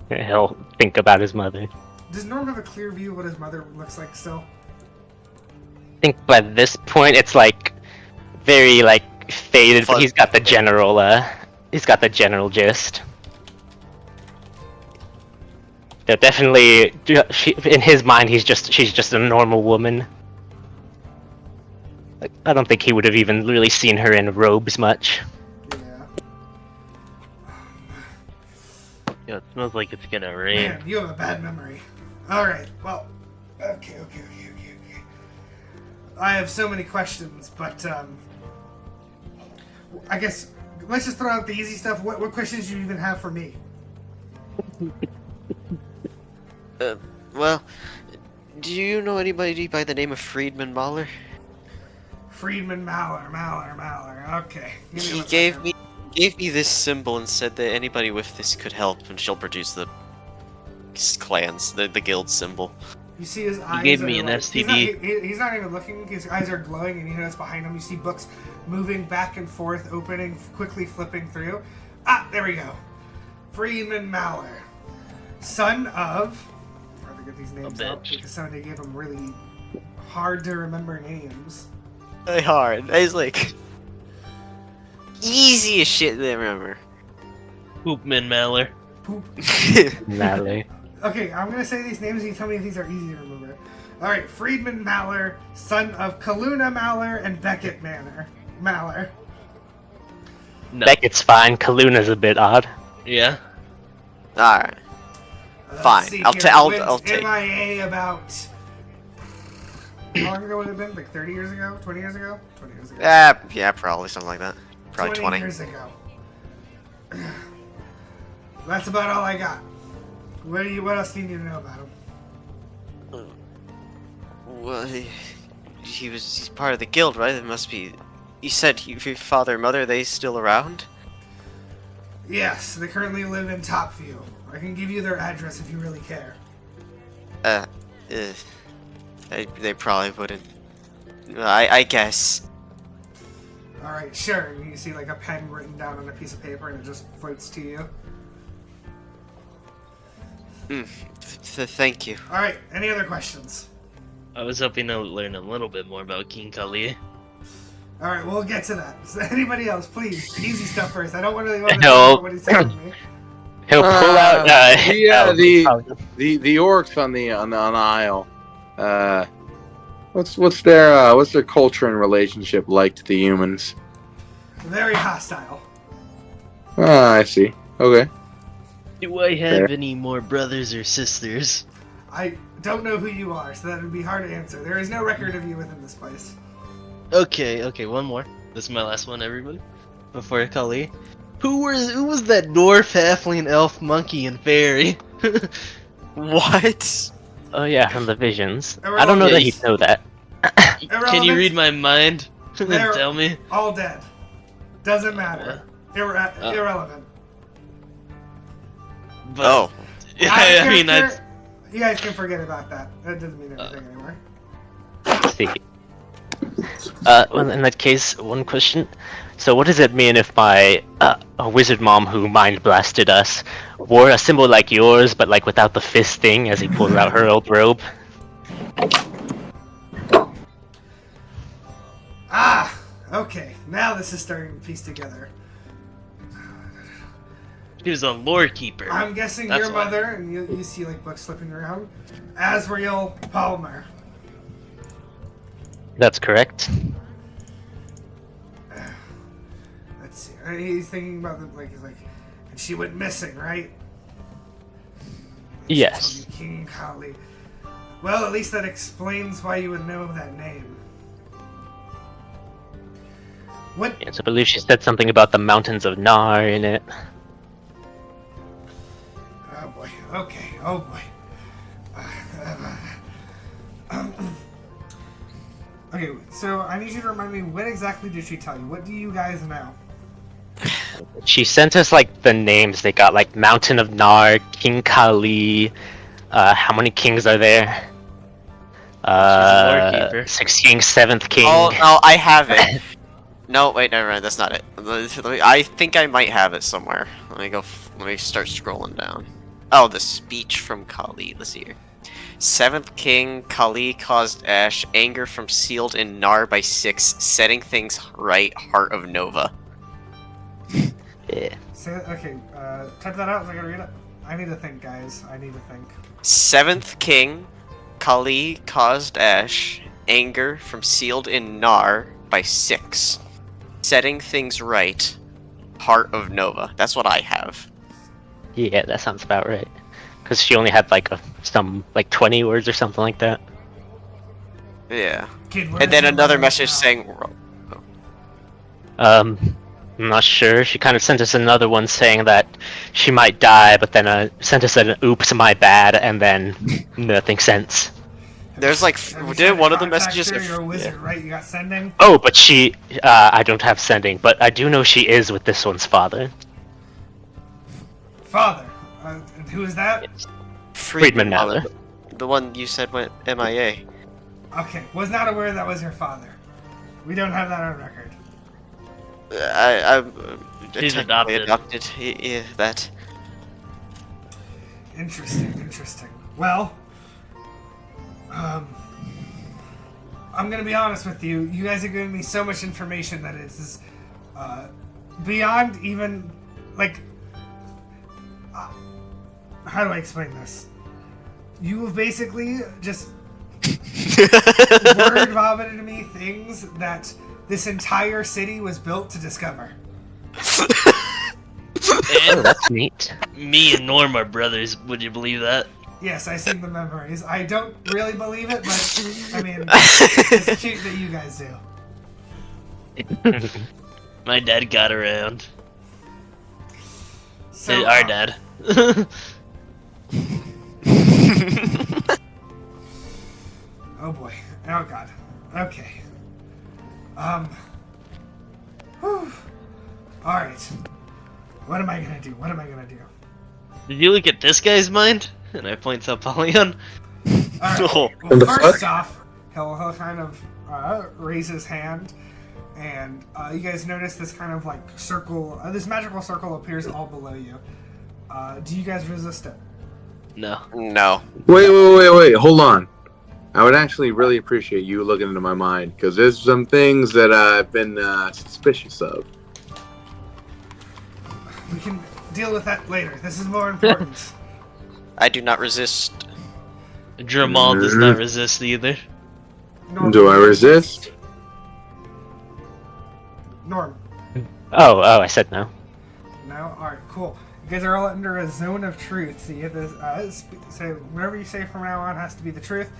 He'll think about his mother. Does Norm have a clear view of what his mother looks like still? I think by this point it's like very like faded, but he's got the general gist. Yeah, definitely. In his mind, she's just a normal woman. Like, I don't think he would have even really seen her in robes much. Yeah. Yo, it smells like it's gonna rain. Man, you have a bad memory. Alright, well. Okay. I have so many questions, but, I guess, let's just throw out the easy stuff. What questions do you even have for me? Well, do you know anybody by the name of Friedman Mahler? Friedman Mahler. Okay. He gave me this symbol and said that anybody with this could help, and she'll produce the clans, the guild symbol. You see his eyes. He gave me an like, STD. He's not even looking. His eyes are glowing, and you notice behind him you see books moving back and forth, opening, quickly flipping through. Ah, there we go. Friedman Mahler, son of. I have to get these names out because somebody gave him really hard to remember names. Really hard. It's like easiest shit to remember. Poopman Maller. Poop. Natalie. Okay, I'm gonna say these names and you tell me if these are easy to remember. Alright, Friedman Mahler, son of Kaluna Mahler and Beckett Mahler. No. Beckett's fine. Kaluna's a bit odd. Yeah. Alright. Fine. I'll take. MIA about. How long ago would it have been? Like 30 years ago? 20 years ago? 20 years ago. Yeah, probably something like that. Probably 20. Years ago. That's about all I got. What else do you need to know about him? Well, he's part of the guild, right? It must be. You said your father and mother, are they still around? Yes, they currently live in Topview. I can give you their address if you really care. They probably wouldn't. I guess. Alright, sure. And you see like a pen written down on a piece of paper and it just floats to you. Thank you. Alright, any other questions? I was hoping to learn a little bit more about King Kali. Alright, we'll get to that. So anybody else, please. Easy stuff first. I don't really want to No. know what he's telling me. He'll pull out. The orcs on the Isle. What's their culture and relationship like to the humans? Very hostile. Ah, I see. Okay. Do I have any more brothers or sisters? I don't know who you are, so that would be hard to answer. There is no record of you within this place. Okay, one more. This is my last one, everybody. Before Kali. Who was that dwarf, halfling, elf, monkey, and fairy? What? Oh yeah, from the visions. Irrelevant. I don't know that he'd know that. Can you read my mind and They're tell me? all dead. Doesn't matter. Irrelevant. But, Oh. I mean, you guys can forget about that. That doesn't mean anything anymore. Let's see. Well, in that case, one question. So what does it mean if my a wizard mom who mind blasted us wore a symbol like yours, but like without the fist thing as he pulls out her old robe? Ah! Okay, now this is starting to piece together. he was a lore keeper. I'm guessing That's your why. mother, and you see like books slipping around, Asriel Palmer. That's correct. Let's see. He's thinking about the he's like, and she went missing, right? Yes. King Kali. Well, at least that explains why you would know that name. What? Yes, I believe she said something about the mountains of Nar in it. Oh boy. Okay. Oh boy. Okay, so I need you to remind me, what exactly did she tell you? What do you guys know? She sent us like the names they got, like Mountain of Nar, King Kali. How many kings are there? a lorekeeper. 6 kings, 7th king. Oh, no, I have it. No, wait, never mind. That's not it. I think I might have it somewhere. Let me go. Let me start scrolling down. Oh, the speech from Kali. Let's see here. 7th king, Kali caused Ash anger from sealed in Nar by 6, setting things right. Heart of Nova. Yeah. Okay, type that out. I gotta read it. I need to think, guys. I need to think. 7th king, Kali caused Ash anger from sealed in Nar by 6, setting things right. Heart of Nova. That's what I have. Yeah, that sounds about right. Because she only had like some 20 words or something like that. Yeah. Kid, where And is then your another mother message now? saying, I'm not sure. She kind of sent us another one saying that she might die, but then sent us an "oops, my bad," and then nothing since. there's like, Have you did tried one to of the contact messages? her? You're a wizard, right? You got sending? Oh, but I don't have sending, but I do know she is with this one's father. Father. And who is that? Friedman Mother. Mather. The one you said went MIA. Okay, was not aware that was your father. We don't have that on record. I'm He's technically adopted. Yeah, that. Interesting. Well, I'm gonna be honest with you. You guys are giving me so much information that it is beyond even like. How do I explain this? You have basically just word vomited to me things that this entire city was built to discover. Oh, that's neat. Me and Norm are brothers. Would you believe that? Yes, I sing the memories. I don't really believe it, but I mean, it's cute that you guys do. My dad got around. So, Our dad. Oh boy. Oh god. Okay. Whew. Alright. What am I gonna do? Did you look at this guy's mind? And I point to Apollyon. Alright. Oh. Well, What the first fuck? off, he'll kind of raise his hand, and you guys notice this kind of like circle, this magical circle appears all below you. Do you guys resist it? No. No. Wait. Hold on. I would actually really appreciate you looking into my mind because there's some things that I've been suspicious of. We can deal with that later. This is more important. I do not resist. Jourmal does not resist either. Norm, Do I resist? Norm. Oh, I said no. No? Alright, cool. You guys are all under a zone of truth, so you have to say whatever you say from now on has to be the truth.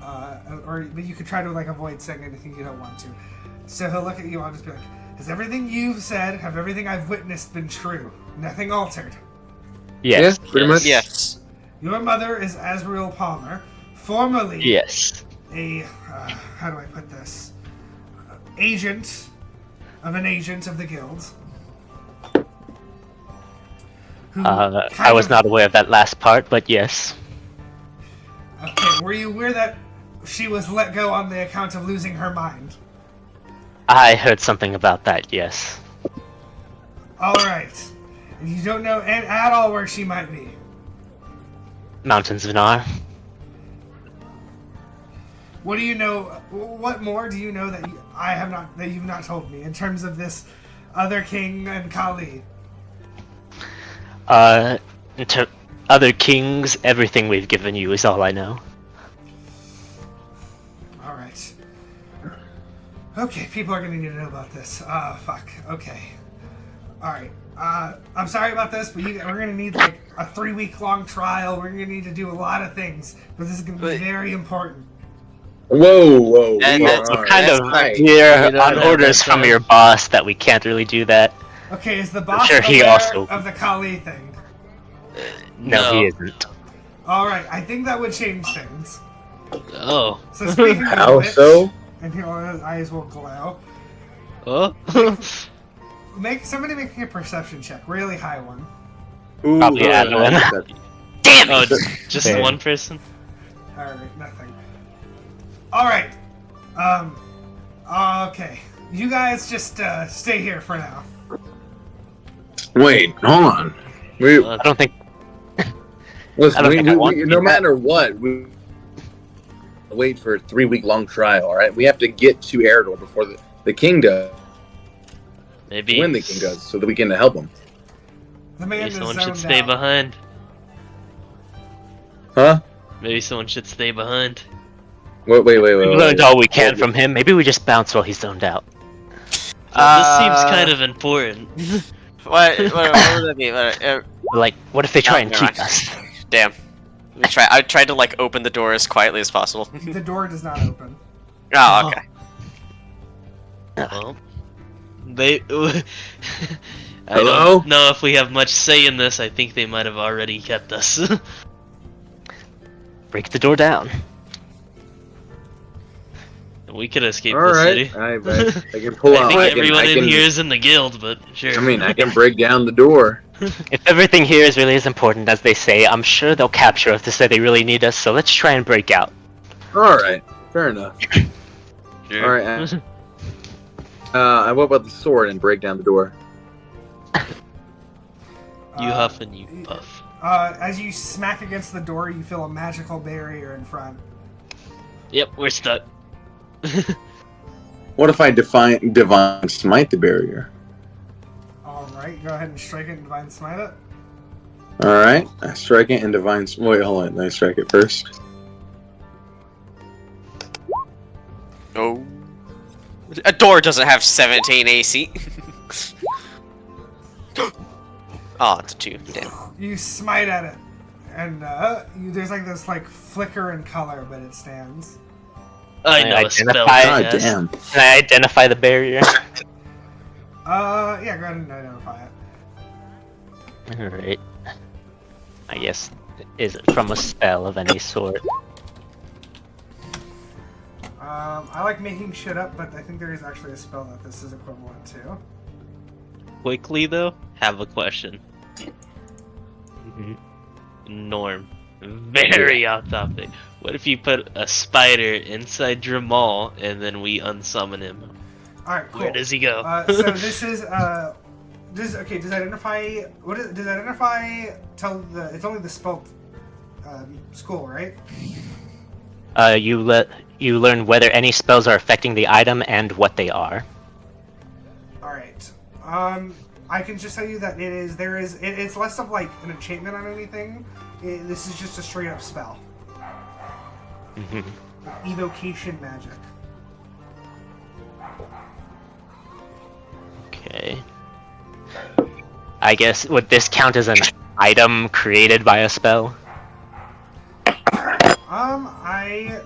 But you could try to like avoid saying anything you don't want to. So he'll look at you. I'll just be like, "Has everything you've said, have everything I've witnessed been true? Nothing altered." Yes. Yeah, pretty much. Yes. Your mother is Azrael Palmer, formerly Yes. a how do I put this? Agent of an agent of the guild. Who I was not aware of that last part, but yes. Okay, were you aware that she was let go on the account of losing her mind? I heard something about that, yes. Alright. And you don't know at all where she might be? Mountains of Nar. What do you know? What more do you know that that you've not told me in terms of this other king and Kali? To other kings, everything we've given you is all I know. Alright. Okay, people are gonna need to know about this. Fuck. Okay. Alright. I'm sorry about this, but we're gonna need like a 3-week-long trial. We're gonna need to do a lot of things, but this is gonna be very important. Whoa. And we that's are- Kind of right. clear We don't on have orders that from time. your boss that we can't really do that. Okay, is the boss sure he aware also- of the Kali thing? No, he isn't. Alright, I think that would change things. Oh. So speaking of How which, so? and his eyes will glow. Oh. Somebody make me a perception check, really high one. Ooh, Probably yeah, Adaline. that- Damn Oh, it! just Yeah. one person? Alright, nothing. Alright. Okay. You guys just stay here for now. Wait, hold on. We I don't think. listen. I don't think I want to No do that. matter what, we wait for a 3-week-long trial. All right, we have to get to Eredor before the king does. Maybe. When the king does, so that we can help him. The man Maybe is someone zoned should stay out. behind. Huh? Maybe someone should stay behind. Wait. We learned all we can from him. Maybe we just bounce while he's zoned out. Well, this seems kind of important. What would that mean? Like, what if they try and never cheat mind. us? Damn. I tried to like open the door as quietly as possible. The door does not open. Oh, okay. Well, they. I Hello? don't know if we have much say in this. I think they might have already kept us. Break the door down. We could escape All the right, city. I can pull I out. think I can- everyone I in can- here is in the guild, but sure. I mean, I can break down the door. If everything here is really as important as they say, I'm sure they'll capture us to say they really need us, so let's try and break out. All right, fair enough. Sure. All right. What about the sword and break down the door? You huff and you puff. As you smack against the door, you feel a magical barrier in front. Yep, we're stuck. What if I divine smite the barrier? Alright, go ahead and strike it and divine smite it. All right, I strike it and divine. Wait, hold on. Let me strike it first. Oh. A door doesn't have 17 AC. Oh, it's a 2. Damn. You smite at it, and there's like this flicker in color, but it stands. I I know a spell. identify- God yes. damn. Can I identify the barrier? Yeah, go ahead and identify it. Alright. I guess, is it from a spell of any sort? I like making shit up, but I think there is actually a spell that this is equivalent to. Quickly though, have a question. Mhm. Norm, very off topic. What if you put a spider inside Jourmal and then we unsummon him? Alright, cool. Where does he go? So this is does identify does identify tell the it's only the spell school, right? You learn whether any spells are affecting the item and what they are. Alright. I can just tell you that it's less of like an enchantment on anything. This is just a straight up spell. Mhm. Evocation magic. Okay. I guess, would this count as an item created by a spell? I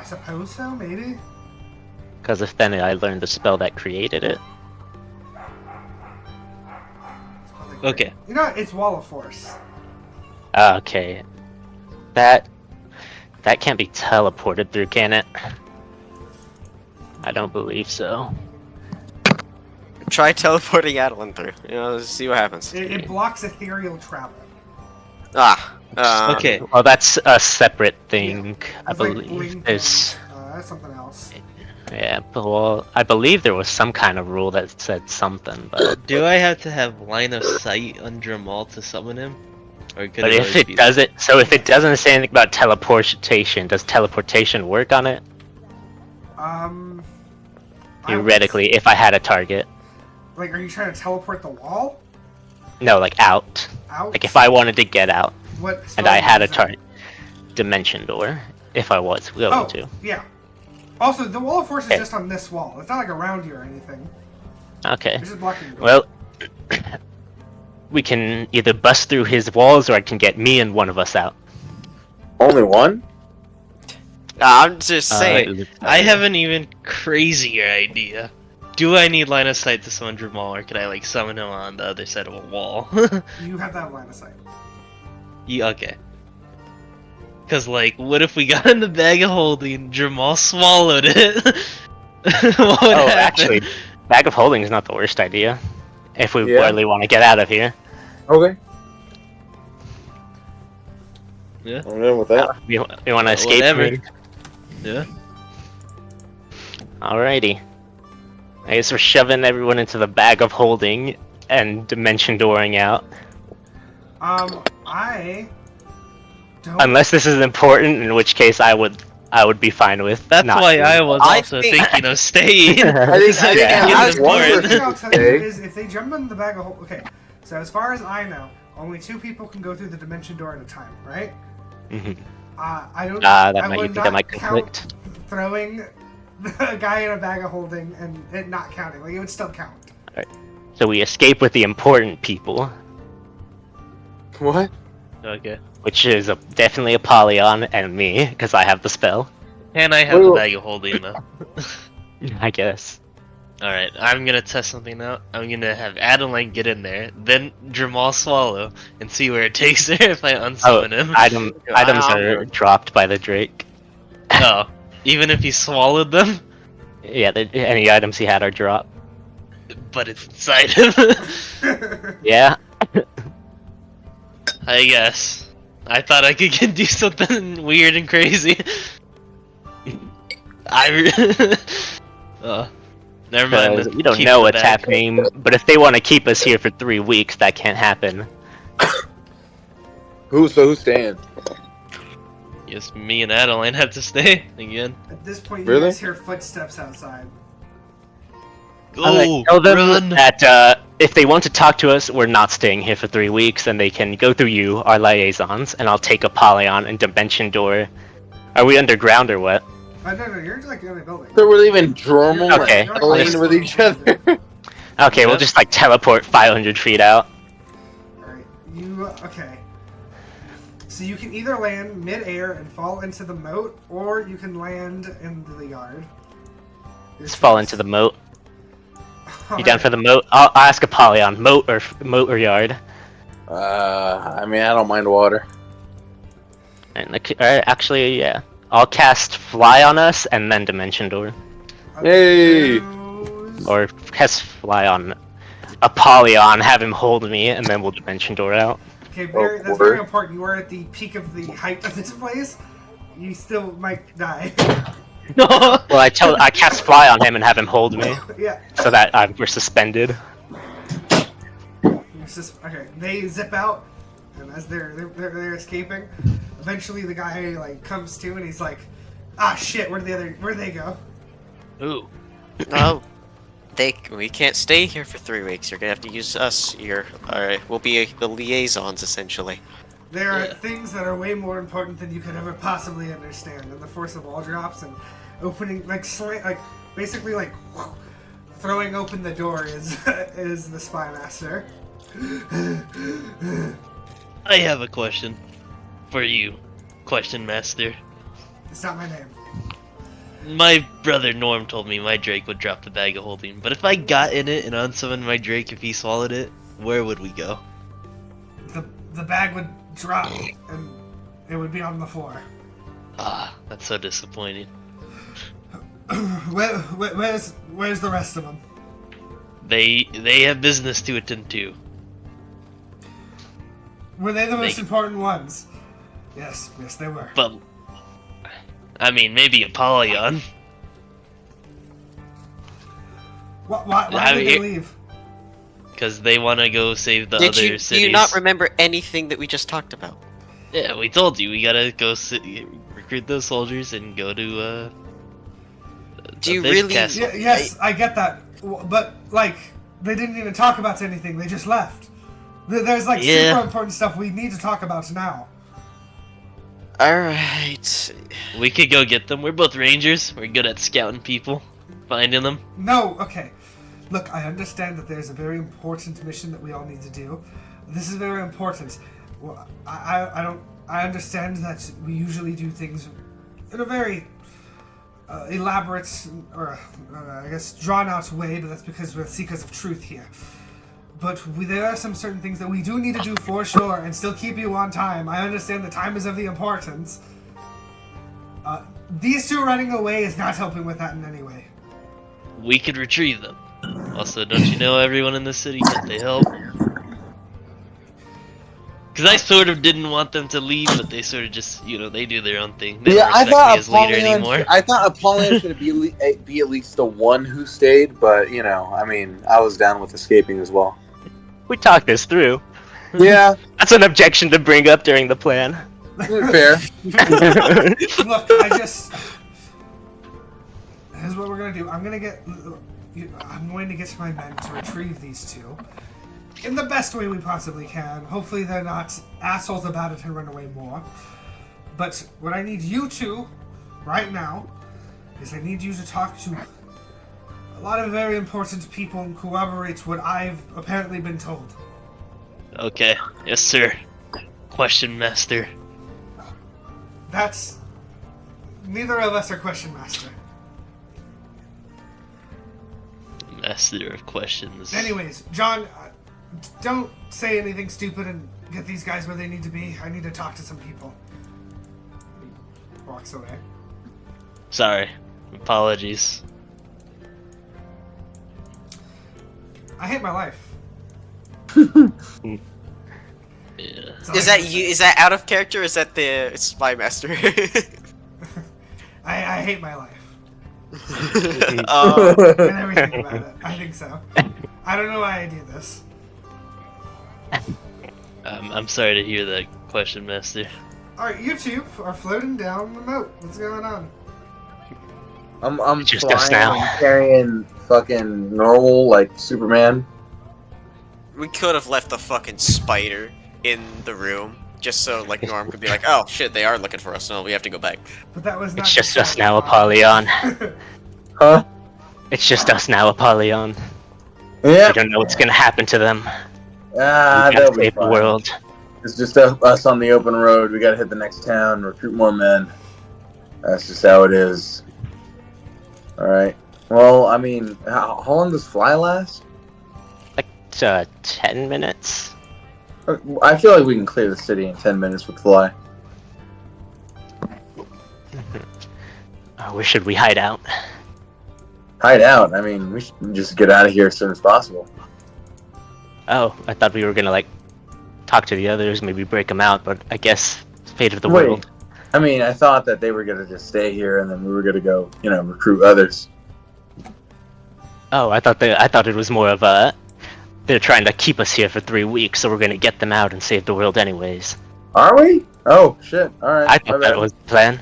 suppose so, maybe. Because if then I learned the spell that created it. Okay. You know what? It's Wall of Force. Okay. That can't be teleported through, can it? I don't believe so. Try teleporting Adaline through. Let's see what happens. It blocks ethereal travel. Okay. Well, that's a separate thing, I It's like believe. blink There's, and, that's something else. yeah, but, well, I believe there was some kind of rule that said something, but Do I have to have line of sight on Jourmal to summon him? Or could but if always it be- doesn't, so if it doesn't say anything about teleportation, does teleportation work on it? I would- Theoretically, if I had a target. Like, are you trying to teleport the wall No, like out. out? Like if I wanted to get out What and spell I had a is that? target. Dimension door. If I was going Oh, to. yeah. Also, the Wall of Force is Okay. just on this wall. It's not like around you or anything. Okay. It's just blocking the door. Well, we can either bust through his walls or I can get me and one of us out. Only one? I'm just saying. I have an even crazier idea. Do I need line of sight to summon Jourmal, or can I summon him on the other side of a wall? You have that line of sight. Yeah, okay. Cause like, what if we got in the bag of holding, Jourmal swallowed it? What would Oh, happen? actually, bag of holding is not the worst idea. If we Yeah. really want to get out of here. Okay. Yeah. I'm in with that. We want to escape Whatever. here. Yeah. Alrighty. I guess we're shoving everyone into the bag of holding and dimension dooring out. I don't. Unless this is important, in which case I would be fine with. That's not why doing I it. was I also think- thinking of staying. I think Yeah. I It's was one important. The thing I'll person tell you stay. is if they jump in the bag of holding. Okay, so as far as I know, only 2 people can go through the dimension door at a time, right? Mhm. I don't. That I might, you would think not that might count conflict? throwing the guy in a bag of holding and it not counting. Like it would still count. So we escape with the important people, What? Okay. which is definitely Apollyon and me, because I have the spell. And I have the Wait, bag of holding though. I guess. Alright, I'm gonna test something out. I'm gonna have Adaline get in there, then Jourmal swallow, and see where it takes her if I Oh, unsummon him. items are dropped by the Drake. Oh, even if he swallowed them? Yeah, any items he had are dropped. But it's inside him. Yeah. I guess. I thought I could do something weird and crazy. Never mind. Because we don't Keep know the what's bag. happening, but if they want to keep us here for 3 weeks, that can't happen. Who's staying? Yes, me and Adaline have to stay again. At this point, you Really? guys hear footsteps outside. Go, Tell them run! that if they want to talk to us, we're not staying here for 3 weeks, and they can go through you, our liaisons, and I'll take Apollyon and Dimension Door. Are we underground or what? No, you're like in a building. So we're leaving Jourmal Okay. and Adaline with each other. Okay, we'll just like teleport 500 feet out. Alright, okay. So you can either land mid-air and fall into the moat, or you can land into the yard. Just fall into the moat. You down for the moat? I'll ask Apollyon. Moat or yard? I mean, I don't mind water. And actually, yeah. I'll cast Fly on us and then Dimension Door. Yay! Or cast Fly on Apollyon, have him hold me, and then we'll Dimension Door out. Okay, Oh, that's very important. You are at the peak of the height of this place. You still might die. No! Well, I cast Fly on him and have him hold me, Yeah. so that we're suspended. It's just, okay, they zip out, and as they're escaping, eventually the guy like comes to and he's like, "Ah, shit! Where'd they go?" Ooh. No, we can't stay here for 3 weeks. You're gonna have to use us. We'll be the liaisons essentially. There are things that are way more important than you could ever possibly understand, and the force of all drops and opening, basically throwing open the door is is the spy master. I have a question for you, Question Master. It's not my name. My brother Norm told me my Drake would drop the bag of holding, but if I got in it and unsummoned my Drake if he swallowed it, where would we go? The bag would drop and it would be on the floor. Ah, that's so disappointing. Where's the rest of them? They have business to attend to. Were they the most important ones? Yes, they were. But I mean, maybe Apollyon. Why did they leave? Because they want to go save the Do other cities. you not remember anything that we just talked about? Yeah, we told you. We gotta go recruit those soldiers and go to, Do you the big really- castle. Yes, I get that. But, they didn't even talk about anything. They just left. There's, Yeah. super important stuff we need to talk about now. Alright. We could go get them. We're both rangers. We're good at scouting people, finding them. No, okay. Look, I understand that there's a very important mission that we all need to do. This is very important. Well, I understand that we usually do things in a very elaborate, or I guess drawn out way, but that's because we're seekers of truth here. But there are some certain things that we do need to do for sure and still keep you on time. I understand that time is of the importance. These two running away is not helping with that in any way. We could retrieve them. Also, don't you know everyone in the city? Can't they help? Because I sort of didn't want them to leave, but they sort of just, they do their own thing. They don't I respect thought me as leader anymore. I thought Apollyon should be at least the one who stayed, but I mean, I was down with escaping as well. We talked this through. Yeah, That's an objection to bring up during the plan. fair. Look, here's what we're gonna do. I'm going to get my men to retrieve these two in the best way we possibly can. Hopefully they're not assholes about it and run away more. But what I need you to, right now, is I need you to talk to a lot of very important people and corroborate what I've apparently been told. Okay, yes sir. Question master. That's... Neither of us are question master. Master of questions. Anyways, John, don't say anything stupid and get these guys where they need to be. I need to talk to some people. He walks away. Sorry. Apologies. I hate my life. Yeah. Is that you? Is that out of character? Or is that the spy master? I hate my life. Um, And everything about it. I think so. I don't know why I do this. I'm sorry to hear that, question master. Alright, you two are floating down the moat. What's going on? I'm Just flying us now. and carrying fucking Nourmal like Superman. we could have left the fucking spider in the room just so like Norm could be like, oh shit, they are looking for us. No, we have to go back. But that was not It's just the us sound now, of Apollyon. Huh? It's just us now, Apollyon. Yeah. We don't know what's gonna happen to them. We They'll gotta be save the fine. world. It's just us on the open road. We gotta hit the next town, recruit more men. That's just how it is. Alright. Well, I mean, how long does fly last? 10 minutes? I feel like we can clear the city in 10 minutes with fly. Where should we hide out? Hide out. I mean, we should just get out of here as soon as possible. Oh, I thought we were gonna talk to the others, maybe break them out, but I guess it's fate of the Wait. world. I mean, I thought that they were gonna just stay here and then we were gonna go, recruit others. Oh, I thought it was more of a they're trying to keep us here for 3 weeks, so we're gonna get them out and save the world anyways. Are we? Oh shit! All right. I thought that was the plan.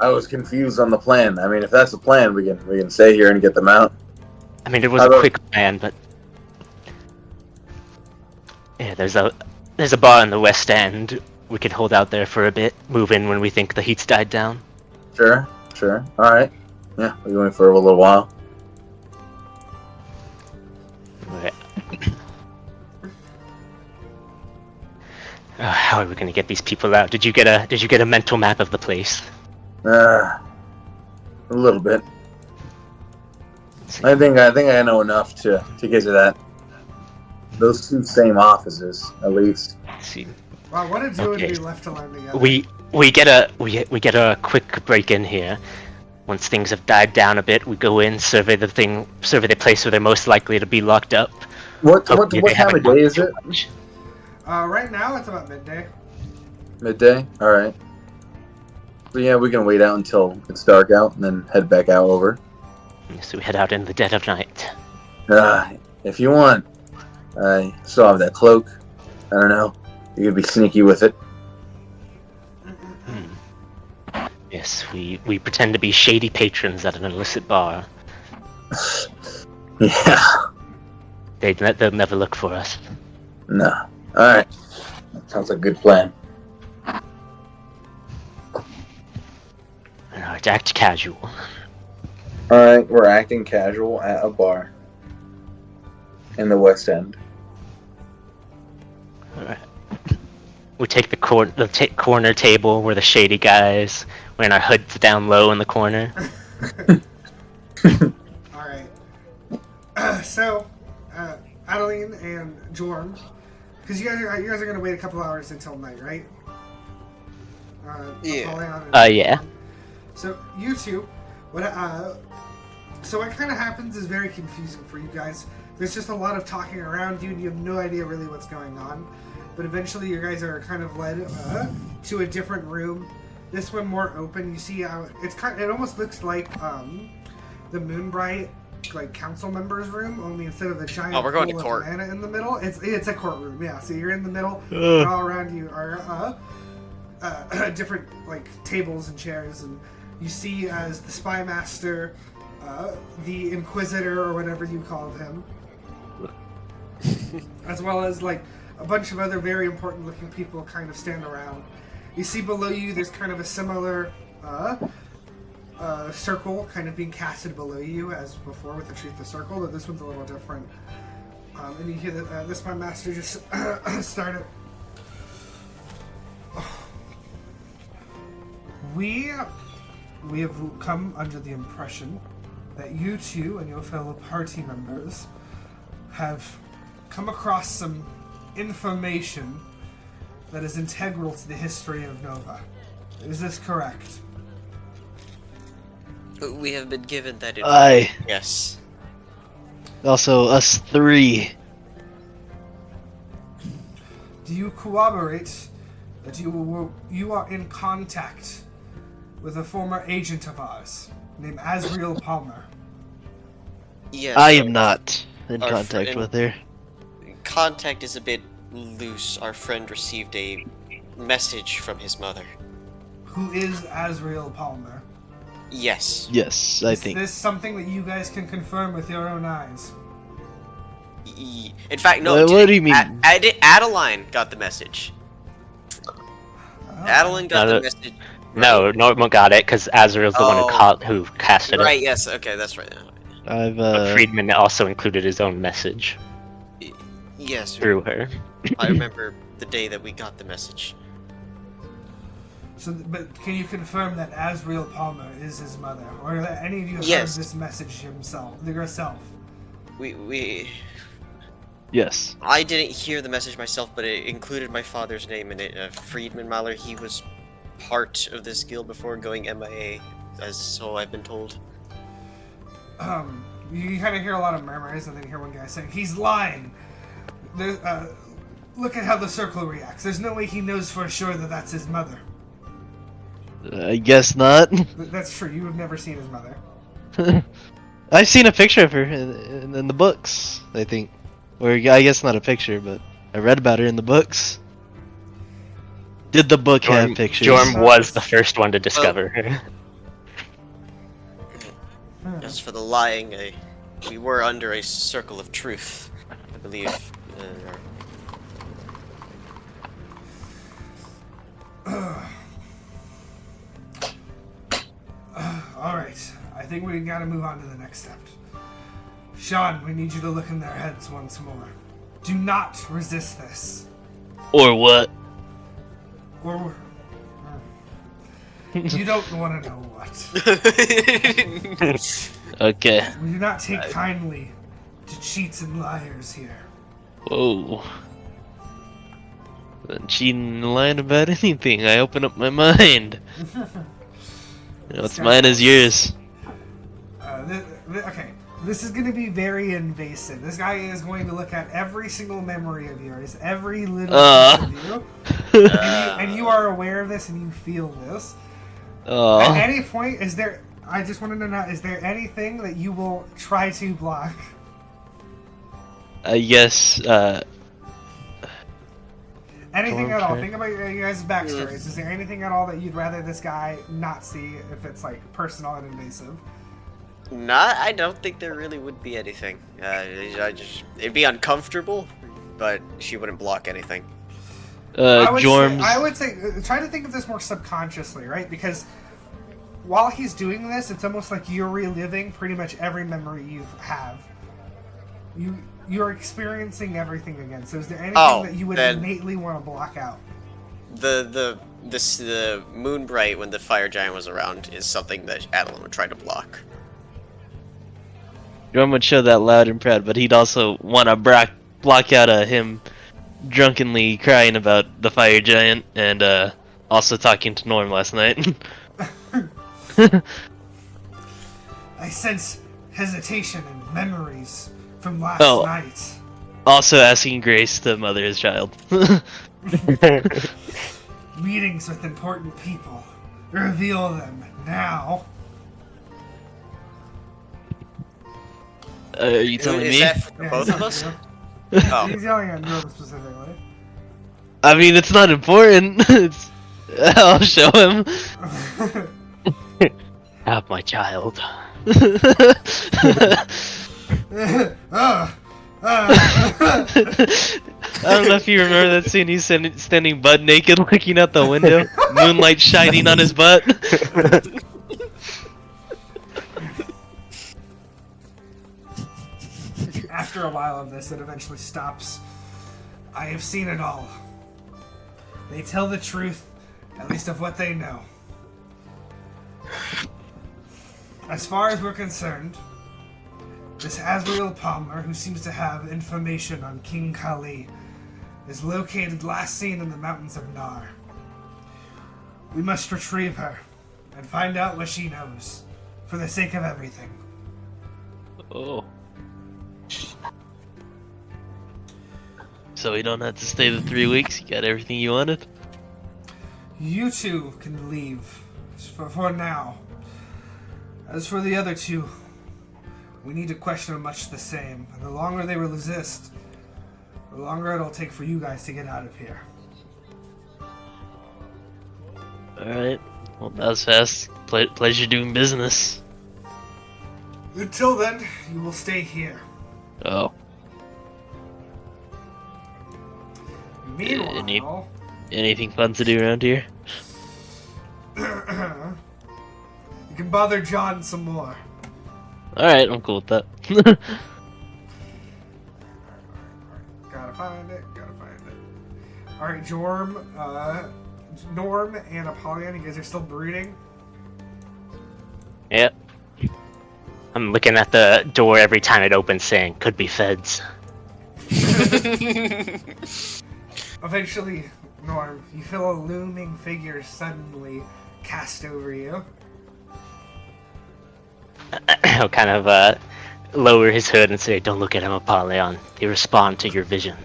I was confused on the plan. I mean, if that's the plan, we can stay here and get them out. I mean, it was How a about- quick plan, but yeah, there's a bar in the West End. We could hold out there for a bit, move in when we think the heat's died down. Sure. All right. Yeah, we're going for a little while. Okay. How are we gonna get these people out? Did you get a mental map of the place? A little bit. I think I know enough to get to that. Those two same offices, at least. Let's see. Wow, what a duo Okay. to be left alone together. We get a quick break in here. Once things have died down a bit, we go in, survey the place where they're most likely to be locked up. What Hopefully they time of haven't day gone is too it? much. Right now it's about midday. Midday. All right. So yeah, we can wait out until it's dark out and then head back out over. So we head out in the dead of night. If you want, I still have that cloak. I don't know. You could be sneaky with it. Yes, we pretend to be shady patrons at an illicit bar. Yeah. They'll never look for us. No. All right. That sounds like a good plan. Alright, act casual. All right, we're acting casual at a bar in the West End. Alright. We take the corner table. We're the shady guys. We're in our hoods down low in the corner. Alright. So, Adaline and Jourmal, because you guys are going to wait a couple hours until night, right? Yeah. Apollyon and Yeah. Jourmal. So you two, so what kind of happens is very confusing for you guys. There's just a lot of talking around you, and you have no idea really what's going on. But eventually, you guys are kind of led to a different room. This one more open. You see how it almost looks like the Moonbright council members' room, only instead of the giant we're going to pool court. of mana in the middle, it's a courtroom. Yeah, so you're in the middle. And all around you are different tables and chairs, and you see as the spy master, the Inquisitor or whatever you called him, as well as a bunch of other very important looking people kind of stand around. You see below you there's kind of a similar circle kind of being casted below you as before with the Truth the Circle, but this one's a little different. And you hear that this my master just started. We have come under the impression that you two and your fellow party members have come across some information that is integral to the history of Nova. Is this correct? We have been given that Aye. Yes. Also, us three. Do you corroborate that you are in contact with a former agent of ours named Azriel Palmer? Yes. I am not in Our contact friend- with her. Contact is a bit loose. Our friend received a message from his mother. Who is Azriel Palmer? Yes. Yes, I Is think. this something that you guys can confirm with your own eyes? In fact, no. What do you mean? Adaline got the message. Adaline got the message. No, Nourmal got it because Azrael's the one who casted Right. it. Yes. Okay. That's right. I've But Friedman also included his own message Yes. through her. I remember the day that we got the message. So, but can you confirm that Azriel Palmer is his mother, or that any of you have Yes. heard this message yourself? We. yes. I didn't hear the message myself, but it included my father's name in it. Friedman Mahler. He was part of this guild before going MIA, so I've been told. You kind of hear a lot of murmurs, and then you hear one guy saying, "He's lying. There's, look at how the circle reacts. There's no way he knows for sure that that's his mother." I guess not. That's true. You have never seen his mother. I've seen a picture of her in the books, I think. Or I guess not a picture, but I read about her in the books. Did the book have pictures? Jorm was the first one to discover her. As for the lying, we were under a circle of truth, I believe. Alright, I think we gotta move on to the next step. Sean, we need you to look in their heads once more. Do not resist this. Or what? Or... You don't want to know what. Okay. We do not take kindly to cheats and liars here. Whoa. I'm cheating and lying about anything. I open up my mind. What's mine is yours. Okay, this is going to be very invasive. This guy is going to look at every single memory of yours, every little piece of you, and you are aware of this and you feel this. At any point, I just wanted to know, is there anything that you will try to block? I guess, Anything at all. Think about your guys' backstories. Is there anything at all that you'd rather this guy not see if it's personal and invasive? I don't think there really would be anything. It'd be uncomfortable, but she wouldn't block anything. Jorms. I would say try to think of this more subconsciously, right? Because while he's doing this, it's almost like you're reliving pretty much every memory you have. You're experiencing everything again. So is there anything that you would innately want to block out? The Moonbright when the fire giant was around is something that Adaline would try to block. Jorm would show that loud and proud, but he'd also want to block out him drunkenly crying about the fire giant and also talking to Norm last night. I sense hesitation and memories from last Oh. night. Also asking Grace to mother his child. Meetings with important people. Reveal them now. Are you telling Is me? that for Yeah, both he's of us? not Oh. He's yelling at Nourmal specifically. I mean, it's not important. I'll show him. Have my child. I don't know if you remember that scene. He's standing butt naked, looking out the window, moonlight shining on his butt. After a while of this, it eventually stops. I have seen it all. They tell the truth, at least of what they know. As far as we're concerned, this Azrael Palmer, who seems to have information on King Kali, is located last seen in the mountains of Nar. We must retrieve her and find out what she knows, for the sake of everything. Oh. So we don't have to stay the 3 weeks? You got everything you wanted? You two can leave, for now. As for the other two, we need to question them much the same. And the longer they resist, the longer it'll take for you guys to get out of here. Alright. Well, that was fast. Pleasure doing business. Until then, you will stay here. Oh. Meanwhile, Anything fun to do around here? you can bother John some more. Alright, I'm cool with that. Gotta find it. Alright, Norm and Apollyon, you guys are still brooding? Yep. I'm looking at the door every time it opens saying, could be feds. Eventually, Norm, you feel a looming figure suddenly cast over you. He'll kind of lower his hood and say, don't look at him, Apollyon. They respond to your vision.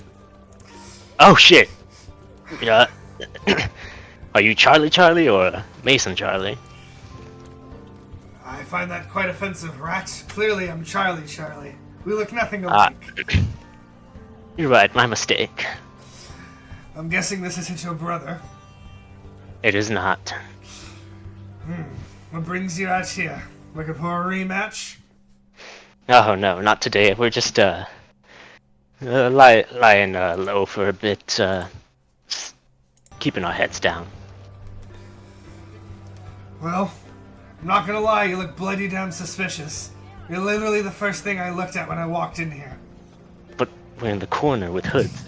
Oh shit! Yeah. Are you Charlie or Mason Charlie? I find that quite offensive, rat. Clearly I'm Charlie. We look nothing alike. You're right, my mistake. I'm guessing this isn't your brother. It is not. What brings you out here? Looking for a rematch? Oh no, not today. We're just lying low for a bit, just keeping our heads down. Well, I'm not gonna lie, you look bloody damn suspicious. You're literally the first thing I looked at when I walked in here. But we're in the corner with hoods.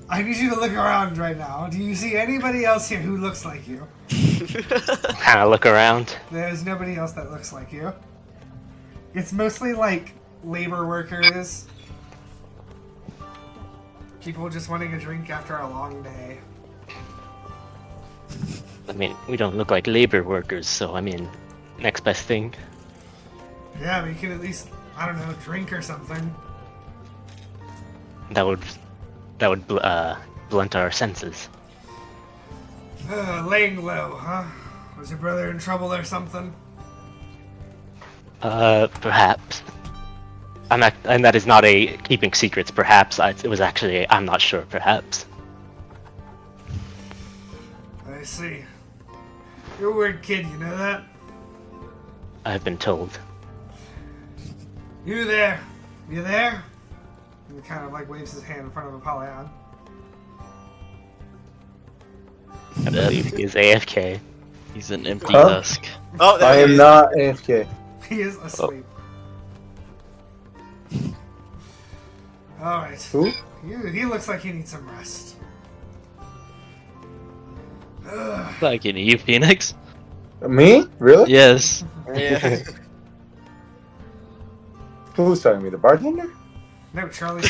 I need you to look around right now. Do you see anybody else here who looks like you? Kind of look around. There's nobody else that looks like you. It's mostly like labor workers. People just wanting a drink after a long day. I mean, we don't look like labor workers, so I mean, next best thing. Yeah, but you can at least, I don't know, drink or something. That would blunt our senses. Laying low, huh? Was your brother in trouble or something? Perhaps. And that is not a keeping secrets. Perhaps it was actually. I'm not sure. Perhaps. I see. You're a weird kid, you know that? I've been told. You there? You there? And he kind of like waves his hand in front of Apollyon. I believe he is AFK. He's an empty Huh? husk. Oh, there I he am is. not AFK. He is asleep. Alright. Who? He looks like he needs some rest. Ugh. Like in you, Phoenix? Me? Really? Yes. Yeah. Who's talking to me? The bartender? No, Charlie.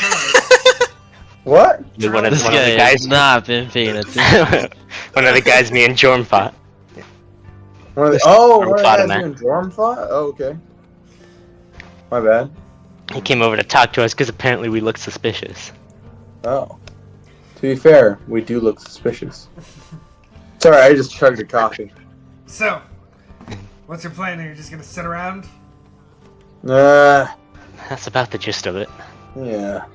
What? One of This the guy has guys. not been paying attention. One of the guys me and Jorm fought. One of the, This one Jourmal of the fought guys him, man. you and Jourmal fought? Oh, okay. My bad. He came over to talk to us because apparently we look suspicious. Oh. To be fair, we do look suspicious. Sorry, I just chugged a coffee. So, what's your plan? Are you just gonna sit around? That's about the gist of it. Yeah.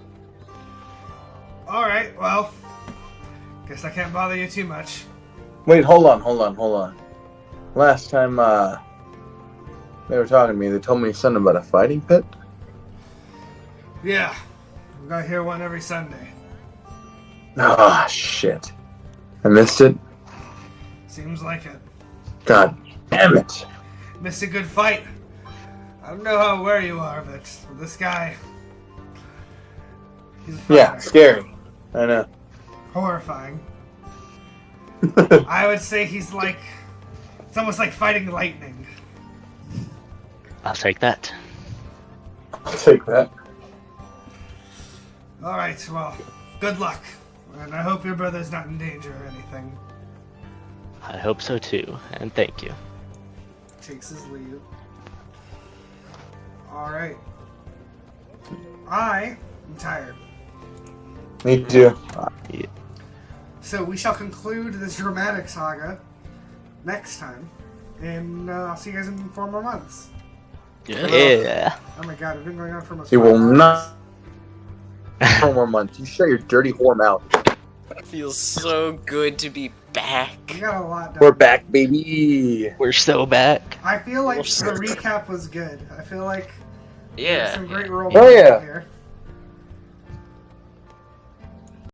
Alright, well, guess I can't bother you too much. Wait, hold on. Last time, they were talking to me, they told me something about a fighting pit? Yeah, we got here one every Sunday. Ah, shit. I missed it? Seems like it. God damn it. Missed a good fight. I don't know where you are, but this guy... He's a fighter. Yeah, scary. I know. Horrifying. I would say he's like... It's almost like fighting lightning. I'll take that. I'll take that. Alright, well, good luck. And I hope your brother's not in danger or anything. I hope so too, and thank you. Takes his leave. Alright. I am tired. Me too. So we shall conclude this dramatic saga next time. And I'll see you guys in 4 more months. Yeah. Oh my god, we've been going on for almost You 5 will hours. not. 4 more months. You shut your dirty whore mouth. Feels so good to be back. We got a lot done. We're back, baby. We're so back. I feel like We're the so- recap was good. I feel like there's Yeah. some great role Oh, yeah. here.